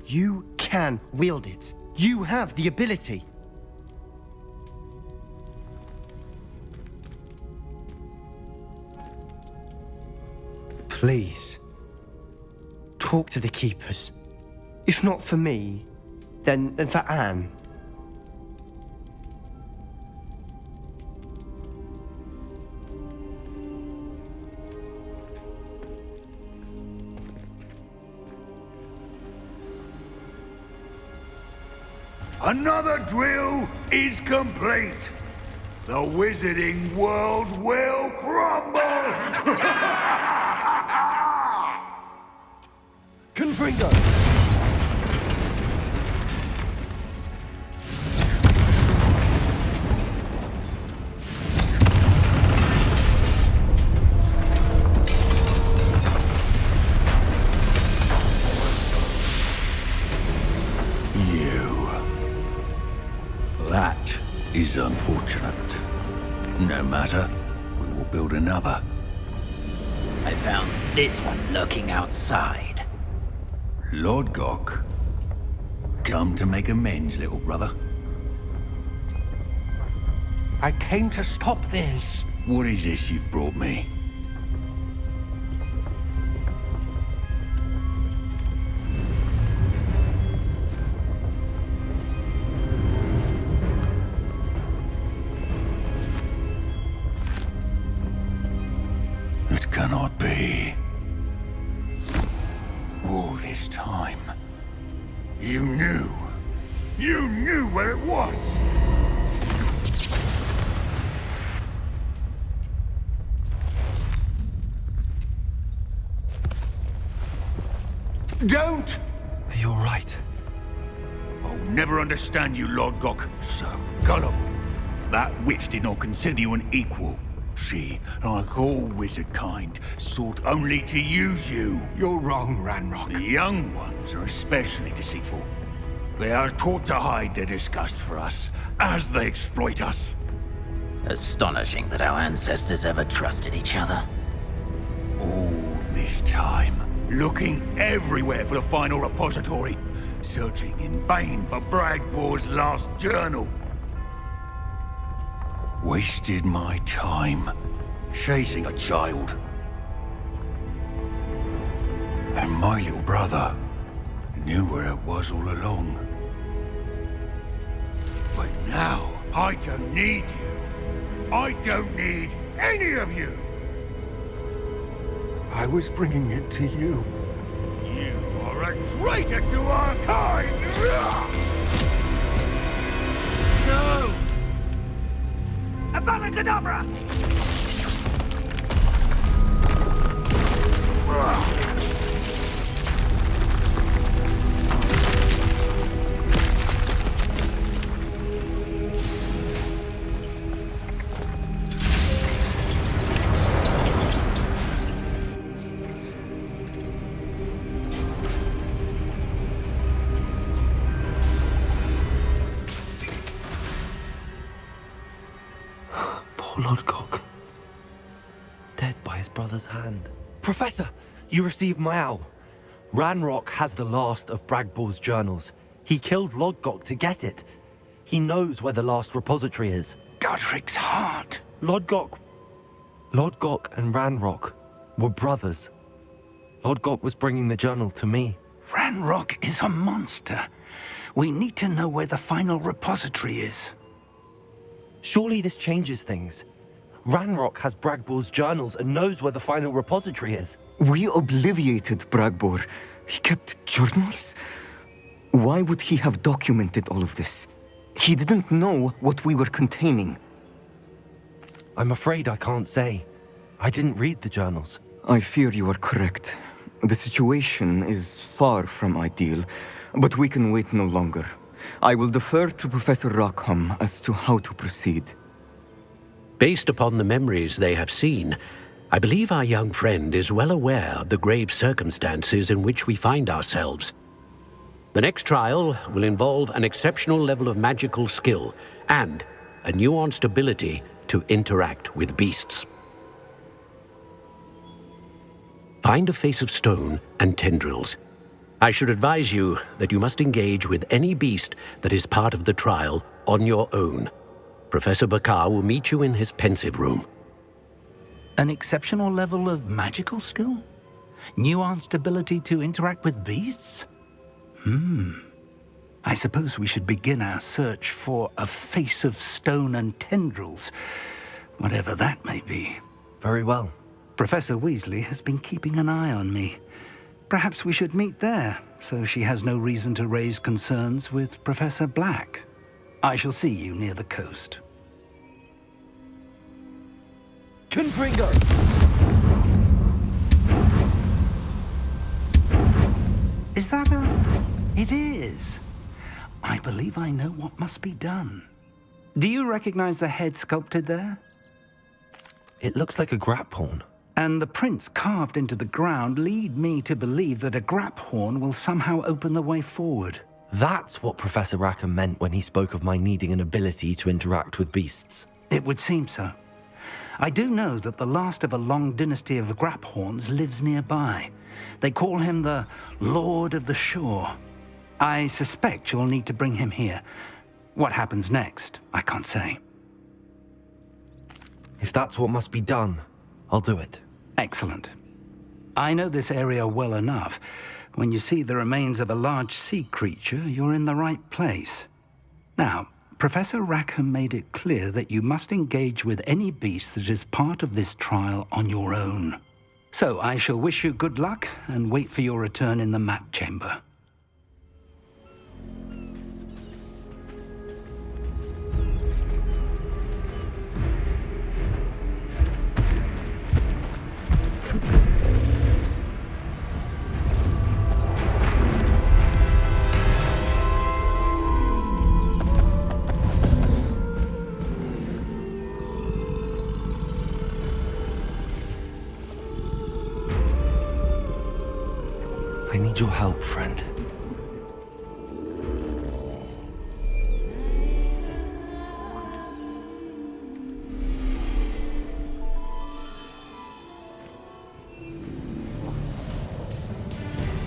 You can wield it. You have the ability. Please, talk to the Keepers. If not for me, then for Anne. Another drill is complete. The wizarding world will crumble! Confringo! That is unfortunate. No matter, we will build another. I found this one lurking outside. Lord Gok, come to make amends, little brother. I came to stop this. What is this you've brought me? It cannot be. All this time, you knew. You knew where it was! Don't! Are you all right? I'll never understand you, Lord Gok. So gullible. That witch did not consider you an equal. She, like all wizard kind, sought only to use you. You're wrong, Ranrock. The young ones are especially deceitful. They are taught to hide their disgust for us, as they exploit us. Astonishing that our ancestors ever trusted each other. All this time, looking everywhere for the final repository, searching in vain for Bragbor's last journal. Wasted my time chasing a child. And my little brother knew where it was all along. But now, I don't need you. I don't need any of you. I was bringing it to you. You are a traitor to our kind! No! Avada Kedavra! Poor Lord Gok. Dead by his brother's hand. Professor, you received my owl. Ranrock has the last of Bragbor's journals. He killed Lord Gok to get it. He knows where the last repository is. Godric's heart. Lord Gok and Ranrock were brothers. Lord Gok was bringing the journal to me. Ranrock is a monster. We need to know where the final repository is. Surely this changes things. Ranrock has Bragbor's journals and knows where the final repository is. We obliviated Bragbor. He kept journals? Why would he have documented all of this? He didn't know what we were containing. I'm afraid I can't say. I didn't read the journals. I fear you are correct. The situation is far from ideal, but we can wait no longer. I will defer to Professor Rockham as to how to proceed. Based upon the memories they have seen, I believe our young friend is well aware of the grave circumstances in which we find ourselves. The next trial will involve an exceptional level of magical skill and a nuanced ability to interact with beasts. Find a face of stone and tendrils. I should advise you that you must engage with any beast that is part of the trial on your own. Professor Bakar will meet you in his pensive room. An exceptional level of magical skill? Nuanced ability to interact with beasts? I suppose we should begin our search for a face of stone and tendrils, whatever that may be. Very well. Professor Weasley has been keeping an eye on me. Perhaps we should meet there, so she has no reason to raise concerns with Professor Black. I shall see you near the coast. Confringo! Is that a... It is. I believe I know what must be done. Do you recognize the head sculpted there? It looks like a grap horn. And the prints carved into the ground lead me to believe that a grap horn will somehow open the way forward. That's what Professor Rackham meant when he spoke of my needing an ability to interact with beasts. It would seem so. I do know that the last of a long dynasty of grap horns lives nearby. They call him the Lord of the Shore. I suspect you'll need to bring him here. What happens next, I can't say. If that's what must be done, I'll do it. Excellent. I know this area well enough. When you see the remains of a large sea creature, you're in the right place. Now, Professor Rackham made it clear that you must engage with any beast that is part of this trial on your own. So I shall wish you good luck and wait for your return in the map chamber. I need your help, friend.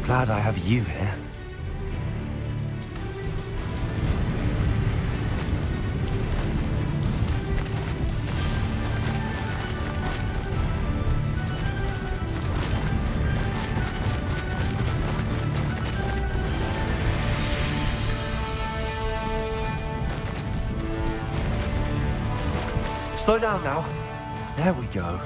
Glad I have you here. Slow down now. There we go.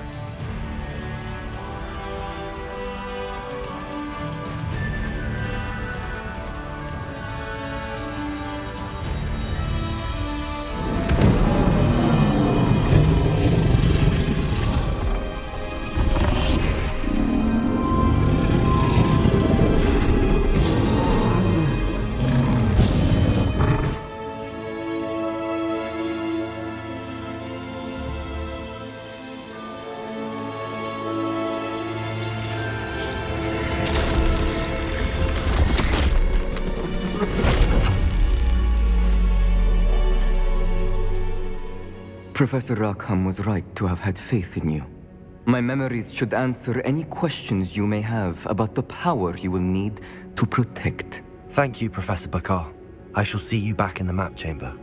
Professor Rackham was right to have had faith in you. My memories should answer any questions you may have about the power you will need to protect. Thank you, Professor Bakar. I shall see you back in the map chamber.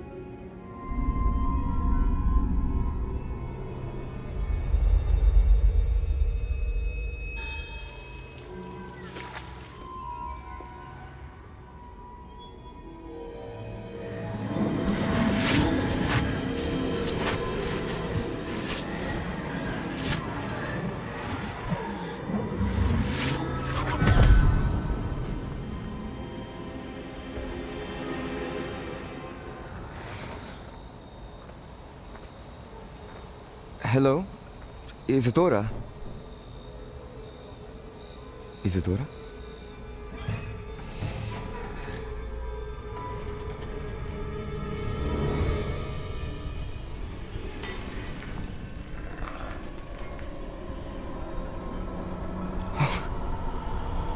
Hello? Isadora? Isadora?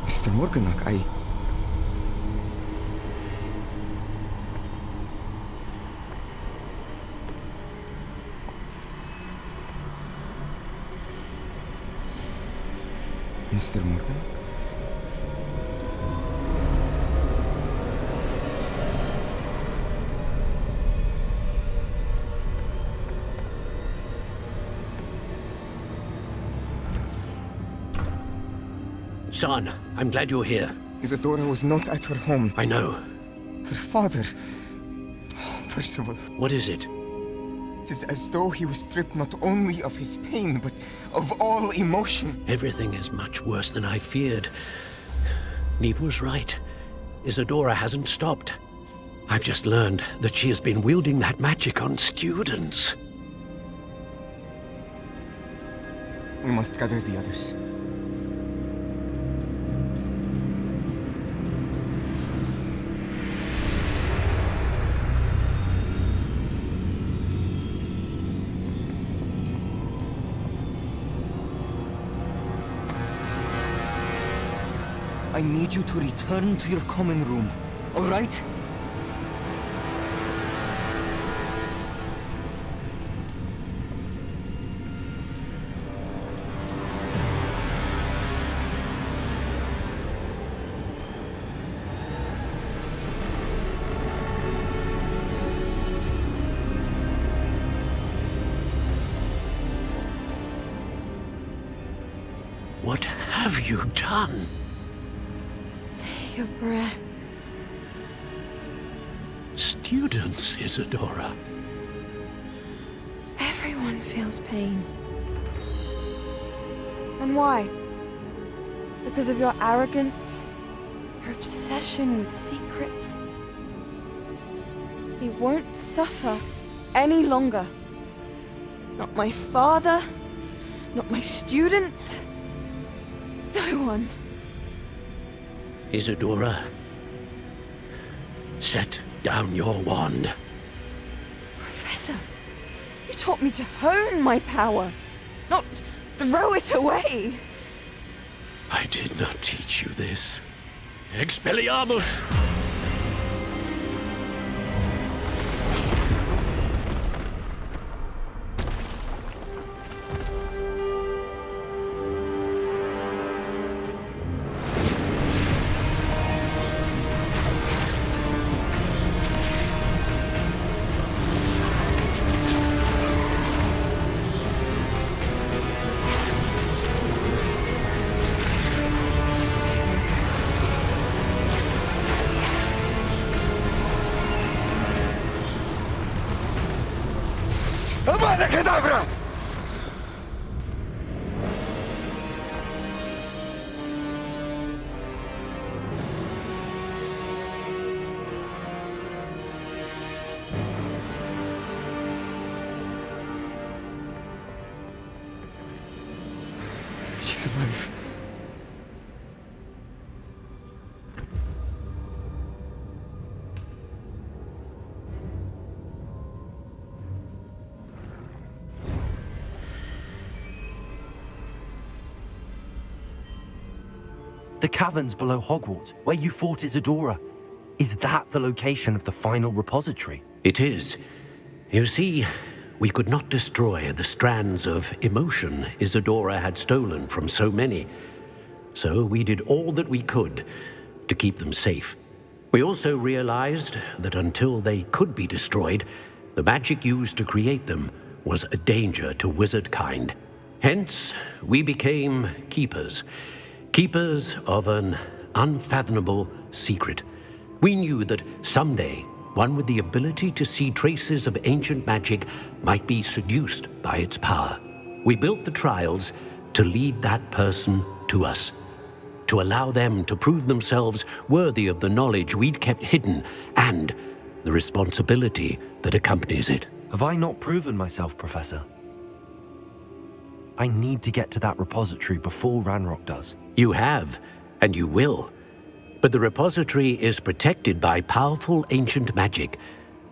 Mr. Morganach, Mr. Morgan? Son, I'm glad you're here. Isadora was not at her home. I know. Her father... Percival. What is it? It is as though he was stripped not only of his pain, but of all emotion. Everything is much worse than I feared. Neve was right. Isadora hasn't stopped. I've just learned that she has been wielding that magic on students. We must gather the others. I need you to return to your common room, all right? What have you done? Take a breath. Students, Isadora. Everyone feels pain. And why? Because of your arrogance? Your obsession with secrets? He won't suffer any longer. Not my father, not my students, no one. Isadora, set down your wand. Professor, you taught me to hone my power, not throw it away. I did not teach you this. Expelliarmus! Avada Kedavra! She's alive. The caverns below Hogwarts, where you fought Isadora. Is that the location of the final repository? It is. You see, we could not destroy the strands of emotion Isadora had stolen from so many. So we did all that we could to keep them safe. We also realized that until they could be destroyed, the magic used to create them was a danger to wizard kind. Hence, we became keepers. Keepers of an unfathomable secret. We knew that someday, one with the ability to see traces of ancient magic might be seduced by its power. We built the trials to lead that person to us, to allow them to prove themselves worthy of the knowledge we'd kept hidden and the responsibility that accompanies it. Have I not proven myself, Professor? I need to get to that repository before Ranrock does. You have, and you will. But the repository is protected by powerful ancient magic.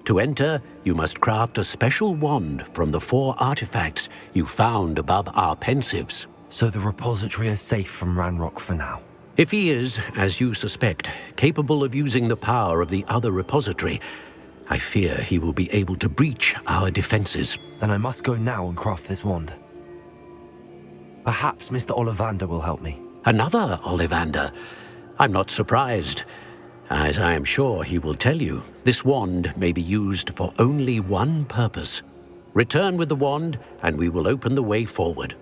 To enter, you must craft a special wand from the 4 artifacts you found above our pensives. So the repository is safe from Ranrock for now? If he is, as you suspect, capable of using the power of the other repository, I fear he will be able to breach our defenses. Then I must go now and craft this wand. Perhaps Mr. Ollivander will help me. Another Ollivander? I'm not surprised. As I am sure he will tell you, this wand may be used for only one purpose. Return with the wand, and we will open the way forward.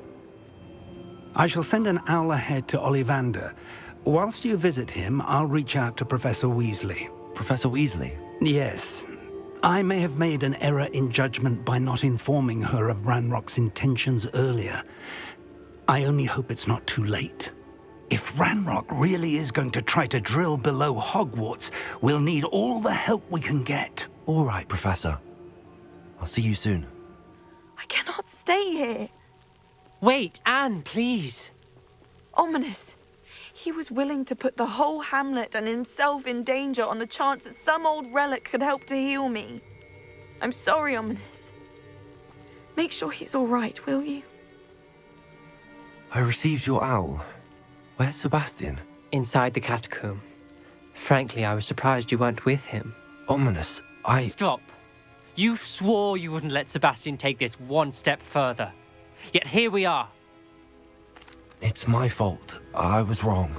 I shall send an owl ahead to Ollivander. Whilst you visit him, I'll reach out to Professor Weasley. Professor Weasley? Yes. I may have made an error in judgment by not informing her of Ranrock's intentions earlier. I only hope it's not too late. If Ranrock really is going to try to drill below Hogwarts, we'll need all the help we can get. All right, Professor. I'll see you soon. I cannot stay here. Wait, Anne, please. Ominous. He was willing to put the whole hamlet and himself in danger on the chance that some old relic could help to heal me. I'm sorry, Ominous. Make sure he's all right, will you? I received your owl. Where's Sebastian? Inside the catacomb. Frankly, I was surprised you weren't with him. Ominous, Stop. You swore you wouldn't let Sebastian take this one step further. Yet here we are. It's my fault. I was wrong.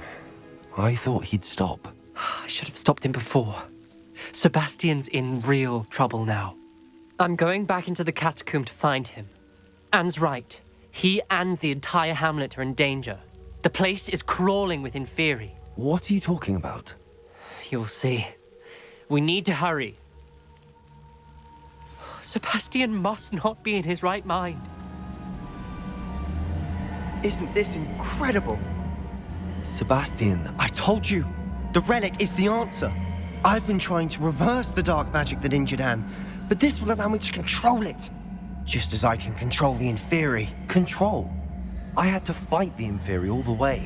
I thought he'd stop. I should have stopped him before. Sebastian's in real trouble now. I'm going back into the catacomb to find him. Anne's right. He and the entire hamlet are in danger. The place is crawling with Inferi. What are you talking about? You'll see. We need to hurry. Sebastian must not be in his right mind. Isn't this incredible? Sebastian, I told you! The relic is the answer! I've been trying to reverse the dark magic that injured Anne, but this will allow me to control it! Just as I can control the Inferi. Control? I had to fight the Inferi all the way.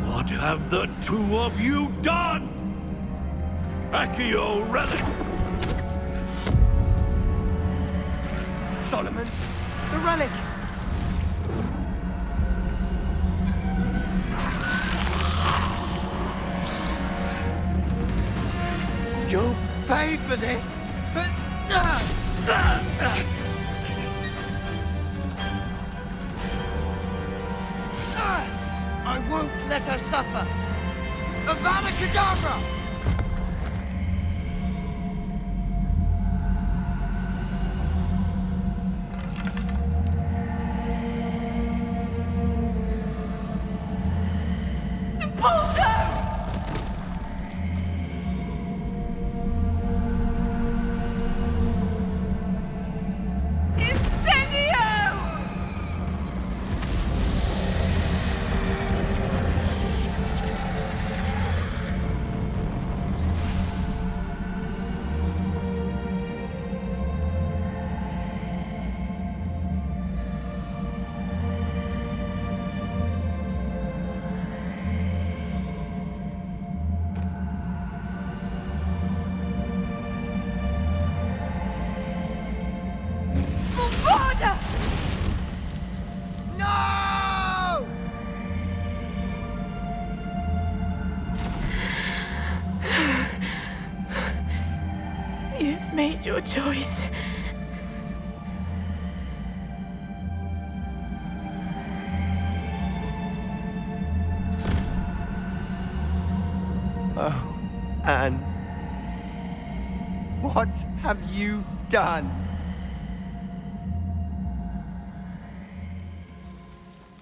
What have the two of you done? Accio relic! Solomon, the relic! You'll pay for this! I won't let her suffer! Avada Kedavra! No! You've made your choice. Oh, Anne. What have you done?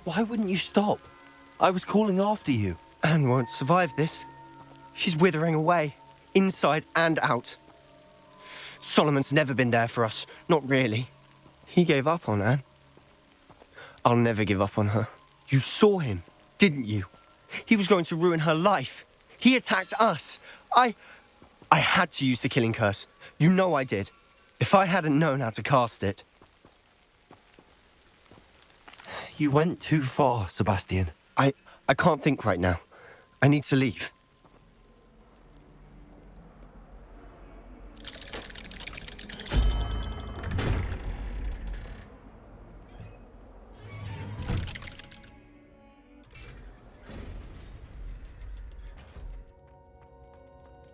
Why wouldn't you stop? I was calling after you. Anne won't survive this. She's withering away, inside and out. Solomon's never been there for us. Not really. He gave up on Anne. I'll never give up on her. You saw him, didn't you? He was going to ruin her life. He attacked us. I had to use the killing curse. You know I did. If I hadn't known how to cast it. You went too far, Sebastian. I can't think right now. I need to leave.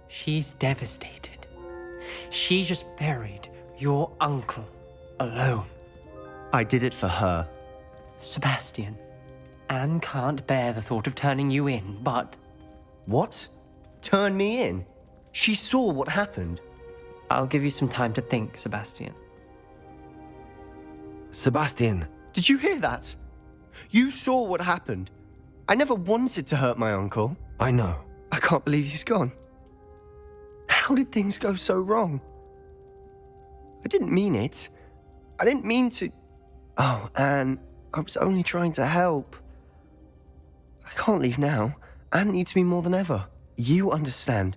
She's devastated. She just buried your uncle alone. I did it for her. Sebastian, Anne can't bear the thought of turning you in, but... What? Turn me in? She saw what happened. I'll give you some time to think, Sebastian. Sebastian. Did you hear that? You saw what happened. I never wanted to hurt my uncle. I know. I can't believe he's gone. How did things go so wrong? I didn't mean it. I didn't mean to... Oh, Anne, I was only trying to help. I can't leave now. Anne needs me more than ever. You understand.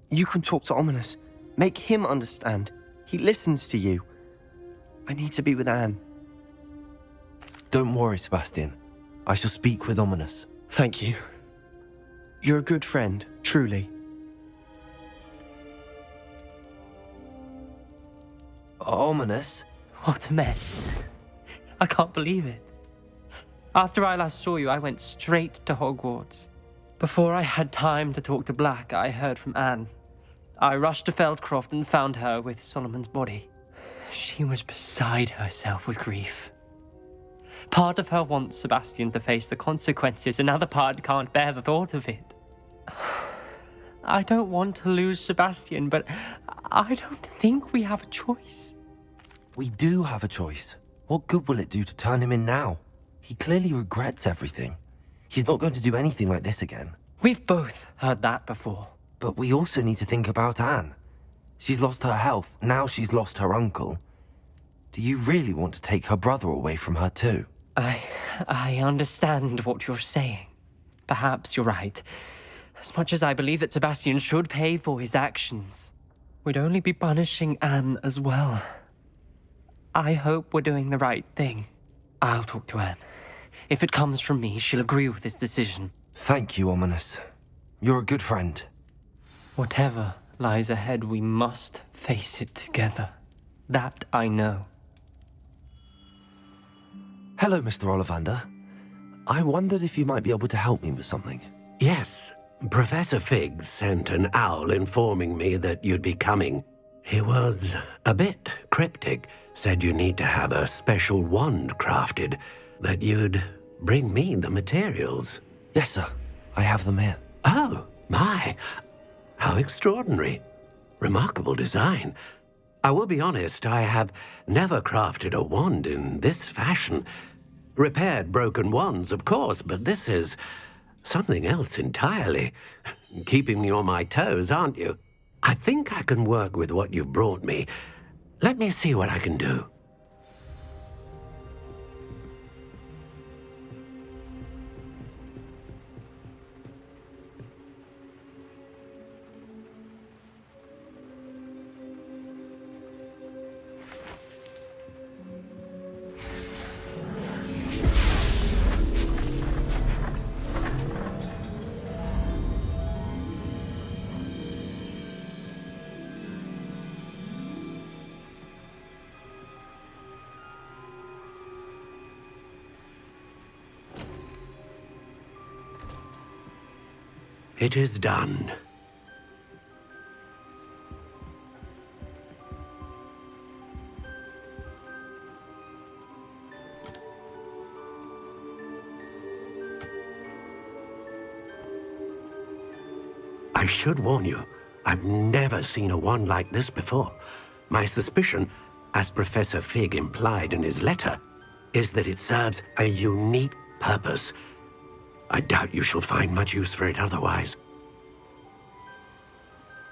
You can talk to Ominous. Make him understand. He listens to you. I need to be with Anne. Don't worry, Sebastian. I shall speak with Ominous. Thank you. You're a good friend, truly. Ominous? What a mess. I can't believe it. After I last saw you, I went straight to Hogwarts. Before I had time to talk to Black, I heard from Anne. I rushed to Feldcroft and found her with Solomon's body. She was beside herself with grief. Part of her wants Sebastian to face the consequences, another part can't bear the thought of it. I don't want to lose Sebastian, but I don't think we have a choice. We do have a choice. What good will it do to turn him in now? He clearly regrets everything. He's not going to do anything like this again. We've both heard that before. But we also need to think about Anne. She's lost her health, now she's lost her uncle. Do you really want to take her brother away from her too? I understand what you're saying. Perhaps you're right. As much as I believe that Sebastian should pay for his actions, we'd only be punishing Anne as well. I hope we're doing the right thing. I'll talk to Anne. If it comes from me, she'll agree with this decision. Thank you, Ominous. You're a good friend. Whatever lies ahead, we must face it together. That I know. Hello, Mr. Ollivander. I wondered if you might be able to help me with something. Yes, Professor Fig sent an owl informing me that you'd be coming. He was a bit cryptic, said you need to have a special wand crafted, that you'd bring me the materials. Yes, sir. I have them here. Oh, my. How extraordinary. Remarkable design. I will be honest, I have never crafted a wand in this fashion. Repaired broken wands, of course, but this is something else entirely. Keeping me on my toes, aren't you? I think I can work with what you've brought me. Let me see what I can do. It is done. I should warn you, I've never seen a wand like this before. My suspicion, as Professor Fig implied in his letter, is that it serves a unique purpose. I doubt you shall find much use for it otherwise.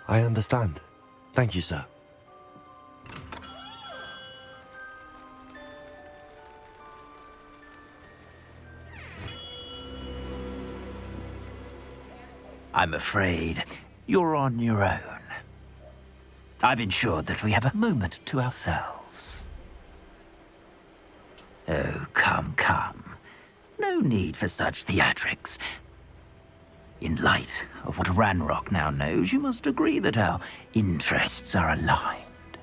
I understand. Thank you, sir. I'm afraid you're on your own. I've ensured that we have a moment to ourselves. Oh, come, come. No need for such theatrics. In light of what Ranrock now knows, you must agree that our interests are aligned.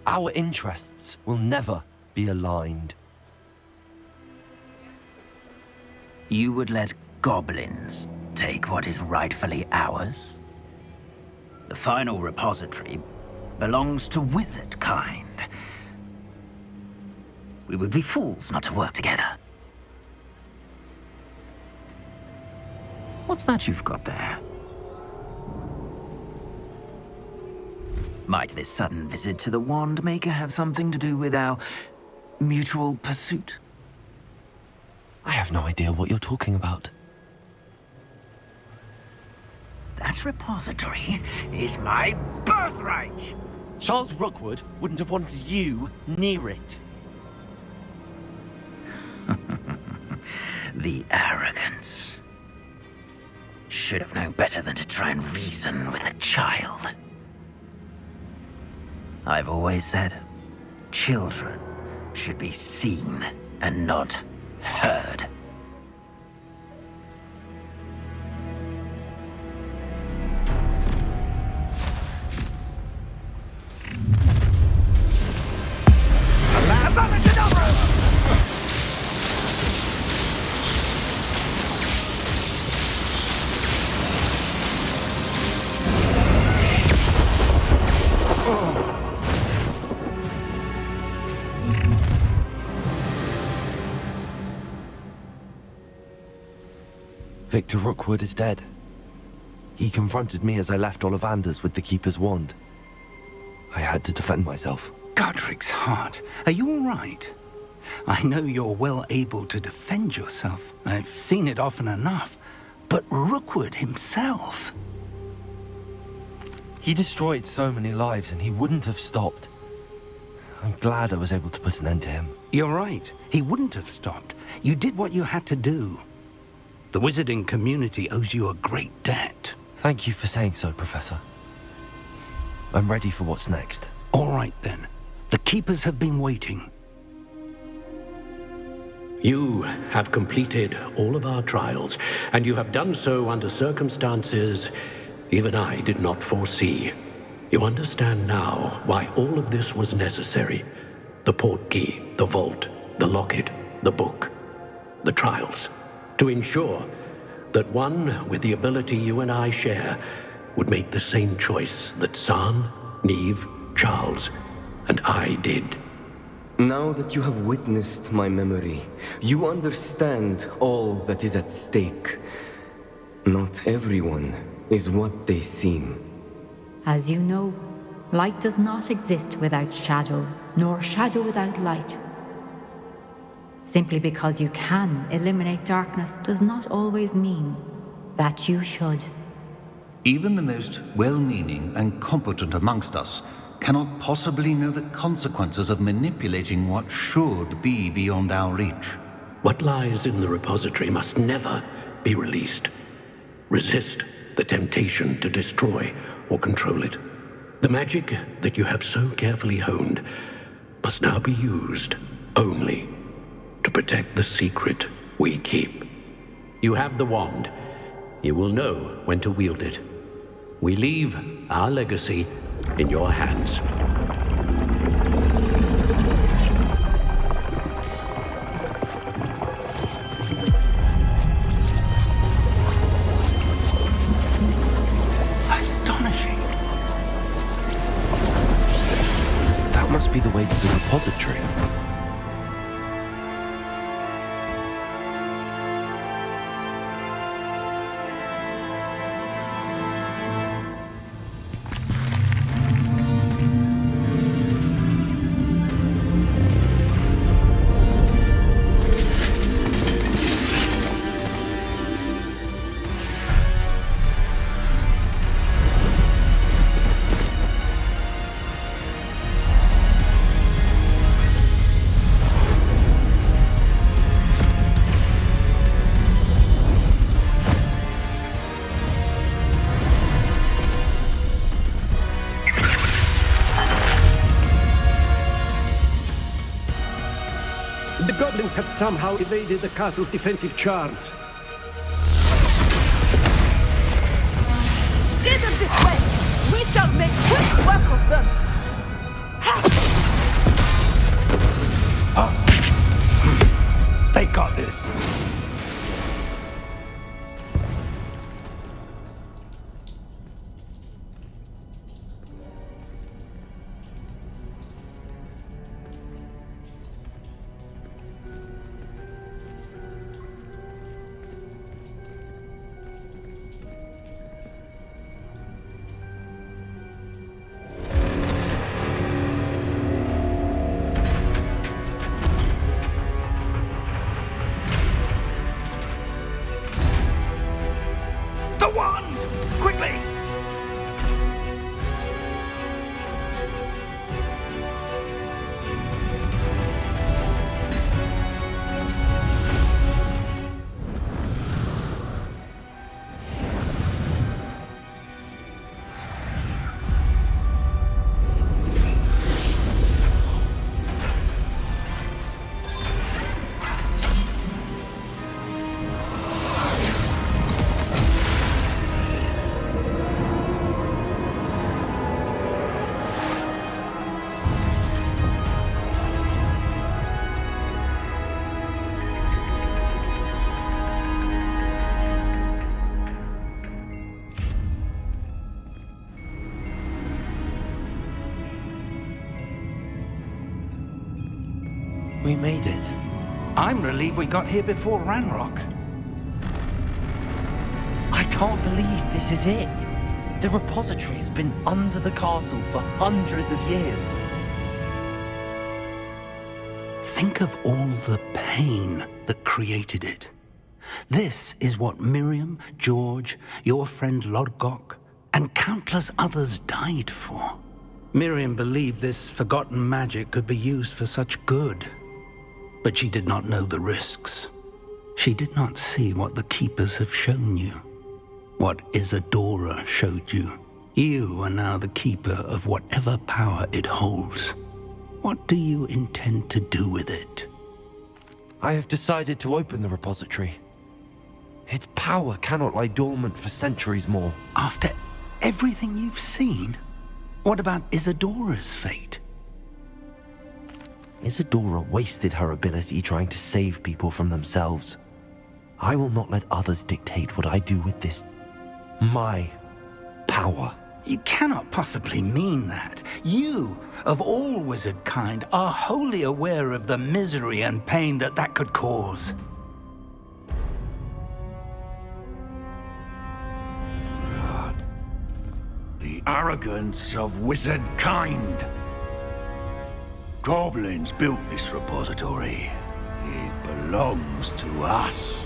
Our interests will never be aligned. You would let goblins take what is rightfully ours? The final repository belongs to wizard kind. We would be fools not to work together. What's that you've got there? Might this sudden visit to the Wand Maker have something to do with our mutual pursuit? I have no idea what you're talking about. That repository is my birthright! Charles Rookwood wouldn't have wanted you near it. The arrogance. Should have known better than to try and reason with a child. I've always said, children should be seen and not heard. Victor Rookwood is dead. He confronted me as I left Ollivander's with the Keeper's wand. I had to defend myself. Godric's heart. Are you all right? I know you're well able to defend yourself. I've seen it often enough. But Rookwood himself... He destroyed so many lives and he wouldn't have stopped. I'm glad I was able to put an end to him. You're right. He wouldn't have stopped. You did what you had to do. The wizarding community owes you a great debt. Thank you for saying so, Professor. I'm ready for what's next. All right, then. The Keepers have been waiting. You have completed all of our trials, and you have done so under circumstances even I did not foresee. You understand now why all of this was necessary. The portkey, the vault, the locket, the book, the trials. To ensure that one with the ability you and I share would make the same choice that San, Neve, Charles, and I did. Now that you have witnessed my memory, you understand all that is at stake. Not everyone is what they seem. As you know, light does not exist without shadow, nor shadow without light. Simply because you can eliminate darkness does not always mean that you should. Even the most well-meaning and competent amongst us cannot possibly know the consequences of manipulating what should be beyond our reach. What lies in the repository must never be released. Resist the temptation to destroy or control it. The magic that you have so carefully honed must now be used only to protect the secret we keep. You have the wand. You will know when to wield it. We leave our legacy in your hands. Astonishing. That must be the way to the repository. The goblins have somehow evaded the castle's defensive charms. Steer them this way! We shall make quick work of them! They got this. We made it. I'm relieved we got here before Ranrock. I can't believe this is it. The repository has been under the castle for hundreds of years. Think of all the pain that created it. This is what Miriam, George, your friend Lodgok, and countless others died for. Miriam believed this forgotten magic could be used for such good. But she did not know the risks. She did not see what the Keepers have shown you. What Isadora showed you. You are now the Keeper of whatever power it holds. What do you intend to do with it? I have decided to open the repository. Its power cannot lie dormant for centuries more. After everything you've seen? What about Isadora's fate? Isadora wasted her ability trying to save people from themselves. I will not let others dictate what I do with this. My power. You cannot possibly mean that. You, of all wizard kind, are wholly aware of the misery and pain that could cause. The arrogance of wizard kind. Goblins built this repository. It belongs to us.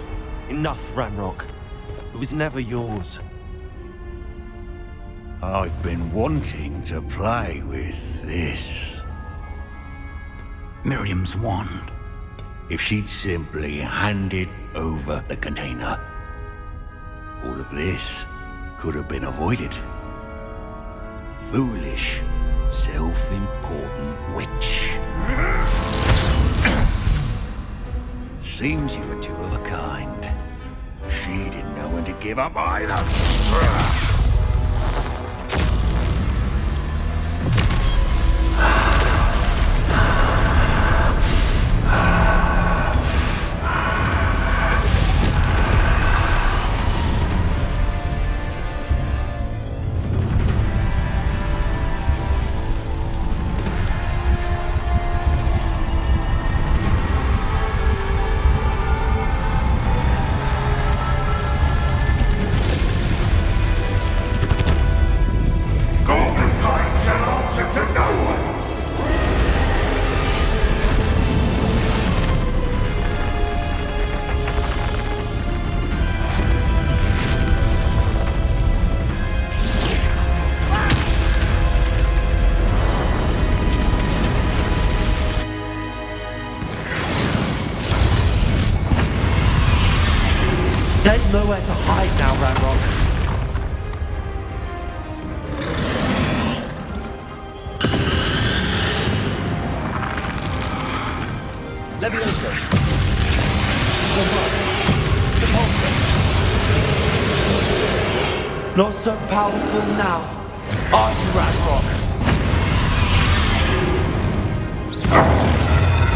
Enough, Ranrock. It was never yours. I've been wanting to play with this. Miriam's wand. If she'd simply handed over the container, all of this could have been avoided. Foolish, self-important witch. Seems you were two of a kind. She didn't know when to give up either. There's nowhere to hide now, Ranrock. Levioso. Repulsor. Not so powerful now, are you, Ranrock?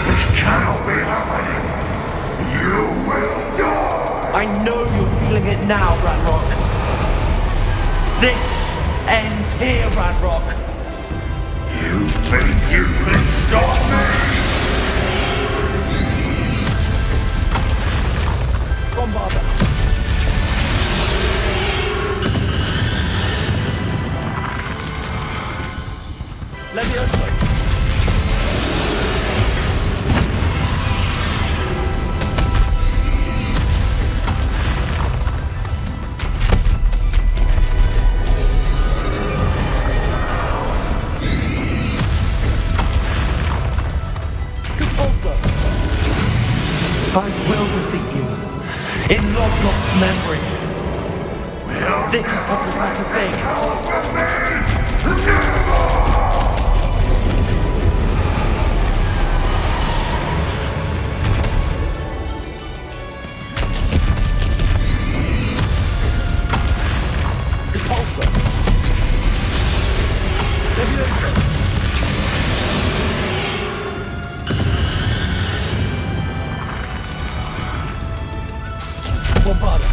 This cannot be happening. You will die. I know you're feeling it now, Ranrock. This ends here, Ranrock. You think you can stop me? Bombarda. Levioso. I will defeat you. In Lodgok's memory. This is for Professor Fig. Repulsor. Levioso. Bombarda.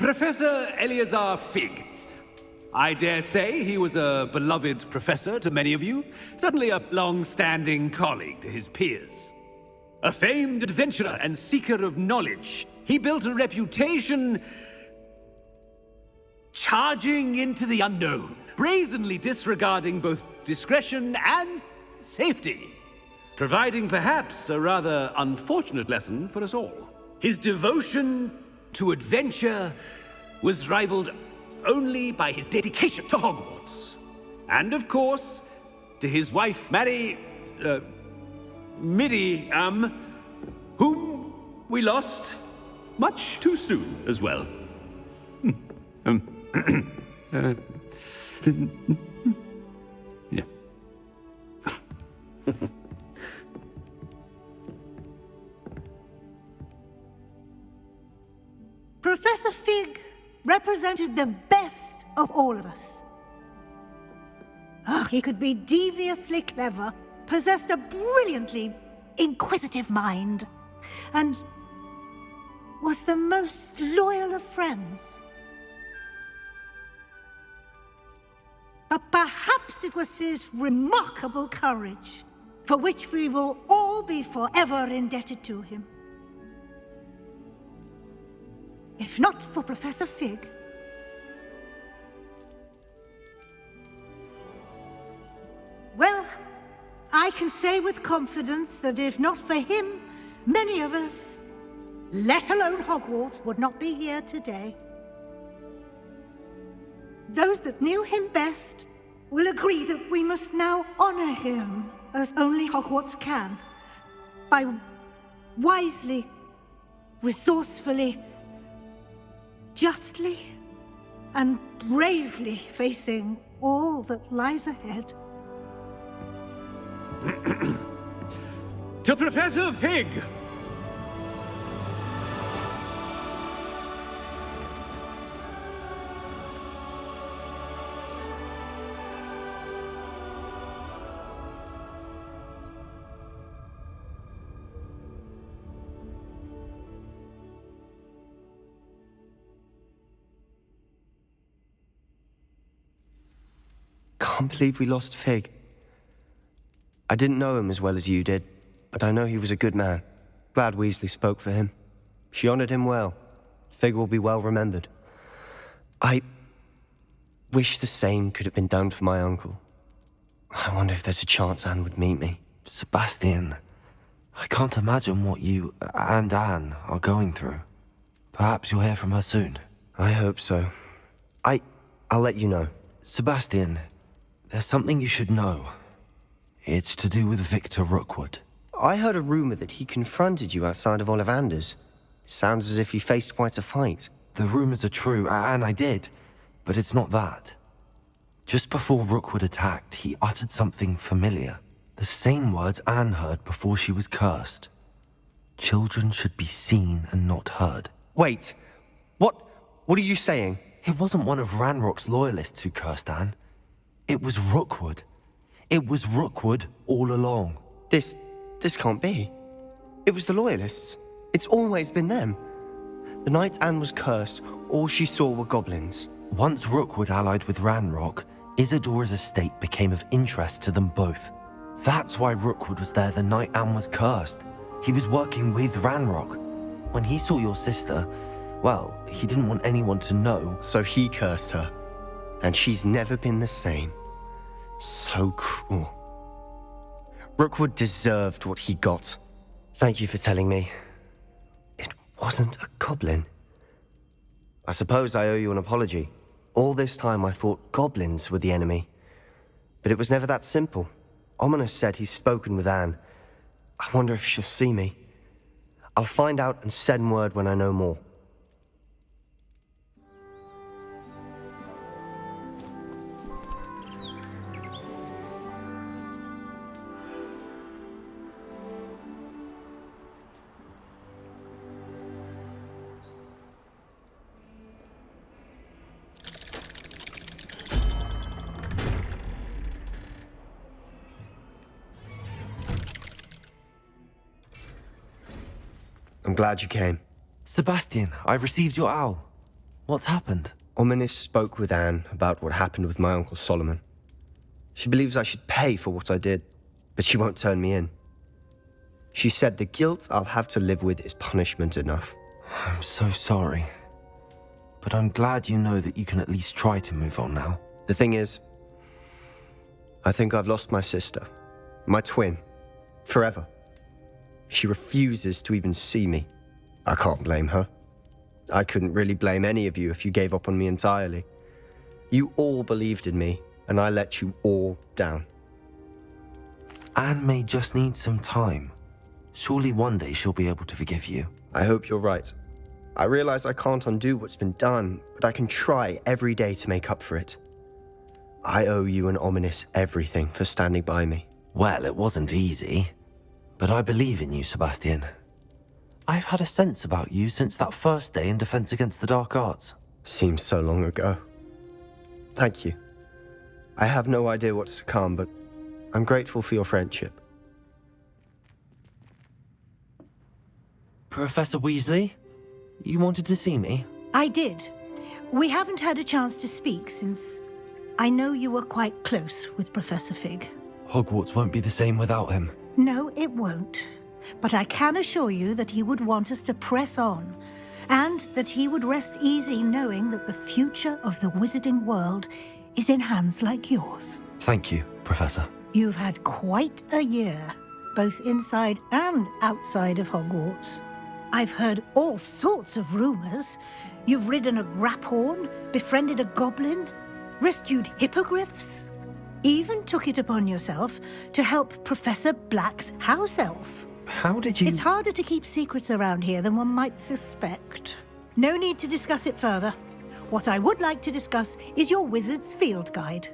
Professor Eleazar Fig. I dare say he was a beloved professor to many of you, certainly a long-standing colleague to his peers. A famed adventurer and seeker of knowledge, he built a reputation charging into the unknown, brazenly disregarding both discretion and safety, providing perhaps a rather unfortunate lesson for us all. His devotion to adventure was rivaled only by his dedication to Hogwarts. And of course, to his wife, Middy, whom we lost much too soon as well. Yeah. Professor Fig represented the best of all of us. He could be deviously clever, possessed a brilliantly inquisitive mind, and was the most loyal of friends. But perhaps it was his remarkable courage, for which we will all be forever indebted to him. If not for Professor Fig, well, I can say with confidence that if not for him, many of us, let alone Hogwarts, would not be here today. Those that knew him best will agree that we must now honor him as only Hogwarts can, by wisely, resourcefully, justly and bravely facing all that lies ahead. To Professor Fig! Can't believe we lost Fig. I didn't know him as well as you did, but I know he was a good man. Glad Weasley spoke for him. She honored him well. Fig will be well remembered. I wish the same could have been done for my uncle. I wonder if there's a chance Anne would meet me. Sebastian, I can't imagine what you and Anne are going through. Perhaps you'll hear from her soon. I hope so. I'll let you know. Sebastian, there's something you should know. It's to do with Victor Rookwood. I heard a rumor that he confronted you outside of Ollivander's. Sounds as if he faced quite a fight. The rumors are true, and I did, but it's not that. Just before Rookwood attacked, he uttered something familiar. The same words Anne heard before she was cursed. Children should be seen and not heard. Wait, what are you saying? It wasn't one of Ranrock's loyalists who cursed Anne. It was Rookwood. It was Rookwood all along. This can't be. It was the Loyalists. It's always been them. The night Anne was cursed, all she saw were goblins. Once Rookwood allied with Ranrock, Isadora's estate became of interest to them both. That's why Rookwood was there the night Anne was cursed. He was working with Ranrock. When he saw your sister, well, he didn't want anyone to know. So he cursed her. And she's never been the same. So cruel. Rookwood deserved what he got. Thank you for telling me. It wasn't a goblin. I suppose I owe you an apology. All this time I thought goblins were the enemy. But it was never that simple. Ominous said he's spoken with Anne. I wonder if she'll see me. I'll find out and send word when I know more. I'm glad you came. Sebastian, I received your owl. What's happened? Ominis spoke with Anne about what happened with my Uncle Solomon. She believes I should pay for what I did, but she won't turn me in. She said the guilt I'll have to live with is punishment enough. I'm so sorry. But I'm glad you know that you can at least try to move on now. The thing is, I think I've lost my sister, my twin, forever. She refuses to even see me. I can't blame her. I couldn't really blame any of you if you gave up on me entirely. You all believed in me, and I let you all down. Anne may just need some time. Surely one day she'll be able to forgive you. I hope you're right. I realize I can't undo what's been done, but I can try every day to make up for it. I owe you and Ominis everything for standing by me. Well, it wasn't easy, but I believe in you, Sebastian. I've had a sense about you since that first day in Defense Against the Dark Arts. Seems so long ago. Thank you. I have no idea what's to come, but I'm grateful for your friendship. Professor Weasley, you wanted to see me? I did. We haven't had a chance to speak since I know you were quite close with Professor Fig. Hogwarts won't be the same without him. No, it won't. But I can assure you that he would want us to press on, and that he would rest easy knowing that the future of the wizarding world is in hands like yours. Thank you, Professor. You've had quite a year, both inside and outside of Hogwarts. I've heard all sorts of rumors. You've ridden a graphorn, befriended a goblin, rescued hippogriffs, even took it upon yourself to help Professor Black's house elf. How did you... It's harder to keep secrets around here than one might suspect. No need to discuss it further. What I would like to discuss is your wizard's field guide.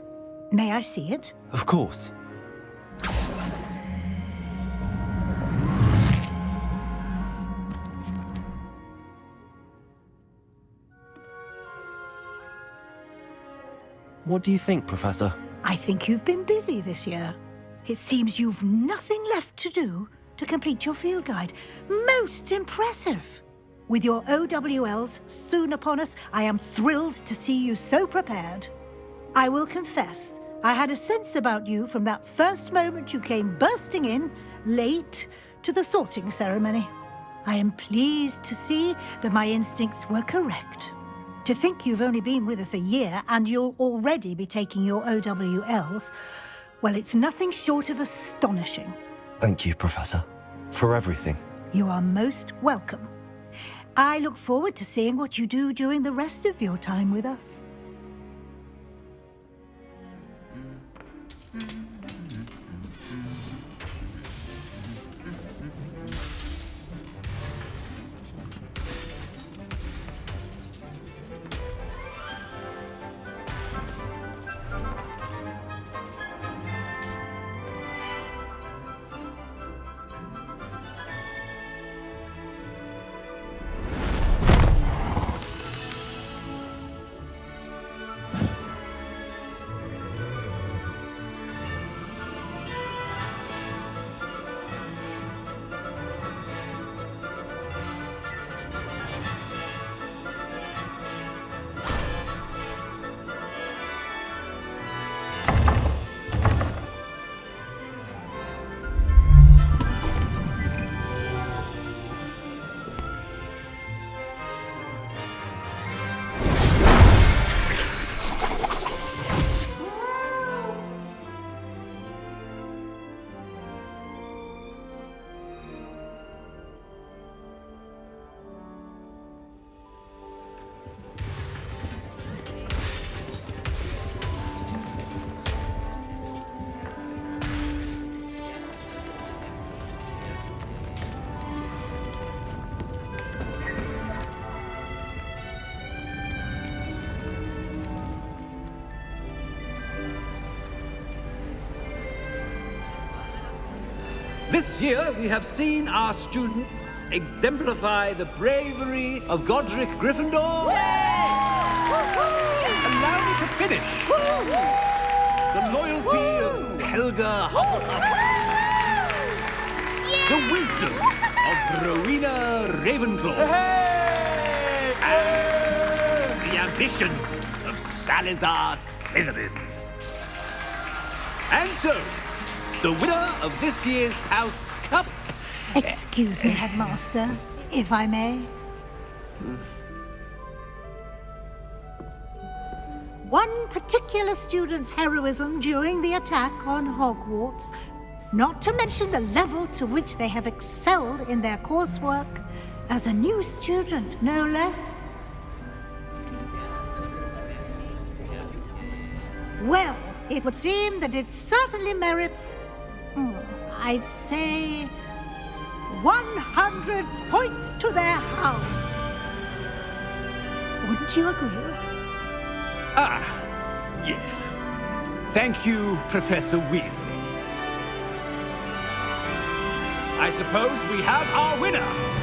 May I see it? Of course. What do you think, Professor? I think you've been busy this year. It seems you've nothing left to do to complete your field guide. Most impressive. With your OWLs soon upon us, I am thrilled to see you so prepared. I will confess, I had a sense about you from that first moment you came bursting in, late, to the sorting ceremony. I am pleased to see that my instincts were correct. To think you've only been with us a year and you'll already be taking your OWLs, well, it's nothing short of astonishing. Thank you, Professor, for everything. You are most welcome. I look forward to seeing what you do during the rest of your time with us. This year, we have seen our students exemplify the bravery of Godric Gryffindor. Allow me to finish. The loyalty of Helga Hufflepuff. The wisdom of Rowena Ravenclaw. And ambition of Salazar Slytherin. And so, the winner of this year's House Cup... Excuse me, Headmaster, if I may. One particular student's heroism during the attack on Hogwarts, not to mention the level to which they have excelled in their coursework, as a new student, no less. Well, it would seem that it certainly merits, I'd say, 100 points to their house. Wouldn't you agree? Ah, yes. Thank you, Professor Weasley. I suppose we have our winner.